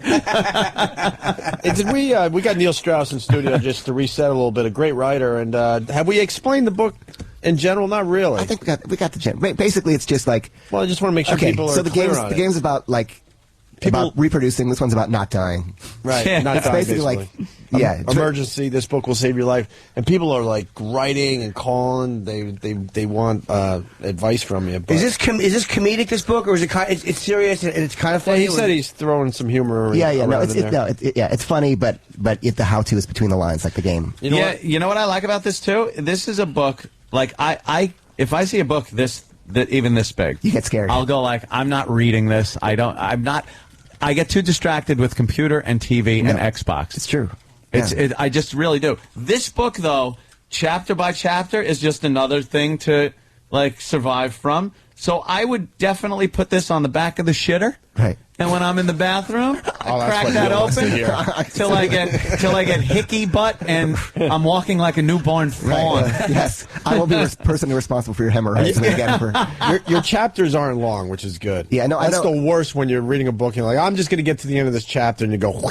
Speaker 11: We got Neil Strauss in studio just to reset a little bit. A great writer, and have we explained the book in general? Not really.
Speaker 5: I think we got the general. Basically, it's just like.
Speaker 11: Well, I just want to make sure people are
Speaker 5: so the
Speaker 11: clear
Speaker 5: game's
Speaker 11: on
Speaker 5: the
Speaker 11: it.
Speaker 5: game's about about reproducing. This one's about not dying.
Speaker 11: Right,
Speaker 5: Yeah.
Speaker 11: not
Speaker 5: It's
Speaker 11: dying,
Speaker 5: basically
Speaker 11: basically. Emergency. This book will save your life, and people are like writing and calling. They want advice from you. But
Speaker 12: Is this comedic, this book, or is it it's serious and it's kind of funny?
Speaker 11: he said he's throwing some humor.
Speaker 5: It's funny, but the how-to is between the lines, like the game.
Speaker 9: You know what I like about this too? This is a book like if I see a book even this big,
Speaker 5: you get scared.
Speaker 9: I'll go like, I'm not reading this. I get too distracted with computer and TV and Xbox.
Speaker 5: It's true.
Speaker 9: I just really do. This book, though, chapter by chapter, is just another thing to survive from. So I would definitely put this on the back of the shitter.
Speaker 5: Right.
Speaker 9: And when I'm in the bathroom, I crack that open till I get hickey butt and I'm walking like a newborn fawn.
Speaker 5: Yes, I will be the person responsible for your hemorrhoids.
Speaker 11: Your chapters aren't long, which is good.
Speaker 5: Yeah, no,
Speaker 11: that's the worst when you're reading a book and you're like, I'm just going to get to the end of this chapter, and you go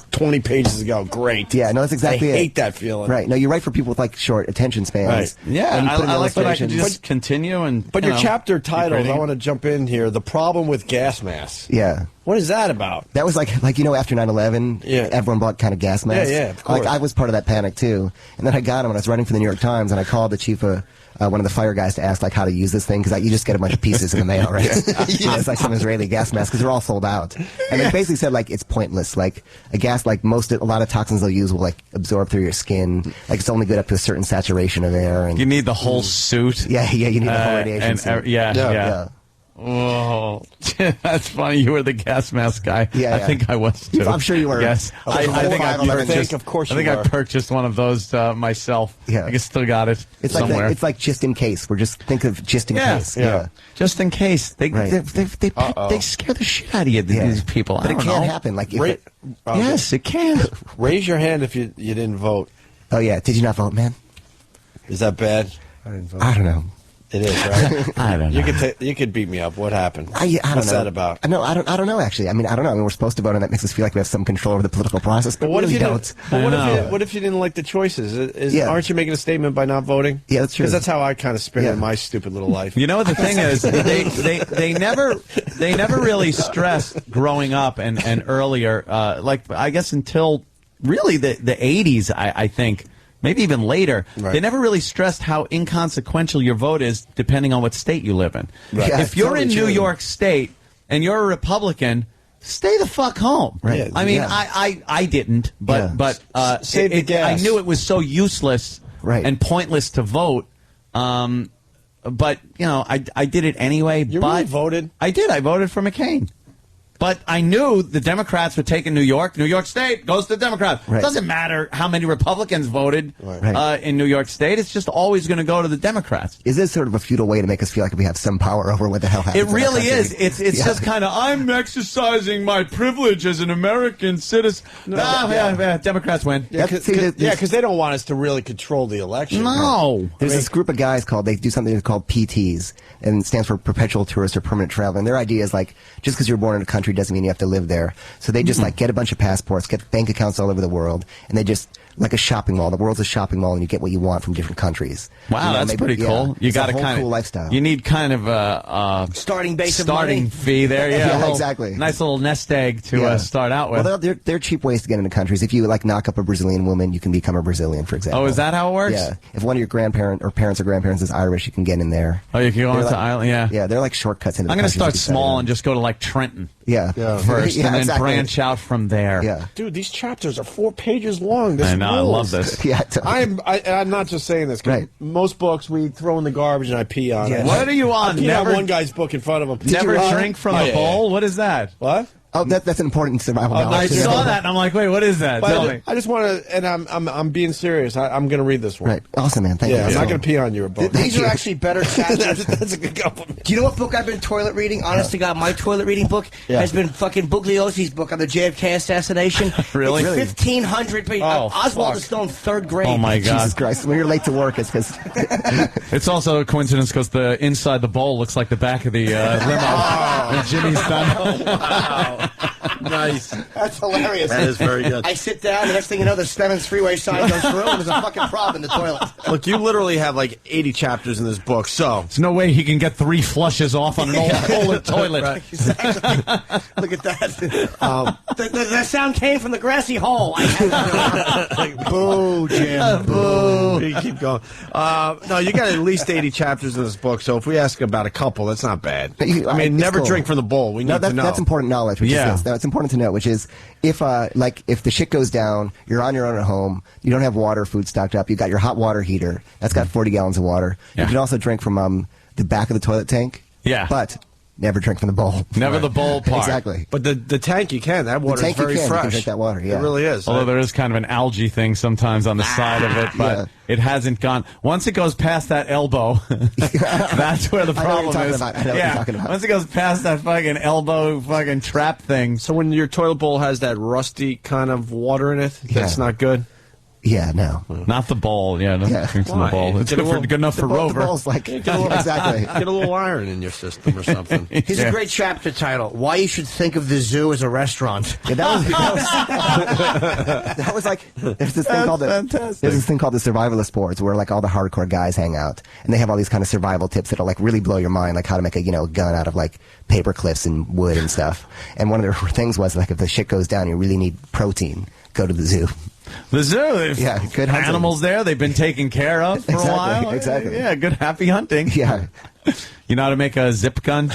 Speaker 11: 20 pages ago. Great.
Speaker 5: Yeah, no, that's exactly it.
Speaker 11: I hate that feeling.
Speaker 5: Right. No, you write for people with short attention spans.
Speaker 11: Right.
Speaker 9: Yeah,
Speaker 5: and you put in
Speaker 9: I like that I can
Speaker 5: illustrations.
Speaker 9: just continue and.
Speaker 11: But your chapter titles,
Speaker 9: reading.
Speaker 11: I want to jump in here. The problem with gas masks.
Speaker 5: Yeah.
Speaker 11: What is that about?
Speaker 5: That was like after 9/11, everyone bought kind of gas masks.
Speaker 11: Yeah, of course.
Speaker 5: I was part of that panic too. And then I got them when I was writing for the New York Times, and I called the chief of one of the fire guys to ask how to use this thing, because you just get a bunch of pieces in the mail, right? It's like some Israeli gas mask, because they're all sold out. And they basically said it's pointless. Like a gas, a lot of toxins they'll use will absorb through your skin. It's only good up to a certain saturation of air. And
Speaker 9: you need the whole suit.
Speaker 5: Yeah, you need the whole radiation suit.
Speaker 9: Yeah. Oh, that's funny. You were the gas mask guy.
Speaker 5: Yeah,
Speaker 9: I think I was too.
Speaker 5: I'm sure you were.
Speaker 9: Yes, I think I purchased one of those myself.
Speaker 5: Yeah,
Speaker 9: I still got it somewhere.
Speaker 5: It's like just in case. Think of just in case.
Speaker 9: Yeah, just in case. They scare the shit out of you. These people.
Speaker 5: But it can happen.
Speaker 9: Yes, it can.
Speaker 11: Raise your hand if you didn't vote.
Speaker 5: Oh yeah, did you not vote, man?
Speaker 11: Is that bad? I didn't vote.
Speaker 5: I don't know.
Speaker 11: It is, right?
Speaker 9: I don't know.
Speaker 11: You could beat me up. What happened?
Speaker 5: I don't
Speaker 11: What's
Speaker 5: know.
Speaker 11: that about?
Speaker 5: No, I don't know, actually. I don't know. We're supposed to vote, and that makes us feel like we have some control over the political process, but
Speaker 11: what
Speaker 5: really
Speaker 11: if you
Speaker 5: don't.
Speaker 11: What if you didn't like the choices? Aren't you making a statement by not voting?
Speaker 5: Yeah, that's true.
Speaker 11: Because that's how I kind of spin in my stupid little life.
Speaker 9: You know what the thing is? They never really stressed growing up and earlier, I guess until really the 80s, I think. Maybe even later. Right. They never really stressed how inconsequential your vote is depending on what state you live in.
Speaker 5: Right. Yeah,
Speaker 9: if you're in New York State and you're a Republican, stay the fuck home.
Speaker 5: Right.
Speaker 9: I didn't, but
Speaker 11: save the gas.
Speaker 9: I knew it was so useless and pointless to vote. But I did it anyway.
Speaker 11: You really voted?
Speaker 9: I did. I voted for McCain. But I knew the Democrats were taking New York. New York State goes to the Democrats.
Speaker 5: Right.
Speaker 9: It doesn't matter how many Republicans voted in New York State. It's just always going to go to the Democrats.
Speaker 5: Is this sort of a futile way to make us feel like we have some power over what the hell happens?
Speaker 9: It really is. It's just kind of, I'm exercising my privilege as an American citizen. Democrats win.
Speaker 11: Yeah, because they don't want us to really control the election.
Speaker 9: No.
Speaker 5: There's this group of guys they do something called PTs, and it stands for Perpetual Tourist or Permanent Traveler. And their idea is just because you're born in a country doesn't mean you have to live there. So they just get a bunch of passports, get bank accounts all over the world, and they just like a shopping mall. The world's a shopping mall, and you get what you want from different countries.
Speaker 9: Wow, that's pretty cool. You got a
Speaker 5: cool lifestyle.
Speaker 9: You need kind of a
Speaker 12: starting base of
Speaker 9: starting
Speaker 12: money.
Speaker 9: Fee there.
Speaker 5: Yeah, exactly.
Speaker 9: Nice little nest egg to start out with.
Speaker 5: Well, they're cheap ways to get into countries. If you knock up a Brazilian woman, you can become a Brazilian, for example.
Speaker 9: Oh, is that how it works?
Speaker 5: Yeah. If one of your grandparents or parents or grandparents is Irish, you can get in there.
Speaker 9: Oh, you can go into Ireland. Yeah.
Speaker 5: Yeah, they're like shortcuts into.
Speaker 9: I'm going to start small and just go to Trenton.
Speaker 5: Yeah.
Speaker 9: First, and then branch out from there.
Speaker 5: Yeah.
Speaker 11: Dude, these chapters are 4 pages long.
Speaker 9: I know. I love this.
Speaker 5: Yeah.
Speaker 11: I'm not just saying this. Right. Most books we throw in the garbage and I pee on it.
Speaker 9: What are you on?
Speaker 11: I pee on one guy's book in front of him.
Speaker 9: Never drink from a bowl? What is that?
Speaker 11: What?
Speaker 5: Oh, that's an important survival knowledge.
Speaker 9: I saw that, and I'm like, wait, what is that? Tell me.
Speaker 11: I just want to, and I'm being serious. I'm going to read this one.
Speaker 5: Right. Awesome, man. Thank you.
Speaker 11: I'm not going to pee on you or both.
Speaker 12: These are actually better chapters.
Speaker 11: That's a good compliment.
Speaker 12: Do you know what book I've been toilet reading? Honest to God, my toilet reading book has been fucking Bugliosi's book on the JFK assassination.
Speaker 9: Really?
Speaker 12: It's 1,500 pages. Oswald is still in 3rd grade.
Speaker 9: Oh, my God.
Speaker 5: Jesus Christ. When you're late to work, it's because...
Speaker 9: It's also a coincidence because the inside the bowl looks like the back of the limo when Jimmy's done.
Speaker 11: Wow. Nice.
Speaker 12: That's hilarious.
Speaker 11: That is very good.
Speaker 12: I sit down, the next thing you know, the Stemmons freeway sign goes through, and there's a fucking problem in the toilet.
Speaker 11: Look, you literally have like 80 chapters in this book, so...
Speaker 9: There's no way he can get 3 flushes off on an old toilet.
Speaker 12: Right. Exactly. Look at that. The sound came from the grassy hole.
Speaker 11: Boo, Jim. Boo. You keep going. No, you got at least 80 chapters in this book, so if we ask about a couple, that's not bad. I mean, never drink from the bowl. We need to know.
Speaker 5: That's important knowledge, which is this. That's important to know, which is if the shit goes down, you're on your own at home, you don't have water, food stocked up, you got your hot water heater, that's got 40 gallons of water. You can also drink from the back of the toilet tank.
Speaker 9: Yeah.
Speaker 5: But never drink from the bowl.
Speaker 9: Never the bowl part.
Speaker 5: Exactly.
Speaker 11: But the tank you can. That water is very fresh.
Speaker 5: You can drink that water, yeah.
Speaker 11: It really is.
Speaker 9: Although there is kind of an algae thing sometimes on the side of it, but it hasn't gone. Once it goes past that elbow, that's where the problem is.
Speaker 5: I know what you're talking about.
Speaker 9: Once it goes past that fucking elbow fucking trap thing.
Speaker 11: So when your toilet bowl has that rusty kind of water in it, that's not good?
Speaker 5: Yeah, no.
Speaker 9: Not the bowl, don't drink from the bowl. It's good enough for Rover.
Speaker 5: The bowl's like, exactly.
Speaker 11: Get a little iron in your system or something.
Speaker 12: Here's a great chapter title: Why You Should Think of the Zoo as a Restaurant.
Speaker 5: Yeah, that was like, there's this thing called the survivalist boards where like all the hardcore guys hang out, and they have all these kind of survival tips that'll like really blow your mind, like how to make a gun out of like paper clips and wood and stuff. And one of the things was like if the shit goes down, you really need protein. Go to the zoo.
Speaker 9: The zoo,
Speaker 5: good hunting.
Speaker 9: Animals there. They've been taken care of for a while.
Speaker 5: Exactly.
Speaker 9: Yeah, good happy hunting.
Speaker 5: Yeah.
Speaker 9: You know how to make a zip gun?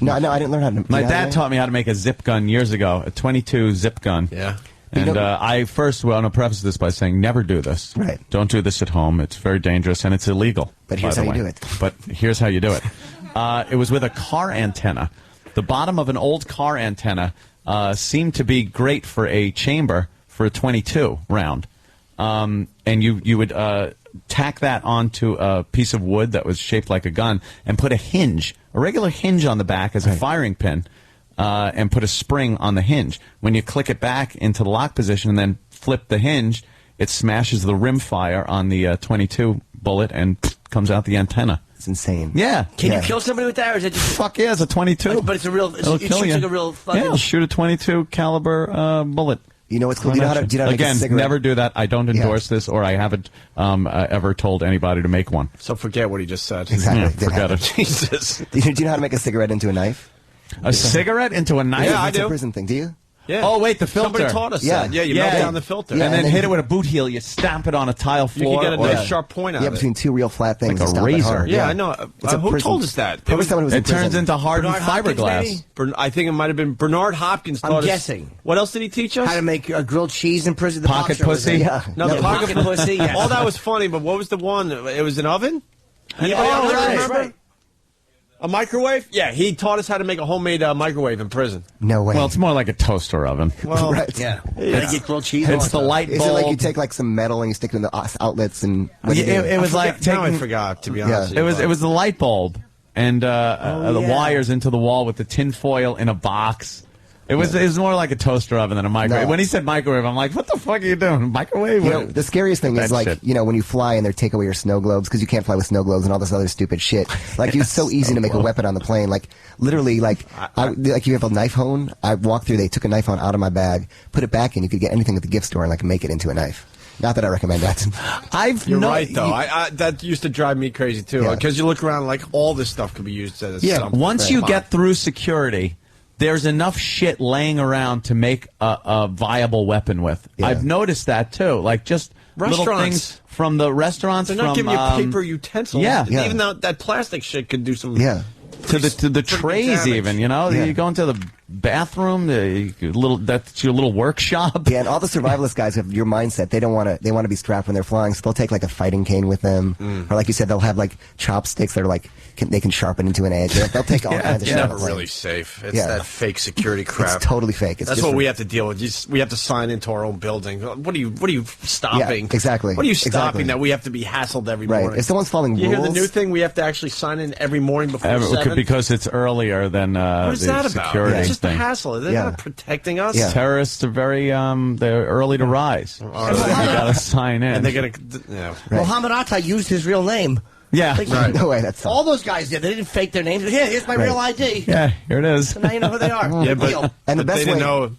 Speaker 5: No, I didn't learn how to.
Speaker 9: My dad taught me how to make a zip gun years ago, a .22 zip gun.
Speaker 11: Yeah.
Speaker 9: And I first want to preface this by saying never do this.
Speaker 5: Right.
Speaker 9: Don't do this at home. It's very dangerous and it's illegal.
Speaker 5: But here's how you do it.
Speaker 9: But here's how you do it. It was with a car antenna. The bottom of an old car antenna seemed to be great for a chamber for a .22 round. And you would tack that onto a piece of wood that was shaped like a gun and put a regular hinge on the back as a firing pin, and put a spring on the hinge. When you click it back into the lock position and then flip the hinge, it smashes the rimfire on the .22 bullet and comes out the antenna.
Speaker 5: It's insane.
Speaker 9: Yeah.
Speaker 12: Can you kill somebody with that, or is it just...
Speaker 9: Fuck yeah, it's a .22.
Speaker 12: But it's a real... It shoots like a real fucking...
Speaker 9: Yeah, it'll shoot a .22 caliber bullet.
Speaker 5: You know what's cool? Do you know how to make a cigarette?
Speaker 9: Never do that. I don't endorse this, or I haven't ever told anybody to make one.
Speaker 11: So forget what he just said.
Speaker 5: Exactly.
Speaker 9: Yeah, forget it.
Speaker 11: Jesus.
Speaker 5: Do you know how to make a cigarette into a knife?
Speaker 9: A cigarette into a knife?
Speaker 11: Yeah, I do.
Speaker 5: It's a prison thing. Do you?
Speaker 11: Yeah.
Speaker 9: Oh, wait, the filter.
Speaker 11: Somebody taught us that. Yeah, you melt down the filter.
Speaker 9: And then hit it with a boot heel. You stamp it on a tile floor.
Speaker 11: You can get a nice sharp point out of it.
Speaker 5: Yeah, between two real flat things.
Speaker 9: Like a razor.
Speaker 11: Yeah, I know. Who told us that?
Speaker 9: It turns into hardened fiberglass.
Speaker 11: I think it might have been Bernard Hopkins taught us.
Speaker 12: I'm guessing.
Speaker 11: What else did he teach us?
Speaker 12: How to make grilled cheese in prison.
Speaker 9: The pocket pussy?
Speaker 11: No, the pocket
Speaker 12: pussy, yes.
Speaker 11: All that was funny, but what was the one? It was an oven?
Speaker 12: Anybody else remember?
Speaker 11: Right. A microwave? Yeah, he taught us how to make a homemade microwave in prison.
Speaker 5: No way.
Speaker 9: Well, it's more like a toaster oven.
Speaker 11: Well,
Speaker 5: right.
Speaker 12: Yeah. Gotta get grilled cheese.
Speaker 9: It's the light bulb.
Speaker 5: Is it like you take like some metal and you stick it in the outlets and...
Speaker 9: It was like taking...
Speaker 11: Now I forgot, to be honest.
Speaker 9: It was the light bulb and the wires into the wall with the tin foil in a box. It was more like a toaster oven than a microwave.
Speaker 5: No.
Speaker 9: When he said microwave, I'm like, what the fuck are you doing? Microwave?
Speaker 5: You know, the scariest thing is, like,
Speaker 9: shit.
Speaker 5: you know, when you fly and they take away your snow globes, because you can't fly with snow globes and all this other stupid shit. Like, it's so easy to make a weapon on the plane. Like, literally, like you have a knife hone. I walked through, they took a knife hone out of my bag, put it back in. You could get anything at the gift store and, like, make it into a knife. Not that I recommend that.
Speaker 11: You're right, though. That used to drive me crazy, too. Because you look around, like, all this stuff could be used as something.
Speaker 9: Once you get through security... There's enough shit laying around to make a viable weapon with. Yeah. I've noticed that, too. Like, just little things from the restaurants.
Speaker 11: They're not giving you paper utensils.
Speaker 9: Yeah.
Speaker 11: Even though that plastic shit could do some...
Speaker 5: Yeah.
Speaker 9: To the trays, even, you know?
Speaker 5: Yeah.
Speaker 9: You go into the bathroom, that's your little workshop.
Speaker 5: Yeah, and all the survivalist guys have your mindset. They want to be strapped when they're flying, so they'll take like a fighting cane with them, or like you said, they'll have like chopsticks that are like they can sharpen into an edge. They'll take all kinds of
Speaker 11: It's
Speaker 5: stuff.
Speaker 11: never really safe. It's that fake security crap.
Speaker 5: It's totally fake.
Speaker 11: That's what we have to deal with. We have to sign into our own building. What are you stopping?
Speaker 5: Yeah, exactly.
Speaker 11: What are you stopping that we have to be hassled every morning?
Speaker 5: If someone's following
Speaker 11: you
Speaker 5: rules,
Speaker 11: hear the new thing? We have to actually sign in every morning before 7?
Speaker 9: Because it's earlier than
Speaker 11: what is that about?
Speaker 9: security
Speaker 11: It's just a
Speaker 9: thing.
Speaker 11: hassle. They're not protecting us.
Speaker 9: Terrorists are very they're early to rise. So you got to sign in.
Speaker 11: And they're gonna.
Speaker 12: Muhammad Atta used his real name.
Speaker 9: Yeah.
Speaker 12: Like,
Speaker 5: No way. That's
Speaker 12: all those guys did. They didn't fake their names. Here's my real ID.
Speaker 9: Yeah, here it is.
Speaker 12: So now you know who they are.
Speaker 11: Yeah,
Speaker 12: Deal.
Speaker 5: And the best
Speaker 11: they didn't
Speaker 5: way-
Speaker 11: know.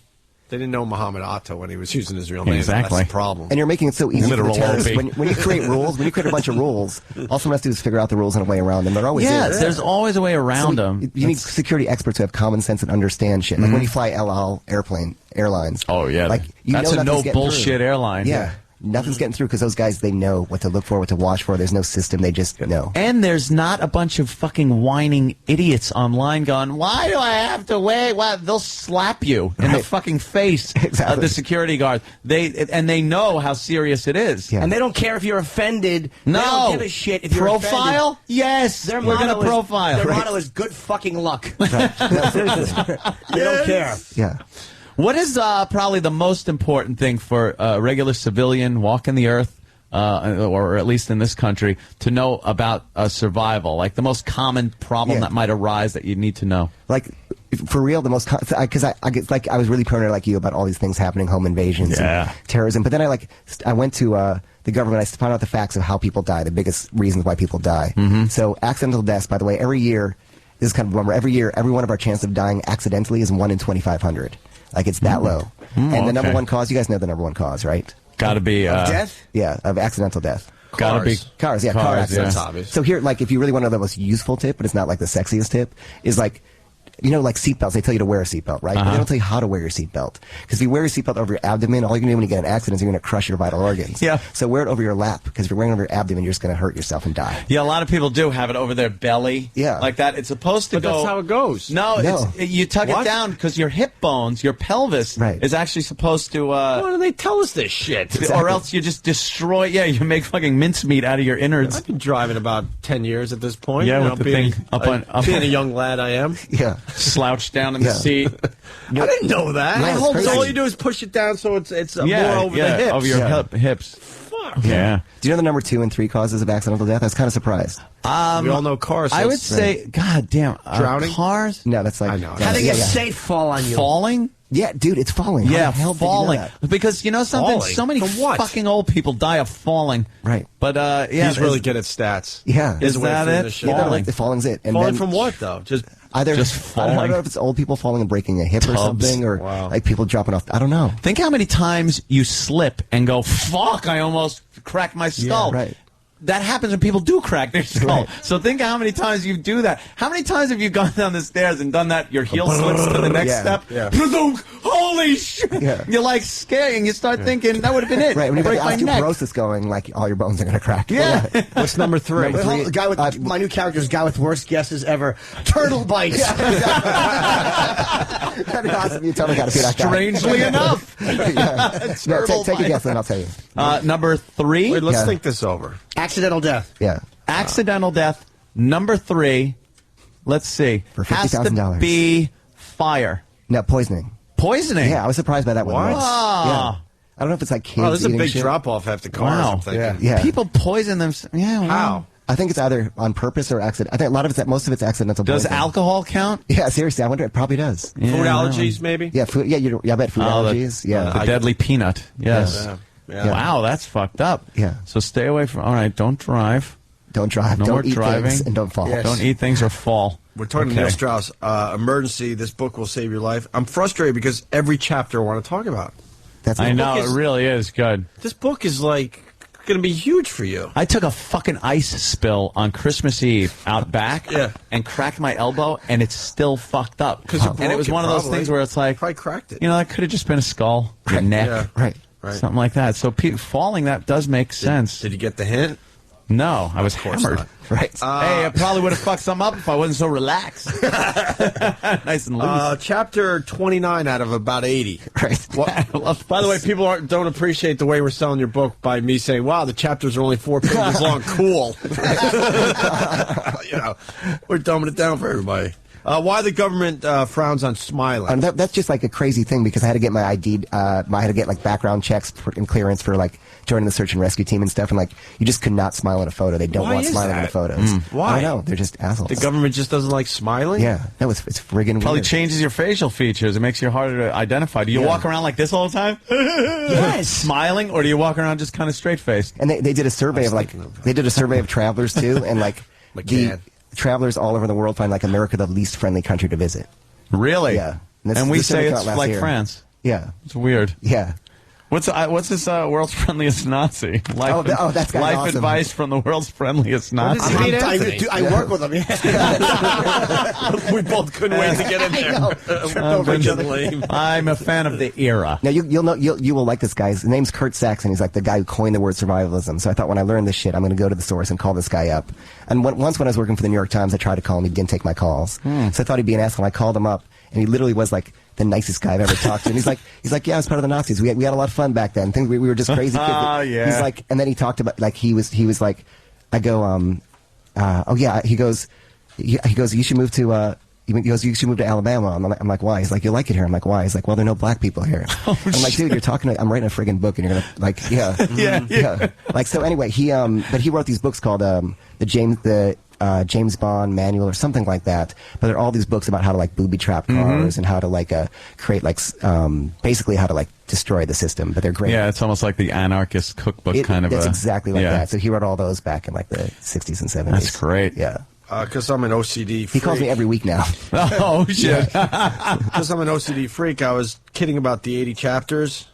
Speaker 11: They didn't know Muhammad Atta when he was using his real name.
Speaker 9: Exactly.
Speaker 11: That's the problem.
Speaker 5: And you're making it so easy
Speaker 11: Literal
Speaker 5: for the terrorists.
Speaker 11: Opie.
Speaker 5: When you create rules, when you create a bunch of rules, all someone has to do is figure out the rules and a way around them. There always is.
Speaker 9: There's always a way around them.
Speaker 5: You need security experts who have common sense and understand shit. Like when you fly El Al airlines.
Speaker 9: Oh yeah,
Speaker 5: like
Speaker 9: that's a
Speaker 5: nothing's
Speaker 9: no
Speaker 5: getting
Speaker 9: bullshit
Speaker 5: through.
Speaker 9: airline.
Speaker 5: Yeah. Nothing's getting through because those guys, they know what to look for, what to watch for. There's no system. They just know.
Speaker 9: And there's not a bunch of fucking whining idiots online going, why do I have to wait? Why? They'll slap you in the fucking face of the security guard. They know how serious it is.
Speaker 12: And they don't care if you're offended.
Speaker 9: No.
Speaker 12: They don't give a shit if you're
Speaker 9: Profile?
Speaker 12: offended.
Speaker 9: Yes.
Speaker 12: Their
Speaker 9: We're
Speaker 12: motto
Speaker 9: going to profile.
Speaker 12: Their motto is good fucking luck. They don't care.
Speaker 5: Yeah.
Speaker 9: What is probably the most important thing for a regular civilian walking the earth, or at least in this country, to know about survival? Like the most common problem that might arise that you need to know?
Speaker 5: Like, for real, the most, because I was really paranoid like you about all these things happening, home invasions and terrorism. But then I went to the government. I found out the facts of how people die, the biggest reasons why people die. So accidental deaths, by the way, every year, this is kind of a bummer. Every year, every one of our chances of dying accidentally is 1 in 2,500. Like, it's that low. And the number one cause, you guys know the number one cause, right?
Speaker 9: Got to be
Speaker 12: death?
Speaker 5: Yeah, of accidental death.
Speaker 9: Got to be
Speaker 5: cars. Yeah, car accidents.
Speaker 11: That's obvious.
Speaker 5: So here, like, if you really want to know the most useful tip, but it's not like the sexiest tip, is like, you know, like seatbelts, they tell you to wear a seatbelt, right? But they don't tell you how to wear your seatbelt. Because if you wear your seatbelt over your abdomen, all you're going to do when you get in an accident is you're going to crush your vital organs. Yeah. So wear it over your lap, because if you're wearing it over your abdomen, you're just going to hurt yourself and die.
Speaker 9: Yeah, a lot of people do have it over their belly.
Speaker 5: Yeah.
Speaker 9: Like that. It's supposed to
Speaker 11: But
Speaker 9: go.
Speaker 11: that's how it goes.
Speaker 9: No, you tuck it down because your hip bones, your pelvis, is actually supposed to.
Speaker 11: Why do they tell us this shit?
Speaker 9: Or else you just destroy. Yeah, you make fucking mincemeat out of your innards.
Speaker 11: I've been driving about 10 years at this point.
Speaker 9: Yeah,
Speaker 11: you know,
Speaker 9: with the
Speaker 11: being,
Speaker 9: thing up
Speaker 11: being a young lad I am.
Speaker 5: Yeah.
Speaker 9: Slouched down in the seat.
Speaker 11: I didn't know that.
Speaker 5: Yeah,
Speaker 11: So all you do is push it down so it's more over the hips.
Speaker 9: over your hips.
Speaker 11: Fuck.
Speaker 9: Yeah.
Speaker 5: Do you know the number 2 and 3 causes of accidental death? I was kind of surprised.
Speaker 11: We all know cars.
Speaker 9: I would say, God damn,
Speaker 11: Drowning?
Speaker 9: Cars.
Speaker 5: No, that's like...
Speaker 11: I know.
Speaker 12: Having a safe fall on you.
Speaker 9: Falling.
Speaker 5: Yeah, dude, it's falling. How
Speaker 9: Yeah,
Speaker 5: the hell did you know
Speaker 9: falling.
Speaker 5: that?
Speaker 9: Because you know something,
Speaker 11: Falling?
Speaker 9: so many
Speaker 11: From what?
Speaker 9: fucking old people die of falling.
Speaker 5: Right.
Speaker 9: But yeah,
Speaker 11: He's really good at stats.
Speaker 5: Yeah.
Speaker 9: Is that it?
Speaker 5: Yeah, falling's it. And
Speaker 11: Falling
Speaker 5: then,
Speaker 11: from what though? Just
Speaker 5: either
Speaker 9: Just
Speaker 5: I don't
Speaker 9: falling.
Speaker 5: know if it's old people falling and breaking a hip or
Speaker 9: Tubs.
Speaker 5: something, or like people dropping off. I don't know.
Speaker 9: Think how many times you slip and go, fuck, I almost cracked my skull.
Speaker 5: right.
Speaker 9: That happens when people do crack their skull.
Speaker 5: Right.
Speaker 9: So think how many times you do that. How many times have you gone down the stairs and done that? Your heel slips to the next step.
Speaker 5: Yeah.
Speaker 9: Holy shit!
Speaker 5: Yeah.
Speaker 9: You're like scared, and you start thinking that would have been it.
Speaker 5: Right, when you
Speaker 9: break
Speaker 5: got
Speaker 9: my
Speaker 5: the
Speaker 9: neck.
Speaker 5: osteoporosis going, like all your bones are going to crack.
Speaker 9: Yeah.
Speaker 11: what's number 3?
Speaker 5: Number
Speaker 12: Wait, hold on, the guy with my new character is guy with worst guesses ever. Turtle bites.
Speaker 5: That'd be awesome. You tell me how to be that guy.
Speaker 9: Strangely enough.
Speaker 5: No, take a guess and I'll tell you.
Speaker 9: Number 3.
Speaker 11: Wait, let's
Speaker 5: Yeah.
Speaker 11: think this over.
Speaker 12: Accidental death.
Speaker 5: Yeah.
Speaker 9: Accidental death. Number 3. Let's see.
Speaker 5: For
Speaker 9: has to
Speaker 5: $50,000.
Speaker 9: be fire.
Speaker 5: No, poisoning.
Speaker 9: Poisoning.
Speaker 5: Yeah, I was surprised by that one.
Speaker 11: What?
Speaker 5: Yeah.
Speaker 9: Ah.
Speaker 5: I don't know if it's like kids
Speaker 11: Oh, this is a
Speaker 5: eating
Speaker 11: big
Speaker 5: shit.
Speaker 11: drop off after cars.
Speaker 9: Wow.
Speaker 11: I'm thinking.
Speaker 5: Yeah.
Speaker 9: People poison themselves. Yeah. Wow.
Speaker 11: How?
Speaker 5: I think it's either on purpose or accident. I think a lot of it's most of it's accidental.
Speaker 9: Does
Speaker 5: poisoning.
Speaker 9: alcohol count?
Speaker 5: Yeah, seriously, I wonder. It probably does.
Speaker 9: Yeah,
Speaker 11: Food
Speaker 9: that
Speaker 11: allergies,
Speaker 9: one.
Speaker 11: maybe.
Speaker 5: Yeah, food. Yeah, I bet food
Speaker 9: Oh,
Speaker 5: allergies. Yeah.
Speaker 9: The deadly peanut. Yes.
Speaker 11: Yeah.
Speaker 9: Wow, that's fucked up.
Speaker 5: Yeah.
Speaker 9: So stay away from. All right, don't drive.
Speaker 5: Don't drive.
Speaker 9: No
Speaker 5: don't
Speaker 9: more
Speaker 5: eat
Speaker 9: driving.
Speaker 5: things, and don't fall.
Speaker 11: Yes.
Speaker 9: Don't eat things or fall.
Speaker 11: We're talking to Neil Strauss. Emergency. This book will save your life. I'm frustrated because every chapter I want to talk about.
Speaker 5: That's
Speaker 9: I
Speaker 5: the
Speaker 9: know
Speaker 5: book
Speaker 9: it really is good.
Speaker 11: This book is like going to be huge for you.
Speaker 9: I took a fucking ice spill on Christmas Eve out back and cracked my elbow, and it's still fucked up. And it was one of those things where it's like,
Speaker 11: probably cracked it.
Speaker 9: you know, that could have just been a skull, a neck,
Speaker 5: Right.
Speaker 9: something like that. So falling, that does make sense.
Speaker 11: Did you get the hint?
Speaker 9: No, I was hammered.
Speaker 11: not.
Speaker 5: Right.
Speaker 9: Hey, I probably would have fucked some up if I wasn't so relaxed. Nice and loose.
Speaker 11: Chapter 29 out of about 80.
Speaker 5: Right.
Speaker 11: By the way, people don't appreciate the way we're selling your book by me saying, wow, the chapters are only 4 pages long. Cool. We're dumbing it down for everybody. Why the government frowns on smiling?
Speaker 5: That's just like a crazy thing because I had to get my ID. I had to get like background checks and clearance for like joining the search and rescue team and stuff. And like you just could not smile in a photo. They don't
Speaker 11: Why
Speaker 5: want
Speaker 11: is
Speaker 5: smiling
Speaker 11: that?
Speaker 5: in the photos.
Speaker 11: Why?
Speaker 5: I don't know. They're just assholes.
Speaker 11: The government just doesn't like smiling?
Speaker 5: Yeah, it's friggin'
Speaker 9: Probably
Speaker 5: weird.
Speaker 9: changes your facial features. It makes you harder to identify. Do you walk around like this all the time?
Speaker 5: Yes.
Speaker 9: Smiling, or do you walk around just kind of straight faced?
Speaker 5: And they did a survey of travelers too, and like the travelers all over the world find like America the least friendly country to visit.
Speaker 9: Really?
Speaker 5: Yeah.
Speaker 9: And we
Speaker 5: this
Speaker 9: say
Speaker 5: survey
Speaker 9: it's
Speaker 5: came out last
Speaker 9: like
Speaker 5: year.
Speaker 9: France.
Speaker 5: Yeah.
Speaker 9: It's weird.
Speaker 5: Yeah.
Speaker 9: What's this world's friendliest Nazi? Life,
Speaker 5: that's
Speaker 9: life
Speaker 5: awesome.
Speaker 9: advice from the world's friendliest Nazi.
Speaker 12: I work with him. Yeah.
Speaker 11: We both couldn't wait to get in there. Tripped over each other.
Speaker 9: I'm a fan of the era.
Speaker 5: Now you will like this guy. His name's Kurt Saxon. He's like the guy who coined the word survivalism. So I thought when I learned this shit, I'm going to go to the source and call this guy up. And once when I was working for the New York Times, I tried to call him. He didn't take my calls. So I thought he'd be an asshole. I called him up, and he literally was like the nicest guy I've ever talked to. And he's like, yeah, I was part of the Nazis. We had a lot of fun back then. We were just crazy kids.
Speaker 9: Yeah.
Speaker 5: He's like, and then he talked about like he was like, I go, oh yeah. He goes, you should move to. He goes, you should move to Alabama. I'm like, why? He's like, you'll like it here. I'm like, why? He's like, well, there are no black people here. I'm like, dude, you're talking to, I'm writing a friggin' book, and you're gonna like, yeah. Like, so anyway, but he wrote these books called the James Bond Manual or something like that. But there are all these books about how to like booby trap cars and how to like create like basically how to like destroy the system. But they're great.
Speaker 9: Yeah, it's almost like the anarchist cookbook kind of.
Speaker 5: It's exactly like that. So he wrote all those back in like the 60s and 70s.
Speaker 9: That's great.
Speaker 5: Yeah.
Speaker 11: Because I'm an OCD freak.
Speaker 5: He calls me every week now.
Speaker 9: Oh, shit.
Speaker 11: Because I'm an OCD freak, I was kidding about the 80 chapters.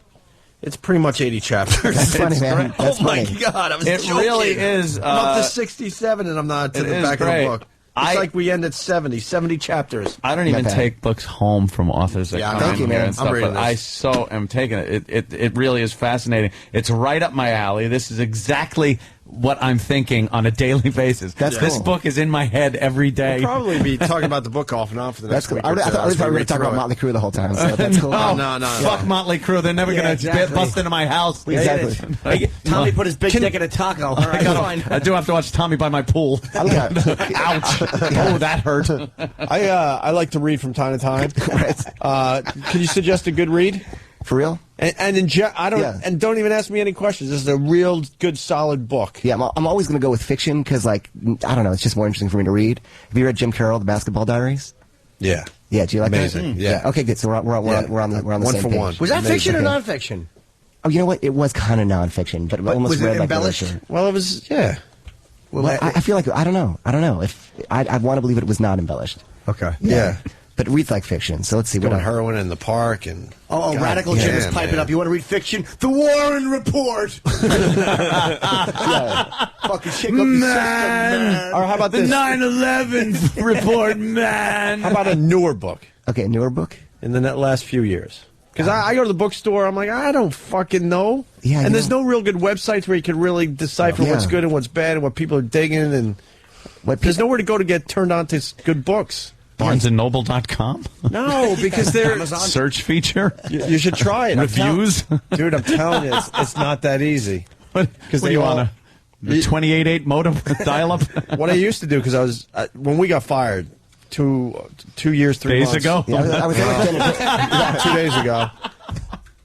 Speaker 11: It's pretty much 80 chapters.
Speaker 5: That's funny, man. That's
Speaker 11: my
Speaker 5: funny.
Speaker 11: God, I was
Speaker 9: It
Speaker 11: joking.
Speaker 9: really is.
Speaker 11: I'm up to 67, and I'm not to
Speaker 9: it
Speaker 11: the
Speaker 9: is
Speaker 11: back
Speaker 9: great.
Speaker 11: of the book. It's like we end at 70 chapters.
Speaker 9: I don't even take books home from authors that come
Speaker 11: thank
Speaker 9: in
Speaker 11: you,
Speaker 9: here
Speaker 11: man.
Speaker 9: and stuff,
Speaker 11: I'm reading
Speaker 9: but
Speaker 11: this.
Speaker 9: I so am taking it. It really is fascinating. It's right up my alley. This is exactly what I'm thinking on a daily basis.
Speaker 5: That's
Speaker 9: This
Speaker 5: cool.
Speaker 9: book is in my head every day.
Speaker 11: We'll probably be talking about the book off and on for the next
Speaker 5: That's cool.
Speaker 11: week.
Speaker 5: I thought we were going to talk about Motley Crue the whole time. So that's cool.
Speaker 11: No.
Speaker 9: Fuck Motley Crue. They're never going to bust into my house.
Speaker 5: Exactly.
Speaker 12: Hey, Tommy put his big dick in a taco. All right, fine.
Speaker 9: I do have to watch Tommy by my pool. Ouch. Oh, that hurt.
Speaker 11: I like to read from time to time. Can you suggest a good read?
Speaker 5: For real?
Speaker 11: And don't even ask me any questions. This is a real good, solid book.
Speaker 5: Yeah, I'm always going to go with fiction because, like, I don't know, it's just more interesting for me to read. Have you read Jim Carroll, The Basketball Diaries?
Speaker 11: Yeah.
Speaker 5: Yeah, do you like
Speaker 11: Amazing.
Speaker 5: that?
Speaker 11: Yeah.
Speaker 5: Okay, good. So we're on the
Speaker 11: One
Speaker 5: same
Speaker 11: for
Speaker 5: page.
Speaker 11: one.
Speaker 12: Was that fiction or
Speaker 5: Okay.
Speaker 12: nonfiction?
Speaker 5: Oh, you know what? It was kind of nonfiction, but almost
Speaker 12: was it
Speaker 5: read like
Speaker 12: embellished?
Speaker 5: literature.
Speaker 11: Well, it was, yeah.
Speaker 5: Well, I feel like I don't know if I want to believe it was not embellished.
Speaker 11: Okay.
Speaker 5: Yeah. But reads like fiction. So let's see what
Speaker 11: Doing heroin in the park and
Speaker 12: Oh, Radical Jim is piping up. You want to read fiction? The Warren Report. Fucking shake up the system, man.
Speaker 11: Or how about
Speaker 9: The
Speaker 11: this?
Speaker 9: 9/11 report, man.
Speaker 11: How about a newer book
Speaker 5: Okay, a newer book.
Speaker 11: in the last few years? Because I go to the bookstore, I'm like, I don't fucking know.
Speaker 5: Yeah,
Speaker 11: and
Speaker 5: you
Speaker 11: there's
Speaker 5: know.
Speaker 11: no real good websites where you can really decipher
Speaker 5: Yeah.
Speaker 11: what's good and what's bad and what people are digging. And there's nowhere to go to get turned on to good books.
Speaker 9: BarnesandNoble.com?
Speaker 11: No, because they're
Speaker 9: Search feature?
Speaker 11: You should try it.
Speaker 9: Reviews?
Speaker 11: Dude, I'm telling you, it's not that easy.
Speaker 9: What do you want? The 28.8 modem dial-up?
Speaker 11: What I used to do, because I was when we got fired 2 years, 3
Speaker 9: Days
Speaker 11: months
Speaker 9: ago?
Speaker 5: Yeah, I was there with Jennifer.
Speaker 11: 2 days ago.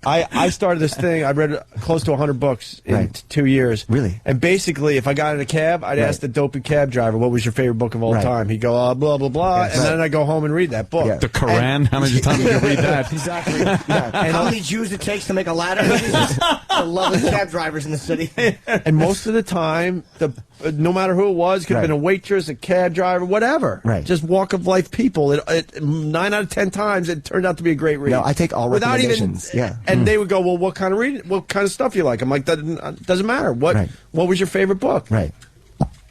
Speaker 11: I started this thing. I read close to 100 books in
Speaker 5: Right.
Speaker 11: 2 years.
Speaker 5: Really?
Speaker 11: And basically, if I got in a cab, I'd ask the dopey cab driver, what was your favorite book of all
Speaker 5: Right.
Speaker 11: time? He'd go, blah, blah, blah.
Speaker 5: Yes.
Speaker 11: And then I go home and read that book.
Speaker 5: Yeah.
Speaker 9: The Quran? How many times did you read that?
Speaker 12: Exactly. And how many Jews it takes to make a ladder? I love the cab drivers in the city.
Speaker 11: And most of the time, no matter who it was, could have
Speaker 5: Right.
Speaker 11: been a waitress, a cab driver, whatever.
Speaker 5: Right.
Speaker 11: Just walk of life people. 9 out of 10 times, it turned out to be a great read.
Speaker 5: No, I take all
Speaker 11: Without even,
Speaker 5: recommendations. Yeah.
Speaker 11: And they would go, well, what kind of stuff you like? I'm like, that doesn't matter. What
Speaker 5: Right.
Speaker 11: What was your favorite book?
Speaker 5: Right.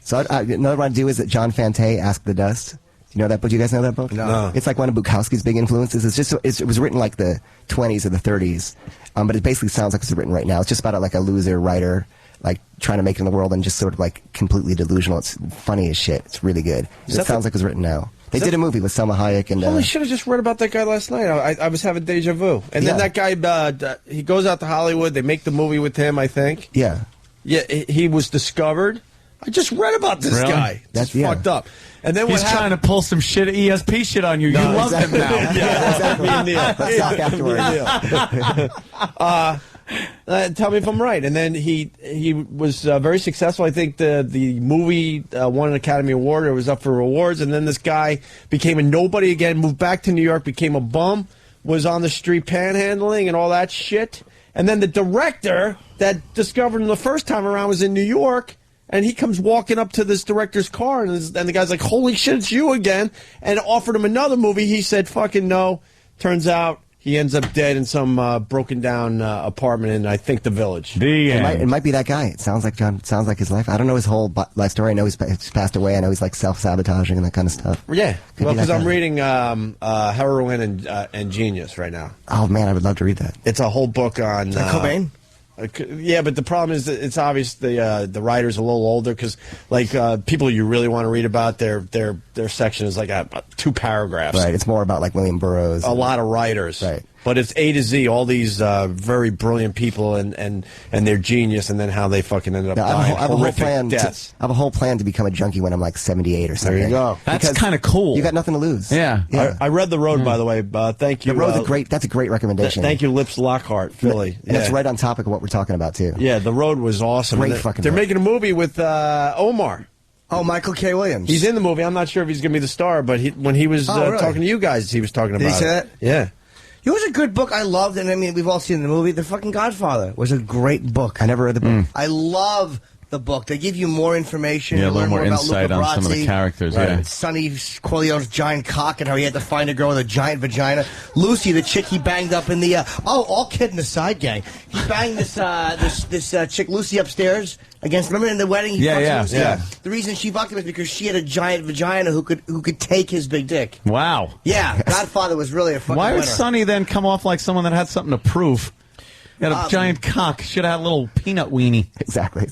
Speaker 5: So another one I do is that John Fante, Ask the Dust. Do you know that book? Do you guys know that book?
Speaker 11: No.
Speaker 5: It's like one of Bukowski's big influences. It was written like the 20s or the 30s, but it basically sounds like it's written right now. It's just about like a loser writer like trying to make it in the world and just sort of like completely delusional. It's funny as shit. It's really good. It sounds like it was written now. They did a movie with Selma Hayek and.
Speaker 11: Holy shit! I just read about that guy last night. I was having deja vu. And then that guy, he goes out to Hollywood. They make the movie with him, I think.
Speaker 5: Yeah.
Speaker 11: Yeah, he was discovered. I just read about this guy. That's fucked up. And then
Speaker 9: he's trying to pull some shit, ESP shit on you. You love him now.
Speaker 11: Tell me if I'm right. And then he was very successful. I think the movie won an Academy Award. It was up for awards. And then this guy became a nobody again, moved back to New York, became a bum, was on the street panhandling and all that shit. And then the director that discovered him the first time around was in New York. And he comes walking up to this director's car, and the guy's like, holy shit, it's you again, and offered him another movie. He said, fucking no. Turns out he ends up dead in some broken-down apartment in, I think, the Village.
Speaker 5: It might be that guy. It sounds like his life. I don't know his whole life story. I know he's passed away. I know he's like self-sabotaging and that kind of stuff.
Speaker 11: Yeah, well, because I'm reading Heroin and Genius right now.
Speaker 5: Oh, man, I would love to read that.
Speaker 11: It's a whole book on...
Speaker 12: Cobain?
Speaker 11: Yeah, but the problem is that it's obvious the writer's a little older because, like, people you really want to read about, their section is like 2 paragraphs.
Speaker 5: Right, it's more about, like, William Burroughs.
Speaker 11: A lot of writers.
Speaker 5: Right.
Speaker 11: But it's A to Z, all these very brilliant people and their genius, and then how they fucking ended up dying.
Speaker 5: I have a whole plan to become a junkie when I'm like 78 or something.
Speaker 11: There you go.
Speaker 9: That's kind of cool.
Speaker 5: You got nothing to lose.
Speaker 9: Yeah.
Speaker 11: I read The Road, by the way. Thank you.
Speaker 5: The Road's that's a great recommendation.
Speaker 11: Thank you, Lips Lockhart, Philly.
Speaker 5: And that's right on topic of what we're talking about, too.
Speaker 11: Yeah, The Road was awesome.
Speaker 5: Great fucking
Speaker 11: They're
Speaker 5: book.
Speaker 11: making a movie with Omar.
Speaker 12: Oh, Michael K. Williams.
Speaker 11: He's in the movie. I'm not sure if he's going to be the star, but when he was
Speaker 12: really?
Speaker 11: talking to you guys, he was talking about
Speaker 12: Did he say
Speaker 11: it.
Speaker 12: that?
Speaker 11: Yeah.
Speaker 12: It was a good book I loved, and I mean, we've all seen the movie. The fucking Godfather was a great book.
Speaker 5: I never read the book.
Speaker 12: I love the book. They give you more information.
Speaker 9: Yeah, a
Speaker 12: you
Speaker 9: little
Speaker 12: learn
Speaker 9: more
Speaker 12: about
Speaker 9: insight
Speaker 12: Luca
Speaker 9: on some of
Speaker 12: Brasi,
Speaker 9: the characters, yeah.
Speaker 12: Sonny Corleone's giant cock and how he had to find a girl with a giant vagina. Lucy, the chick he banged up in the... all kidding aside, gang. He banged this chick, Lucy, upstairs against... Remember in the wedding? He fucks Lucy?
Speaker 11: Yeah.
Speaker 12: The reason she fucked him is because she had a giant vagina who could take his big dick.
Speaker 9: Wow.
Speaker 12: Yeah, Godfather was really a fucking
Speaker 9: Why would
Speaker 12: winner.
Speaker 9: Sonny then come off like someone that had something to prove? He had a giant cock. Should have had a little peanut weenie.
Speaker 5: Exactly.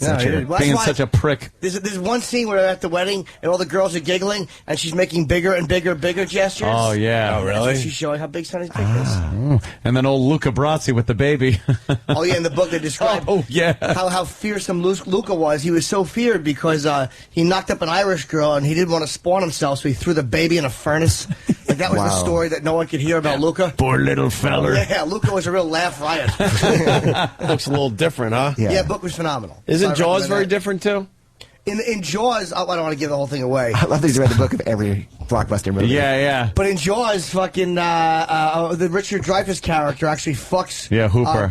Speaker 9: Being such a prick.
Speaker 12: There's one scene where they're at the wedding and all the girls are giggling and she's making bigger and bigger gestures.
Speaker 9: Oh, yeah.
Speaker 11: Oh, really?
Speaker 12: She's showing how big Sonny's dick is.
Speaker 9: And then old Luca Brasi with the baby.
Speaker 12: Oh, yeah, in the book they describe how fearsome Luca was. He was so feared because he knocked up an Irish girl and he didn't want to spawn himself, so he threw the baby in a furnace. Like, that was the story that no one could hear about Luca.
Speaker 9: Poor little feller.
Speaker 12: Yeah, Luca was a real laugh riot.
Speaker 11: Looks a little different, huh?
Speaker 12: Yeah, book was phenomenal.
Speaker 11: Isn't
Speaker 12: So I
Speaker 11: Jaws
Speaker 12: recommend
Speaker 11: very
Speaker 12: that.
Speaker 11: different, too?
Speaker 12: In Jaws, I don't want to give the whole thing away.
Speaker 5: I love that he's read the book of every blockbuster movie.
Speaker 9: Yeah.
Speaker 12: But in Jaws, fucking the Richard Dreyfuss character actually fucks
Speaker 9: Hooper.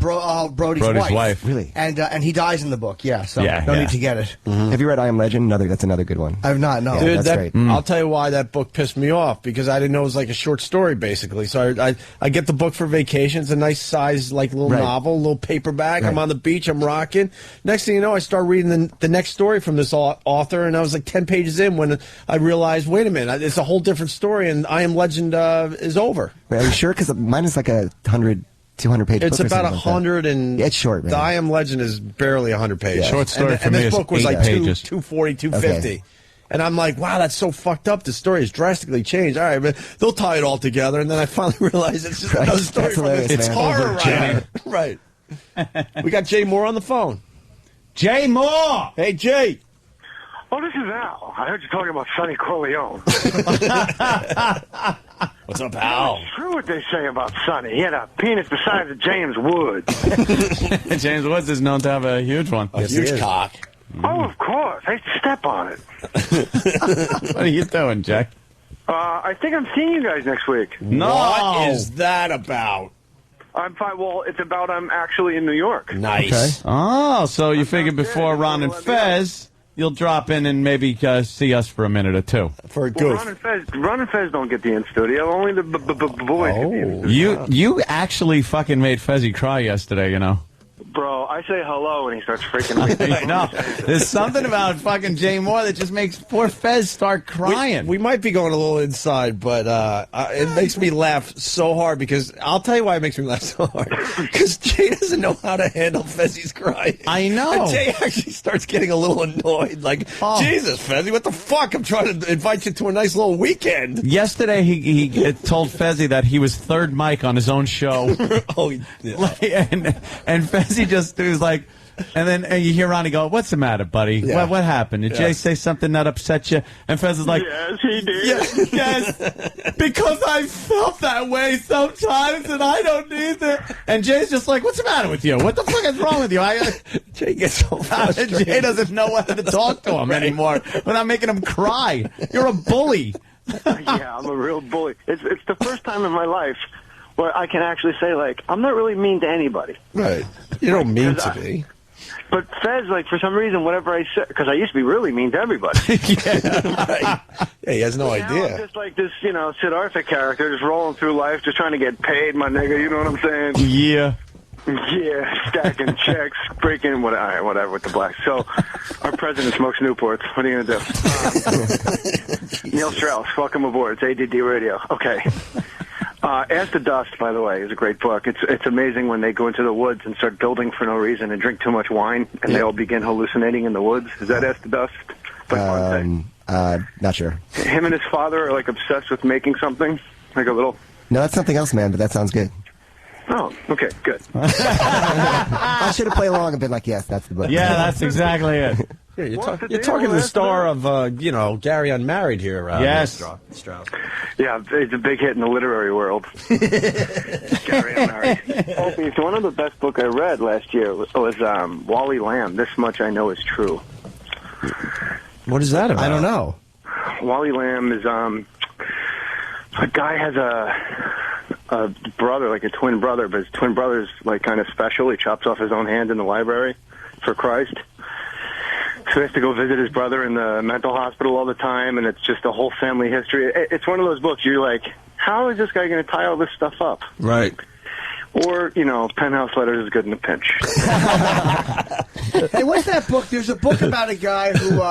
Speaker 12: Brody's wife.
Speaker 5: Really?
Speaker 12: And he dies in the book. Yeah, so no need to get it.
Speaker 5: Have you read I Am Legend? That's another good one.
Speaker 12: I've not. No,
Speaker 11: Dude,
Speaker 5: that's great.
Speaker 11: I'll tell you why that book pissed me off, because I didn't know it was like a short story, basically. So I get the book for vacation. It's a nice size, like, little novel, little paperback. I'm on the beach. I'm rocking. Next thing you know, I start reading the next story from this author, and I was like 10 pages in when I realized, wait a minute, it's a whole different story, and I Am Legend is over.
Speaker 5: Are you sure? Because mine is like 200 page
Speaker 11: It's
Speaker 5: book or
Speaker 11: about
Speaker 5: something like that.
Speaker 11: 100 and...
Speaker 5: It's short, man.
Speaker 11: The I Am Legend is barely 100 pages.
Speaker 5: Yeah.
Speaker 9: Short story for me
Speaker 11: this
Speaker 9: is
Speaker 11: book was
Speaker 9: 8
Speaker 11: like
Speaker 9: pages.
Speaker 11: 240, 250.
Speaker 5: Okay.
Speaker 11: And I'm like, wow, that's so fucked up. The story has drastically changed. All right, but they'll tie it all together. And then I finally realized it's just another story
Speaker 5: That's
Speaker 11: from
Speaker 5: hilarious,
Speaker 11: It's
Speaker 5: man.
Speaker 11: horror writer. Right. We got Jay Moore on the phone.
Speaker 9: Jay Moore!
Speaker 11: Hey, Jay.
Speaker 18: Oh, this is Al. I heard you talking about Sonny Corleone.
Speaker 11: What's up, Al?
Speaker 18: It's true what they say about Sonny. He had a penis the size of James Woods.
Speaker 9: James Woods is known to have a huge one.
Speaker 11: A huge cock.
Speaker 18: Oh, of course. I used to step on it.
Speaker 9: What are you doing, Jack?
Speaker 18: I think I'm seeing you guys next week.
Speaker 9: No!
Speaker 11: What is that about?
Speaker 18: I'm fine. Well, it's about I'm actually in New York.
Speaker 11: Nice.
Speaker 9: Oh, so you figured before Ron and Fez, you'll drop in and maybe see us for a minute or two.
Speaker 11: For a
Speaker 18: Well,
Speaker 11: goof.
Speaker 18: Ron and Fez don't get the in-studio. Only the boys get the in-studio.
Speaker 9: You actually fucking made Fezzy cry yesterday, you know.
Speaker 18: Bro, I say hello and he starts freaking out.
Speaker 9: I know. There's something about fucking Jay Moore that just makes poor Fez start crying.
Speaker 11: We might be going a little inside, but it makes me laugh so hard because I'll tell you why it makes me laugh so hard. Because Jay doesn't know how to handle Fezzy's crying.
Speaker 9: I know.
Speaker 11: And Jay actually starts getting a little annoyed. Like, Jesus, Fezzy, what the fuck? I'm trying to invite you to a nice little weekend.
Speaker 9: Yesterday, he told Fezzy that he was third mic on his own show. And Fezzy just was like, and then you hear Ronnie go, "What's the matter, buddy?
Speaker 11: Yeah.
Speaker 9: What happened? Did Jay say something that upset you?" And Fez is like,
Speaker 18: Yes, he did.
Speaker 9: Yes, because I felt that way sometimes, and I don't need that. And Jay's just like, "What's the matter with you? What the fuck is wrong with you?"
Speaker 11: Jay gets so frustrated.
Speaker 9: Jay doesn't know whether to talk to him anymore without making him cry. You're a bully.
Speaker 18: Yeah, I'm a real bully. It's the first time in my life where I can actually say, like, I'm not really mean to anybody.
Speaker 11: Right. You don't mean to be.
Speaker 18: But Fez, like, for some reason, whatever I say, because I used to be really mean to everybody.
Speaker 11: Yeah, he has no idea.
Speaker 18: I'm just like this, Sid Arthur character, just rolling through life, just trying to get paid, my nigga, you know what I'm saying?
Speaker 9: Yeah.
Speaker 18: Yeah, stacking checks, breaking, whatever with the blacks. So, our president smokes Newports. What are you going to do? Neil Strauss, welcome aboard. It's ADD Radio. Okay. Ask the Dust, by the way, is a great book. It's amazing when they go into the woods and start building for no reason and drink too much wine, and they all begin hallucinating in the woods. Is that Ask the Dust?
Speaker 5: Not sure.
Speaker 18: Him and his father are, like, obsessed with making something, like a little...
Speaker 5: No, that's something else, man, but that sounds good.
Speaker 18: Oh, okay, good.
Speaker 5: I should have played along and been like, yes, that's the book.
Speaker 9: Yeah, that's exactly it.
Speaker 11: Yeah, you're talking to the star of, Gary Unmarried here.
Speaker 9: Yes.
Speaker 11: Strauss.
Speaker 18: Yeah, it's a big hit in the literary world. Gary Unmarried. Opie, so one of the best books I read last year was Wally Lamb, This Much I Know Is True.
Speaker 11: What is that about?
Speaker 12: I don't know.
Speaker 18: Wally Lamb is, a guy has a brother, like a twin brother, but his twin brother's, like, kind of special. He chops off his own hand in the library for Christ. So he has to go visit his brother in the mental hospital all the time, and it's just a whole family history. It's one of those books you're like, how is this guy going to tie all this stuff up?
Speaker 11: Right.
Speaker 18: Or, Penthouse Letters is good in a pinch.
Speaker 12: Hey, what's that book? There's a book about a guy who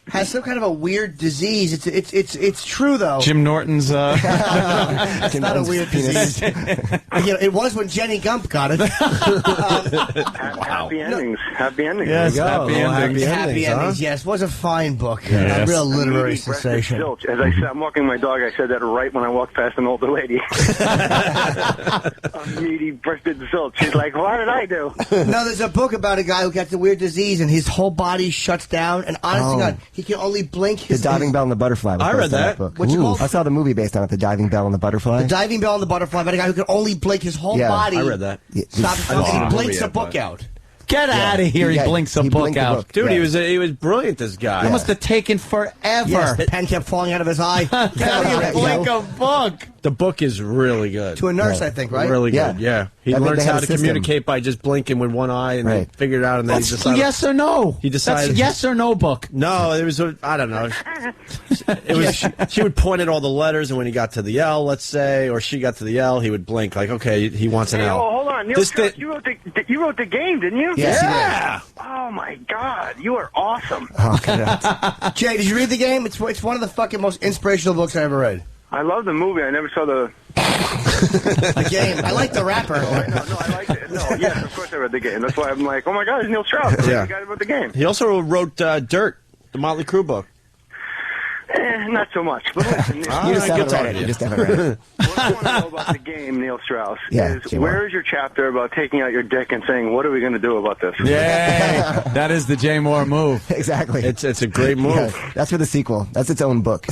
Speaker 12: has some kind of a weird disease. It's true though.
Speaker 9: Jim Norton's.
Speaker 12: It's not a weird disease. It was when Jenny Gump got it.
Speaker 18: Happy endings. Happy endings.
Speaker 9: Yes, happy endings.
Speaker 12: Happy endings. Yes, was a fine book.
Speaker 9: Yes.
Speaker 12: A real literary
Speaker 18: Meaty-breasted
Speaker 12: sensation.
Speaker 18: zilch. As I said, I'm walking my dog. I said that right when I walked past an older lady. A meaty-breasted zilch. She's like, what did I do?
Speaker 12: No, there's a book about a guy who got the weird disease and his whole body shuts down. And honestly, God, he can only blink
Speaker 5: The Diving Bell and the Butterfly.
Speaker 11: I read that.
Speaker 5: Book.
Speaker 12: What's it called?
Speaker 5: I saw the movie based on it, The Diving Bell and the Butterfly.
Speaker 12: The Diving Bell and the Butterfly about a guy who can only blink his whole body.
Speaker 11: I read that.
Speaker 12: Stop
Speaker 11: I didn't see
Speaker 12: and
Speaker 11: the
Speaker 12: he blinks
Speaker 11: movie
Speaker 12: a
Speaker 11: yet,
Speaker 12: book
Speaker 11: but-
Speaker 12: out.
Speaker 9: Get out of here. He blinks a book out.
Speaker 11: Dude, he was brilliant, this guy.
Speaker 9: It must have taken forever.
Speaker 12: Yes, the pen kept falling out of his eye.
Speaker 9: How do you blink a book?
Speaker 11: The book is really good.
Speaker 12: To a nurse, I think, right?
Speaker 11: Really good, yeah. He
Speaker 5: I think
Speaker 11: learns
Speaker 5: they have
Speaker 11: how
Speaker 5: a
Speaker 11: to
Speaker 5: system.
Speaker 11: communicate by just blinking with one eye, and they figured it out, and then he
Speaker 9: That's
Speaker 11: decided...
Speaker 9: yes or no.
Speaker 11: He decided...
Speaker 9: That's yes or no book.
Speaker 11: No, it was I don't know. It was she would point at all the letters, and when he got to the L, let's say, or she got to the L, he would blink like, okay, he wants an L.
Speaker 18: Oh, hold on. Neil Strauss, you wrote the game, didn't you?
Speaker 12: Yes,
Speaker 11: yeah.
Speaker 18: Oh, my God. You are awesome.
Speaker 12: Jay, did you read the game? It's one of the fucking most inspirational books I ever read.
Speaker 18: I love the movie. I never saw the
Speaker 12: game. I like the rapper.
Speaker 18: No, I liked it. No, yes, of course I read the game. That's why I'm like, oh, my God, it's Neil Strauss.
Speaker 11: Yeah.
Speaker 18: The guy about the game.
Speaker 11: He also wrote Dirt, the Motley Crue book.
Speaker 18: Not so much. But listen,
Speaker 5: You just haven't read it. You just haven't read it.
Speaker 18: what I want to know about the game, Neil Strauss,
Speaker 5: Yeah,
Speaker 18: is
Speaker 5: Jim
Speaker 18: where
Speaker 5: Moore.
Speaker 18: is your chapter about taking out your dick and saying, what are we going to do about this?
Speaker 9: Yeah, that is the Jay Moore move.
Speaker 5: Exactly.
Speaker 11: It's a great move.
Speaker 5: Yeah, that's for the sequel. That's its own book.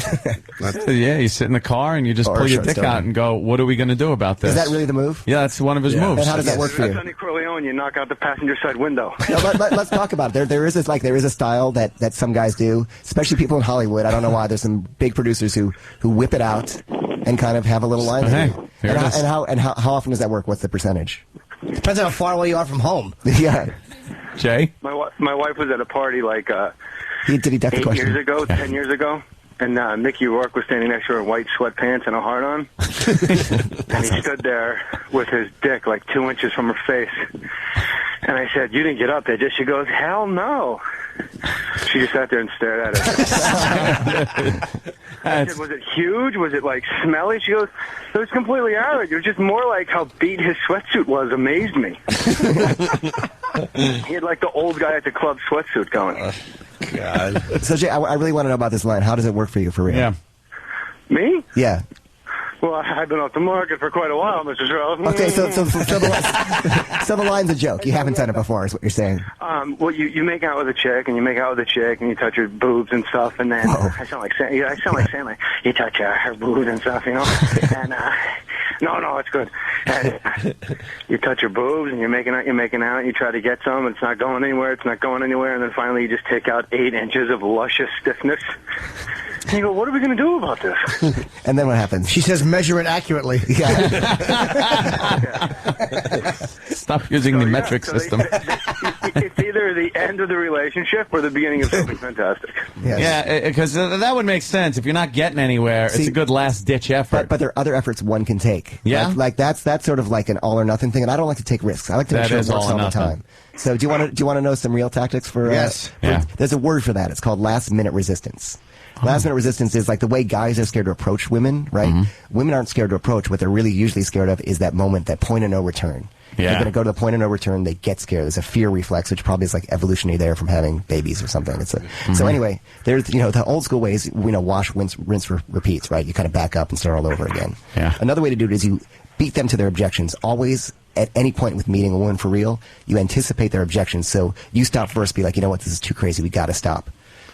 Speaker 9: Yeah, you sit in the car and you just
Speaker 5: Or
Speaker 9: pull
Speaker 5: a
Speaker 9: your
Speaker 5: short
Speaker 9: dick
Speaker 5: story.
Speaker 9: out and go, what are we going to do about this?
Speaker 5: Is that really the move?
Speaker 9: Yeah, that's one of his moves.
Speaker 5: And how does that work for
Speaker 18: That's
Speaker 5: you?
Speaker 18: Sonny Corleone. You knock out the passenger side window.
Speaker 5: No, let's talk about it. There is a style that some guys do, especially people in Hollywood. I don't know why. There's some big producers who whip it out and kind of have a little line.
Speaker 9: Hey, here
Speaker 5: and
Speaker 9: it is.
Speaker 5: how often does that work? What's the percentage?
Speaker 12: Depends on how far away you are from home.
Speaker 5: Yeah.
Speaker 9: Jay?
Speaker 18: My wife was at a party like
Speaker 5: Did he duck the
Speaker 18: 8
Speaker 5: question?
Speaker 18: years ago, 10 years ago, and Mickey Rourke was standing next to her in white sweatpants and a heart on. And he stood there with his dick like 2 inches from her face. And I said, you didn't get up there, did she? She goes, hell no. She just sat there and stared at it. I said, was it huge? Was it, like, smelly? She goes, it was completely average. It was just more like how beat his sweatsuit was amazed me. He had, like, the old guy at the club sweatsuit going.
Speaker 5: God. So, Jay, I really want to know about this line. How does it work for you, for real?
Speaker 9: Yeah.
Speaker 18: Me?
Speaker 5: Yeah.
Speaker 18: Well, I've been off the market for quite a while, Mr. Strauss.
Speaker 5: Okay, so the line's a joke. You haven't done it before, is what you're saying.
Speaker 18: Well, you make out with a chick, and you make out with a chick, and you touch her boobs and stuff, and then I sound like saying like you touch her boobs and stuff, you know. And no, it's good. And, you touch her boobs, and you're making out, and you try to get some, and it's not going anywhere, and then finally you just take out 8 inches of luscious stiffness. And you go, what are we going to do about this?
Speaker 5: And then what happens?
Speaker 12: She says, measure it accurately.
Speaker 9: Stop using the metric system.
Speaker 18: It's either the end of the relationship or the beginning of something fantastic.
Speaker 5: Yes.
Speaker 9: Yeah, because that would make sense. If you're not getting anywhere, it's a good last-ditch effort.
Speaker 5: But there are other efforts one can take.
Speaker 9: Yeah?
Speaker 5: Like that's sort of like an all-or-nothing thing, and I don't like to take risks. I like to make sure it works all the time. So do you want to know some real tactics for...
Speaker 12: Yes.
Speaker 5: There's a word for that. It's called last-minute resistance. Last-minute resistance is like the way guys are scared to approach women, right? Mm-hmm. Women aren't scared to approach. What they're really usually scared of is that moment, that point of no return.
Speaker 9: Yeah.
Speaker 5: They're going to go to the point of no return. They get scared. There's a fear reflex, which probably is like evolutionary there from having babies or something. So anyway, there's the old school ways. Wash, rinse, repeats. Right? You kind of back up and start all over again.
Speaker 9: Yeah.
Speaker 5: Another way to do it is you beat them to their objections. Always, at any point with meeting a woman for real, you anticipate their objections. So you stop first. Be like, you know what? This is too crazy. We got to stop.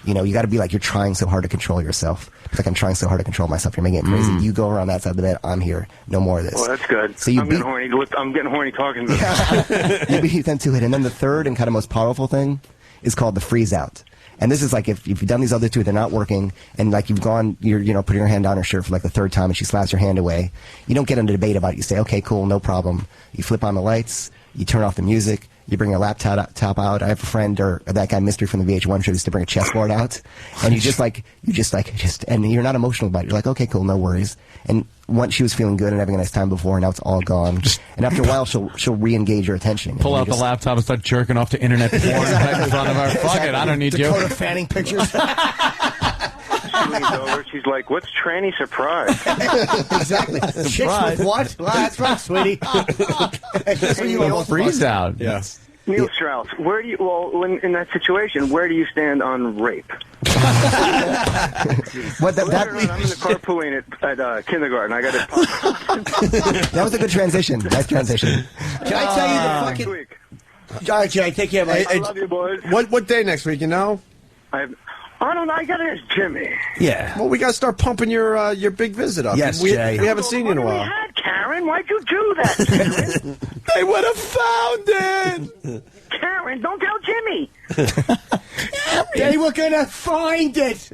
Speaker 5: You got to be like, you're trying so hard to control yourself. It's like, I'm trying so hard to control myself. You're making it crazy. You go around that side of the bed. I'm here. No more of this.
Speaker 18: Well, that's good.
Speaker 5: So
Speaker 18: I'm getting horny talking to them.
Speaker 5: You beat them to it. And then the third and kind of most powerful thing is called the freeze out. And this is like, if you've done these other two, they're not working, and like you've gone, you're putting your hand on her shirt for like the third time, and she slaps her hand away. You don't get into debate about it. You say, okay, cool, no problem. You flip on the lights. You turn off the music. You bring a laptop out. I have a friend, or that guy Mystery from the VH1 show, used to bring a chessboard out, and and you're not emotional about it. You're like, okay, cool, no worries. And once she was feeling good and having a nice time before, now it's all gone. And after a while, she'll re-engage your attention.
Speaker 9: Pull out the laptop and start jerking off to internet porn right in front of her. Fuck it, I don't need you.
Speaker 12: Dakota Fanning pictures.
Speaker 18: She leans over. She's like, what's tranny surprise?
Speaker 12: Exactly. Chicks with what? Well, that's right, sweetie.
Speaker 9: Freeze out.
Speaker 11: Yeah.
Speaker 18: Neil Strauss, where do you, in that situation, where do you stand on rape?
Speaker 5: I'm in
Speaker 18: the carpooling at kindergarten. I got it.
Speaker 5: That was a good transition. Nice transition.
Speaker 12: Can I tell you the fucking... All right, Jay, take care, mate.
Speaker 18: I love you, boys.
Speaker 11: What day next week, you know?
Speaker 18: I don't know. I got to ask Jimmy.
Speaker 11: Yeah. Well, we got to start pumping your big visit up.
Speaker 12: Yes,
Speaker 11: Jay. We haven't seen you in a while.
Speaker 18: We had Karen. Why'd you do that, Karen?
Speaker 11: They would have found it.
Speaker 18: Karen, don't tell Jimmy.
Speaker 12: They were going to find it.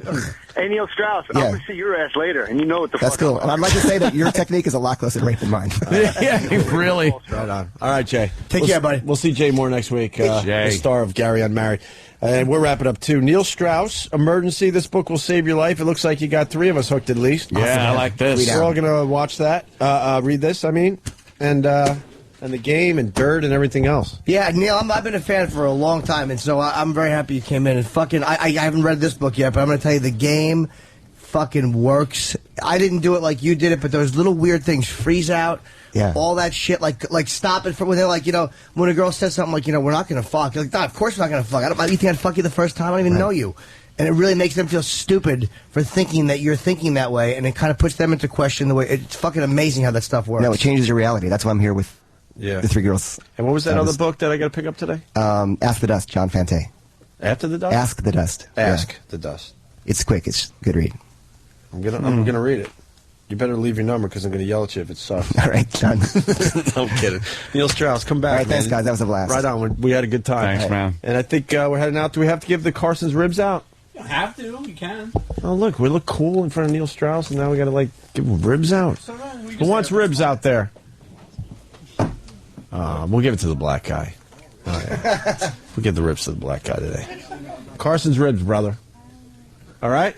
Speaker 18: Hey, Neil Strauss, I'm going to see your ass later, and you know what the
Speaker 5: That's
Speaker 18: fuck.
Speaker 5: cool. And I'd like to say that your technique is a lot closer to rape than mine.
Speaker 9: Yeah, really.
Speaker 11: Right on. All right, Jay.
Speaker 12: Take care, buddy.
Speaker 11: We'll see Jay Moore next week.
Speaker 9: Jay.
Speaker 11: The star of Gary Unmarried. And we're wrapping up, too. Neil Strauss, Emergency. This book will save your life. It looks like you got 3 of us hooked at least.
Speaker 9: Yeah, I like this.
Speaker 11: We're all going to watch that. Read this, and the game and Dirt and everything else.
Speaker 12: Yeah, Neil, I've been a fan for a long time, and so I'm very happy you came in. And I haven't read this book yet, but I'm going to tell you, the game fucking works. I didn't do it like you did it, but those little weird things, freeze out.
Speaker 5: Yeah.
Speaker 12: All that shit, like stop it from when they're like, when a girl says something like, we're not going to fuck. You're like, nah, of course we're not going to fuck. You think I'd fuck you the first time? I don't even know you. And it really makes them feel stupid for thinking that you're thinking that way, and it kind of puts them into question the way. It's fucking amazing how that stuff works.
Speaker 5: No, it changes your reality. That's why I'm here with the 3 girls.
Speaker 11: And what was that other book that I got to pick up today?
Speaker 5: Ask the Dust, John Fante.
Speaker 11: After the Dust?
Speaker 5: Ask the Dust.
Speaker 11: Ask the Dust.
Speaker 5: It's quick. It's a good read.
Speaker 11: I'm gonna read it. You better leave your number because I'm going to yell at you if it sucks.
Speaker 5: All right, done.
Speaker 11: I'm kidding. Neil Strauss, come back.
Speaker 5: All right,
Speaker 11: man.
Speaker 5: thanks, guys. That was a blast.
Speaker 11: Right on. We had a good time.
Speaker 9: Thanks, man.
Speaker 11: And I think we're heading out. Do we have to give the Carson's ribs out?
Speaker 16: You don't have to. You can.
Speaker 11: Oh, look. We look cool in front of Neil Strauss, and now we got to, give ribs out. Who wants ribs out there? We'll give it to the black guy. Oh, yeah. We'll give the ribs to the black guy today. Carson's ribs, brother. All right?